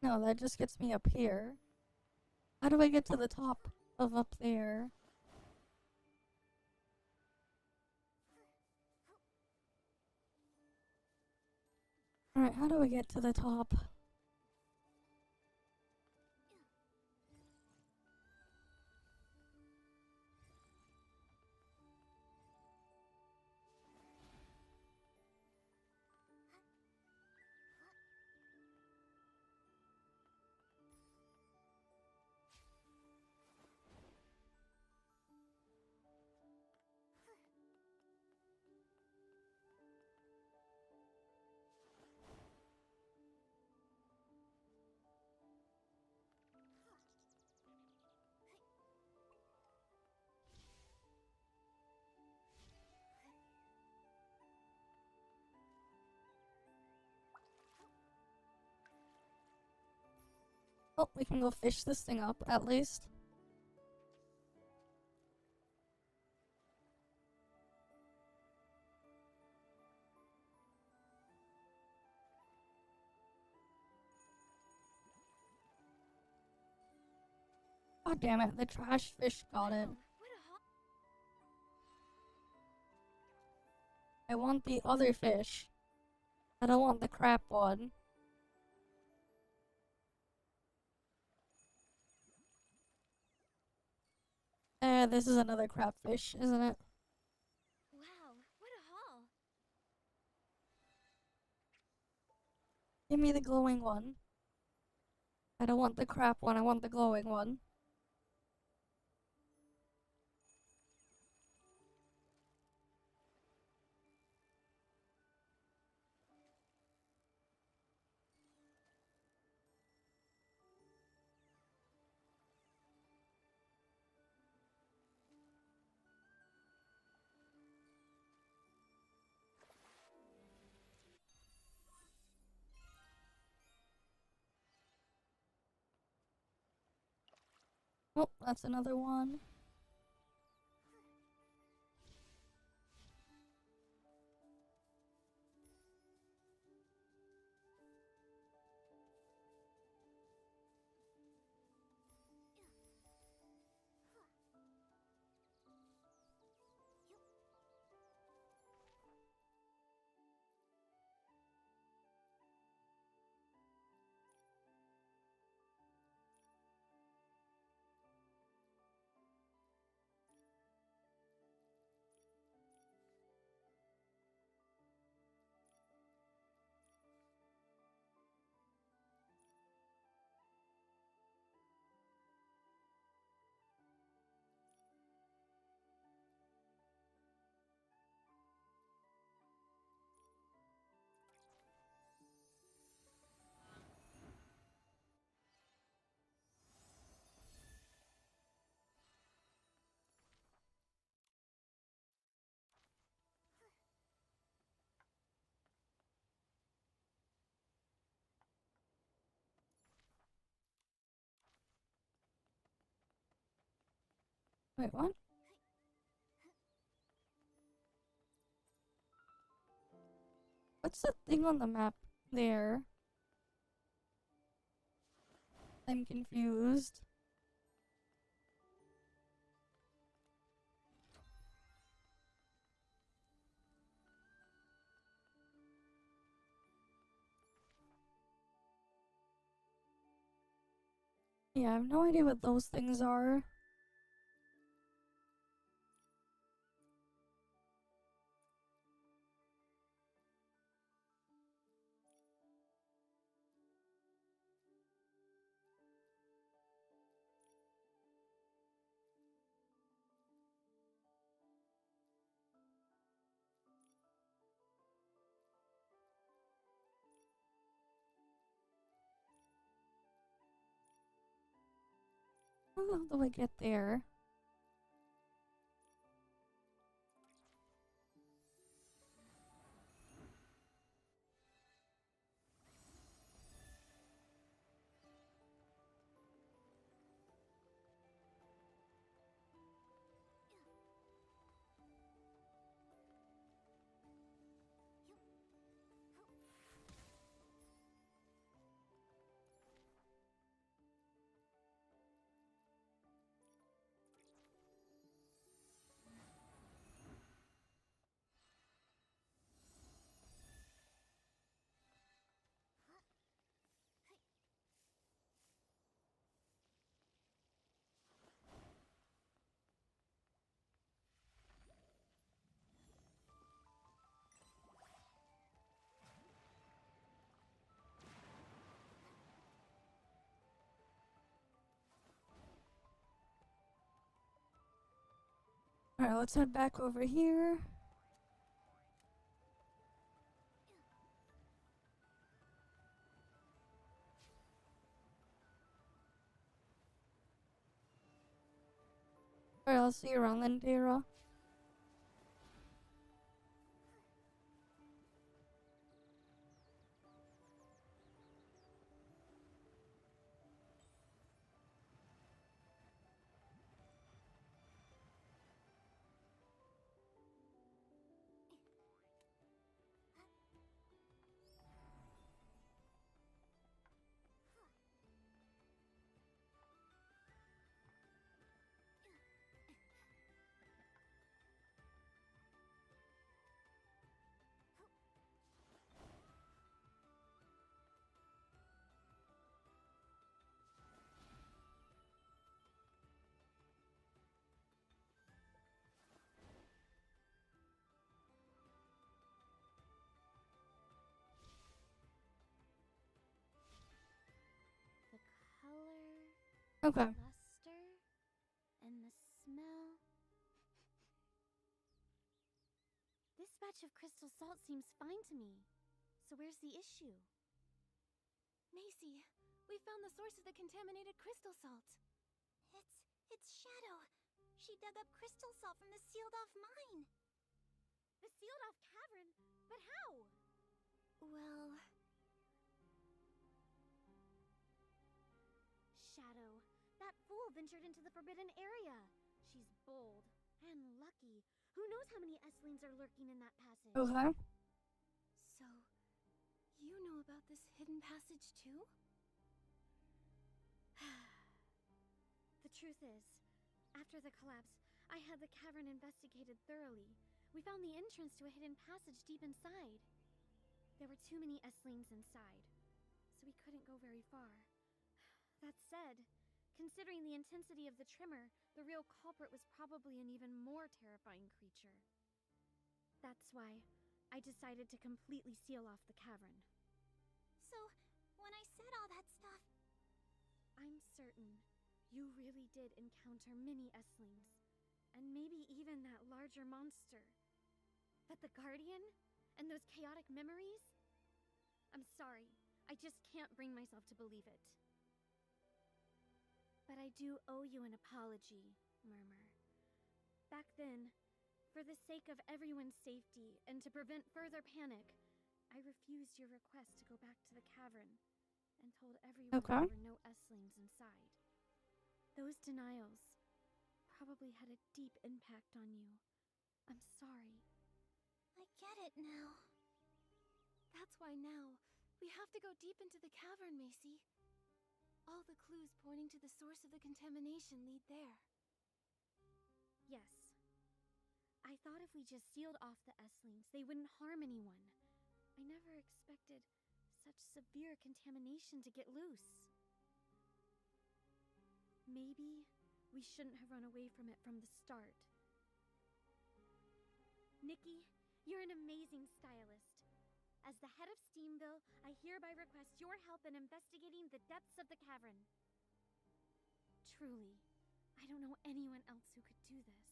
No, that just gets me up here. How do I get to the top of up there? Alright, how do I get to the top? Oh, we can go fish this thing up, at least. God damn it, the trash fish got it. I want the other fish. I don't want the crap one. This is another crap fish, isn't it? Wow, what a haul! Give me the glowing one. I don't want the crap one, I want the glowing one. Oh, that's another one. Wait, what? What's the thing on the map there? I'm confused. Yeah, I have no idea what those things are. How do I get there? Alright, let's head back over here. Alright, I'll see you around then, Dara. Okay. luster, and the smell. This batch of crystal salt seems fine to me. So where's the issue? Macy, we found the source of the contaminated crystal salt. It's Shadow. She dug up crystal salt from the sealed-off mine. The sealed-off cavern? But how? Well... Shadow, that fool ventured into the forbidden area. She's bold and lucky. Who knows how many S-lings are lurking in that passage? Okay. So, you know about this hidden passage too? The truth is, after the collapse, I had the cavern investigated thoroughly. We found the entrance to a hidden passage deep inside. There were too many S-lings inside, so we couldn't go very far. That said, considering the intensity of the tremor, the real culprit was probably an even more terrifying creature. That's why I decided to completely seal off the cavern. So, when I said all that stuff... I'm certain you really did encounter many S-lings, and maybe even that larger monster. But the Guardian? And those chaotic memories? I'm sorry, I just can't bring myself to believe it. But I do owe you an apology, Murmur. Back then, for the sake of everyone's safety and to prevent further panic, I refused your request to go back to the cavern and told everyone there were no S-lings inside. Those denials probably had a deep impact on you. I'm sorry. I get it now. That's why now, we have to go deep into the cavern, Macy. All the clues pointing to the source of the contamination lead there. Yes. I thought if we just sealed off the S-lings, they wouldn't harm anyone. I never expected such severe contamination to get loose. Maybe we shouldn't have run away from it from the start. Nikki, you're an amazing stylist. As the head of Steamville, I hereby request your help in investigating the depths of the cavern. Truly, I don't know anyone else who could do this.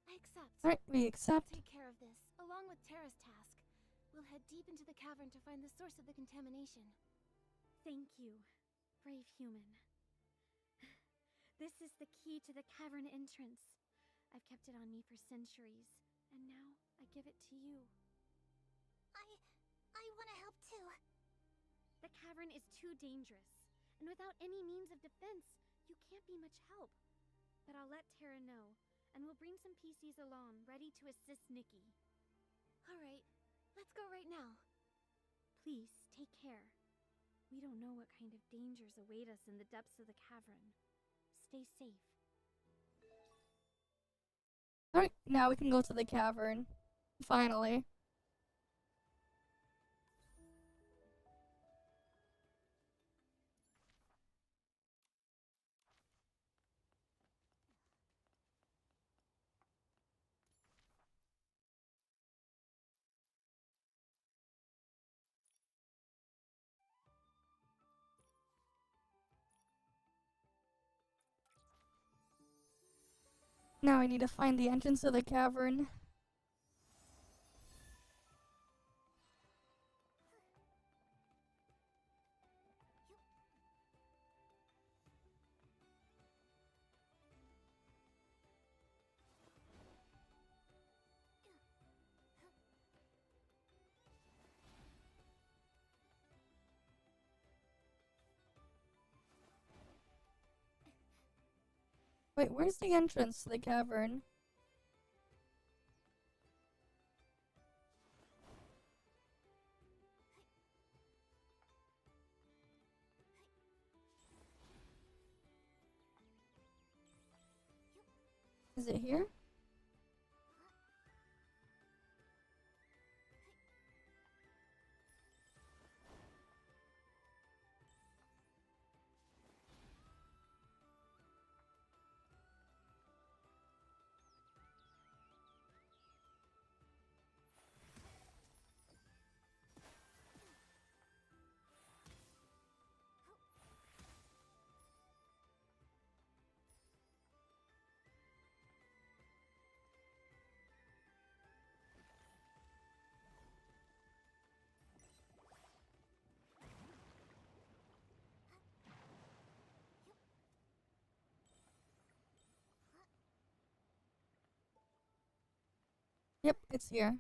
I accept. Alright, we accept. I'll take care of this, along with Terra's task. We'll head deep into the cavern to find the source of the contamination. Thank you, brave human. This is the key to the cavern entrance. I've kept it on me for centuries, and now I give it to you. I want to help too. The cavern is too dangerous, and without any means of defense, you can't be much help. But I'll let Terra know, and we'll bring some PCs along, ready to assist Nikki. Alright, let's go right now. Please, take care. We don't know what kind of dangers await us in the depths of the cavern. Stay safe. Alright, now we can go to the cavern. Finally. Now I need to find the entrance to the cavern. Wait, where's the entrance to the cavern? Is it here? Yep, it's here.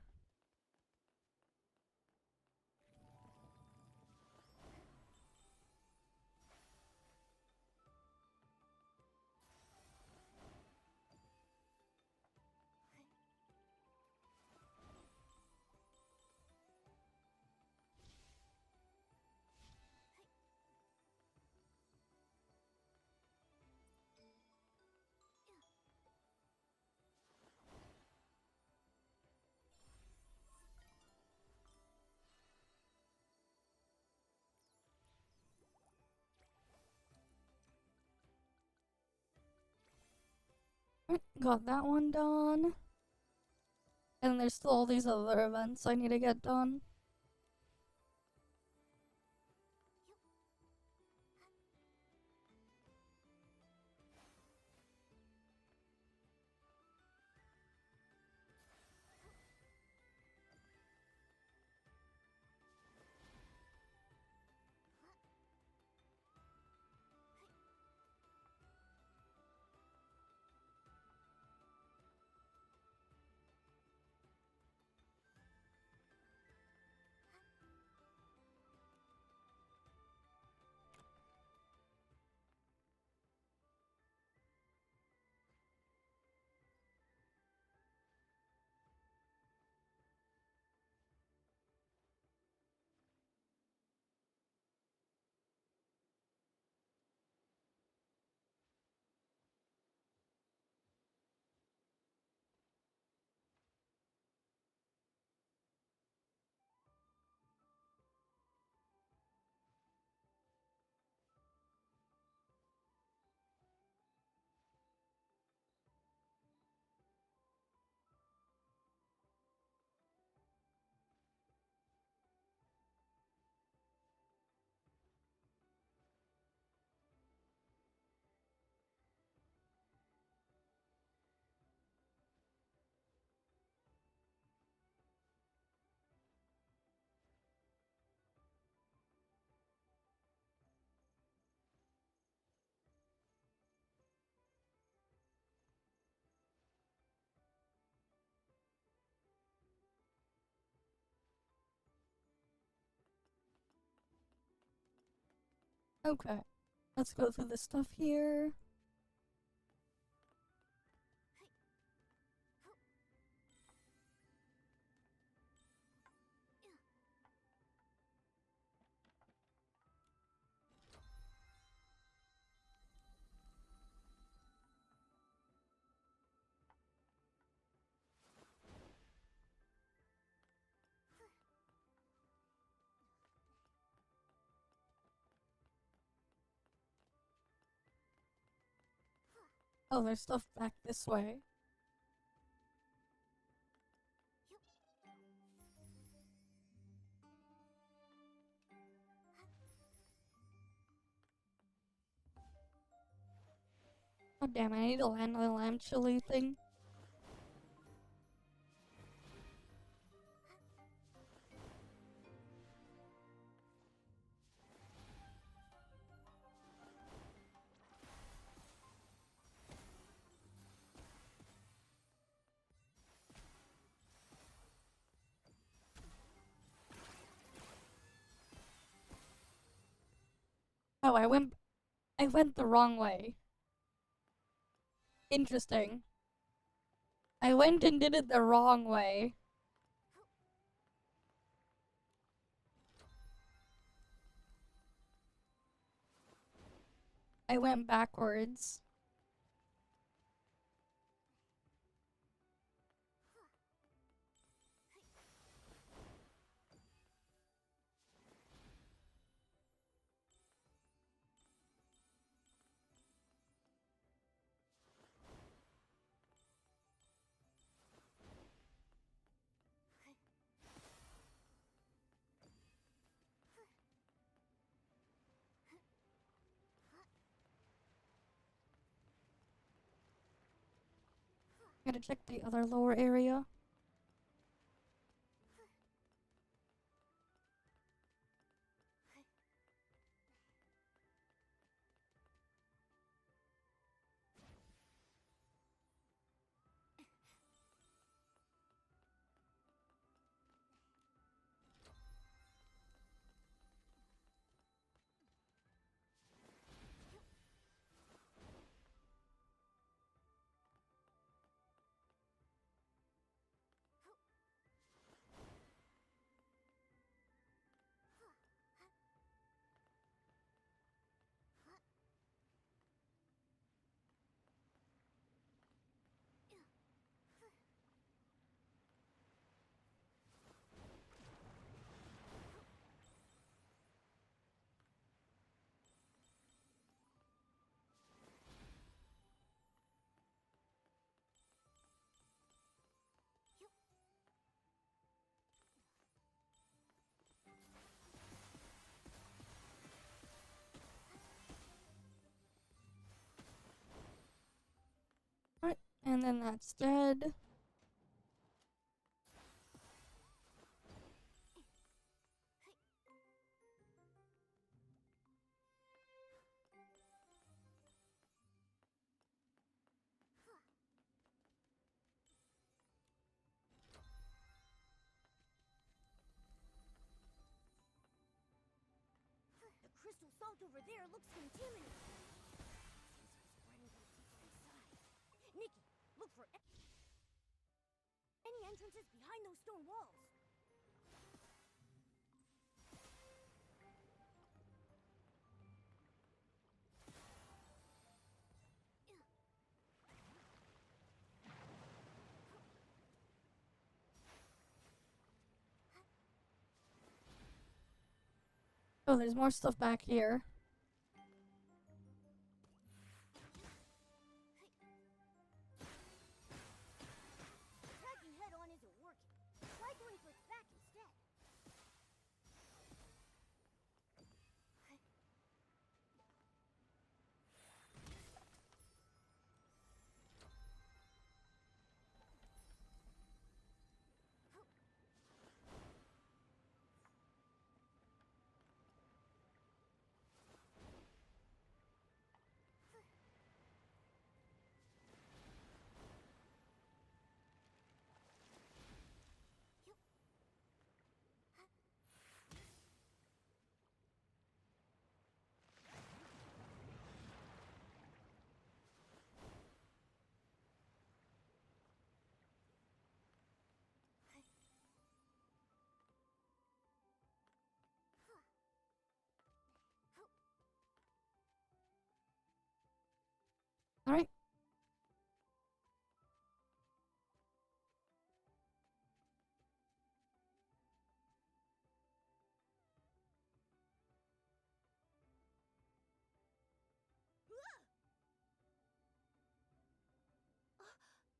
Got that one done. And there's still all these other events I need to get done. Okay, let's go through this stuff here. Oh, there's stuff back this way. Oh damn, I need to land on the lamb chili thing. Oh, I went the wrong way. Interesting. I went and did it the wrong way. I went backwards. Gotta check the other lower area. And then that's dead. The crystal salt over there looks contaminated. Seems to be spreading from deeper inside. Nikki, look for any entrances behind those stone walls. Oh, there's more stuff back here. Tracking head-on isn't working. Try going for its back instead. All right.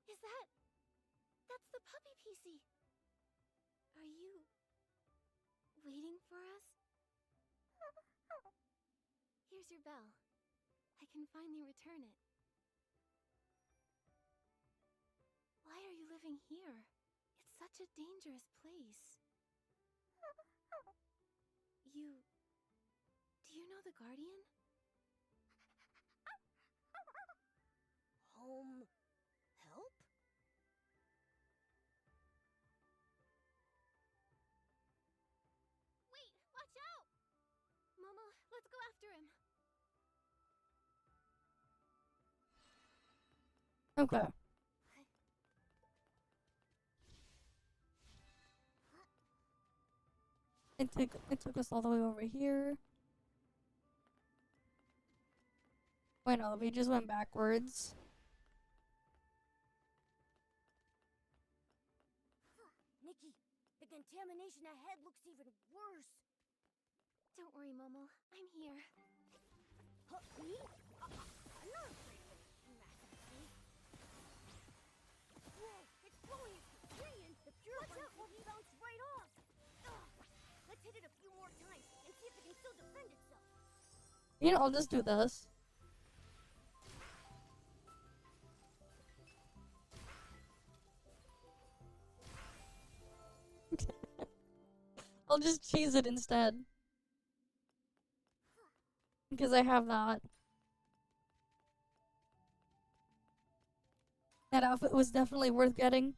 Is that... That's the puppy PC. Are you... waiting for us? Here's your bell. I can finally return it. Why are you living here? It's such a dangerous place. Do you know the Guardian? Home help? Wait, watch out! Momo, let's go after him. Okay. It took us all the way over here. Wait, no, we just went backwards. Nikki, the contamination ahead looks even worse. Don't worry, Momo. I'm here. Huh, me? I'm not afraid of a massive snake. Whoa, it's blowing its Korean. The purifier will bounce right off. Ugh. Let's hit it a few more times and see if it can still defend itself. You know, I'll just do this. I'll just cheese it instead. Because I have that. That outfit was definitely worth getting.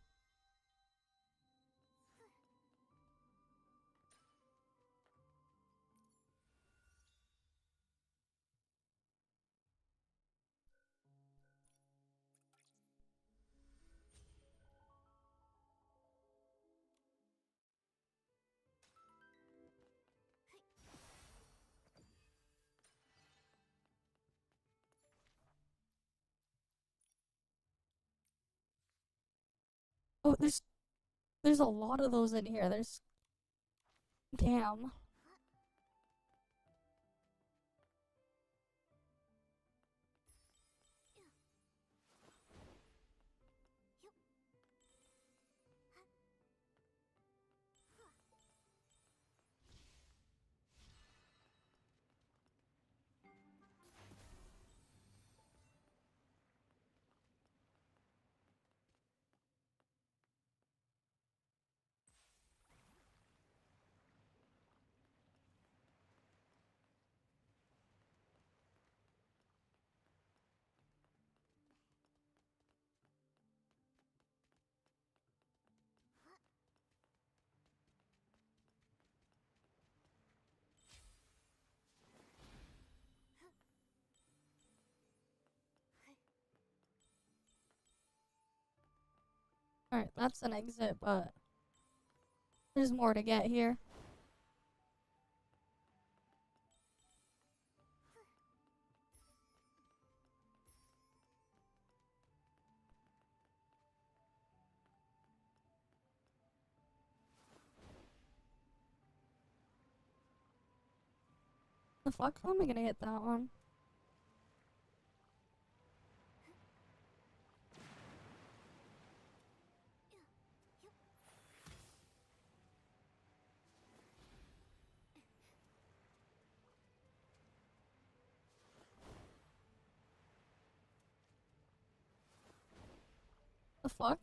Oh, there's a lot of those in here. Damn. Alright, that's an exit, but there's more to get here. The fuck? How am I gonna hit that one? The fuck?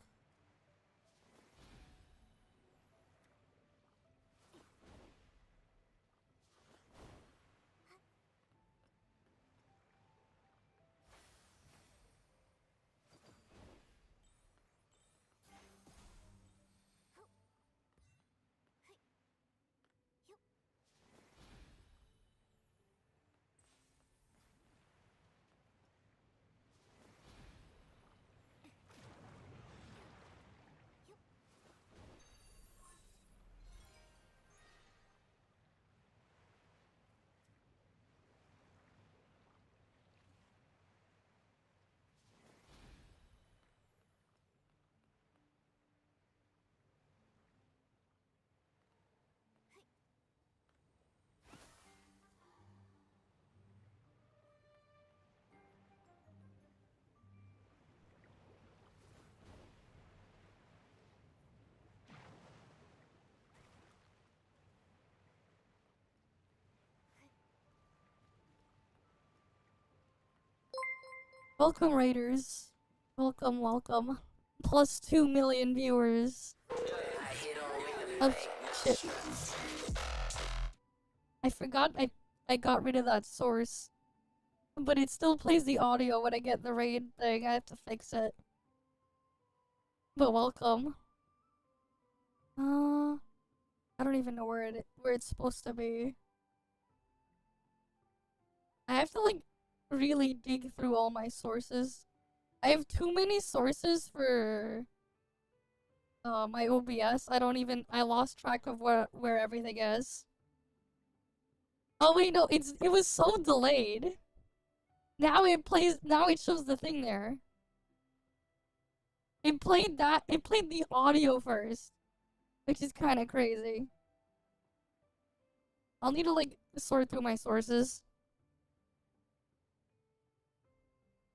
Welcome, Raiders. Welcome, welcome. Plus 2 million viewers. Oh, shit. I forgot I got rid of that source. But it still plays the audio when I get the raid thing. I have to fix it. But welcome. I don't even know where it's supposed to be. I have to like really dig through all my sources. I have too many sources for my OBS. I lost track of where everything is. Oh wait, no, it was so delayed. Now it shows the thing there. It played the audio first, which is kind of crazy. I'll need to like sort through my sources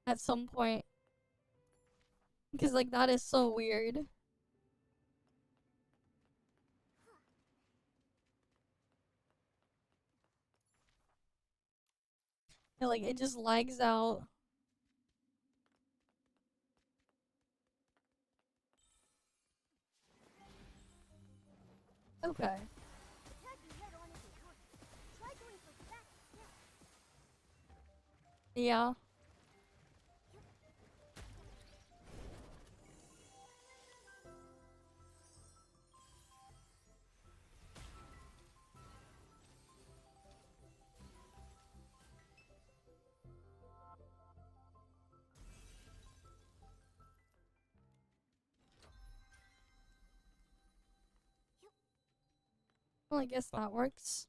at some point. Because like that is so weird. Yeah, like it just lags out. Okay. Yeah. Well, I guess that works.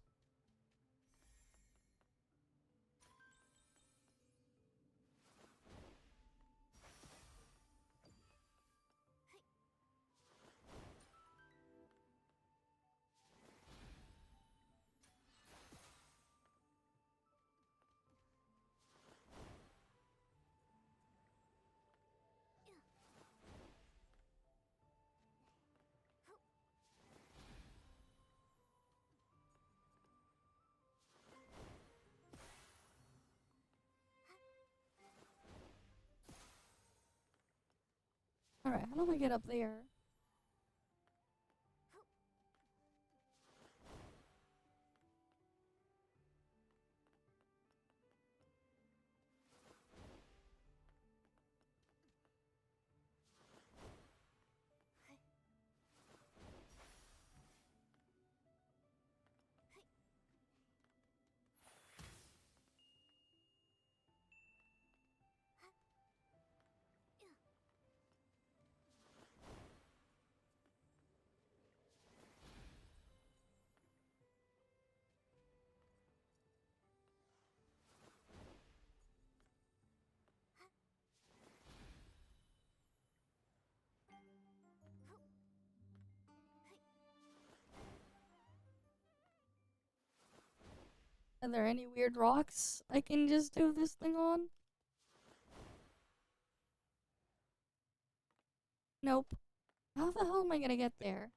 Alright, how do I get up there? Are there any weird rocks I can just do this thing on? Nope. How the hell am I gonna get there?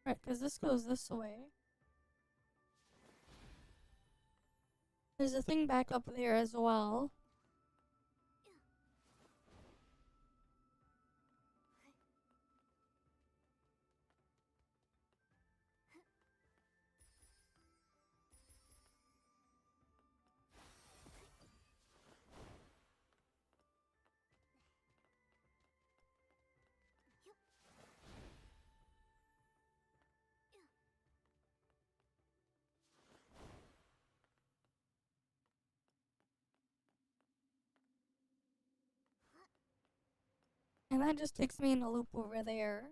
Right, because this goes this way. There's a thing back up there as well. And that just takes me in a loop over there.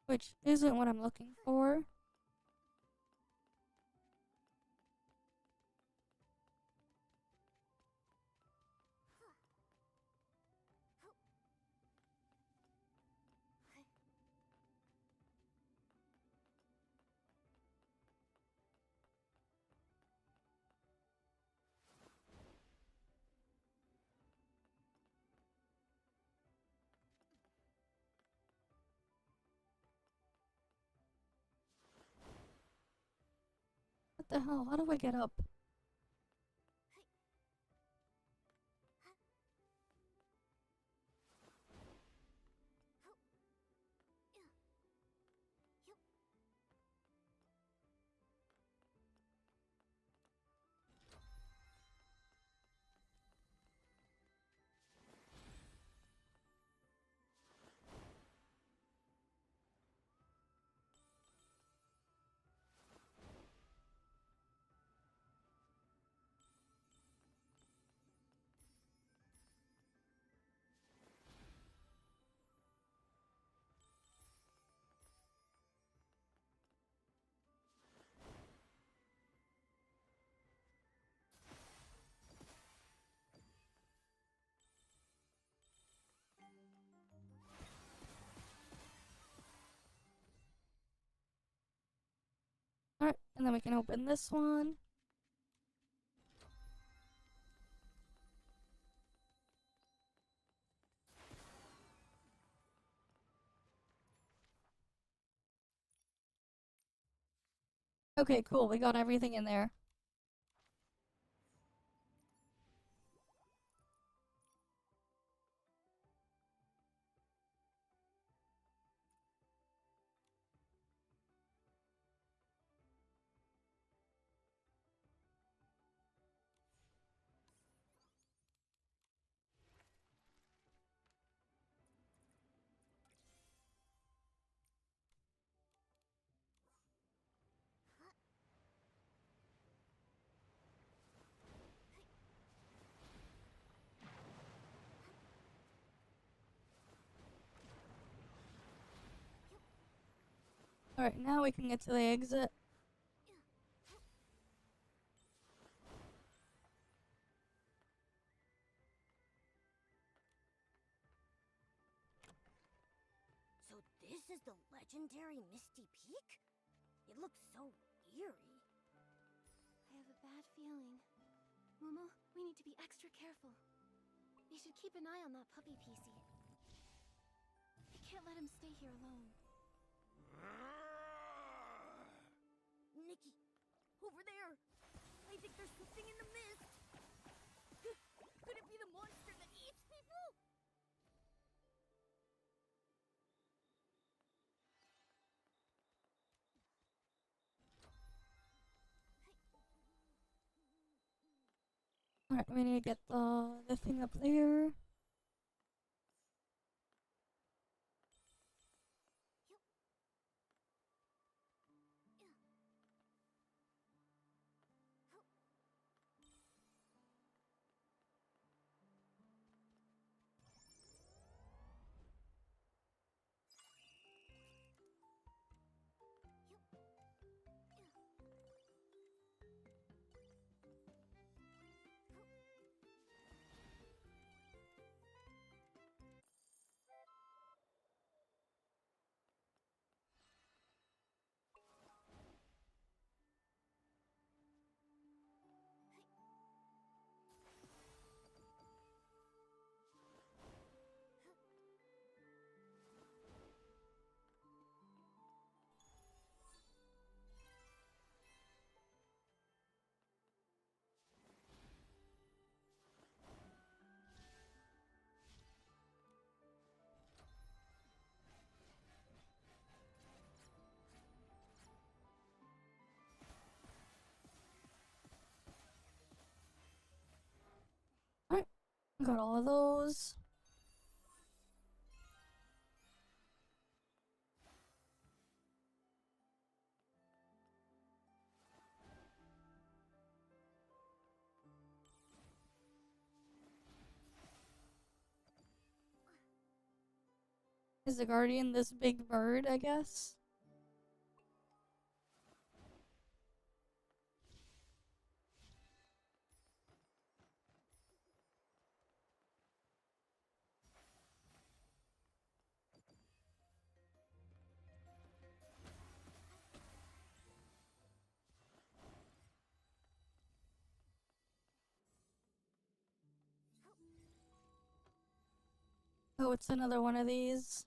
Which isn't what I'm looking for. What the hell? How do I get up? Alright, and then we can open this one. Okay, cool. We got everything in there. Alright, now we can get to the exit. So this is the legendary Misty Peak? It looks so eerie. I have a bad feeling. Momo, we need to be extra careful. We should keep an eye on that puppy PC. We can't let him stay here alone. Nikki, Over there! I think there's something in the mist! Could it be the monster that eats people? Alright, we need to get the thing up there. Alright, got all of those. Is the guardian this big bird, I guess? Oh, it's another one of these.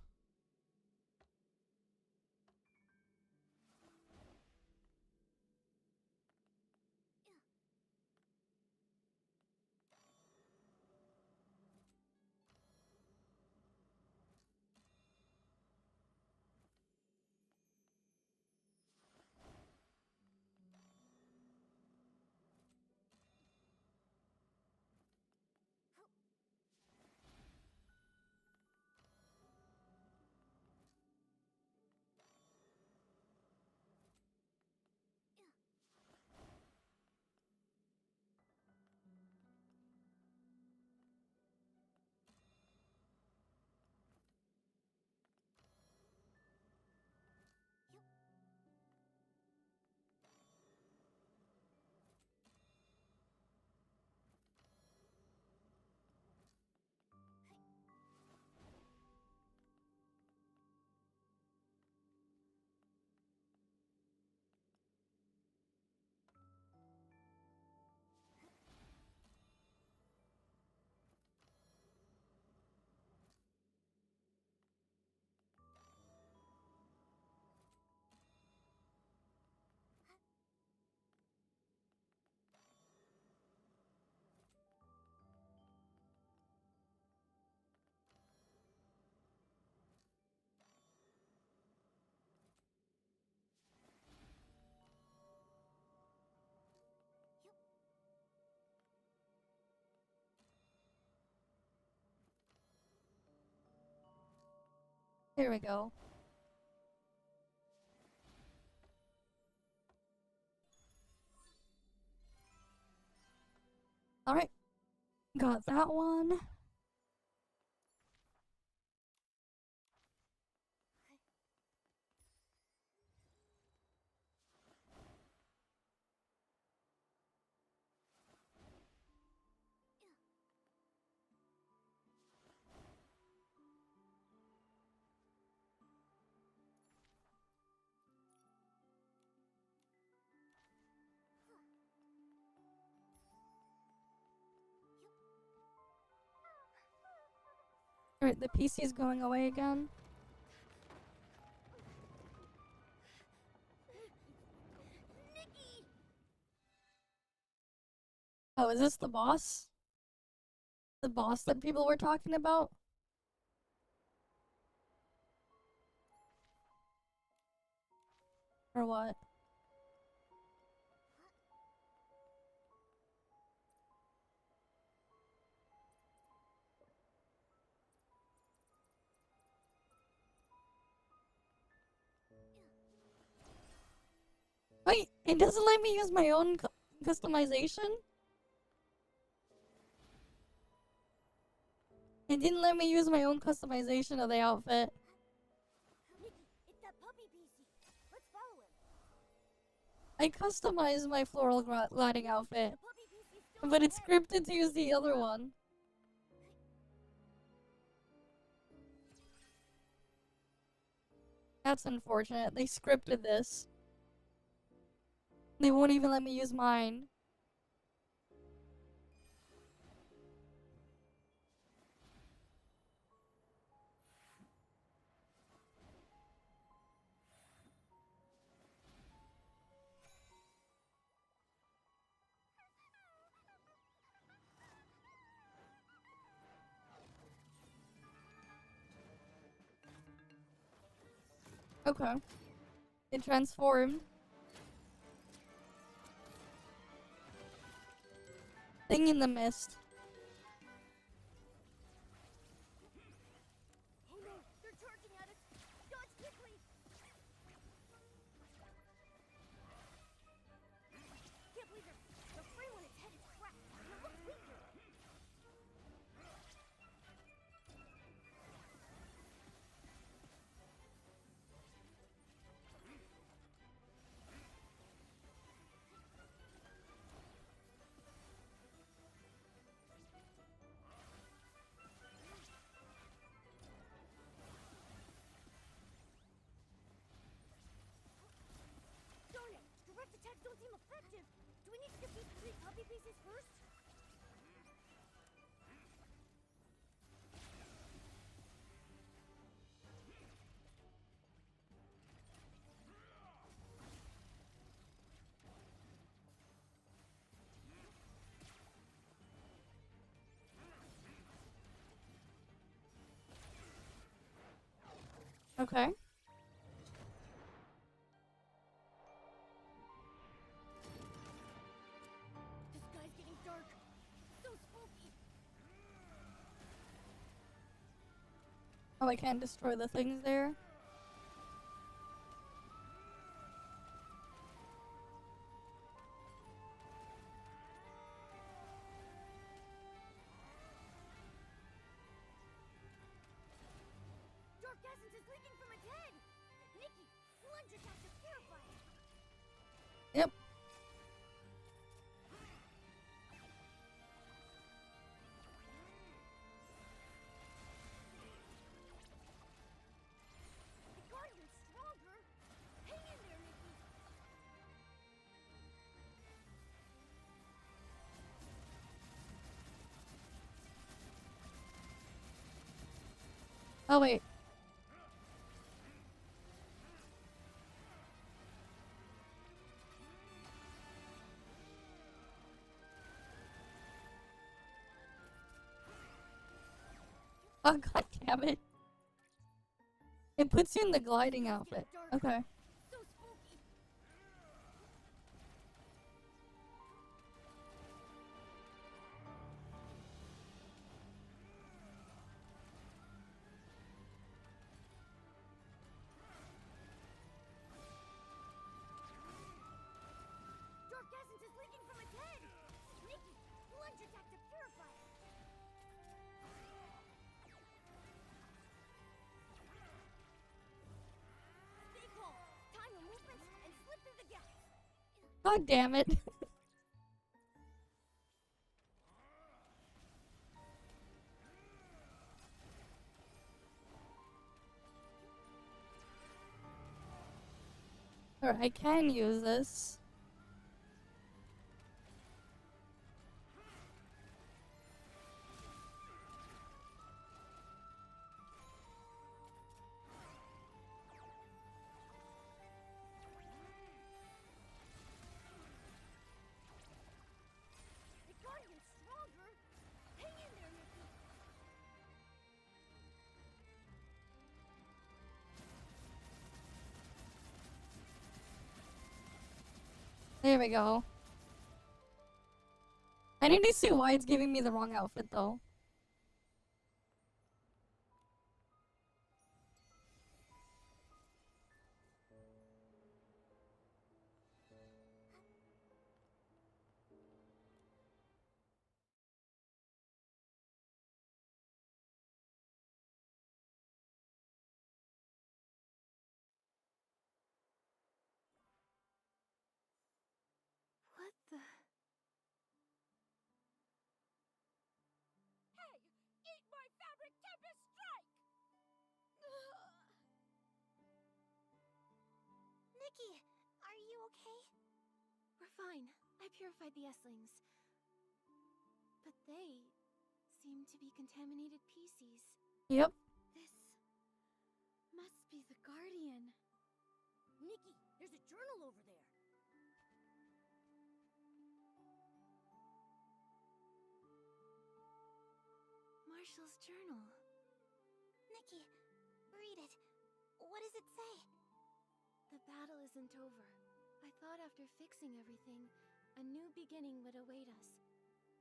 Here we go. Alright. Got that one. Alright, the PC is going away again. Nikki! Oh, is this the boss? The boss that people were talking about? Or what? Wait, it doesn't let me use my own customization? It didn't let me use my own customization of the outfit. It's that puppy PC. Let's follow him. I customized my floral gliding outfit, but it's scripted to use the other one. That's unfortunate. They scripted this. They won't even let me use mine. Okay. It transformed. Thing in the mist. Oh no, they're charging at us. Dodge quickly. Can't believe the frame on its head is cracked, and it looks weaker. Darn it! Direct attacks don't seem effective. Do we need to defeat 3 puppy pieces first? Okay. The sky's getting dark. So spooky. Oh, I can't destroy the things there? Dark essence is leaking from its head. Nikki, plunge attack to purify it. Yep. It got even stronger. Hang in there, Nikki. Oh, wait. Oh, god damn it. It puts you in the gliding outfit. Okay. So spooky. Dark essence is leaking from its head. Nikki, plunge attack to purify it. Stay calm. Time your movements and slip through the gaps. God damn it. Alright, I can use this. It got There we go. I need to see why it's giving me the wrong outfit though. What the? Hey! Eat my fabric tempest strike! Nikki, are you okay? We're fine. I purified the S-lings. But they seem to be contaminated PCs. Yep. This must be the Guardian. Nikki, there's a journal over there. Marshall's journal. Nikki, read it. What does it say? The battle isn't over. I thought after fixing everything, a new beginning would await us.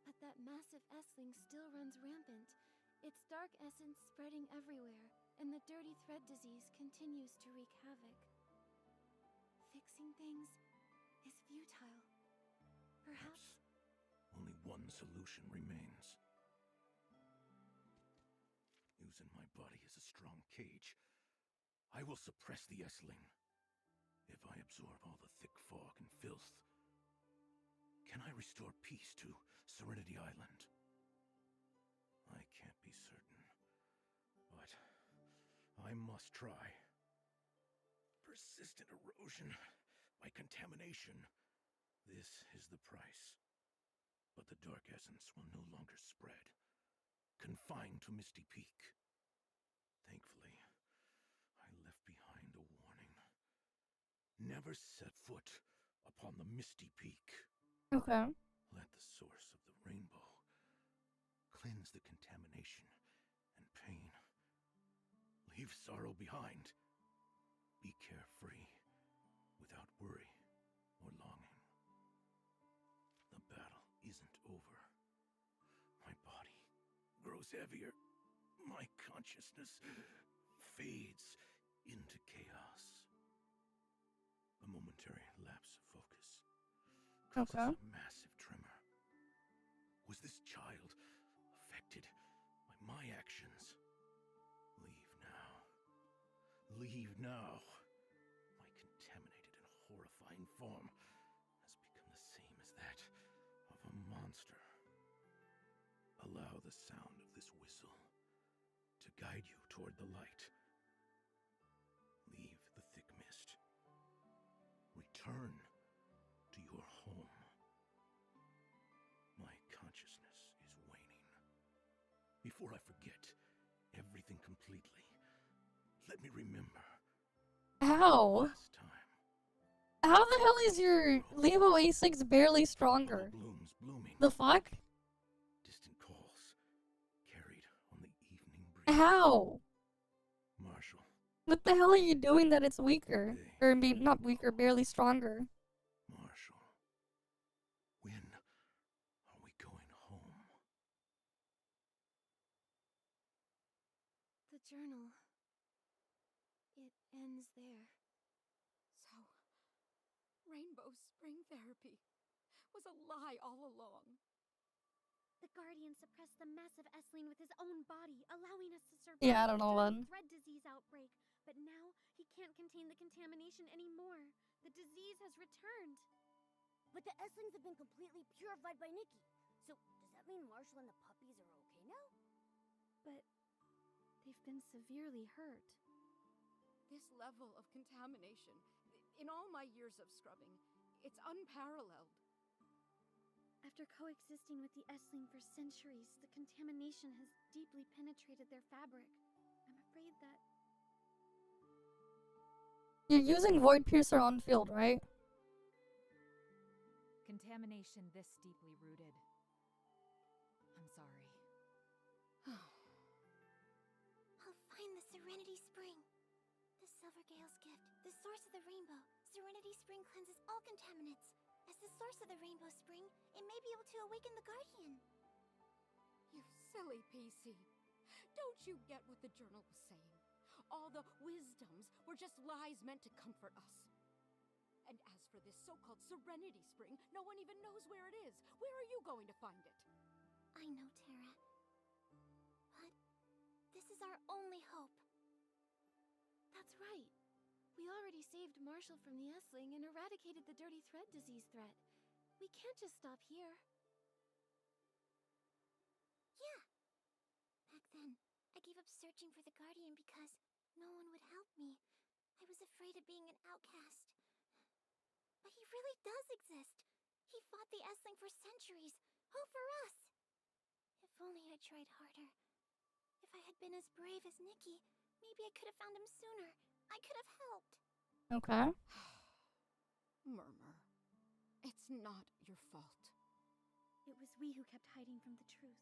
But that massive S-ling still runs rampant, its dark essence spreading everywhere, and the dirty thread disease continues to wreak havoc. Fixing things is futile. Perhaps only one solution remains. Using my body as a strong cage, I will suppress the S-ling. If I absorb all the thick fog and filth, can I restore peace to Serenity Island? I can't be certain, but I must try. Persistent erosion by contamination. This is the price. But the dark essence will no longer spread, confined to Misty Peak. Thankfully, I left behind a warning. Never set foot upon the Misty Peak. Okay. Let the source of the rainbow cleanse the contamination and pain. Leave sorrow behind. Be carefree, without worry or longing. The battle isn't over. My body grows heavier. My consciousness fades into chaos. A momentary lapse of focus causes a massive tremor. Was this child affected by my actions? Leave now. Leave now. My contaminated and horrifying form has become the same as that of a monster. Allow the sound of this whistle to guide you toward the light. Leave the thick mist. Return to your home. My consciousness is waning. Before I forget everything completely, let me remember. How? How the hell is your Levo A6 barely stronger? Blooms blooming. The fuck? Distant calls carried on the evening breeze. How? Marshall. What the hell are you doing that it's weaker? Or not weaker, barely stronger. Marshall. When are we going home? the journal. It ends there. So, Rainbow Spring Therapy was a lie all along. The Guardian suppressed the massive S-Lane with his own body, allowing us to survive Yeah, I don't know the then. thread disease outbreak. But now, he can't contain the contamination anymore. The disease has returned. But the S-Lings have been completely purified by Nikki. So, does that mean Marshall and the puppies are okay now? But they've been severely hurt. This level of contamination, in all my years of scrubbing, it's unparalleled. After coexisting with the S-Ling for centuries, the contamination has deeply penetrated their fabric. I'm afraid that... You're using Void Piercer on field, right? Contamination this deeply rooted. I'm sorry. I'll find the Serenity Spring. The Silver Gale's gift, the source of the rainbow. Serenity Spring cleanses all contaminants. As the source of the Rainbow Spring, it may be able to awaken the Guardian. You silly PC. Don't you get what the journal was saying? All the wisdoms were just lies meant to comfort us. And as for this so-called Serenity Spring, no one even knows where it is. Where are you going to find it? I know, Terra. But this is our only hope. That's right. We already saved Marshall from the Essling and eradicated the dirty thread disease threat. We can't just stop here. Yeah. Back then, I gave up searching for the Guardian because no one would help me. I was afraid of being an outcast. But he really does exist. He fought the Essling for centuries. All for us. If only I tried harder. If I had been as brave as Nikki, maybe I could have found him sooner. I could have helped. Okay. Murmur. It's not your fault. It was we who kept hiding from the truth.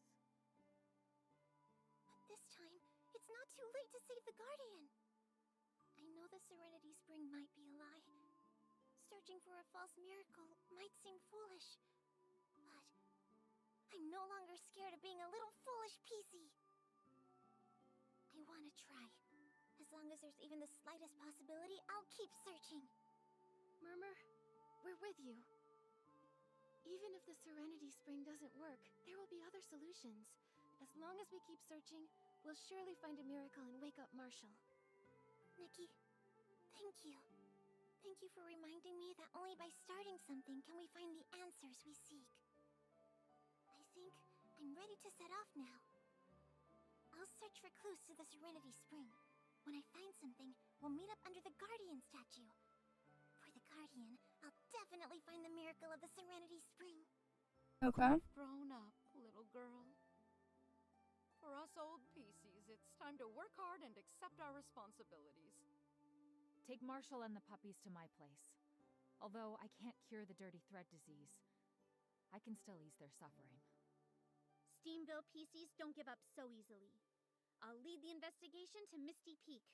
But this time, it's not too late to save the Guardian. I know the Serenity Spring might be a lie. Searching for a false miracle might seem foolish. But I'm no longer scared of being a little foolish PC. I want to try. As long as there's even the slightest possibility, I'll keep searching. Murmur, we're with you. Even if the Serenity Spring doesn't work, there will be other solutions. As long as we keep searching, we'll surely find a miracle and wake up Marshall. Nikki, thank you. Thank you for reminding me that only by starting something can we find the answers we seek. I think I'm ready to set off now. I'll search for clues to the Serenity Spring. When I find something, we'll meet up under the Guardian statue. For the Guardian, I'll definitely find the miracle of the Serenity Spring. Okay. Grown up, little girl. For us old PCs, it's time to work hard and accept our responsibilities. Take Marshall and the puppies to my place. Although I can't cure the dirty thread disease, I can still ease their suffering. Steamville PCs don't give up so easily. I'll lead the investigation to Misty Peak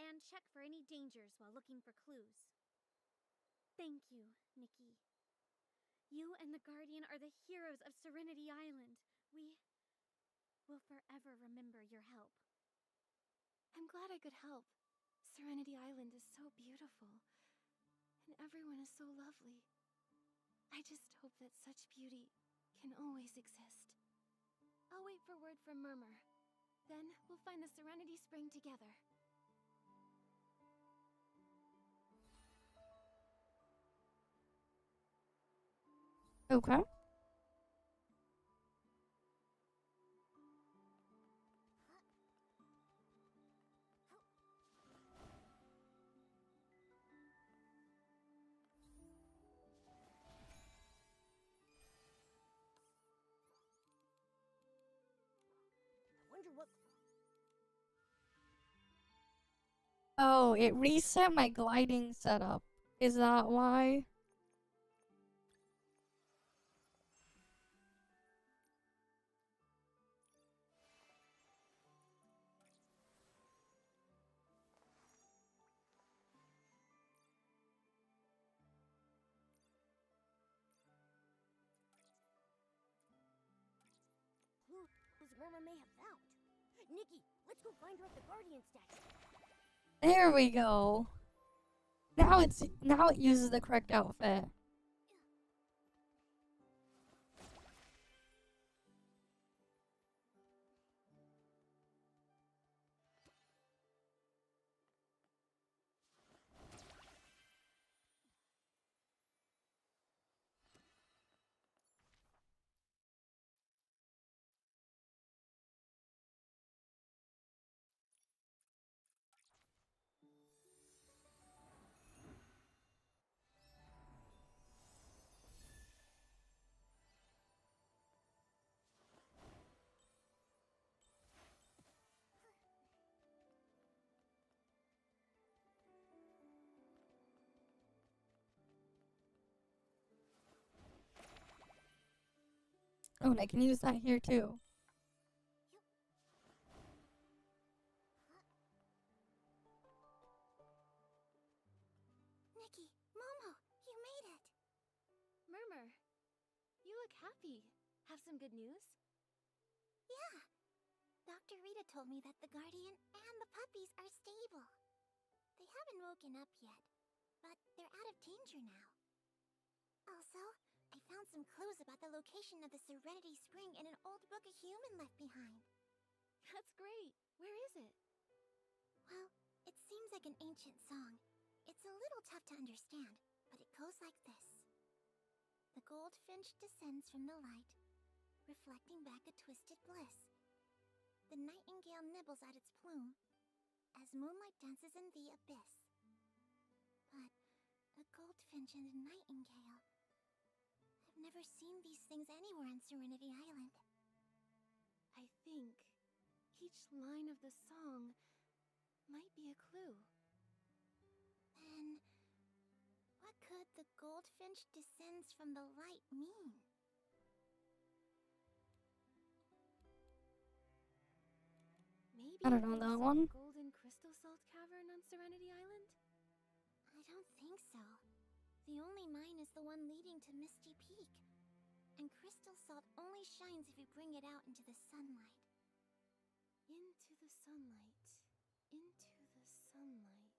and check for any dangers while looking for clues. Thank you, Nikki. You and the Guardian are the heroes of Serenity Island. We will forever remember your help. I'm glad I could help. Serenity Island is so beautiful, and everyone is so lovely. I just hope that such beauty can always exist. I'll wait for word from Murmur. Then we'll find the Serenity Spring together. Okay. I wonder what... Oh, it reset my gliding setup. Is that why? Clues Murmur may have found. Nikki, let's go find her at the Guardian statue. There we go. Now it uses the correct outfit. Oh, and I can use that here too. Nikki, Momo, you made it. look happy. Have some good news? Yeah. Dr. Rita told me that the Guardian and the puppies are stable. They haven't woken up yet, but they're out of danger now. Also, I found some clues about the location of the Serenity Spring in an old book a human left behind. That's great. Where is it? Well, it seems like an ancient song. It's a little tough to understand, but it goes like this. The goldfinch descends from the light, reflecting back a twisted bliss. The nightingale nibbles at its plume, as moonlight dances in the abyss. But a goldfinch and a nightingale... I've never seen these things anywhere on Serenity Island. I think each line of the song might be a clue. Then, what could the goldfinch descends from the light mean? Maybe I don't know that one. Golden crystal salt cavern on Serenity Island? I don't think so. The only mine is the one leading to Misty Peak. And crystal salt only shines if you bring it out into the sunlight. Into the sunlight. Into the sunlight.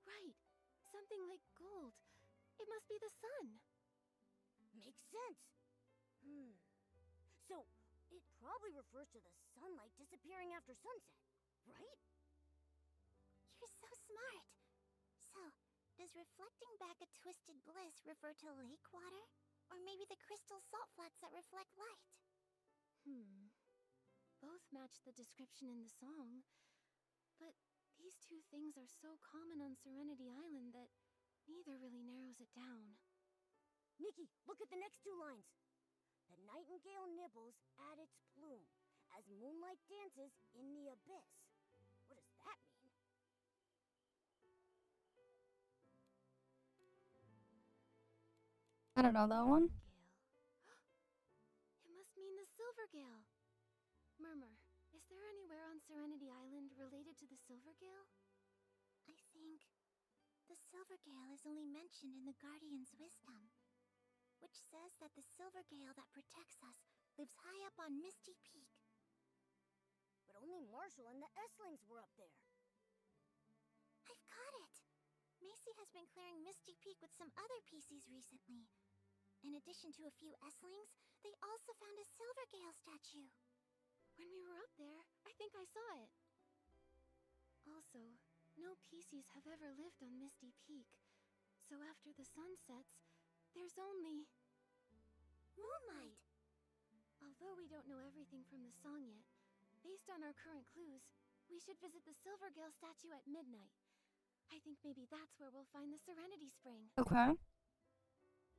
Right! Something like gold. It must be the sun. Makes sense. So, it probably refers to the sunlight disappearing after sunset, right? You're so smart. So, does reflecting back a twisted bliss refer to lake water? Or maybe the crystal salt flats that reflect light? Both match the description in the song. But these two things are so common on Serenity Island that neither really narrows it down. Nikki, look at the next two lines. The nightingale nibbles at its plume as moonlight dances in the abyss. What does that mean? I don't know that one. It must mean the Silvergale. Murmur, is there anywhere on Serenity Island related to the Silvergale? I think the Silvergale is only mentioned in the Guardian's wisdom, which says that the Silvergale that protects us lives high up on Misty Peak. But only Marshall and the Esslings were up there. I've got it! Macy has been clearing Misty Peak with some other PCs recently. In addition to a few Esslings, they also found a Silvergale statue. When we were up there, I think I saw it. Also, no PCs have ever lived on Misty Peak. So after the sun sets, there's only... moonlight! Although we don't know everything from the song yet, based on our current clues, we should visit the Silvergale statue at midnight. I think maybe that's where we'll find the Serenity Spring. Okay.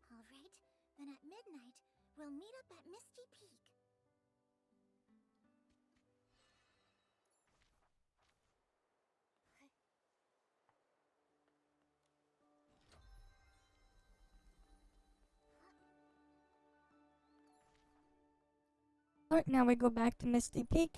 Alright, then at midnight, we'll meet up at Misty Peak. Alright, now we go back to Misty Peak.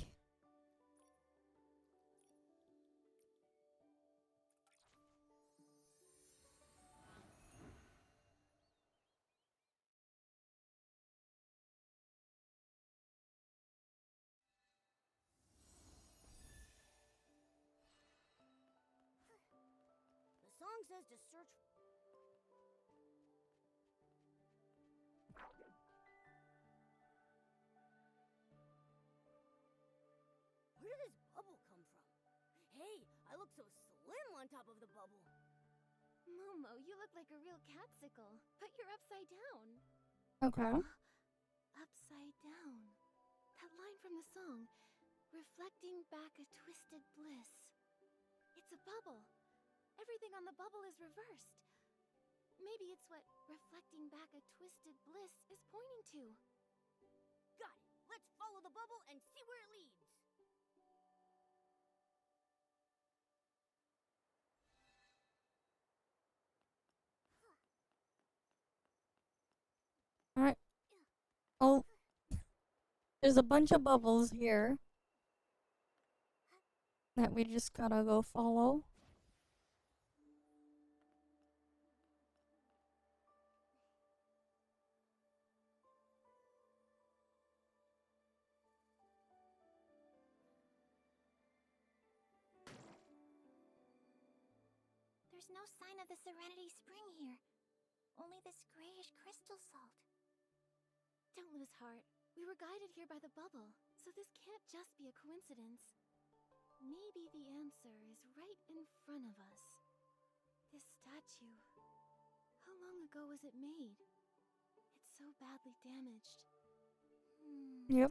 The song says to search... Where did this bubble come from? Hey, I look so slim on top of the bubble. Momo, you look like a real catsicle, but you're upside down. Okay. Upside down. That line from the song, reflecting back a twisted bliss. It's a bubble. Everything on the bubble is reversed. Maybe it's what reflecting back a twisted bliss is pointing to. Got it. Let's follow the bubble and see where it leads. Alright. Oh. There's a bunch of bubbles here that we just gotta go follow. There's no sign of the Serenity Spring here. Only this grayish crystal salt. Don't lose heart. We were guided here by the bubble, so this can't just be a coincidence. Maybe the answer is right in front of us. This statue. How long ago was it made? It's so badly damaged. Yep.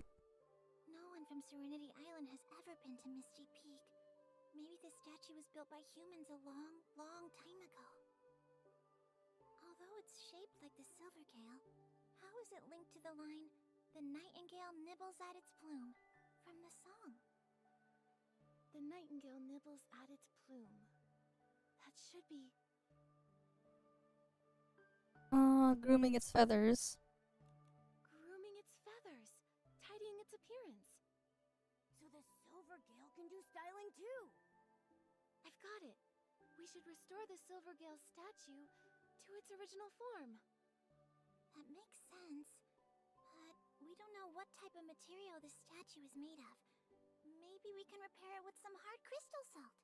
No one from Serenity Island has ever been to Misty Peak. Maybe this statue was built by humans a long, long time ago. Although it's shaped like the silver gale, how is it linked to the line, "The nightingale nibbles at its plume," from the song? The nightingale nibbles at its plume. That should be... Grooming its feathers. Grooming its feathers, tidying its appearance. So the silver gale can do styling too. I've got it. We should restore the silver gale statue to its original form. That makes sense. But we don't know what type of material this statue is made of. Maybe we can repair it with some hard crystal salt.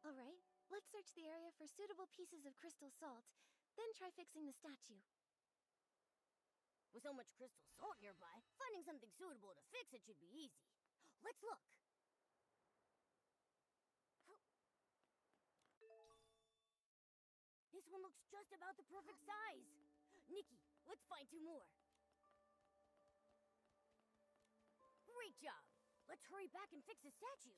Alright, let's search the area for suitable pieces of crystal salt, then try fixing the statue. With so much crystal salt nearby, finding something suitable to fix it should be easy. Let's look. This one looks just about the perfect size. Nikki, let's find 2 more. Great job. Let's hurry back and fix the statue.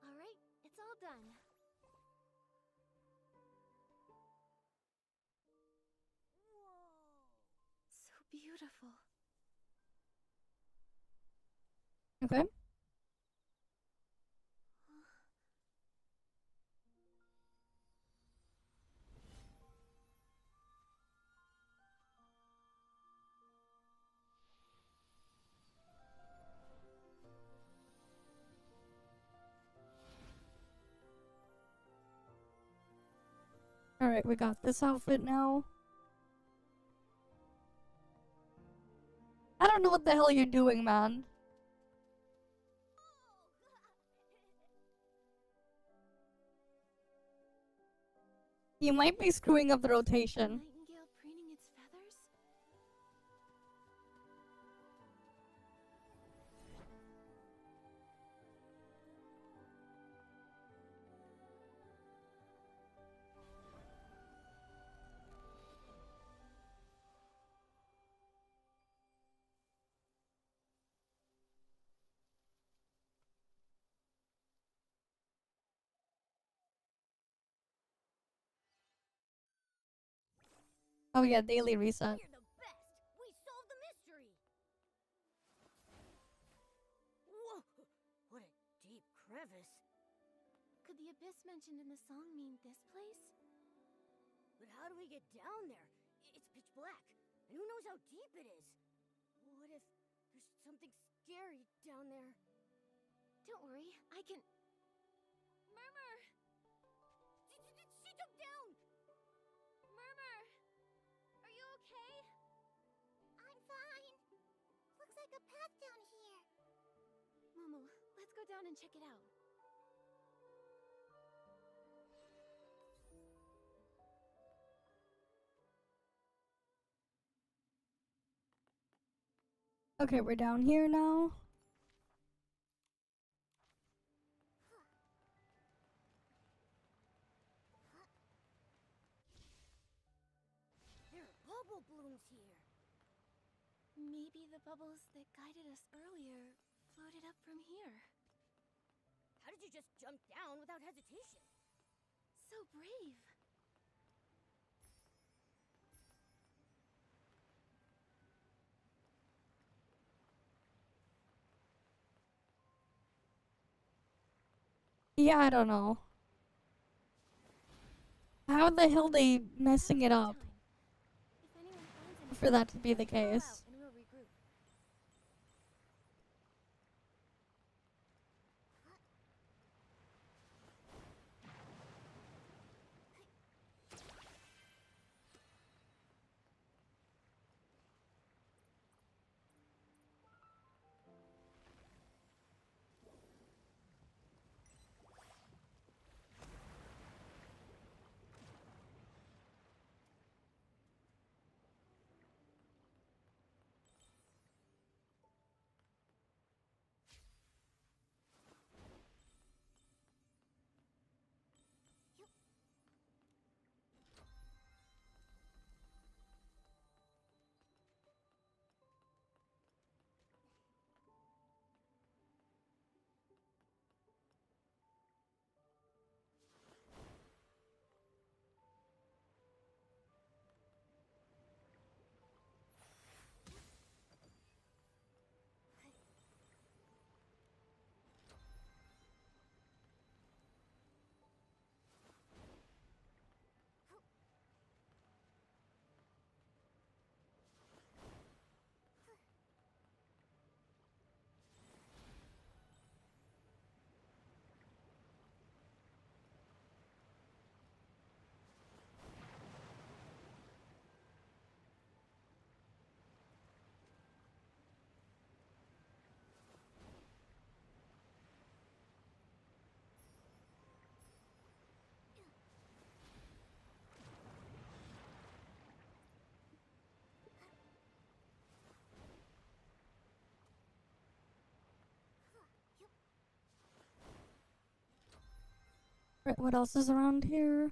Alright, it's all done. So beautiful. Okay. Alright, we got this outfit now. I don't know what the hell you're doing, man. You might be screwing up the rotation. Nightingale preening its feathers? Oh yeah, daily reset. You're the best. We solved the mystery. Whoa! What a deep crevice. Could the abyss mentioned in the song mean this place? But how do we get down there? It's pitch black, and who knows how deep it is? What if there's something scary down there? Don't worry, I can... Murmur! She jumped down! Murmur! Are you okay? I'm fine. Looks like a path down here. Momo, let's go down and check it out. Okay, we're down here now. There are bubble blooms here. Maybe the bubbles that guided us earlier floated up from here. How did you just jump down without hesitation? So brave. Yeah, I don't know. How the hell they messing it up for that to be the case? And we'll regroup. Right, what else is around here?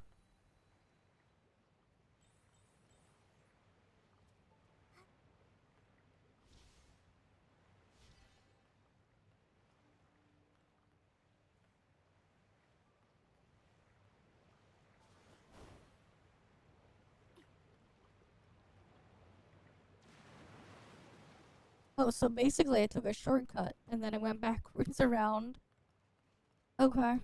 Oh, so basically I took a shortcut and then I went backwards around. Okay.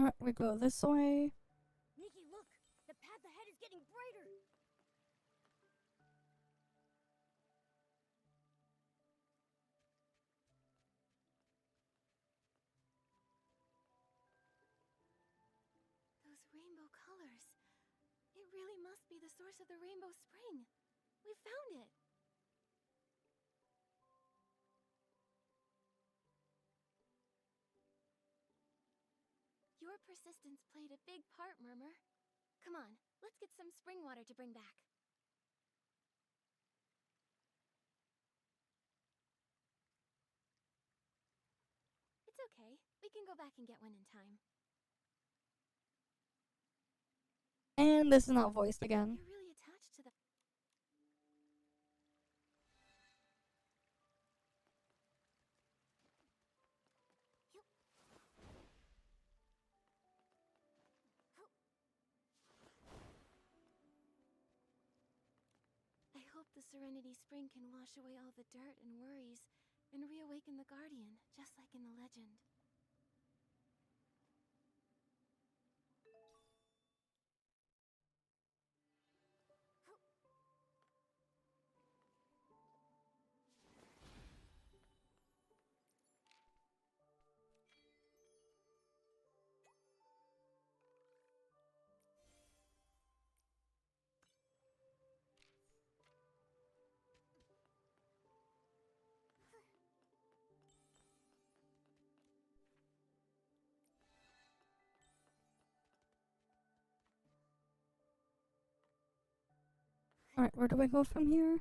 Alright, we go this way. Nikki, look! The path ahead is getting brighter! Those rainbow colors. It really must be the source of the Rainbow Spring. We found it! Your persistence played a big part, Murmur. Come on, let's get some spring water to bring back. It's okay. We can go back and get one in time. And this is not voiced again. You're really attached to the... I hope the Serenity Spring can wash away all the dirt and worries and reawaken the Guardian, just like in the legend. Alright, where do I go from here?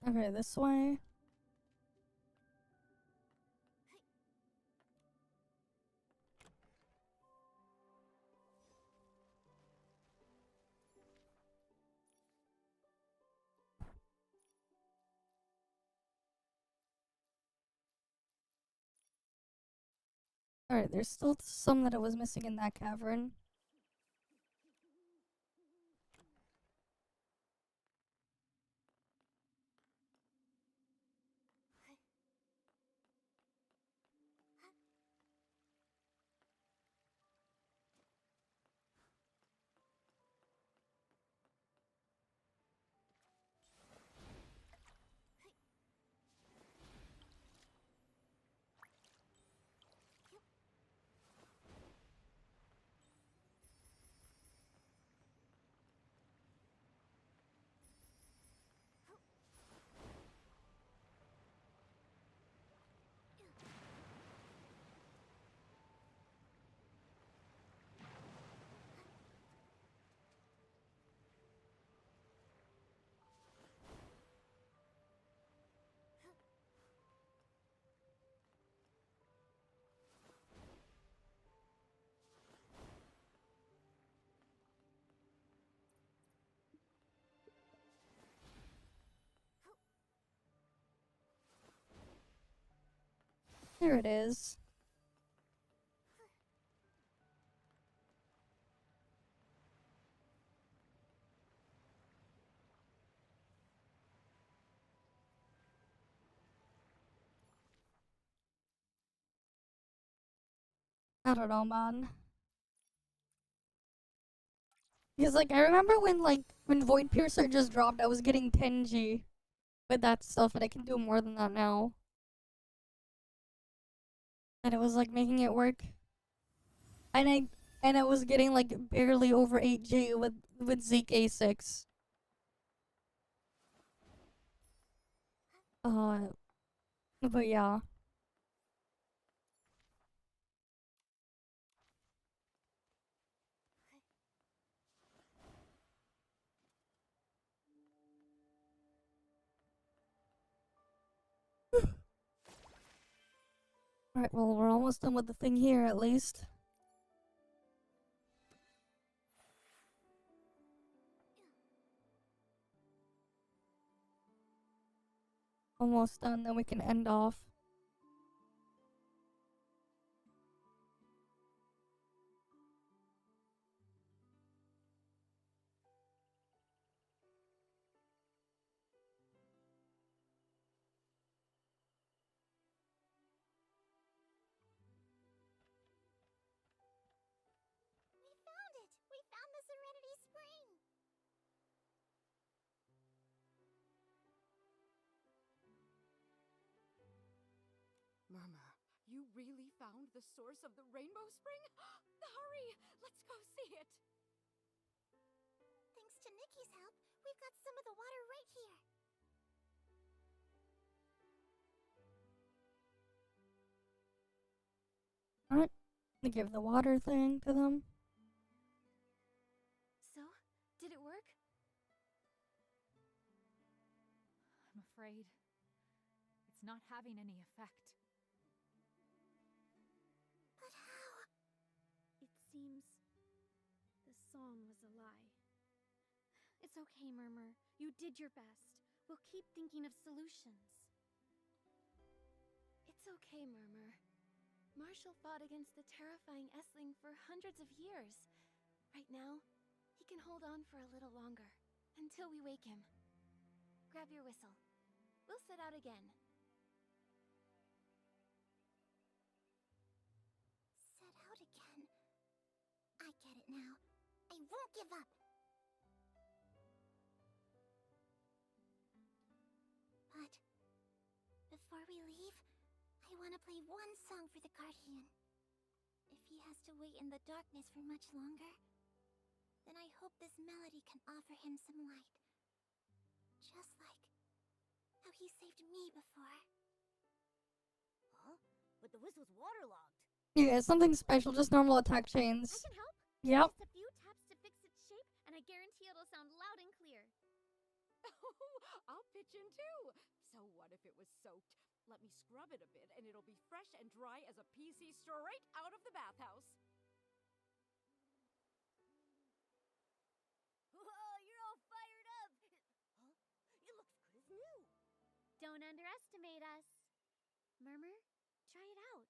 Okay, this way. Alright, there's still some that I was missing in that cavern. There it is. I don't know, man. Because, like, I remember when Void Piercer just dropped, I was getting 10G with that stuff, and I can do more than that now. And it was, like, making it work. And I was getting, like, barely over 8G with Zeke A6. But yeah. Alright, well, we're almost done with the thing here, at least. Almost done, then we can end off. We found the Serenity Spring! Murmur, you really found the source of the Rainbow Spring? Hurry! Let's go see it! Thanks to Nikki's help, we've got some of the water right here. Alright, we give the water thing to them. So, did it work? I'm afraid it's not having any effect. But how? It seems the song was a lie. It's okay, Murmur. You did your best. We'll keep thinking of solutions. It's okay, Murmur. Marshall fought against the terrifying Essling for hundreds of years. Right now, he can hold on for a little longer, until we wake him. Grab your whistle. We'll set out again. Set out again? I get it now. I won't give up! But before we leave, I want to play one song for the Guardian. If he has to wait in the darkness for much longer, then I hope this melody can offer him some light. Just like how he saved me before. Huh? But the whistle's waterlogged. Yeah, something special, just normal attack chains. I can help. Yep. Just a few taps to fix its shape, and I guarantee it'll sound loud and clear. I'll pitch in too. soaked. Let me scrub it a bit, and it'll be fresh and dry as a PC straight out of the bathhouse. Whoa, you're all fired up! Huh? It looks good as new. Don't underestimate us. Murmur, try it out.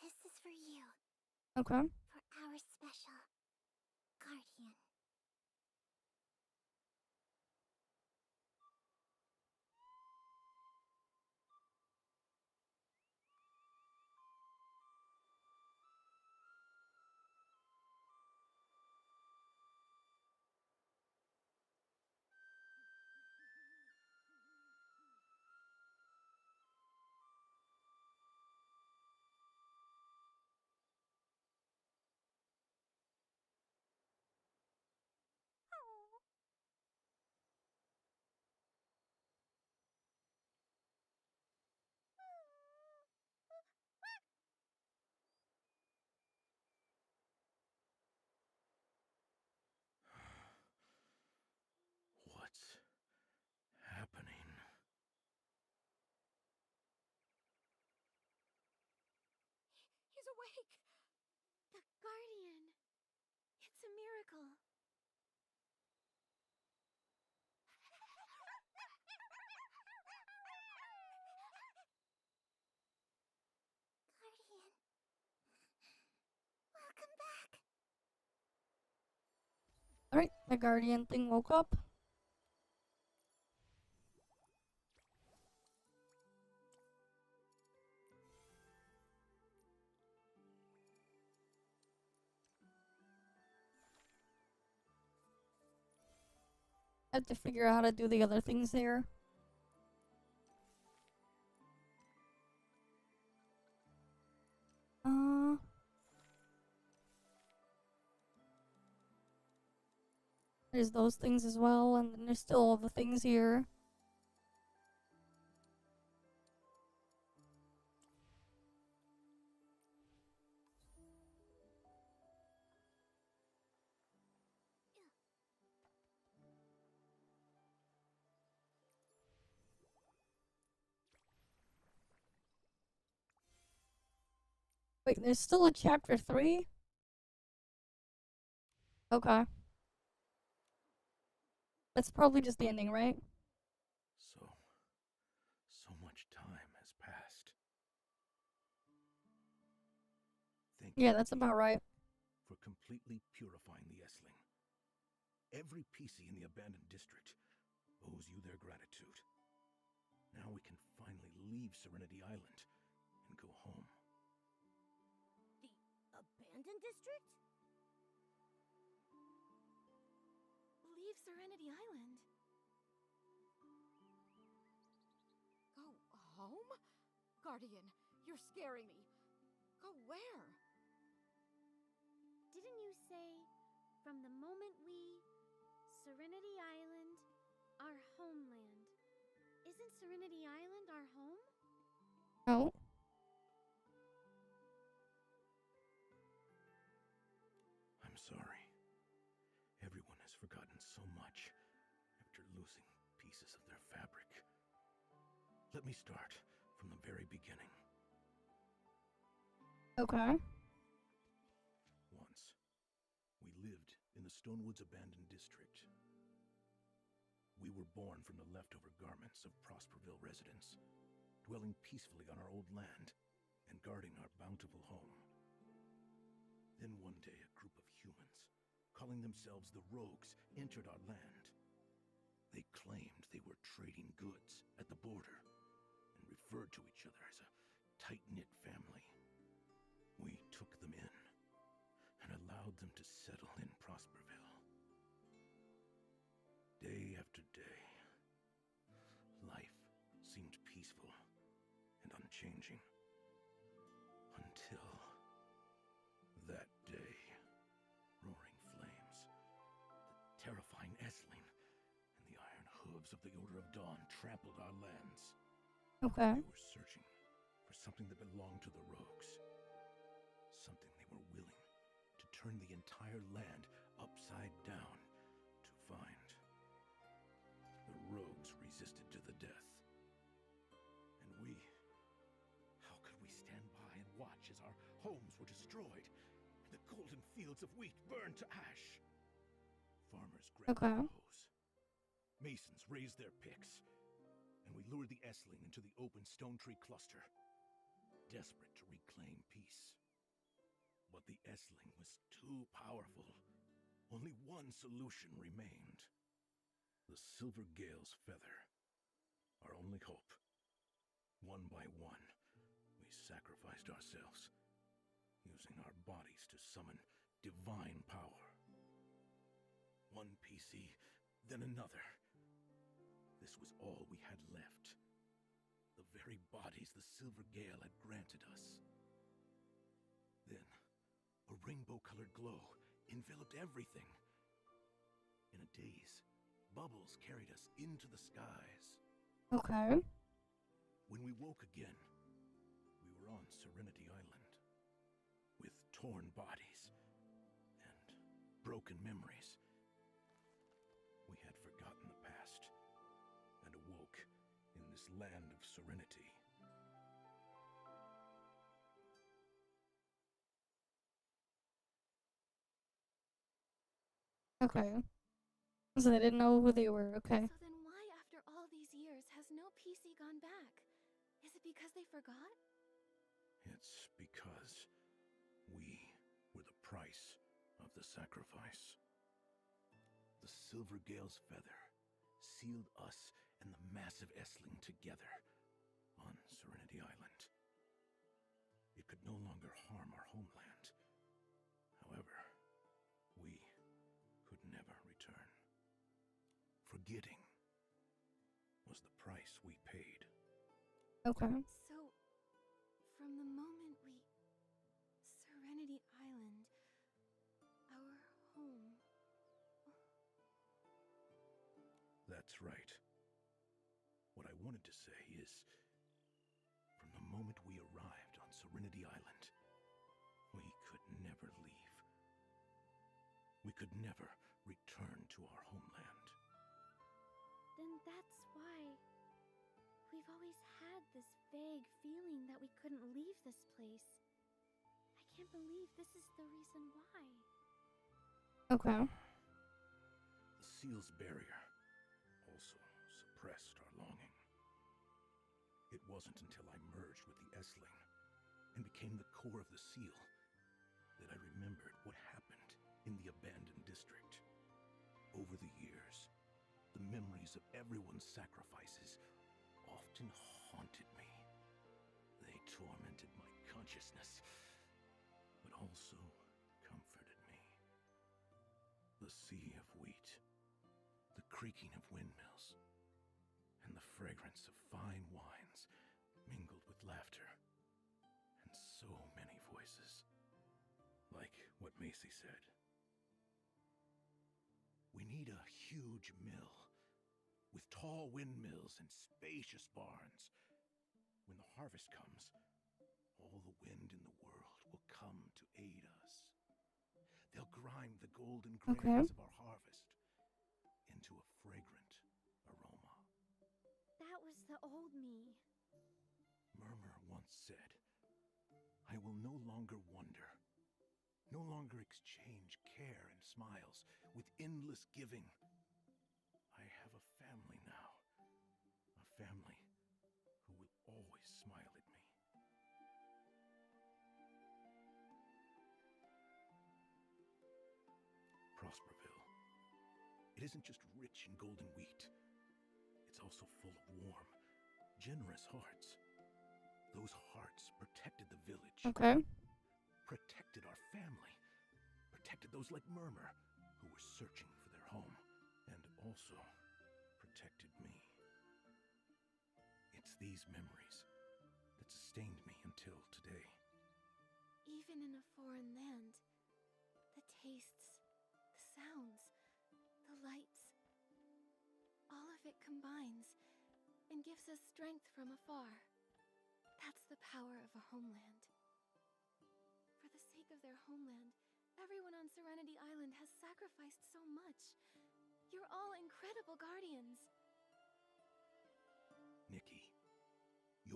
This is for you. Okay. For our special guardian. What's happening? He's awake! The Guardian. It's a miracle. Guardian. Welcome back. Alright, the Guardian thing woke up. I have to figure out how to do the other things here. There's those things as well, and then there's still all the things here. Wait, there's still a chapter 3? Okay. That's probably just the ending, right? So much time has passed. Thank you, Yeah, that's about right. for completely purifying the Essling. Every PC in the abandoned district owes you their gratitude. Now we can finally leave Serenity Island and go home. The abandoned district? Leave Serenity Island. Go home? Guardian, you're scaring me. Go where? Didn't you say, from the moment we... Serenity Island, our homeland. Isn't Serenity Island our home? No. I'm sorry. Everyone has forgotten so much after losing pieces of their fabric. Let me start from the very beginning. Okay. Once, we lived in the Stonewoods Abandoned District. We were born from the leftover garments of Prosperville residents, dwelling peacefully on our old land and guarding our bountiful home. Then one day, a group of humans, calling themselves the Rogues, entered our land. They claimed they were trading goods at the border and referred to each other as a tight-knit family. We took them in and allowed them to settle in Prosperville. Day after day, life seemed peaceful and unchanging. Until that day, roaring flames, the terrifying Essling, and the iron hooves of the Order of Dawn trampled our lands. Okay. They were searching for something that belonged to the Rogues. Something they were willing to turn the entire land upside down to find. The Rogues resisted to the death. And we... how could we stand by and watch as our homes were destroyed and the golden fields of wheat burned to ash? Farmers grabbed their hoes. Masons raised their picks. And we lured the Essling into the open stone tree cluster, desperate to reclaim peace. But the Essling was too powerful. Only one solution remained. The Silver Gale's feather. Our only hope. One by one, we sacrificed ourselves, using our bodies to summon divine power. One PC, then another. This was all we had left. The very bodies the Silver Gale had granted us. Then, a rainbow-colored glow enveloped everything. In a daze, bubbles carried us into the skies. Okay. When we woke again, we were on Serenity Island, with torn bodies and broken memories. We had forgotten the past and awoke in this land of serenity. Okay. So they didn't know who they were, okay. So then why, after all these years, has no PC gone back? Is it because they forgot? It's because we were the price of the sacrifice. The Silver Gale's feather sealed us and the massive Essling together on Serenity Island. It could no longer harm our homeland. However, we could never return. Forgetting was the price we paid. Okay. So, from the moment we... Serenity Island... our home... That's right. What I wanted to say is, from the moment we arrived on Serenity Island, we could never leave. We could never return to our homeland. Then that's why we've always had this vague feeling that we couldn't leave this place. I can't believe this is the reason why. Okay. The seal's barrier also suppressed our longing. It wasn't until I merged with the Essling and became the core of the seal that I remembered what happened in the abandoned district. Over the years, the memories of everyone's sacrifices often haunted me. They tormented my consciousness, but also comforted me. The sea of wheat, the creaking of windmills, and the fragrance of fine wines mingled with laughter, and so many voices. Like what Macy said. We need a huge mill, with tall windmills and spacious barns. When the harvest comes, all the wind in the world will come to aid us. They'll grind the golden grains of our harvest into a fragrant aroma. That was the old me. Murmur once said, I will no longer wonder, no longer exchange care and smiles with endless giving. I have a family now, a family who will always smile at me. Prosperville. It isn't just rich in golden wheat. It's also full of warm, generous hearts. Those hearts protected the village. Okay. Protected our family. Protected those like Murmur, who were searching for their home. And also protected me. It's these memories that sustained me until today. Even in a foreign land, the tastes, the sounds, the lights, all of it combines and gives us strength from afar. That's the power of a homeland. For the sake of their homeland, everyone on Serenity Island has sacrificed so much. You're all incredible guardians.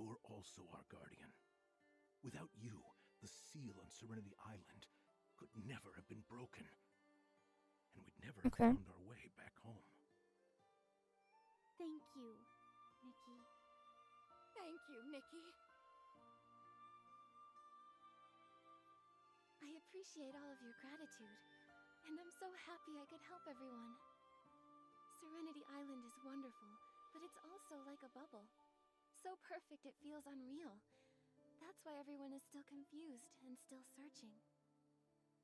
you're also our guardian. Without you, the seal on Serenity Island could never have been broken. And we'd never have found our way back home. Thank you, Nikki. Thank you, Nikki. I appreciate all of your gratitude, and I'm so happy I could help everyone. Serenity Island is wonderful, but it's also like a bubble. So perfect it feels unreal. That's why everyone is still confused and still searching.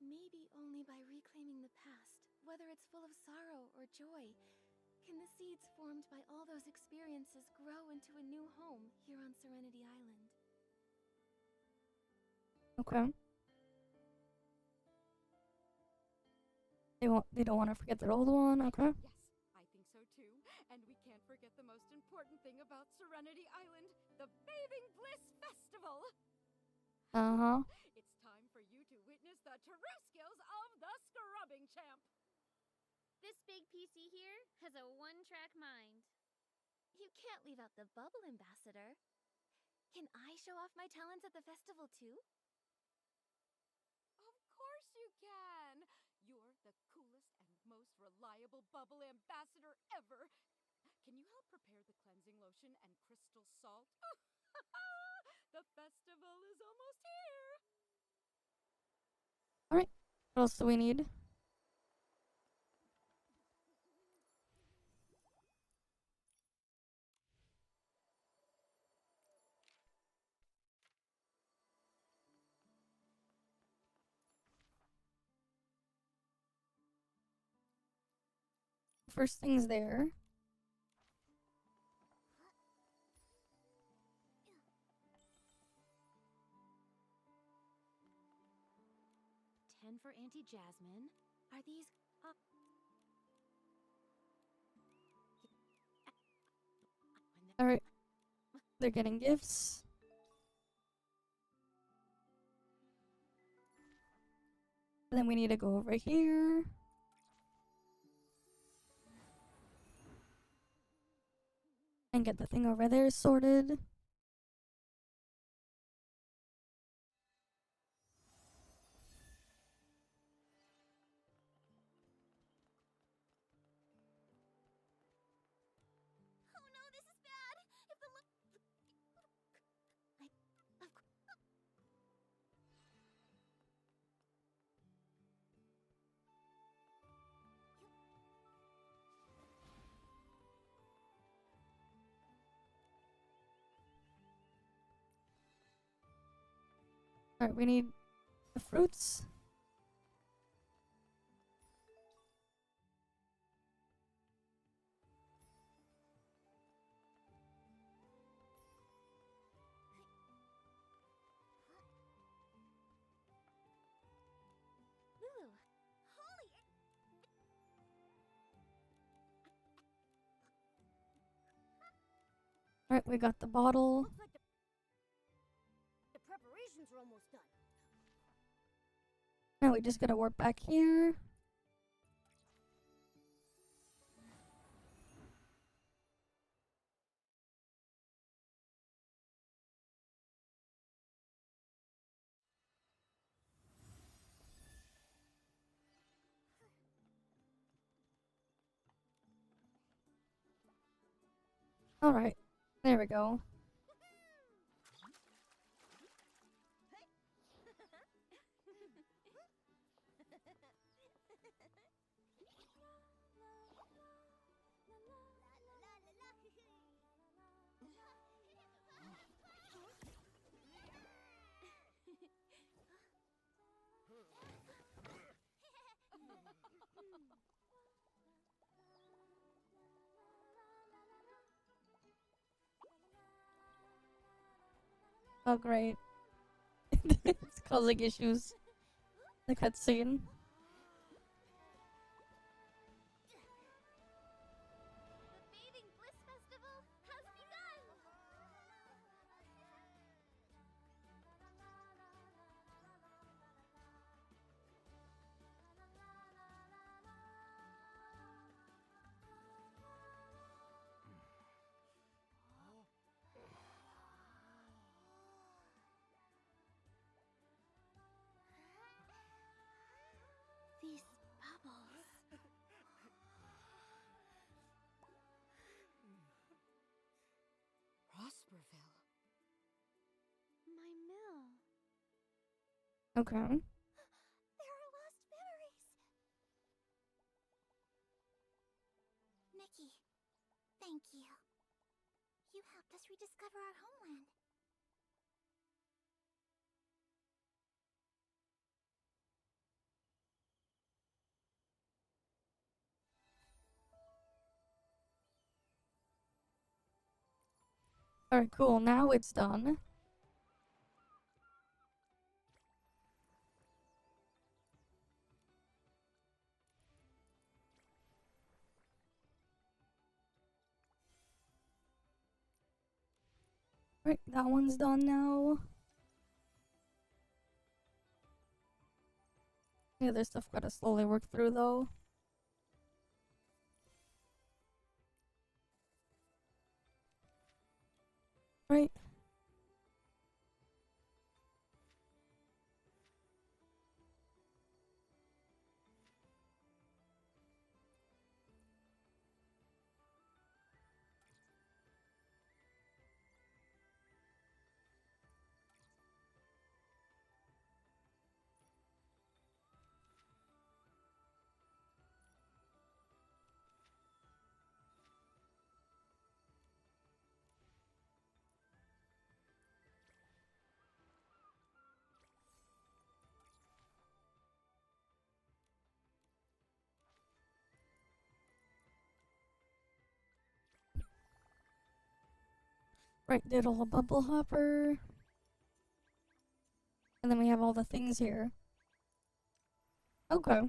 Maybe only by reclaiming the past, whether it's full of sorrow or joy, can the seeds formed by all those experiences grow into a new home here on Serenity Island. Okay. They don't want to forget their old one, okay? Yes, I think so too. And we can't forget the most important thing about Serenity Island, the Bathing Bliss Festival. Uh-huh. It's time for you to witness the true skills of the scrubbing champ. This big PC here has a one-track mind. You can't leave out the bubble, Ambassador. Can I show off my talents at the festival too? Of course you can. You're the coolest and most reliable bubble ambassador ever. Can you help prepare the cleansing lotion and crystal salt? The festival is almost here. Alright. What else do we need? First thing's there. For Auntie Jasmine. Are these Alright. They're getting gifts. And then we need to go over here. And get the thing over there sorted. Alright, we need the fruits. Lulu. Alright, we got the bottle. Looks like the preparations are almost done. Now we just gotta warp back here. Alright, there we go. Oh great. It's causing issues. The cutscene. The Bathing Bliss Festival has begun! Okay. There are lost memories. Nikki, thank you. You helped us rediscover our homeland. Alright, cool. Now it's done. Right, that one's done now. Yeah, there's stuff gotta slowly work through though. Right. Right, diddle a bubble hopper. And then we have all the things here. Okay.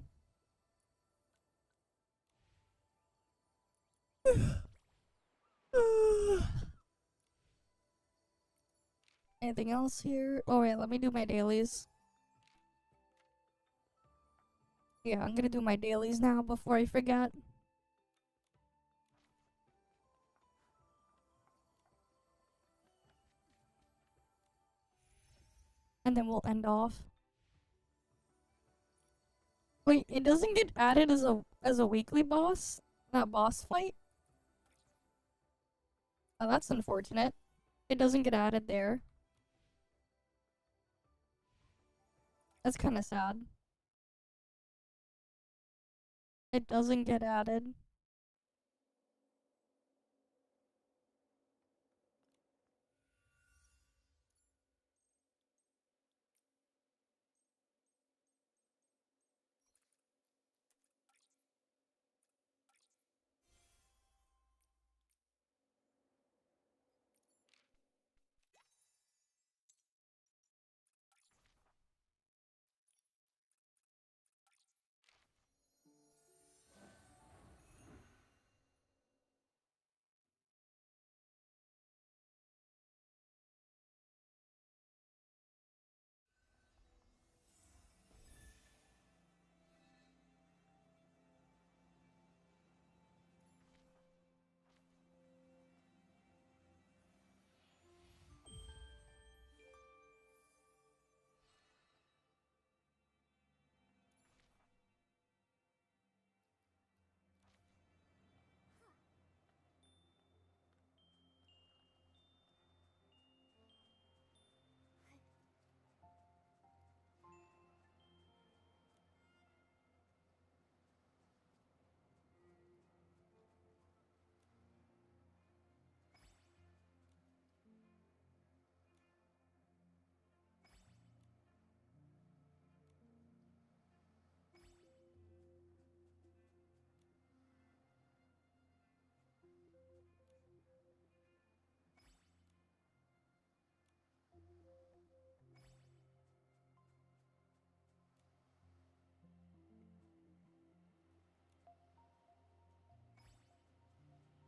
Anything else here? Oh yeah, let me do my dailies. Yeah, I'm gonna do my dailies now before I forget. And then we'll end off. Wait, it doesn't get added as a weekly boss? That boss fight? Oh, that's unfortunate. It doesn't get added there. That's kind of sad. It doesn't get added.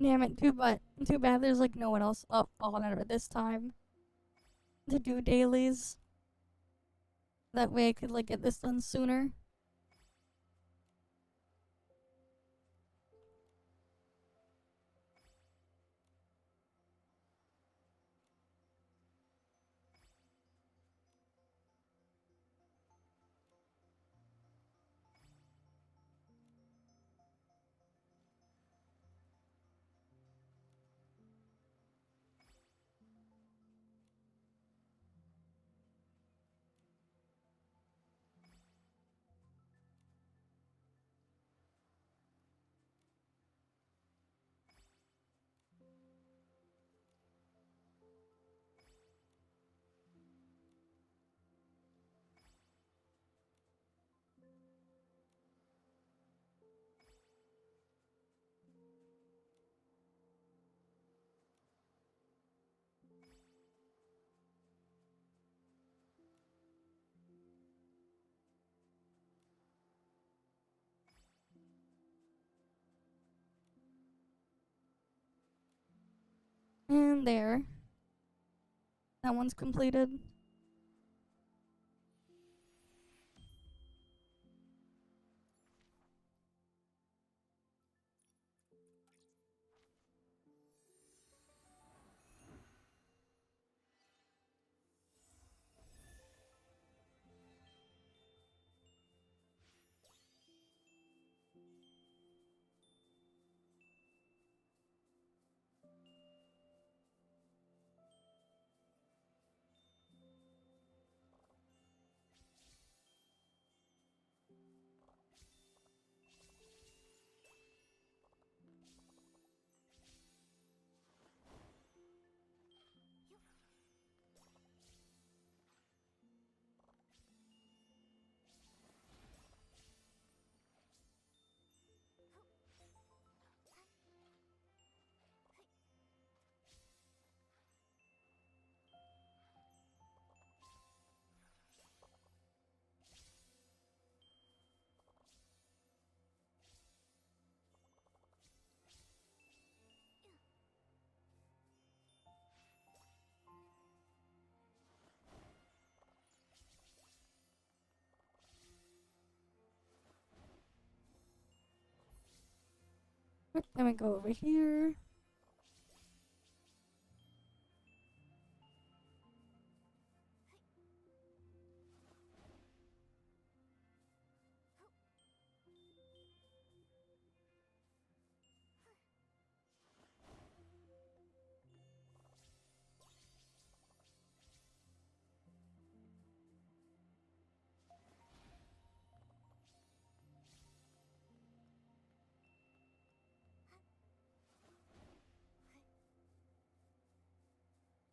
Damn it, too bad there's like no one else up on it at this time to do dailies. That way I could like get this done sooner. And there. That one's completed. Then we go over here.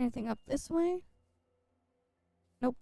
Anything up this way? Nope.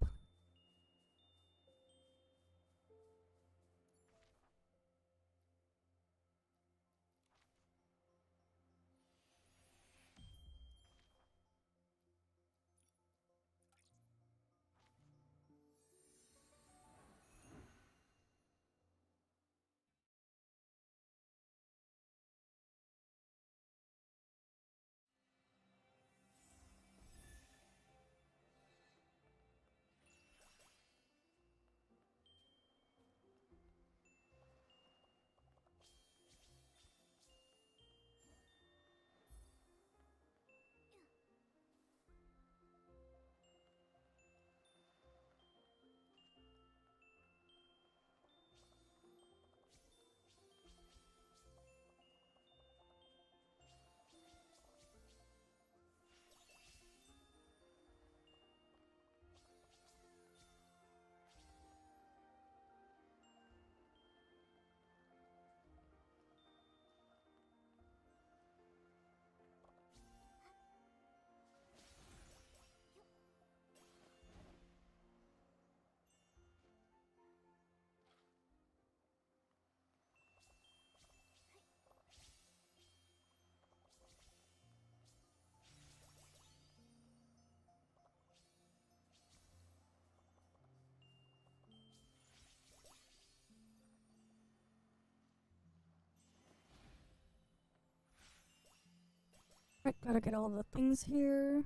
Right, gotta get all the things here.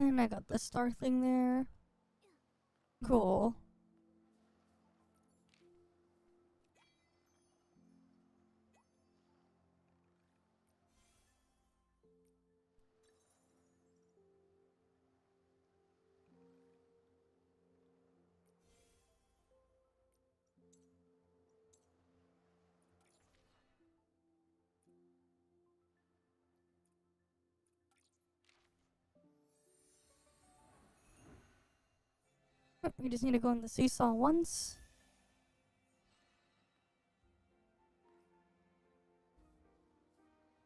And I got the star thing there. Cool. We just need to go in the seesaw once.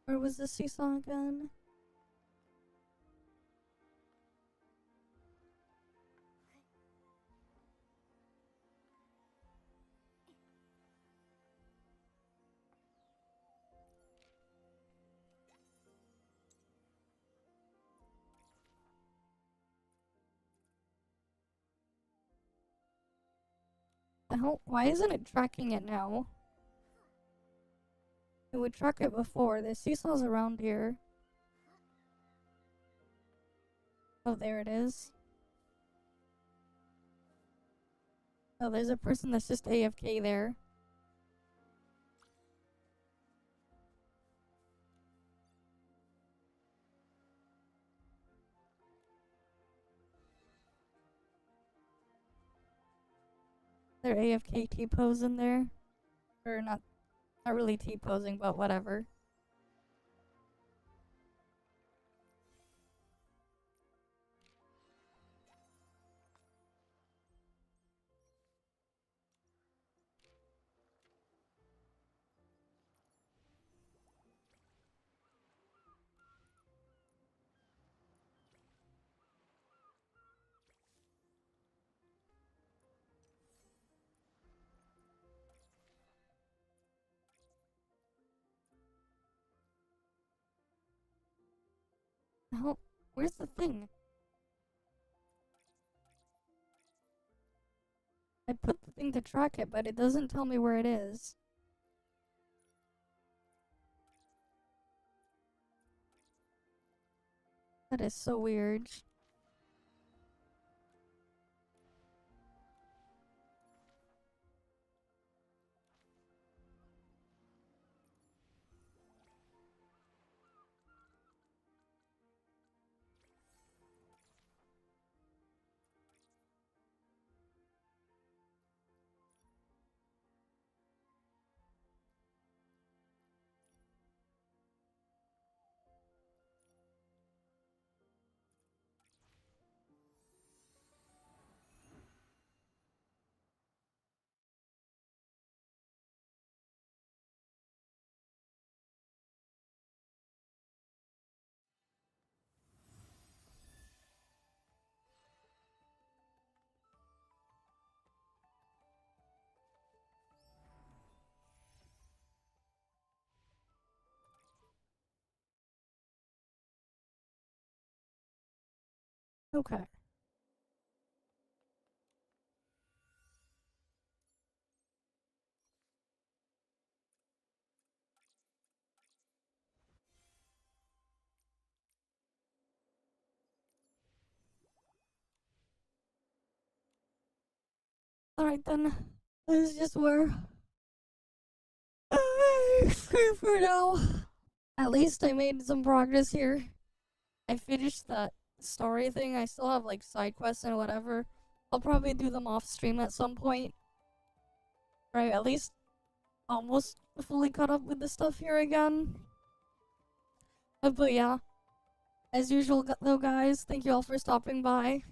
Where was the seesaw again? Why isn't it tracking it now? It would track it before. The seesaw's around here. Oh, there it is. Oh, there's a person that's just AFK there. They're AFK T-posing there. Or not really T-posing, but whatever. Oh, where's the thing? I put the thing to track it, but it doesn't tell me where it is. That is so weird. Okay. Alright then. This is just where for now. At least I made some progress here. I finished that story thing. I still have like side quests and whatever. I'll probably do them off stream at some point. Right, at least almost fully caught up with the stuff here again. But yeah, as usual though guys, thank you all for stopping by.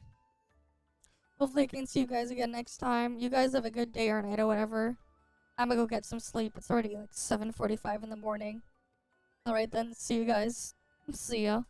Hopefully I can see you guys again next time. You guys have a good day or night or whatever. I'm gonna go get some sleep. It's already like 7:45 in the morning. Alright then, see you guys. See ya.